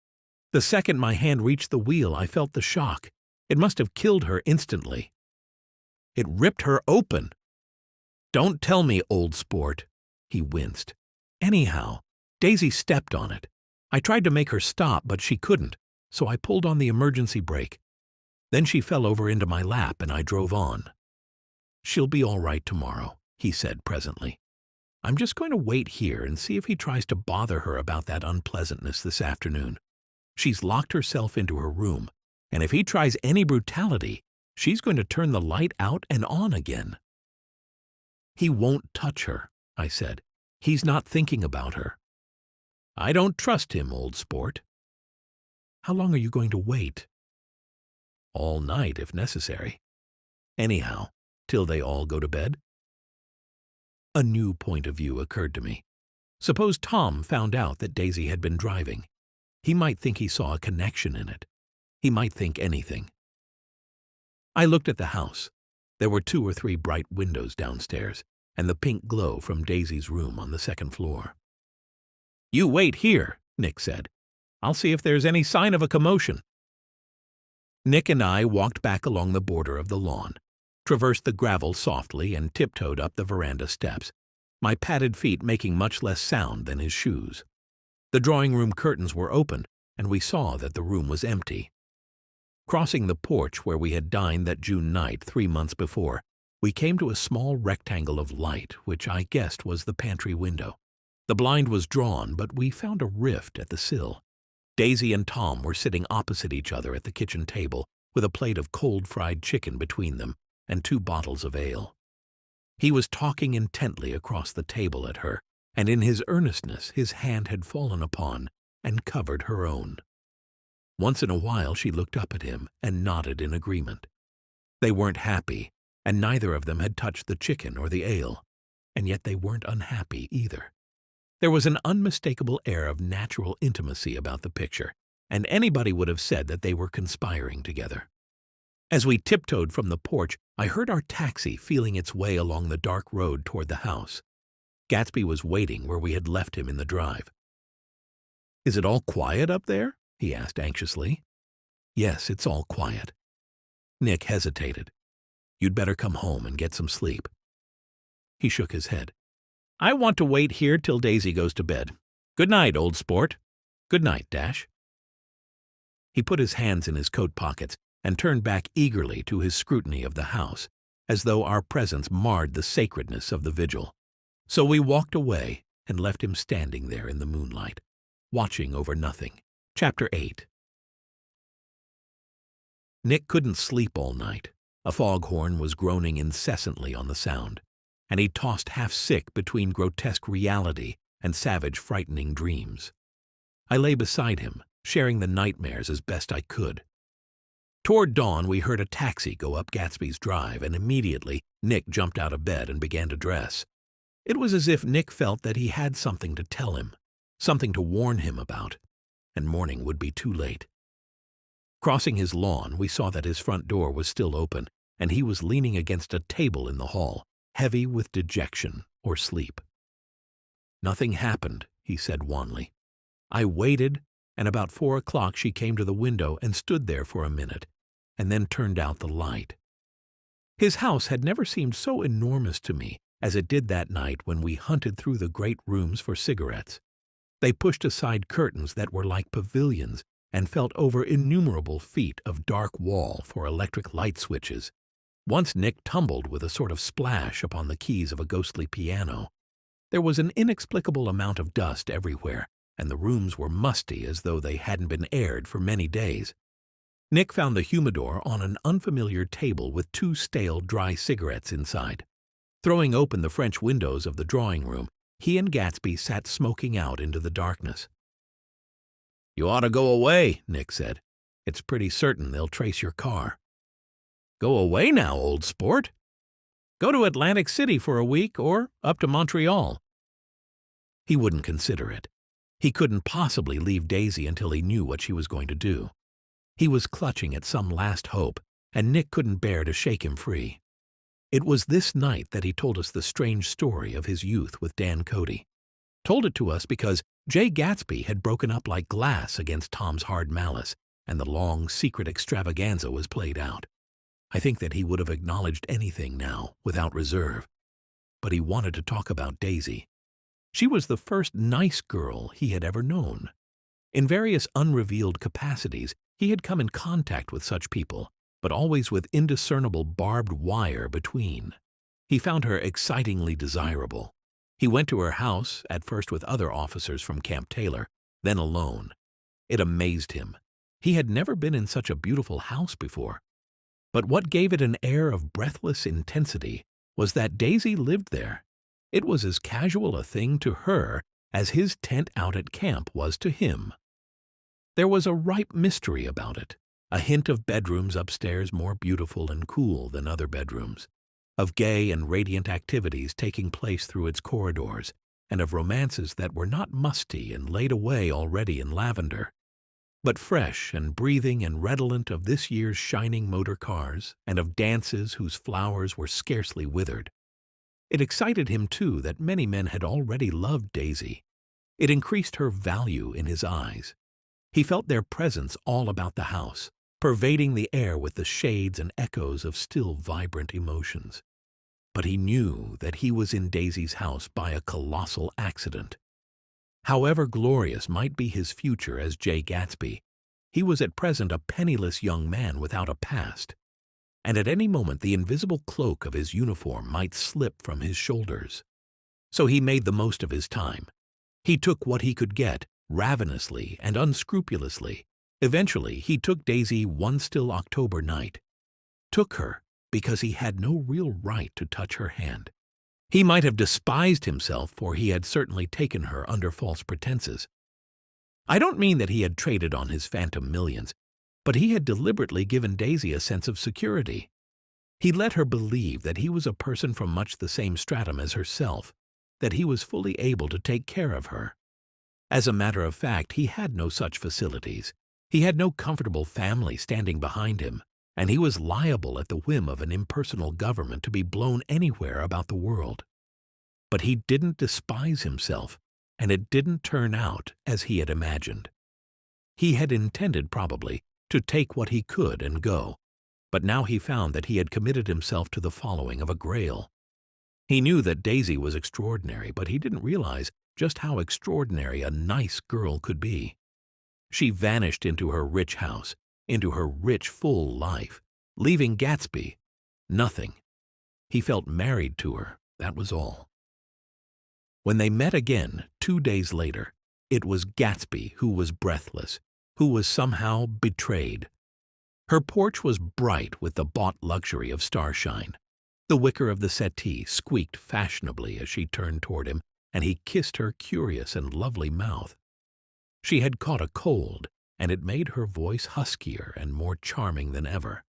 The second my hand reached the wheel, I felt the shock. It must have killed her instantly. It ripped her open. Don't tell me, old sport. He winced. Anyhow, Daisy stepped on it. I tried to make her stop, but she couldn't, so I pulled on the emergency brake. Then she fell over into my lap and I drove on. She'll be all right tomorrow, he said presently. I'm just going to wait here and see if he tries to bother her about that unpleasantness this afternoon. She's locked herself into her room, and if he tries any brutality, she's going to turn the light out and on again. He won't touch her, I said. He's not thinking about her. I don't trust him, old sport. How long are you going to wait? All night, if necessary. Anyhow, till they all go to bed. A new point of view occurred to me. Suppose Tom found out that Daisy had been driving. He might think he saw a connection in it. He might think anything. I looked at the house. There were 2 or 3 bright windows downstairs, and the pink glow from Daisy's room on the second floor. You wait here, Nick said. I'll see if there's any sign of a commotion. Nick and I walked back along the border of the lawn, traversed the gravel softly, and tiptoed up the veranda steps, my padded feet making much less sound than his shoes. The drawing-room curtains were open, and we saw that the room was empty. Crossing the porch where we had dined that June night 3 months before, we came to a small rectangle of light, which I guessed was the pantry window. The blind was drawn, but we found a rift at the sill. Daisy and Tom were sitting opposite each other at the kitchen table, with a plate of cold fried chicken between them and 2 bottles of ale. He was talking intently across the table at her, and in his earnestness his hand had fallen upon and covered her own. Once in a while she looked up at him and nodded in agreement. They weren't happy, and neither of them had touched the chicken or the ale, and yet they weren't unhappy either. There was an unmistakable air of natural intimacy about the picture, and anybody would have said that they were conspiring together. As we tiptoed from the porch, I heard our taxi feeling its way along the dark road toward the house. Gatsby was waiting where we had left him in the drive. Is it all quiet up there? He asked anxiously. Yes, it's all quiet. Nick hesitated. You'd better come home and get some sleep. He shook his head. I want to wait here till Daisy goes to bed. Good night, old sport. Good night, Dash. He put his hands in his coat pockets and turned back eagerly to his scrutiny of the house, as though our presence marred the sacredness of the vigil. So we walked away and left him standing there in the moonlight, watching over nothing. Chapter 8. Nick couldn't sleep all night. A foghorn was groaning incessantly on the sound, and he tossed half-sick between grotesque reality and savage, frightening dreams. I lay beside him, sharing the nightmares as best I could. Toward dawn, we heard a taxi go up Gatsby's drive, and immediately Nick jumped out of bed and began to dress. It was as if Nick felt that he had something to tell him, something to warn him about, and morning would be too late. Crossing his lawn, we saw that his front door was still open, and he was leaning against a table in the hall, heavy with dejection or sleep. Nothing happened, he said wanly. I waited, and about 4 o'clock she came to the window and stood there for a minute, and then turned out the light. His house had never seemed so enormous to me as it did that night when we hunted through the great rooms for cigarettes. They pushed aside curtains that were like pavilions and felt over innumerable feet of dark wall for electric light switches. Once Nick tumbled with a sort of splash upon the keys of a ghostly piano. There was an inexplicable amount of dust everywhere, and the rooms were musty as though they hadn't been aired for many days. Nick found the humidor on an unfamiliar table with 2 stale, dry cigarettes inside. Throwing open the French windows of the drawing room, he and Gatsby sat smoking out into the darkness. "You ought to go away," Nick said. "It's pretty certain they'll trace your car." "Go away now, old sport. Go to Atlantic City for a week or up to Montreal." He wouldn't consider it. He couldn't possibly leave Daisy until he knew what she was going to do. He was clutching at some last hope, and Nick couldn't bear to shake him free. It was this night that he told us the strange story of his youth with Dan Cody. Told it to us because Jay Gatsby had broken up like glass against Tom's hard malice, and the long, secret extravaganza was played out. I think that he would have acknowledged anything now, without reserve. But he wanted to talk about Daisy. She was the first nice girl he had ever known. In various unrevealed capacities, he had come in contact with such people, but always with indiscernible barbed wire between. He found her excitingly desirable. He went to her house, at first with other officers from Camp Taylor, then alone. It amazed him. He had never been in such a beautiful house before. But what gave it an air of breathless intensity was that Daisy lived there. It was as casual a thing to her as his tent out at camp was to him. There was a ripe mystery about it, a hint of bedrooms upstairs more beautiful and cool than other bedrooms, of gay and radiant activities taking place through its corridors, and of romances that were not musty and laid away already in lavender, but fresh and breathing and redolent of this year's shining motor cars, and of dances whose flowers were scarcely withered. It excited him, too, that many men had already loved Daisy. It increased her value in his eyes. He felt their presence all about the house, pervading the air with the shades and echoes of still vibrant emotions. But he knew that he was in Daisy's house by a colossal accident. However glorious might be his future as Jay Gatsby, he was at present a penniless young man without a past, and at any moment the invisible cloak of his uniform might slip from his shoulders. So he made the most of his time. He took what he could get, ravenously and unscrupulously. Eventually, he took Daisy one still October night. Took her because he had no real right to touch her hand. He might have despised himself, for he had certainly taken her under false pretenses. I don't mean that he had traded on his phantom millions, but he had deliberately given Daisy a sense of security. He let her believe that he was a person from much the same stratum as herself, that he was fully able to take care of her. As a matter of fact, he had no such facilities. He had no comfortable family standing behind him, and he was liable at the whim of an impersonal government to be blown anywhere about the world. But he didn't despise himself, and it didn't turn out as he had imagined. He had intended, probably, to take what he could and go, but now he found that he had committed himself to the following of a grail. He knew that Daisy was extraordinary, but he didn't realize just how extraordinary a nice girl could be. She vanished into her rich house, into her rich, full life, leaving Gatsby nothing. He felt married to her, that was all. When they met again, 2 days later, it was Gatsby who was breathless, who was somehow betrayed. Her porch was bright with the bought luxury of starshine. The wicker of the settee squeaked fashionably as she turned toward him, and he kissed her curious and lovely mouth. She had caught a cold, and it made her voice huskier and more charming than ever.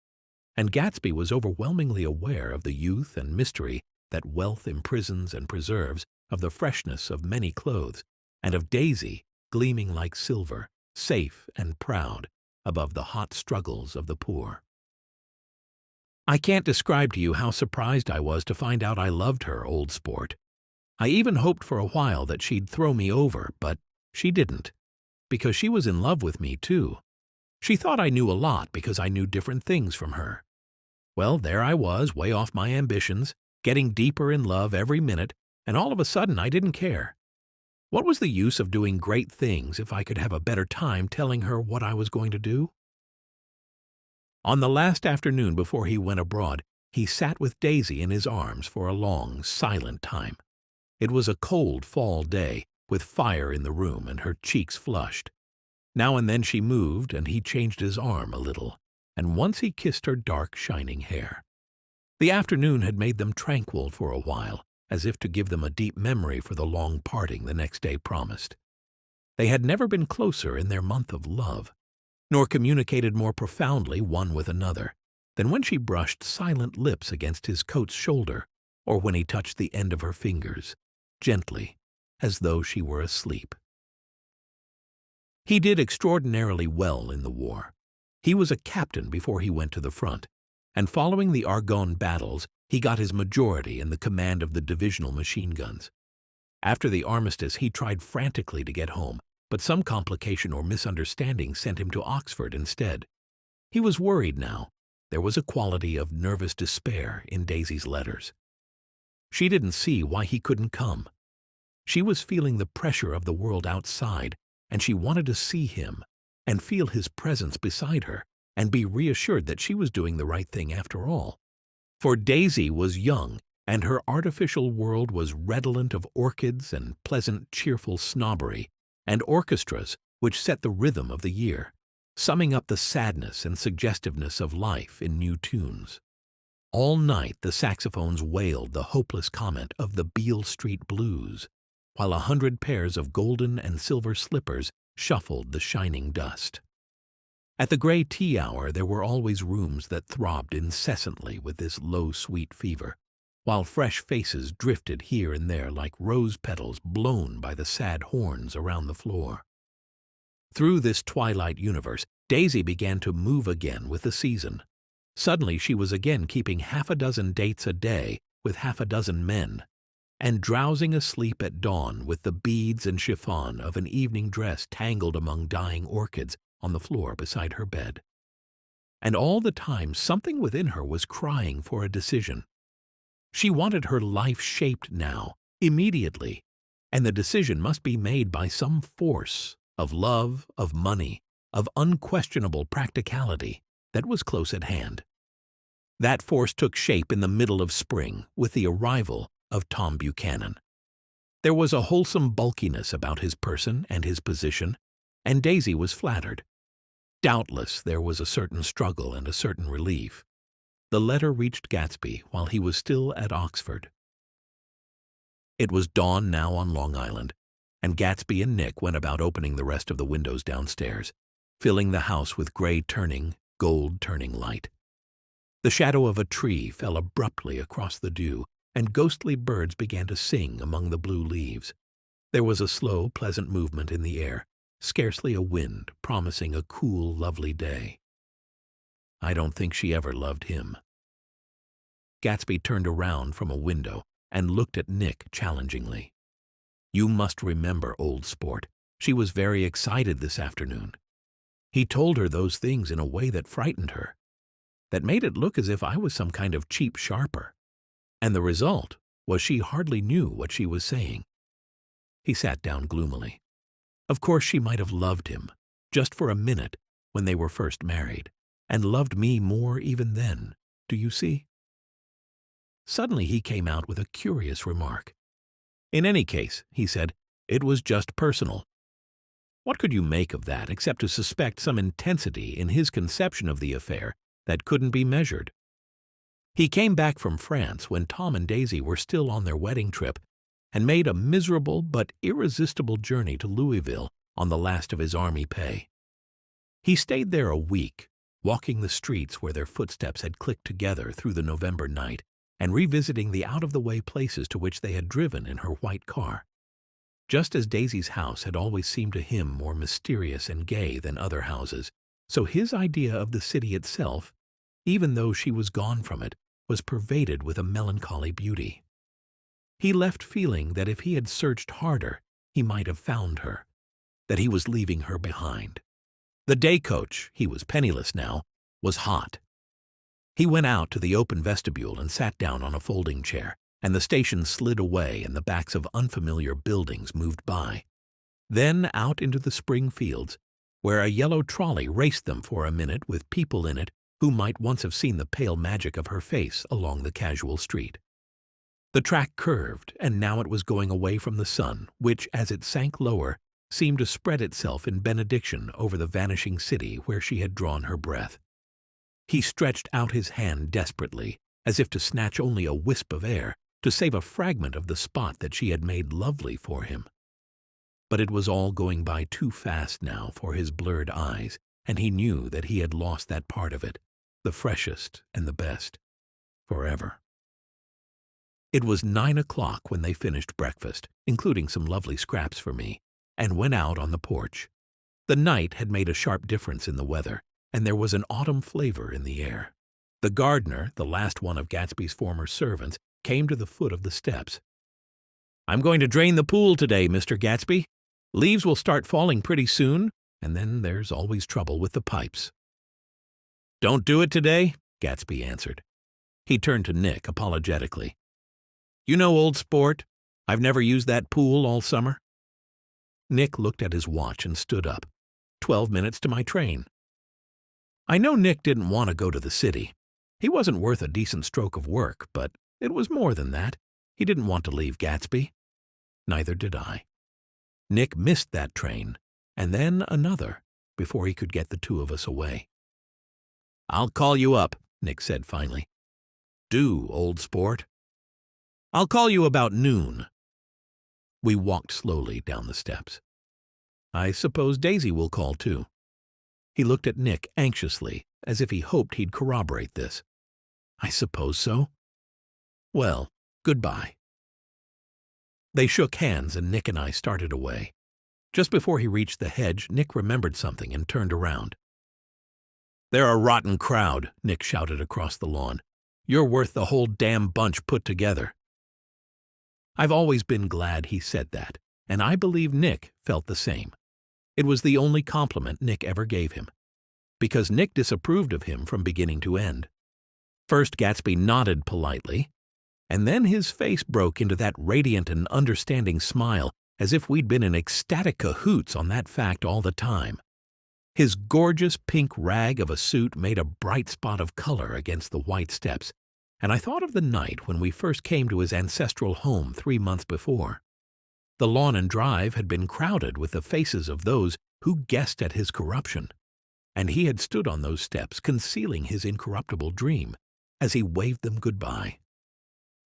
And Gatsby was overwhelmingly aware of the youth and mystery that wealth imprisons and preserves, of the freshness of many clothes, and of Daisy, gleaming like silver, safe and proud, above the hot struggles of the poor. I can't describe to you how surprised I was to find out I loved her, old sport. I even hoped for a while that she'd throw me over, but she didn't, because she was in love with me, too. She thought I knew a lot because I knew different things from her. Well, there I was, way off my ambitions, getting deeper in love every minute, and all of a sudden I didn't care. What was the use of doing great things if I could have a better time telling her what I was going to do? On the last afternoon before he went abroad, he sat with Daisy in his arms for a long, silent time. It was a cold fall day, with fire in the room and her cheeks flushed. Now and then she moved, and he changed his arm a little, and once he kissed her dark, shining hair. The afternoon had made them tranquil for a while, as if to give them a deep memory for the long parting the next day promised. They had never been closer in their month of love, nor communicated more profoundly one with another than when she brushed silent lips against his coat's shoulder, or when he touched the end of her fingers, gently, as though she were asleep. He did extraordinarily well in the war. He was a captain before he went to the front, and following the Argonne battles, he got his majority in the command of the divisional machine guns. After the armistice, he tried frantically to get home, but some complication or misunderstanding sent him to Oxford instead. He was worried now. There was a quality of nervous despair in Daisy's letters. She didn't see why he couldn't come. She was feeling the pressure of the world outside, and she wanted to see him and feel his presence beside her and be reassured that she was doing the right thing after all. For Daisy was young, and her artificial world was redolent of orchids and pleasant, cheerful snobbery, and orchestras which set the rhythm of the year, summing up the sadness and suggestiveness of life in new tunes. All night the saxophones wailed the hopeless comment of the Beale Street Blues, while 100 pairs of golden and silver slippers shuffled the shining dust. At the gray tea hour there were always rooms that throbbed incessantly with this low, sweet fever, while fresh faces drifted here and there like rose petals blown by the sad horns around the floor. Through this twilight universe, Daisy began to move again with the season. Suddenly she was again keeping 6 dates a day with 6 men, and drowsing asleep at dawn with the beads and chiffon of an evening dress tangled among dying orchids on the floor beside her bed. And all the time something within her was crying for a decision. She wanted her life shaped now, immediately, and the decision must be made by some force of love, of money, of unquestionable practicality that was close at hand. That force took shape in the middle of spring with the arrival of Tom Buchanan. There was a wholesome bulkiness about his person and his position, and Daisy was flattered. Doubtless there was a certain struggle and a certain relief. The letter reached Gatsby while he was still at Oxford. It was dawn now on Long Island, and Gatsby and Nick went about opening the rest of the windows downstairs, filling the house with gray-turning, gold-turning light. The shadow of a tree fell abruptly across the dew, and ghostly birds began to sing among the blue leaves. There was a slow, pleasant movement in the air, scarcely a wind, promising a cool, lovely day. I don't think she ever loved him. Gatsby turned around from a window and looked at Nick challengingly. You must remember, old sport, she was very excited this afternoon. He told her those things in a way that frightened her, that made it look as if I was some kind of cheap sharper. And the result was she hardly knew what she was saying. He sat down gloomily. Of course she might have loved him, just for a minute, when they were first married, and loved me more even then, do you see? Suddenly he came out with a curious remark. In any case, he said, it was just personal. What could you make of that except to suspect some intensity in his conception of the affair that couldn't be measured? He came back from France when Tom and Daisy were still on their wedding trip and made a miserable but irresistible journey to Louisville on the last of his army pay. He stayed there a week, walking the streets where their footsteps had clicked together through the November night and revisiting the out-of-the-way places to which they had driven in her white car. Just as Daisy's house had always seemed to him more mysterious and gay than other houses, so his idea of the city itself, even though she was gone from it, was pervaded with a melancholy beauty. He left feeling that if he had searched harder, he might have found her, that he was leaving her behind. The day coach, he was penniless now, was hot. He went out to the open vestibule and sat down on a folding chair, and the station slid away and the backs of unfamiliar buildings moved by. Then out into the spring fields, where a yellow trolley raced them for a minute with people in it who might once have seen the pale magic of her face along the casual street. The track curved, and now it was going away from the sun, which, as it sank lower, seemed to spread itself in benediction over the vanishing city where she had drawn her breath. He stretched out his hand desperately, as if to snatch only a wisp of air, to save a fragment of the spot that she had made lovely for him. But it was all going by too fast now for his blurred eyes, and he knew that he had lost that part of it, the freshest and the best, forever. It was 9 o'clock when they finished breakfast, including some lovely scraps for me, and went out on the porch. The night had made a sharp difference in the weather, and there was an autumn flavor in the air. The gardener, the last one of Gatsby's former servants, came to the foot of the steps. "I'm going to drain the pool today, Mr. Gatsby. Leaves will start falling pretty soon, and then there's always trouble with the pipes." "Don't do it today," Gatsby answered. He turned to Nick apologetically. "You know, old sport, I've never used that pool all summer." Nick looked at his watch and stood up. 12 minutes to my train. I know Nick didn't want to go to the city. He wasn't worth a decent stroke of work, but it was more than that. He didn't want to leave Gatsby. Neither did I. Nick missed that train, and then another, before he could get the two of us away. "I'll call you up," Nick said finally. "Do, old sport." "I'll call you about noon." We walked slowly down the steps. "I suppose Daisy will call too." He looked at Nick anxiously, as if he hoped he'd corroborate this. "I suppose so." "Well, goodbye." They shook hands and Nick and I started away. Just before he reached the hedge, Nick remembered something and turned around. "They're a rotten crowd," Nick shouted across the lawn. "You're worth the whole damn bunch put together." I've always been glad he said that, and I believe Nick felt the same. It was the only compliment Nick ever gave him, because Nick disapproved of him from beginning to end. First, Gatsby nodded politely, and then his face broke into that radiant and understanding smile, as if we'd been in ecstatic cahoots on that fact all the time. His gorgeous pink rag of a suit made a bright spot of color against the white steps, and I thought of the night when we first came to his ancestral home 3 months before. The lawn and drive had been crowded with the faces of those who guessed at his corruption, and he had stood on those steps concealing his incorruptible dream as he waved them goodbye.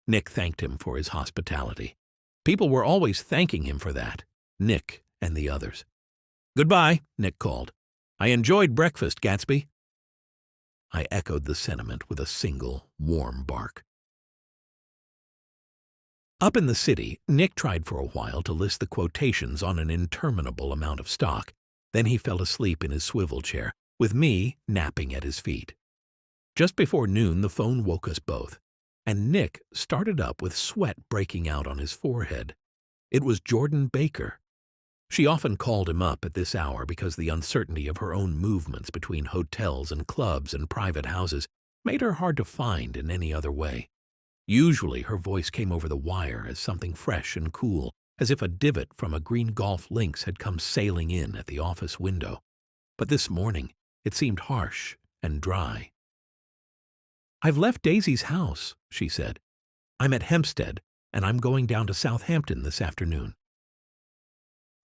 Nick thanked him for his hospitality. People were always thanking him for that, Nick and the others. "Goodbye," Nick called. "I enjoyed breakfast, Gatsby." I echoed the sentiment with a single, warm bark. Up in the city, Nick tried for a while to list the quotations on an interminable amount of stock. Then he fell asleep in his swivel chair, with me napping at his feet. Just before noon, the phone woke us both, and Nick started up with sweat breaking out on his forehead. It was Jordan Baker. She often called him up at this hour because the uncertainty of her own movements between hotels and clubs and private houses made her hard to find in any other way. Usually her voice came over the wire as something fresh and cool, as if a divot from a green golf links had come sailing in at the office window. But this morning it seemed harsh and dry. "I've left Daisy's house," she said. "I'm at Hempstead, and I'm going down to Southampton this afternoon."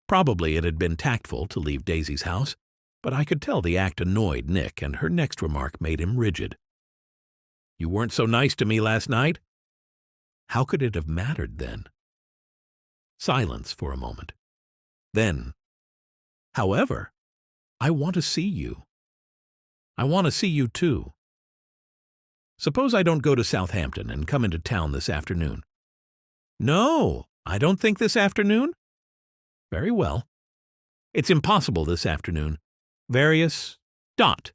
Probably it had been tactful to leave Daisy's house, but I could tell the act annoyed Nick, and her next remark made him rigid. "You weren't so nice to me last night?" How could it have mattered then? Silence for a moment. Then, "However, I want to see you." "I want to see you too." "Suppose I don't go to Southampton and come into town this afternoon?" "No, I don't think this afternoon." "Very well. It's impossible this afternoon. Various ... dot."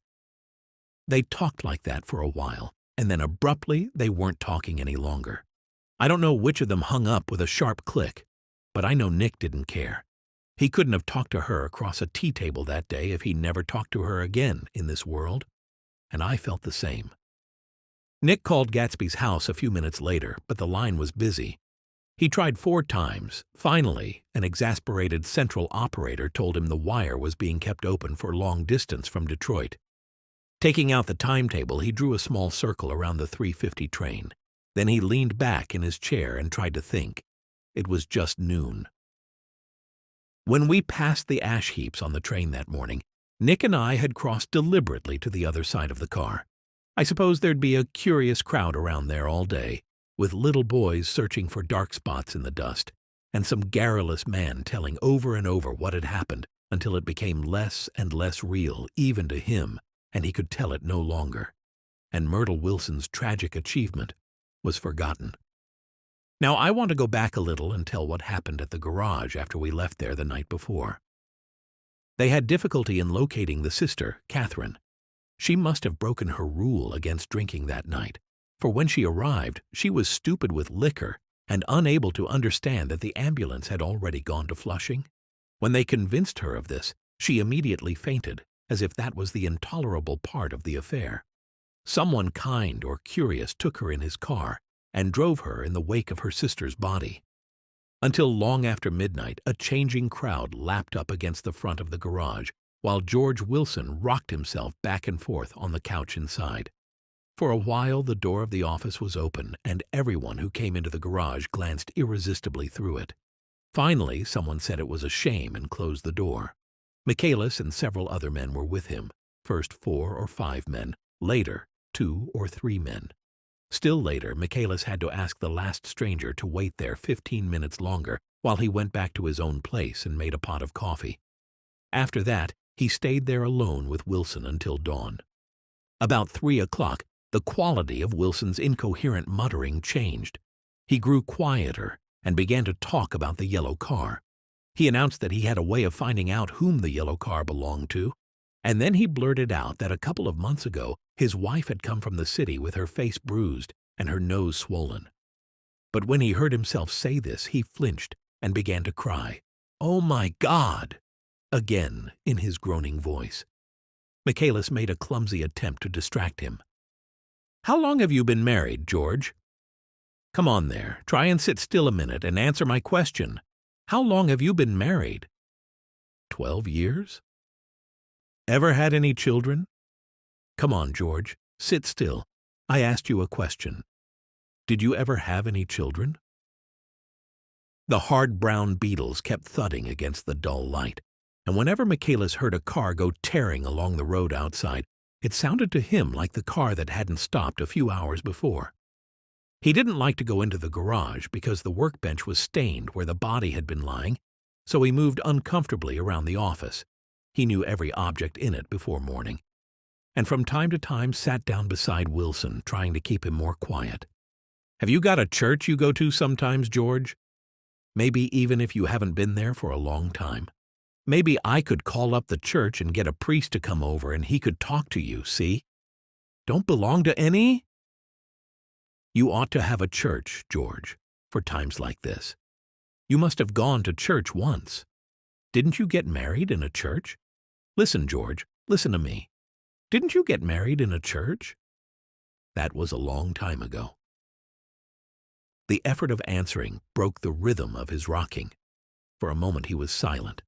They talked like that for a while, and then abruptly they weren't talking any longer. I don't know which of them hung up with a sharp click, but I know Nick didn't care. He couldn't have talked to her across a tea table that day if he never talked to her again in this world, and I felt the same. Nick called Gatsby's house a few minutes later, but the line was busy. He tried 4 times. Finally, an exasperated central operator told him the wire was being kept open for long distance from Detroit. Taking out the timetable, he drew a small circle around the 3:50 train. Then he leaned back in his chair and tried to think. It was just noon. When we passed the ash heaps on the train that morning, Nick and I had crossed deliberately to the other side of the car. I suppose there'd be a curious crowd around there all day, with little boys searching for dark spots in the dust, and some garrulous man telling over and over what had happened until it became less and less real even to him, and he could tell it no longer. And Myrtle Wilson's tragic achievement was forgotten. Now I want to go back a little and tell what happened at the garage after we left there the night before. They had difficulty in locating the sister, Catherine. She must have broken her rule against drinking that night, for when she arrived, she was stupid with liquor and unable to understand that the ambulance had already gone to Flushing. When they convinced her of this, she immediately fainted, as if that was the intolerable part of the affair. Someone kind or curious took her in his car and drove her in the wake of her sister's body. Until long after midnight, a changing crowd lapped up against the front of the garage, while George Wilson rocked himself back and forth on the couch inside. For a while, the door of the office was open, and everyone who came into the garage glanced irresistibly through it. Finally, someone said it was a shame and closed the door. Michaelis and several other men were with him, first 4 or 5 men, later 2 or 3 men. Still later, Michaelis had to ask the last stranger to wait there 15 minutes longer while he went back to his own place and made a pot of coffee. After that, he stayed there alone with Wilson until dawn. About 3 o'clock, the quality of Wilson's incoherent muttering changed. He grew quieter and began to talk about the yellow car. He announced that he had a way of finding out whom the yellow car belonged to, and then he blurted out that a couple of months ago his wife had come from the city with her face bruised and her nose swollen. But when he heard himself say this, he flinched and began to cry, "Oh my God!" again in his groaning voice. Michaelis made a clumsy attempt to distract him. "How long have you been married, George? Come on there, try and sit still a minute and answer my question. How long have you been married? 12 years? Ever had any children? Come on, George, sit still. I asked you a question. Did you ever have any children?" The hard brown beetles kept thudding against the dull light, and whenever Michaelis heard a car go tearing along the road outside, it sounded to him like the car that hadn't stopped a few hours before. He didn't like to go into the garage because the workbench was stained where the body had been lying, so he moved uncomfortably around the office. He knew every object in it before morning, and from time to time sat down beside Wilson, trying to keep him more quiet. "Have you got a church you go to sometimes, George? Maybe even if you haven't been there for a long time. Maybe I could call up the church and get a priest to come over and he could talk to you, see? Don't belong to any? You ought to have a church, George, for times like this. You must have gone to church once. Didn't you get married in a church? Listen, George, listen to me. Didn't you get married in a church?" That was a long time ago. The effort of answering broke the rhythm of his rocking. For a moment he was silent.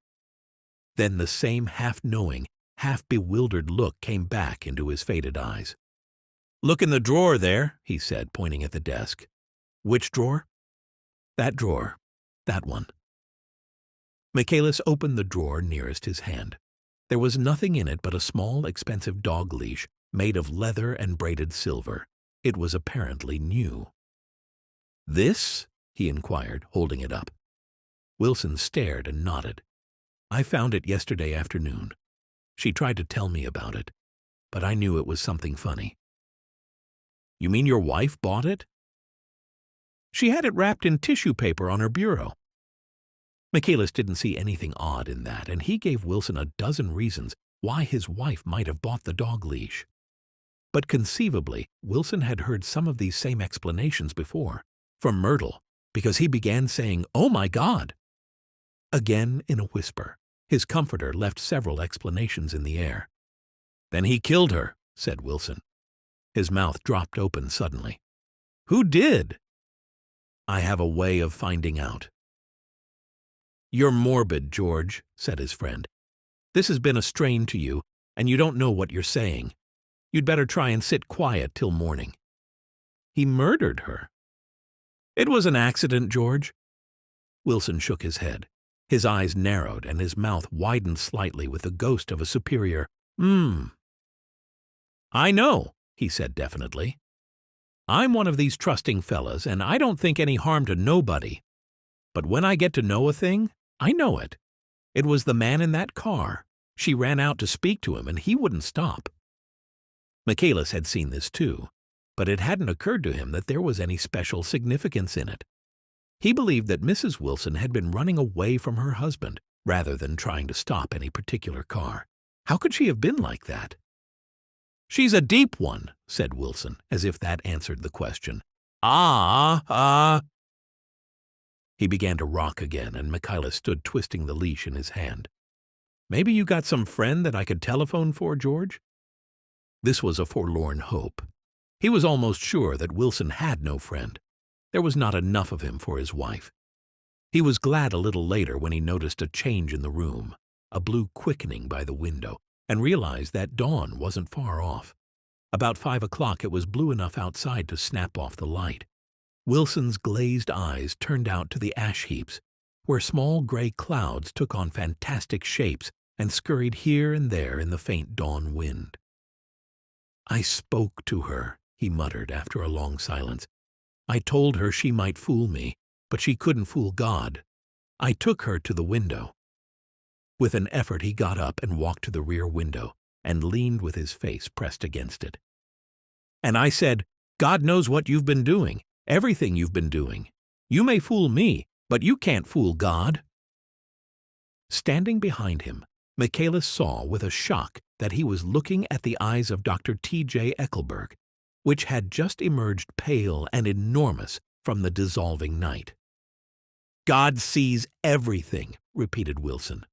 Then the same half-knowing, half-bewildered look came back into his faded eyes. "Look in the drawer there," he said, pointing at the desk. "Which drawer?" "That drawer. That one." Michaelis opened the drawer nearest his hand. There was nothing in it but a small, expensive dog leash made of leather and braided silver. It was apparently new. "This?" he inquired, holding it up. Wilson stared and nodded. "I found it yesterday afternoon. She tried to tell me about it, but I knew it was something funny." "You mean your wife bought it?" "She had it wrapped in tissue paper on her bureau." Michaelis didn't see anything odd in that, and he gave Wilson a dozen reasons why his wife might have bought the dog leash. But conceivably, Wilson had heard some of these same explanations before, from Myrtle, because he began saying, "Oh my God!" Again in a whisper, his comforter left several explanations in the air. "Then he killed her," said Wilson. His mouth dropped open suddenly. "Who did?" "I have a way of finding out." "You're morbid, George," said his friend. "This has been a strain to you, and you don't know what you're saying. You'd better try and sit quiet till morning." "He murdered her." "It was an accident, George." Wilson shook his head. His eyes narrowed and his mouth widened slightly with the ghost of a superior "I know," he said definitely. "I'm one of these trusting fellas, and I don't think any harm to nobody. But when I get to know a thing, I know it. It was the man in that car. She ran out to speak to him, and he wouldn't stop." Michaelis had seen this too, but it hadn't occurred to him that there was any special significance in it. He believed that Mrs. Wilson had been running away from her husband rather than trying to stop any particular car. How could she have been like that? "She's a deep one," said Wilson, as if that answered the question. He began to rock again, and Michaelis stood twisting the leash in his hand. "Maybe you got some friend that I could telephone for, George?" This was a forlorn hope. He was almost sure that Wilson had no friend. There was not enough of him for his wife. He was glad a little later when he noticed a change in the room, a blue quickening by the window, and realized that dawn wasn't far off. About 5 o'clock it was blue enough outside to snap off the light. Wilson's glazed eyes turned out to the ash heaps, where small gray clouds took on fantastic shapes and scurried here and there in the faint dawn wind. "I spoke to her," he muttered after a long silence. "I told her she might fool me, but she couldn't fool God. I took her to the window." With an effort he got up and walked to the rear window and leaned with his face pressed against it. "And I said, 'God knows what you've been doing, everything you've been doing. You may fool me, but you can't fool God.'" Standing behind him, Michaelis saw with a shock that he was looking at the eyes of Dr. T.J. Eckelberg, which had just emerged pale and enormous from the dissolving night. "God sees everything," repeated Wilson.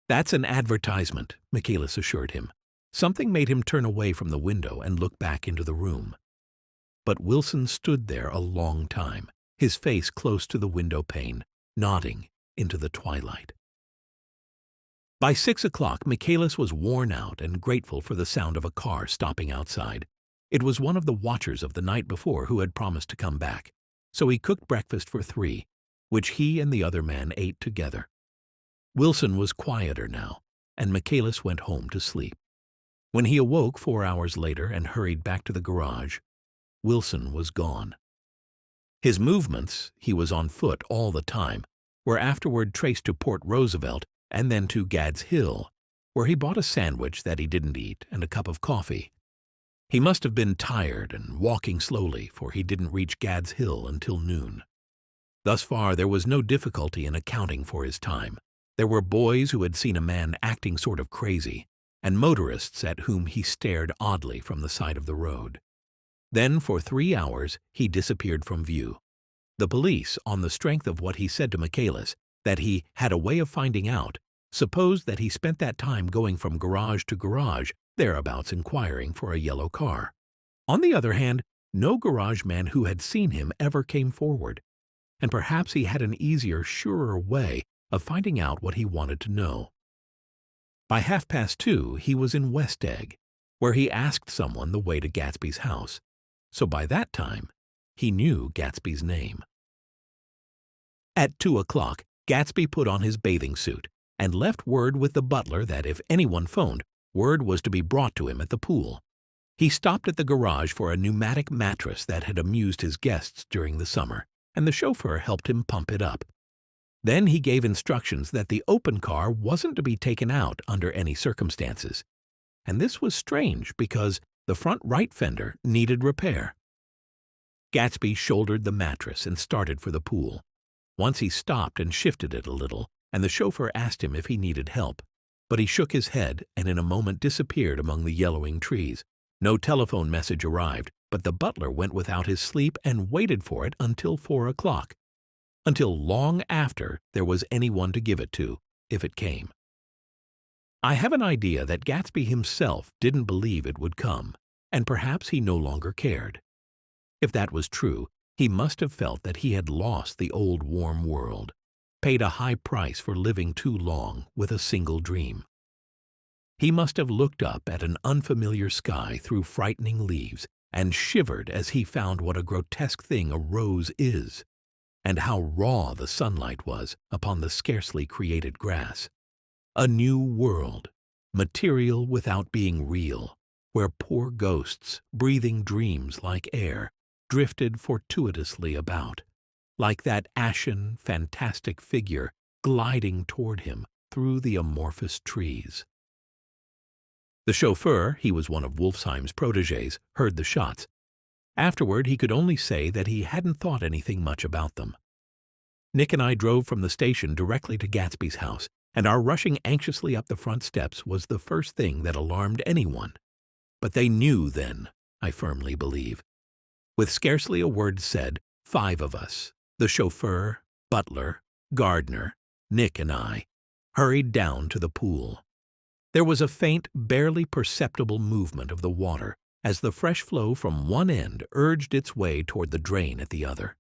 "That's an advertisement," Michaelis assured him. Something made him turn away from the window and look back into the room. But Wilson stood there a long time, his face close to the window pane, nodding into the twilight. By 6 o'clock, Michaelis was worn out and grateful for the sound of a car stopping outside. It was one of the watchers of the night before who had promised to come back, so he cooked breakfast for 3, which he and the other man ate together. Wilson was quieter now, and Michaelis went home to sleep. When he awoke 4 hours later and hurried back to the garage, Wilson was gone. His movements, he was on foot all the time, were afterward traced to Port Roosevelt and then to Gad's Hill, where he bought a sandwich that he didn't eat and a cup of coffee. He must have been tired and walking slowly, for he didn't reach Gad's Hill until noon. Thus far there was no difficulty in accounting for his time. There were boys who had seen a man acting sort of crazy, and motorists at whom he stared oddly from the side of the road. Then for 3 hours he disappeared from view. The police, on the strength of what he said to Michaelis, that he had a way of finding out, supposed that he spent that time going from garage to garage, thereabouts inquiring for a yellow car. On the other hand, no garage man who had seen him ever came forward, and perhaps he had an easier, surer way of finding out what he wanted to know. By 2:30 he was in West Egg, where he asked someone the way to Gatsby's house, so by that time he knew Gatsby's name. At 2 o'clock, Gatsby put on his bathing suit and left word with the butler that if anyone phoned, word was to be brought to him at the pool. He stopped at the garage for a pneumatic mattress that had amused his guests during the summer, and the chauffeur helped him pump it up. Then he gave instructions that the open car wasn't to be taken out under any circumstances. And this was strange because the front right fender needed repair. Gatsby shouldered the mattress and started for the pool. Once he stopped and shifted it a little, and the chauffeur asked him if he needed help. But he shook his head and in a moment disappeared among the yellowing trees. No telephone message arrived, but the butler went without his sleep and waited for it until 4 o'clock. Until long after there was anyone to give it to, if it came. I have an idea that Gatsby himself didn't believe it would come, and perhaps he no longer cared. If that was true, he must have felt that he had lost the old warm world, paid a high price for living too long with a single dream. He must have looked up at an unfamiliar sky through frightening leaves and shivered as he found what a grotesque thing a rose is, and how raw the sunlight was upon the scarcely created grass. A new world, material without being real, where poor ghosts, breathing dreams like air, drifted fortuitously about, like that ashen, fantastic figure gliding toward him through the amorphous trees. The chauffeur, he was one of Wolfsheim's protégés, heard the shots. Afterward, he could only say that he hadn't thought anything much about them. Nick and I drove from the station directly to Gatsby's house, and our rushing anxiously up the front steps was the first thing that alarmed anyone. But they knew then, I firmly believe. With scarcely a word said, 5 of us, the chauffeur, butler, gardener, Nick and I, hurried down to the pool. There was a faint, barely perceptible movement of the water as the fresh flow from one end urged its way toward the drain at the other.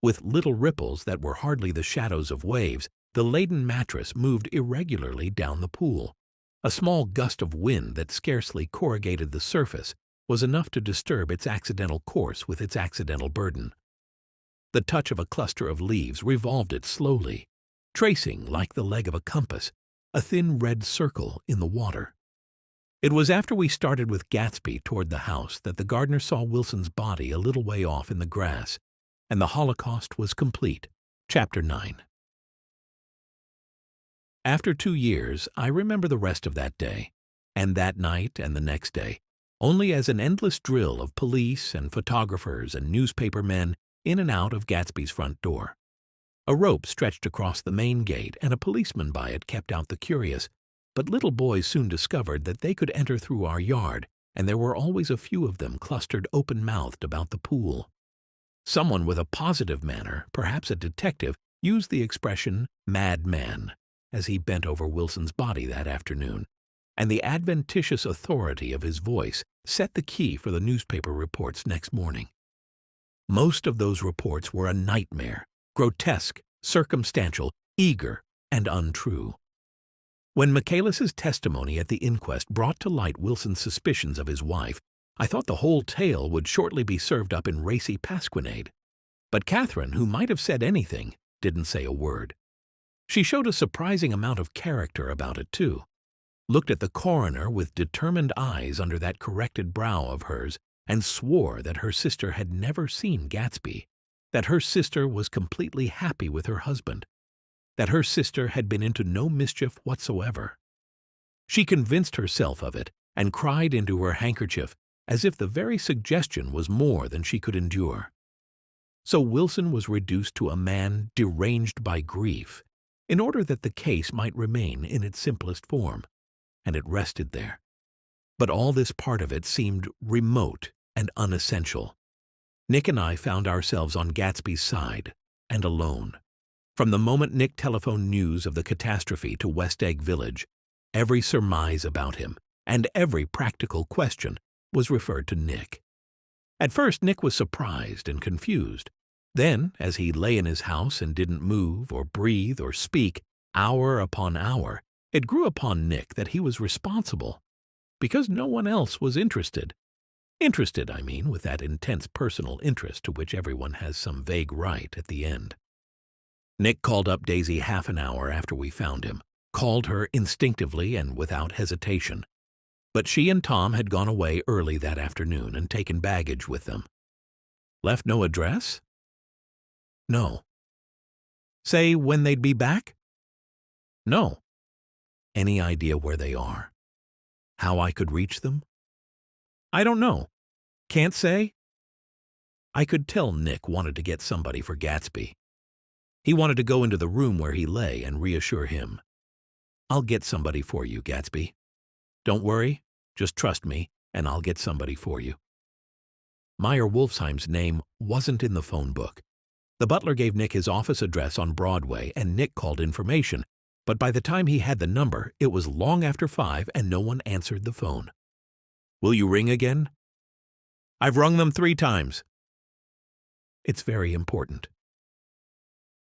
With little ripples that were hardly the shadows of waves, the laden mattress moved irregularly down the pool. A small gust of wind that scarcely corrugated the surface was enough to disturb its accidental course with its accidental burden. The touch of a cluster of leaves revolved it slowly, tracing, like the leg of a compass, a thin red circle in the water. It was after we started with Gatsby toward the house that the gardener saw Wilson's body a little way off in the grass, and the Holocaust was complete. Chapter 9. After 2 years, I remember the rest of that day, and that night and the next day, only as an endless drill of police and photographers and newspaper men in and out of Gatsby's front door. A rope stretched across the main gate, and a policeman by it kept out the curious, but little boys soon discovered that they could enter through our yard, and there were always a few of them clustered open-mouthed about the pool. Someone with a positive manner, perhaps a detective, used the expression "madman" as he bent over Wilson's body that afternoon, and the adventitious authority of his voice set the key for the newspaper reports next morning. Most of those reports were a nightmare, grotesque, circumstantial, eager, and untrue. When Michaelis's testimony at the inquest brought to light Wilson's suspicions of his wife, I thought the whole tale would shortly be served up in racy pasquinade. But Catherine, who might have said anything, didn't say a word. She showed a surprising amount of character about it, too. Looked at the coroner with determined eyes under that corrected brow of hers, and swore that her sister had never seen Gatsby, that her sister was completely happy with her husband, that her sister had been into no mischief whatsoever. She convinced herself of it and cried into her handkerchief as if the very suggestion was more than she could endure. So Wilson was reduced to a man deranged by grief, in order that the case might remain in its simplest form, and it rested there. But all this part of it seemed remote and unessential. Nick and I found ourselves on Gatsby's side, and alone. From the moment Nick telephoned news of the catastrophe to West Egg Village, every surmise about him, and every practical question, was referred to Nick. At first Nick was surprised and confused. Then, as he lay in his house and didn't move or breathe or speak, hour upon hour, it grew upon Nick that he was responsible, because no one else was interested. Interested, I mean, with that intense personal interest to which everyone has some vague right at the end. Nick called up Daisy half an hour after we found him, called her instinctively and without hesitation. But she and Tom had gone away early that afternoon and taken baggage with them. Left no address? No. Say when they'd be back? No. Any idea where they are? How I could reach them? I don't know. Can't say? I could tell Nick wanted to get somebody for Gatsby. He wanted to go into the room where he lay and reassure him. I'll get somebody for you, Gatsby. Don't worry, just trust me, and I'll get somebody for you. Meyer Wolfsheim's name wasn't in the phone book. The butler gave Nick his office address on Broadway, and Nick called information, but by the time he had the number, it was long after 5 and no one answered the phone. Will you ring again? I've rung them 3 times. It's very important.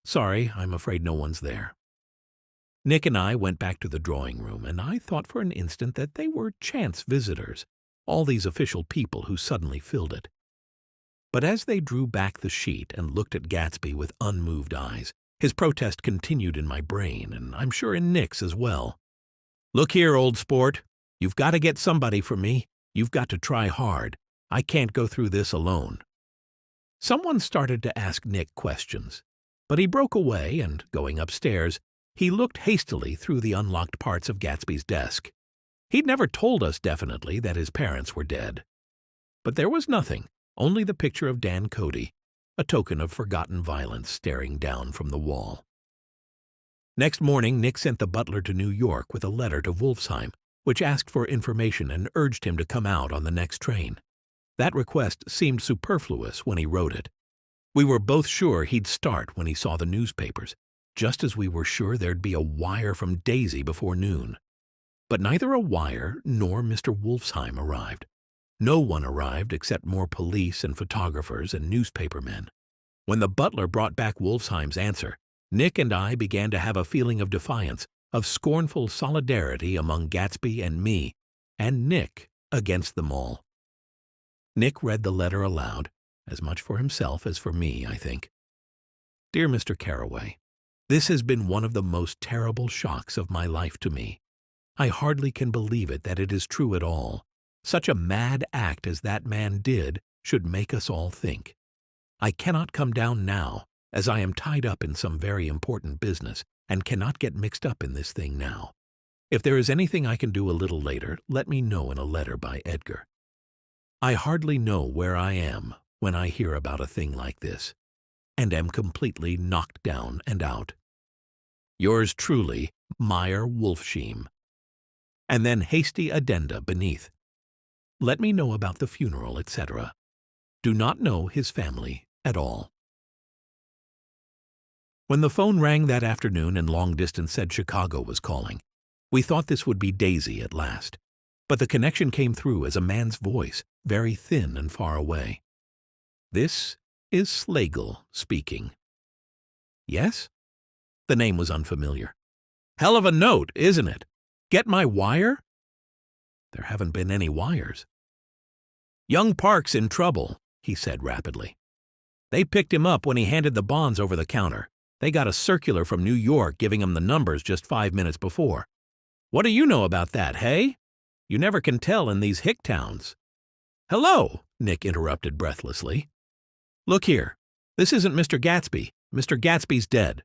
Sorry, I'm afraid no one's there. Nick and I went back to the drawing room, and I thought for an instant that they were chance visitors, all these official people who suddenly filled it. But as they drew back the sheet and looked at Gatsby with unmoved eyes, his protest continued in my brain, and I'm sure in Nick's as well. Look here, old sport, you've got to get somebody for me. You've got to try hard. I can't go through this alone." Someone started to ask Nick questions, but he broke away and, going upstairs, he looked hastily through the unlocked parts of Gatsby's desk. He'd never told us definitely that his parents were dead. But there was nothing, only the picture of Dan Cody, a token of forgotten violence staring down from the wall. Next morning, Nick sent the butler to New York with a letter to Wolfsheim, which asked for information and urged him to come out on the next train. That request seemed superfluous when he wrote it. We were both sure he'd start when he saw the newspapers, just as we were sure there'd be a wire from Daisy before noon. But neither a wire nor Mr. Wolfsheim arrived. No one arrived except more police and photographers and newspapermen. When the butler brought back Wolfsheim's answer, Nick and I began to have a feeling of defiance, of scornful solidarity among Gatsby and me, and Nick against them all. Nick read the letter aloud, as much for himself as for me, I think. "Dear Mr. Carraway, this has been one of the most terrible shocks of my life to me. I hardly can believe it that it is true at all. Such a mad act as that man did should make us all think. I cannot come down now, as I am tied up in some very important business and cannot get mixed up in this thing now. If there is anything I can do a little later, let me know in a letter by Edgar. I hardly know where I am when I hear about a thing like this, and am completely knocked down and out. Yours truly, Meyer Wolfsheim." And then hasty addenda beneath. "Let me know about the funeral, etc. Do not know his family at all." When the phone rang that afternoon and long distance said Chicago was calling, we thought this would be Daisy at last. But the connection came through as a man's voice, very thin and far away. "This is Slagle speaking." "Yes?" The name was unfamiliar. "Hell of a note, isn't it? Get my wire?" "There haven't been any wires." "Young Park's in trouble," he said rapidly. "They picked him up when he handed the bonds over the counter. They got a circular from New York giving him the numbers just 5 minutes before. What do you know about that, hey? You never can tell in these hick towns." "Hello," Nick interrupted breathlessly. "Look here. This isn't Mr. Gatsby. Mr. Gatsby's dead."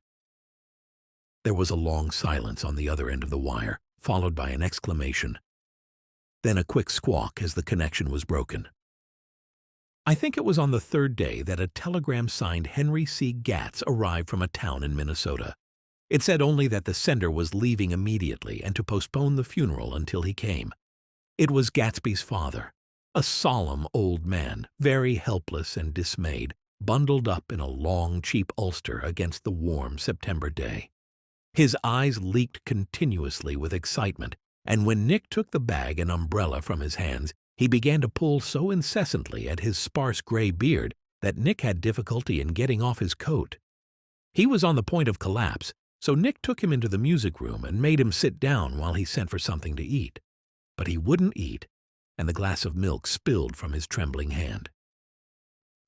There was a long silence on the other end of the wire, followed by an exclamation. Then a quick squawk as the connection was broken. I think it was on the third day that a telegram signed Henry C. Gatz arrived from a town in Minnesota. It said only that the sender was leaving immediately and to postpone the funeral until he came. It was Gatsby's father, a solemn old man, very helpless and dismayed, bundled up in a long, cheap ulster against the warm September day. His eyes leaked continuously with excitement, and when Nick took the bag and umbrella from his hands, he began to pull so incessantly at his sparse gray beard that Nick had difficulty in getting off his coat. He was on the point of collapse, so Nick took him into the music room and made him sit down while he sent for something to eat. But he wouldn't eat, and the glass of milk spilled from his trembling hand.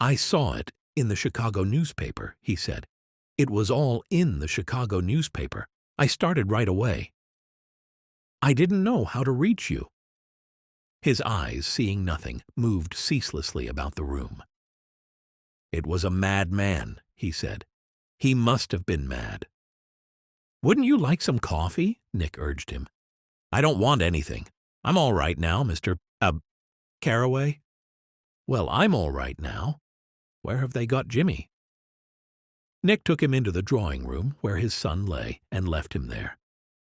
"I saw it in the Chicago newspaper," he said. "It was all in the Chicago newspaper. I started right away. I didn't know how to reach you." His eyes, seeing nothing, moved ceaselessly about the room. "It was a mad man," he said. "He must have been mad." "Wouldn't you like some coffee?" Nick urged him. "I don't want anything. I'm all right now, Mr. Carraway." "Well, I'm all right now. Where have they got Jimmy?" Nick took him into the drawing room where his son lay and left him there.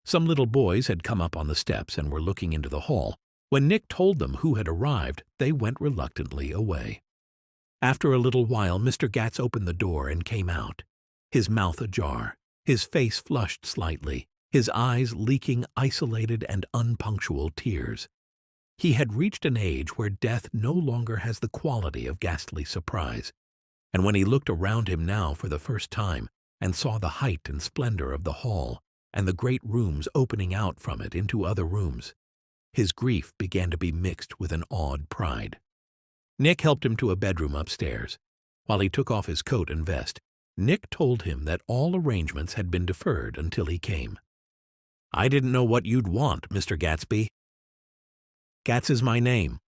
Some little boys had come up on the steps and were looking into the hall. When Nick told them who had arrived, they went reluctantly away. After a little while, Mr. Gatz opened the door and came out, his mouth ajar, his face flushed slightly, his eyes leaking isolated and unpunctual tears. He had reached an age where death no longer has the quality of ghastly surprise, and when he looked around him now for the first time and saw the height and splendor of the hall and the great rooms opening out from it into other rooms, his grief began to be mixed with an awed pride. Nick helped him to a bedroom upstairs. While he took off his coat and vest, Nick told him that all arrangements had been deferred until he came. "I didn't know what you'd want, Mr. Gatsby." "Gatz is my name.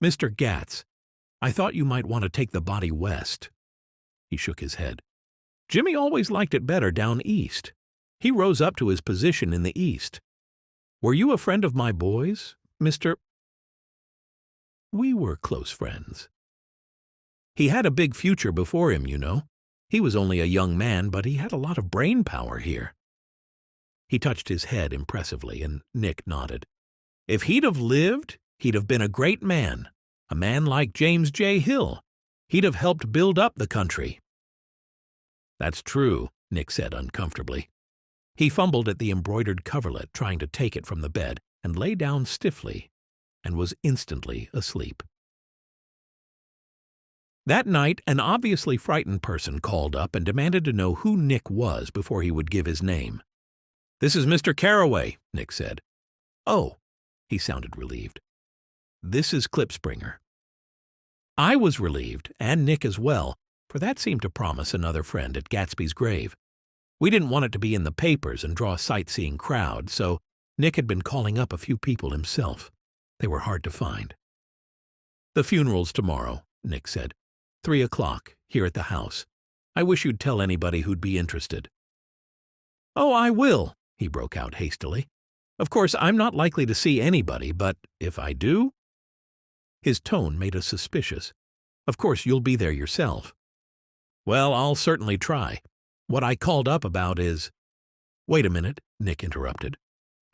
Mr. Gatz, I thought you might want to take the body west." He shook his head. "Jimmy always liked it better down east. He rose up to his position in the east. Were you a friend of my boys, Mr.?" "We were close friends. He had a big future before him, you know. He was only a young man, but he had a lot of brain power here." He touched his head impressively, and Nick nodded. "If he'd have lived, he'd have been a great man, a man like James J. Hill. He'd have helped build up the country." "That's true," Nick said uncomfortably. He fumbled at the embroidered coverlet, trying to take it from the bed, and lay down stiffly, and was instantly asleep. That night, an obviously frightened person called up and demanded to know who Nick was before he would give his name. "This is Mr. Carraway," Nick said. "Oh," he sounded relieved. "This is Klipspringer." I was relieved, and Nick as well, for that seemed to promise another friend at Gatsby's grave. We didn't want it to be in the papers and draw a sightseeing crowd, so Nick had been calling up a few people himself. They were hard to find. "The funeral's tomorrow," Nick said. 3 o'clock, here at the house. I wish you'd tell anybody who'd be interested." "Oh, I will," he broke out hastily. "Of course, I'm not likely to see anybody, but if I do—" His tone made us suspicious. "Of course, you'll be there yourself." "Well, I'll certainly try. What I called up about is—" "Wait a minute," Nick interrupted.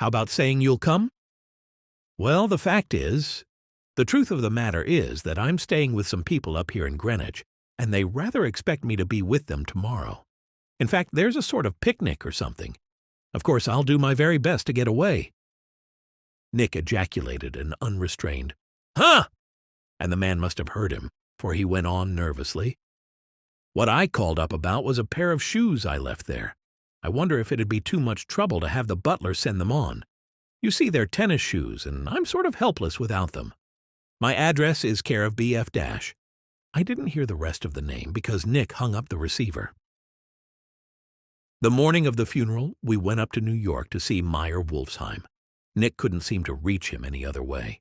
"How about saying you'll come?" "Well, the fact is, the truth of the matter is that I'm staying with some people up here in Greenwich, and they rather expect me to be with them tomorrow. In fact, there's a sort of picnic or something. Of course, I'll do my very best to get away." Nick ejaculated an unrestrained, "Huh!" and the man must have heard him, for he went on nervously. "What I called up about was a pair of shoes I left there. I wonder if it'd be too much trouble to have the butler send them on. You see, they're tennis shoes, and I'm sort of helpless without them. My address is care of B.F. Dash." I didn't hear the rest of the name because Nick hung up the receiver. The morning of the funeral, we went up to New York to see Meyer Wolfsheim. Nick couldn't seem to reach him any other way.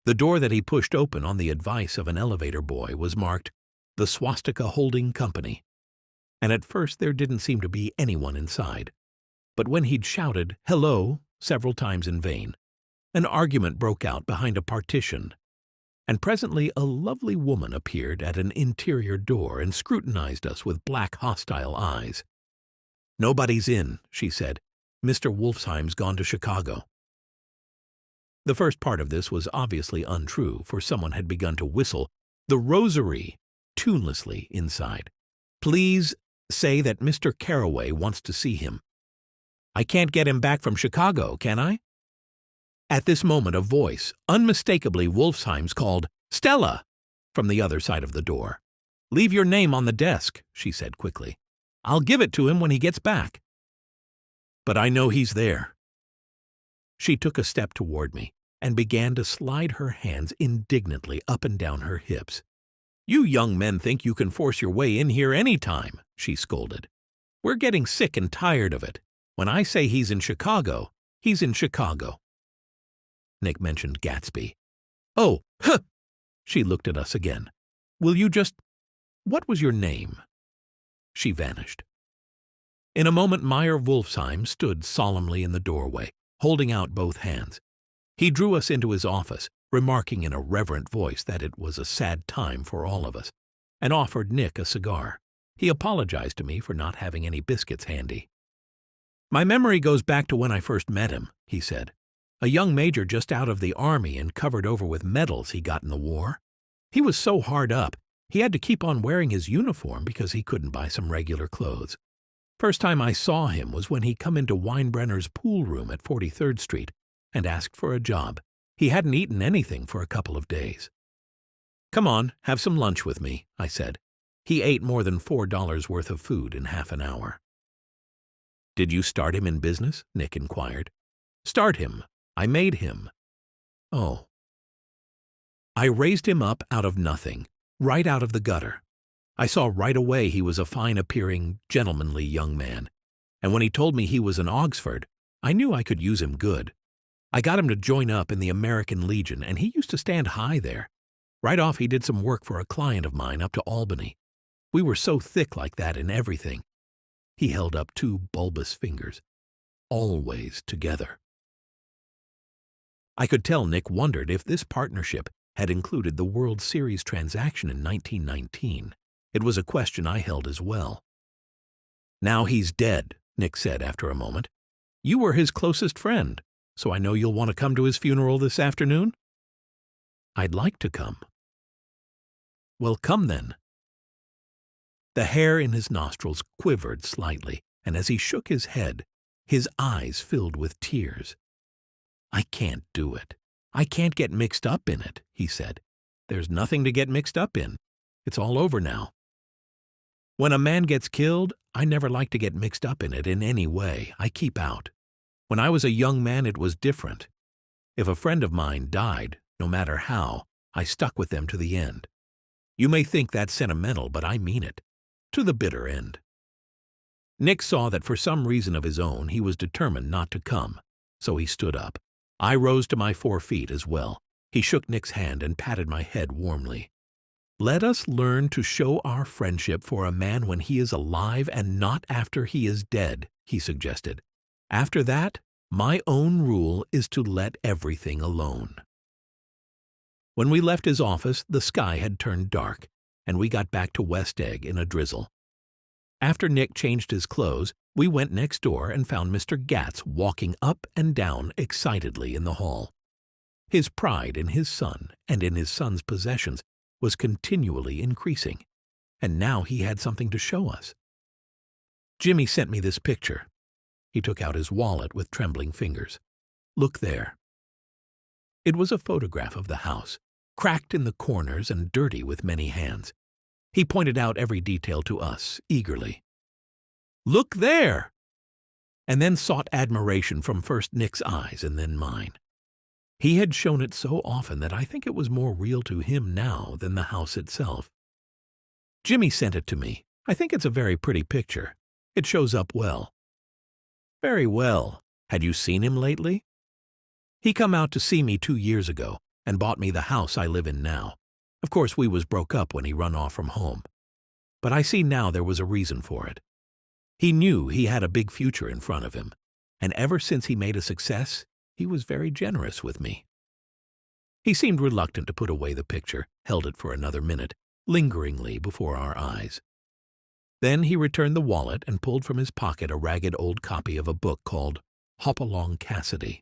The door that he pushed open on the advice of an elevator boy was marked, "The Swastika Holding Company," and at first there didn't seem to be anyone inside. But when he'd shouted, "Hello," several times in vain, an argument broke out behind a partition, and presently a lovely woman appeared at an interior door and scrutinized us with black, hostile eyes. "Nobody's in," she said. "Mr. Wolfsheim's gone to Chicago." The first part of this was obviously untrue, for someone had begun to whistle "The Rosary" tunelessly inside. "Please say that Mr. Carraway wants to see him." "I can't get him back from Chicago, can I?" At this moment a voice, unmistakably Wolfsheim's, called, "Stella!" from the other side of the door. "Leave your name on the desk," she said quickly. "I'll give it to him when he gets back." "But I know he's there." She took a step toward me and began to slide her hands indignantly up and down her hips. "You young men think you can force your way in here any time," she scolded. "We're getting sick and tired of it. When I say he's in Chicago, he's in Chicago." Nick mentioned Gatsby. "Oh, huh!" She looked at us again. "Will you just— What was your name?" She vanished. In a moment Meyer Wolfsheim stood solemnly in the doorway, holding out both hands. He drew us into his office, remarking in a reverent voice that it was a sad time for all of us, and offered Nick a cigar. He apologized to me for not having any biscuits handy. "My memory goes back to when I first met him," he said. "A young major just out of the army and covered over with medals he got in the war. He was so hard up, he had to keep on wearing his uniform because he couldn't buy some regular clothes. First time I saw him was when he come into Weinbrenner's pool room at 43rd Street and asked for a job. He hadn't eaten anything for a couple of days. "Come on, have some lunch with me," I said. He ate more than $4 worth of food in half an hour. "Did you start him in business?" Nick inquired. "Start him. I made him." "Oh." "I raised him up out of nothing, right out of the gutter. I saw right away he was a fine-appearing, gentlemanly young man, and when he told me he was an Oxford, I knew I could use him good. I got him to join up in the American Legion, and he used to stand high there. Right off, he did some work for a client of mine up to Albany. We were so thick like that in everything. He held up two bulbous fingers. Always together. I could tell Nick wondered if this partnership had included the World Series transaction in 1919. It was a question I held as well. "Now he's dead," Nick said after a moment. "You were his closest friend, so I know you'll want to come to his funeral this afternoon?" "I'd like to come." "Well, come then." The hair in his nostrils quivered slightly, and as he shook his head, his eyes filled with tears. "I can't do it. I can't get mixed up in it," he said. "There's nothing to get mixed up in. It's all over now. When a man gets killed, I never like to get mixed up in it in any way. I keep out. When I was a young man, it was different. If a friend of mine died, no matter how, I stuck with them to the end. You may think that's sentimental, but I mean it. To the bitter end." Nick saw that for some reason of his own he was determined not to come, so he stood up. I rose to my 4 feet as well. He shook Nick's hand and patted my head warmly. "Let us learn to show our friendship for a man when he is alive and not after he is dead," he suggested. "After that, my own rule is to let everything alone." When we left his office, the sky had turned dark, and we got back to West Egg in a drizzle. After Nick changed his clothes, we went next door and found Mr. Gatz walking up and down excitedly in the hall. His pride in his son and in his son's possessions was continually increasing, and now he had something to show us. "Jimmy sent me this picture." He took out his wallet with trembling fingers. "Look there." It was a photograph of the house, cracked in the corners and dirty with many hands. He pointed out every detail to us, eagerly. "Look there!" And then sought admiration from first Nick's eyes and then mine. He had shown it so often that I think it was more real to him now than the house itself. "Jimmy sent it to me. I think it's a very pretty picture. It shows up well." "Very well. Had you seen him lately?" "He come out to see me 2 years ago and bought me the house I live in now. Of course, we was broke up when he run off from home. But I see now there was a reason for it. He knew he had a big future in front of him, and ever since he made a success, he was very generous with me." He seemed reluctant to put away the picture, held it for another minute, lingeringly before our eyes. Then he returned the wallet and pulled from his pocket a ragged old copy of a book called Hopalong Cassidy.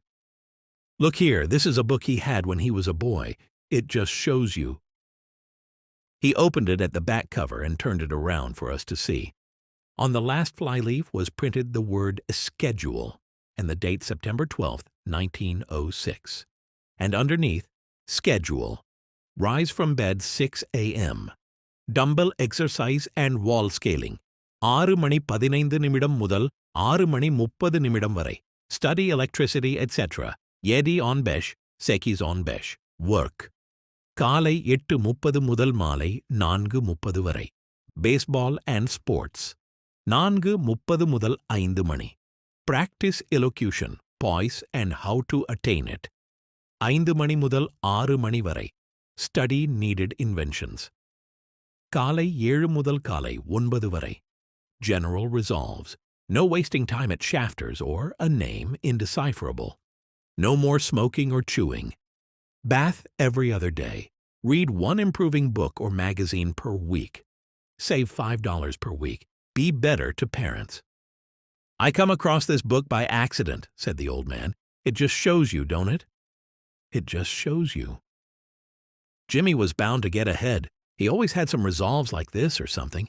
"Look here, this is a book he had when he was a boy. It just shows you." He opened it at the back cover and turned it around for us to see. On the last flyleaf was printed the word schedule and the date September 12th, 1906. And underneath, schedule, rise from bed 6 a.m. Dumbbell exercise and wall scaling. 6 மணி 15 நிமிடம் முதல் 6 மணி 30 நிமிடம் வரை. Study electricity, etc. Yedi on besh, Sekis on besh. Work. காலை 8:30 முதல் மாலை 4:30 வரை. Baseball and sports. 4:30 முதல் 5 மணி. Practice elocution, poise and how to attain it. 5 மணி முதல் 6 மணி வரை. Study needed inventions. காலை 7 முதல் காலை 9 வரை. General resolves. No wasting time at shafters or a name indecipherable. No more smoking or chewing. Bath every other day. Read one improving book or magazine per week. Save $5 per week. Be better to parents. "I come across this book by accident," said the old man. "It just shows you, don't it?" It just shows you. Jimmy was bound to get ahead. He always had some resolves like this or something.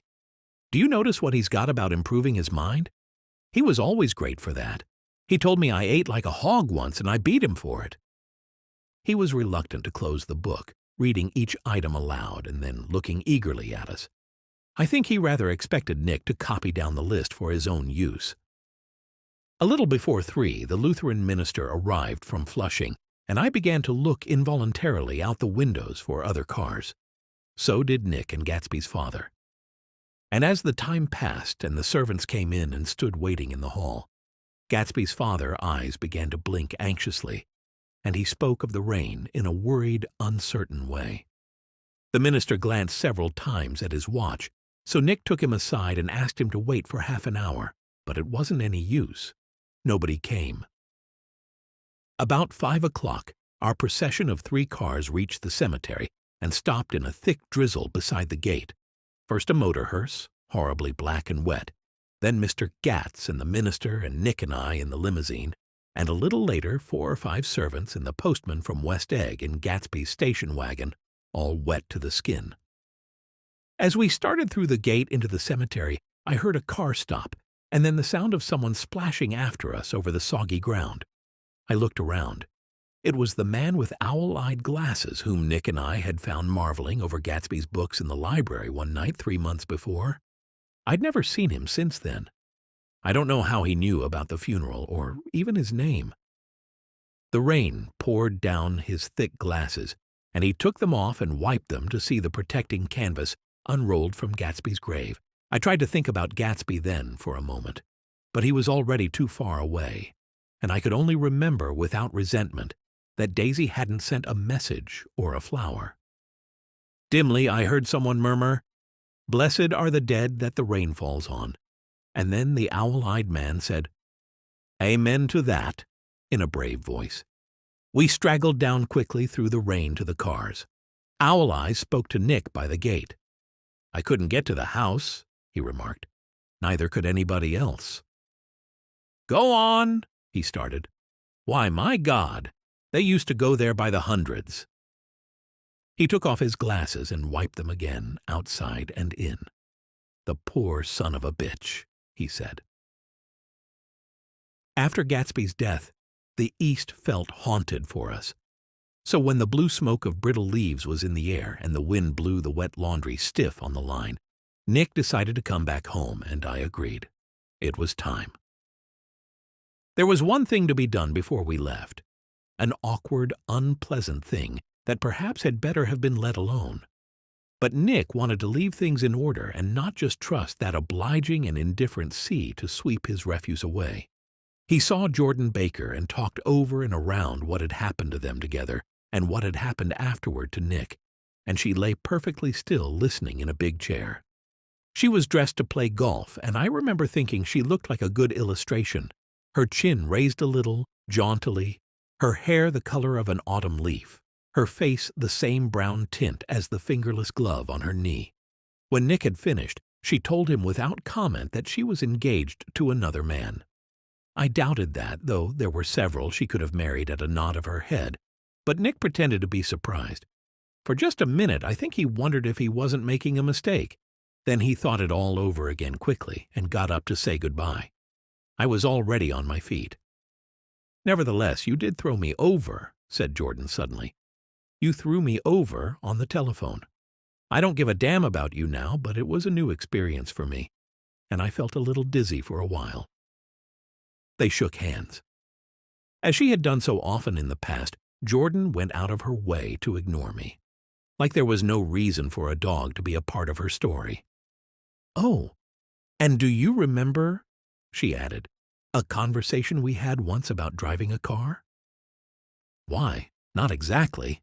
Do you notice what he's got about improving his mind? He was always great for that. He told me I ate like a hog once and I beat him for it. He was reluctant to close the book, reading each item aloud and then looking eagerly at us. I think he rather expected Nick to copy down the list for his own use. A little before 3, the Lutheran minister arrived from Flushing, and I began to look involuntarily out the windows for other cars. So did Nick and Gatsby's father. And as the time passed and the servants came in and stood waiting in the hall, Gatsby's father's eyes began to blink anxiously, and he spoke of the rain in a worried, uncertain way. The minister glanced several times at his watch, so Nick took him aside and asked him to wait for half an hour, but it wasn't any use. Nobody came. About 5 o'clock, our procession of 3 cars reached the cemetery and stopped in a thick drizzle beside the gate. First a motor hearse, horribly black and wet, then Mr. Gats and the minister and Nick and I in the limousine, and a little later 4 or 5 servants and the postman from West Egg in Gatsby's station wagon, all wet to the skin. As we started through the gate into the cemetery, I heard a car stop, and then the sound of someone splashing after us over the soggy ground. I looked around. It was the man with owl-eyed glasses whom Nick and I had found marveling over Gatsby's books in the library one night 3 months before. I'd never seen him since then. I don't know how he knew about the funeral or even his name. The rain poured down his thick glasses, and he took them off and wiped them to see the protecting canvas unrolled from Gatsby's grave. I tried to think about Gatsby then for a moment, but he was already too far away, and I could only remember without resentment that Daisy hadn't sent a message or a flower. Dimly I heard someone murmur, "Blessed are the dead that the rain falls on," and then the owl-eyed man said, "Amen to that," in a brave voice. We straggled down quickly through the rain to the cars. Owl Eyes spoke to Nick by the gate. "I couldn't get to the house," he remarked. "Neither could anybody else." "Go on," he started. "Why, my God, they used to go there by the hundreds." He took off his glasses and wiped them again, outside and in. "The poor son of a bitch," he said. After Gatsby's death, the East felt haunted for us. So when the blue smoke of brittle leaves was in the air and the wind blew the wet laundry stiff on the line, Nick decided to come back home, and I agreed. It was time. There was one thing to be done before we left, an awkward, unpleasant thing that perhaps had better have been let alone. But Nick wanted to leave things in order and not just trust that obliging and indifferent sea to sweep his refuse away. He saw Jordan Baker and talked over and around what had happened to them together and what had happened afterward to Nick, and she lay perfectly still listening in a big chair. She was dressed to play golf, and I remember thinking she looked like a good illustration, her chin raised a little, jauntily, her hair the color of an autumn leaf, her face the same brown tint as the fingerless glove on her knee. When Nick had finished, she told him without comment that she was engaged to another man. I doubted that, though there were several she could have married at a nod of her head, but Nick pretended to be surprised. For just a minute I think he wondered if he wasn't making a mistake. Then he thought it all over again quickly and got up to say goodbye. I was already on my feet. "Nevertheless, you did throw me over," said Jordan suddenly. "You threw me over on the telephone. I don't give a damn about you now, but it was a new experience for me, and I felt a little dizzy for a while." They shook hands. As she had done so often in the past, Jordan went out of her way to ignore me, like there was no reason for a dog to be a part of her story. "Oh, and do you remember," she added, "a conversation we had once about driving a car?" "Why, not exactly."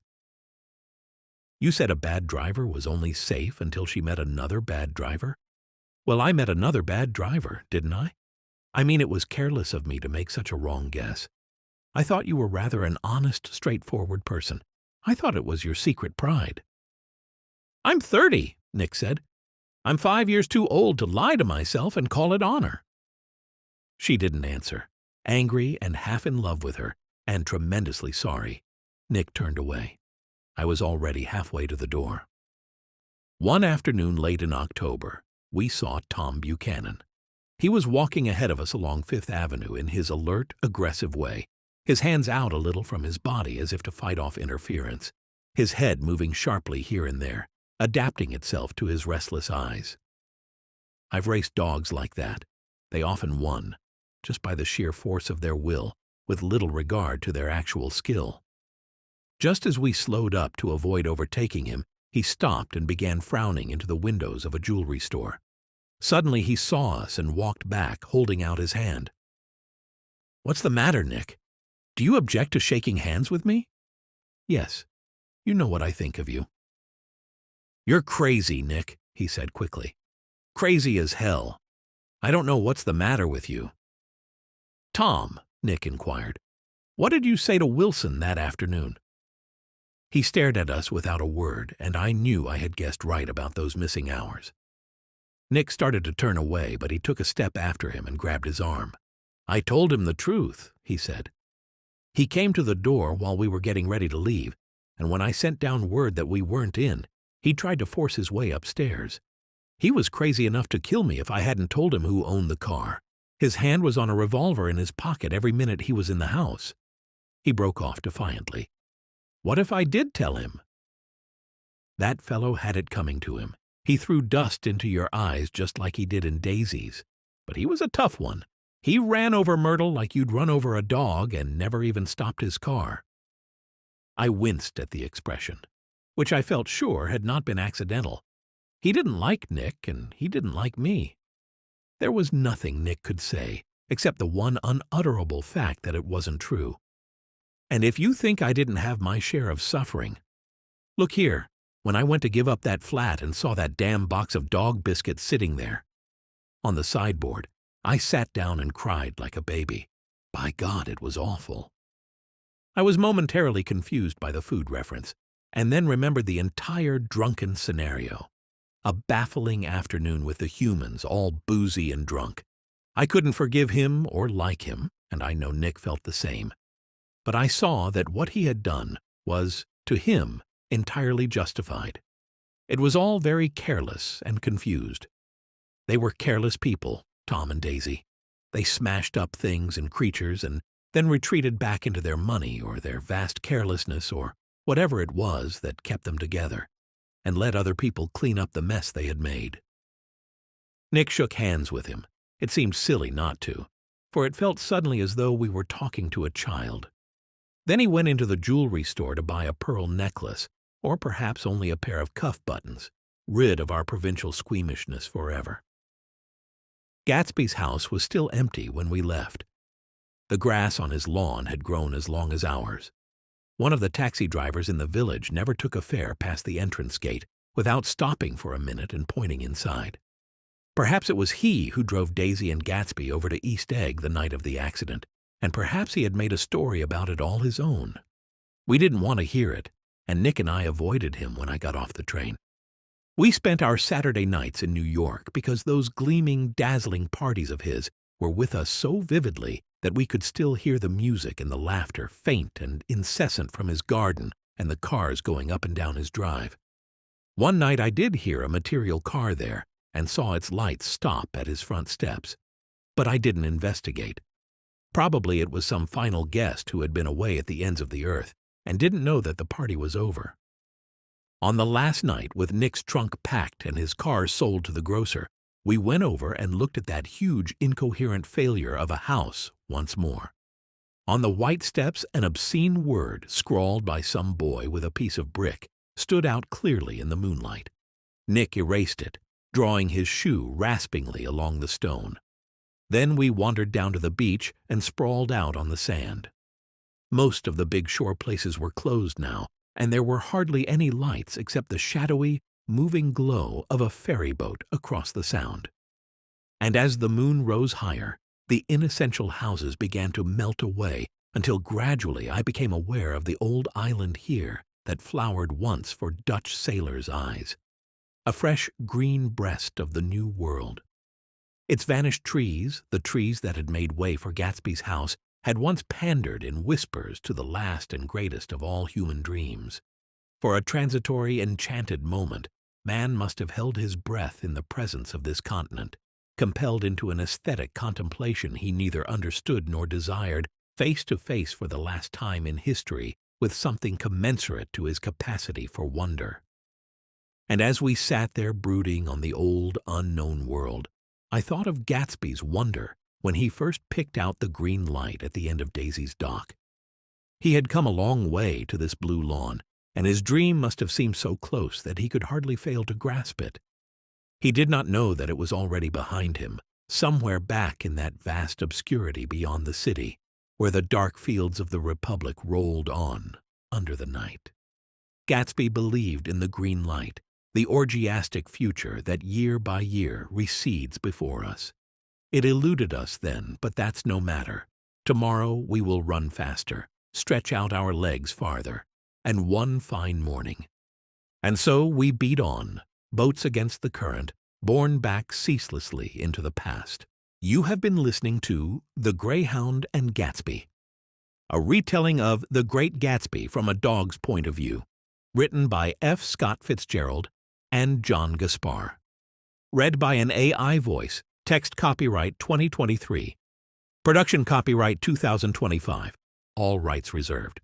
"You said a bad driver was only safe until she met another bad driver. Well, I met another bad driver, didn't I? I mean, it was careless of me to make such a wrong guess. I thought you were rather an honest, straightforward person. I thought it was your secret pride." "I'm 30, Nick said. "I'm 5 years too old to lie to myself and call it honor." She didn't answer. Angry and half in love with her, and tremendously sorry, Nick turned away. I was already halfway to the door. One afternoon late in October, we saw Tom Buchanan. He was walking ahead of us along Fifth Avenue in his alert, aggressive way, his hands out a little from his body as if to fight off interference, his head moving sharply here and there, adapting itself to his restless eyes. I've raced dogs like that. They often won, just by the sheer force of their will, with little regard to their actual skill. Just as we slowed up to avoid overtaking him, he stopped and began frowning into the windows of a jewelry store. Suddenly he saw us and walked back, holding out his hand. "What's the matter, Nick? Do you object to shaking hands with me?" "Yes. You know what I think of you." "You're crazy, Nick," he said quickly. "Crazy as hell. I don't know what's the matter with you." "Tom," Nick inquired, "what did you say to Wilson that afternoon?" He stared at us without a word, and I knew I had guessed right about those missing hours. Nick started to turn away, but he took a step after him and grabbed his arm. "I told him the truth," he said. "He came to the door while we were getting ready to leave, and when I sent down word that we weren't in, he tried to force his way upstairs. He was crazy enough to kill me if I hadn't told him who owned the car. His hand was on a revolver in his pocket every minute he was in the house." He broke off defiantly. "What if I did tell him?" That fellow had it coming to him. He threw dust into your eyes just like he did in Daisy's. But he was a tough one. He ran over Myrtle like you'd run over a dog and never even stopped his car. I winced at the expression, which I felt sure had not been accidental. He didn't like Nick, and he didn't like me. There was nothing Nick could say, except the one unutterable fact that it wasn't true. And if you think I didn't have my share of suffering, look here, when I went to give up that flat and saw that damn box of dog biscuits sitting there on the sideboard, I sat down and cried like a baby. By God, it was awful. I was momentarily confused by the food reference, and then remembered the entire drunken scenario. A baffling afternoon with the humans, all boozy and drunk. I couldn't forgive him or like him, and I know Nick felt the same. But I saw that what he had done was, to him, entirely justified. It was all very careless and confused. They were careless people, Tom and Daisy. They smashed up things and creatures and then retreated back into their money or their vast carelessness or whatever it was that kept them together, and let other people clean up the mess they had made. Nick shook hands with him. It seemed silly not to, for it felt suddenly as though we were talking to a child. Then he went into the jewelry store to buy a pearl necklace, or perhaps only a pair of cuff buttons, rid of our provincial squeamishness forever. Gatsby's house was still empty when we left. The grass on his lawn had grown as long as ours. One of the taxi drivers in the village never took a fare past the entrance gate without stopping for a minute and pointing inside. Perhaps it was he who drove Daisy and Gatsby over to East Egg the night of the accident, and perhaps he had made a story about it all his own. We didn't want to hear it, and Nick and I avoided him when I got off the train. We spent our Saturday nights in New York because those gleaming, dazzling parties of his were with us so vividly that we could still hear the music and the laughter faint and incessant from his garden and the cars going up and down his drive. One night I did hear a material car there and saw its lights stop at his front steps, but I didn't investigate. Probably it was some final guest who had been away at the ends of the earth and didn't know that the party was over. On the last night, with Nick's trunk packed and his car sold to the grocer, we went over and looked at that huge, incoherent failure of a house once more. On the white steps, an obscene word, scrawled by some boy with a piece of brick, stood out clearly in the moonlight. Nick erased it, drawing his shoe raspingly along the stone. Then we wandered down to the beach and sprawled out on the sand. Most of the big shore places were closed now, and there were hardly any lights except the shadowy, moving glow of a ferry boat across the sound. And as the moon rose higher, the inessential houses began to melt away until gradually I became aware of the old island here that flowered once for Dutch sailors' eyes, a fresh green breast of the new world. Its vanished trees, the trees that had made way for Gatsby's house, had once pandered in whispers to the last and greatest of all human dreams. For a transitory, enchanted moment, man must have held his breath in the presence of this continent, compelled into an aesthetic contemplation he neither understood nor desired, face to face for the last time in history with something commensurate to his capacity for wonder. And as we sat there brooding on the old, unknown world, I thought of Gatsby's wonder when he first picked out the green light at the end of Daisy's dock. He had come a long way to this blue lawn, and his dream must have seemed so close that he could hardly fail to grasp it. He did not know that it was already behind him, somewhere back in that vast obscurity beyond the city, where the dark fields of the Republic rolled on under the night. Gatsby believed in the green light, the orgiastic future that year by year recedes before us. It eluded us then, but that's no matter. Tomorrow we will run faster, stretch out our legs farther, and one fine morning. And so we beat on, boats against the current, borne back ceaselessly into the past. You have been listening to The Greyhound and Gatsby, a retelling of The Great Gatsby from a dog's point of view, written by F. Scott Fitzgerald and John Gaspar. Read by an AI voice, text copyright 2023. Production copyright 2025. All rights reserved.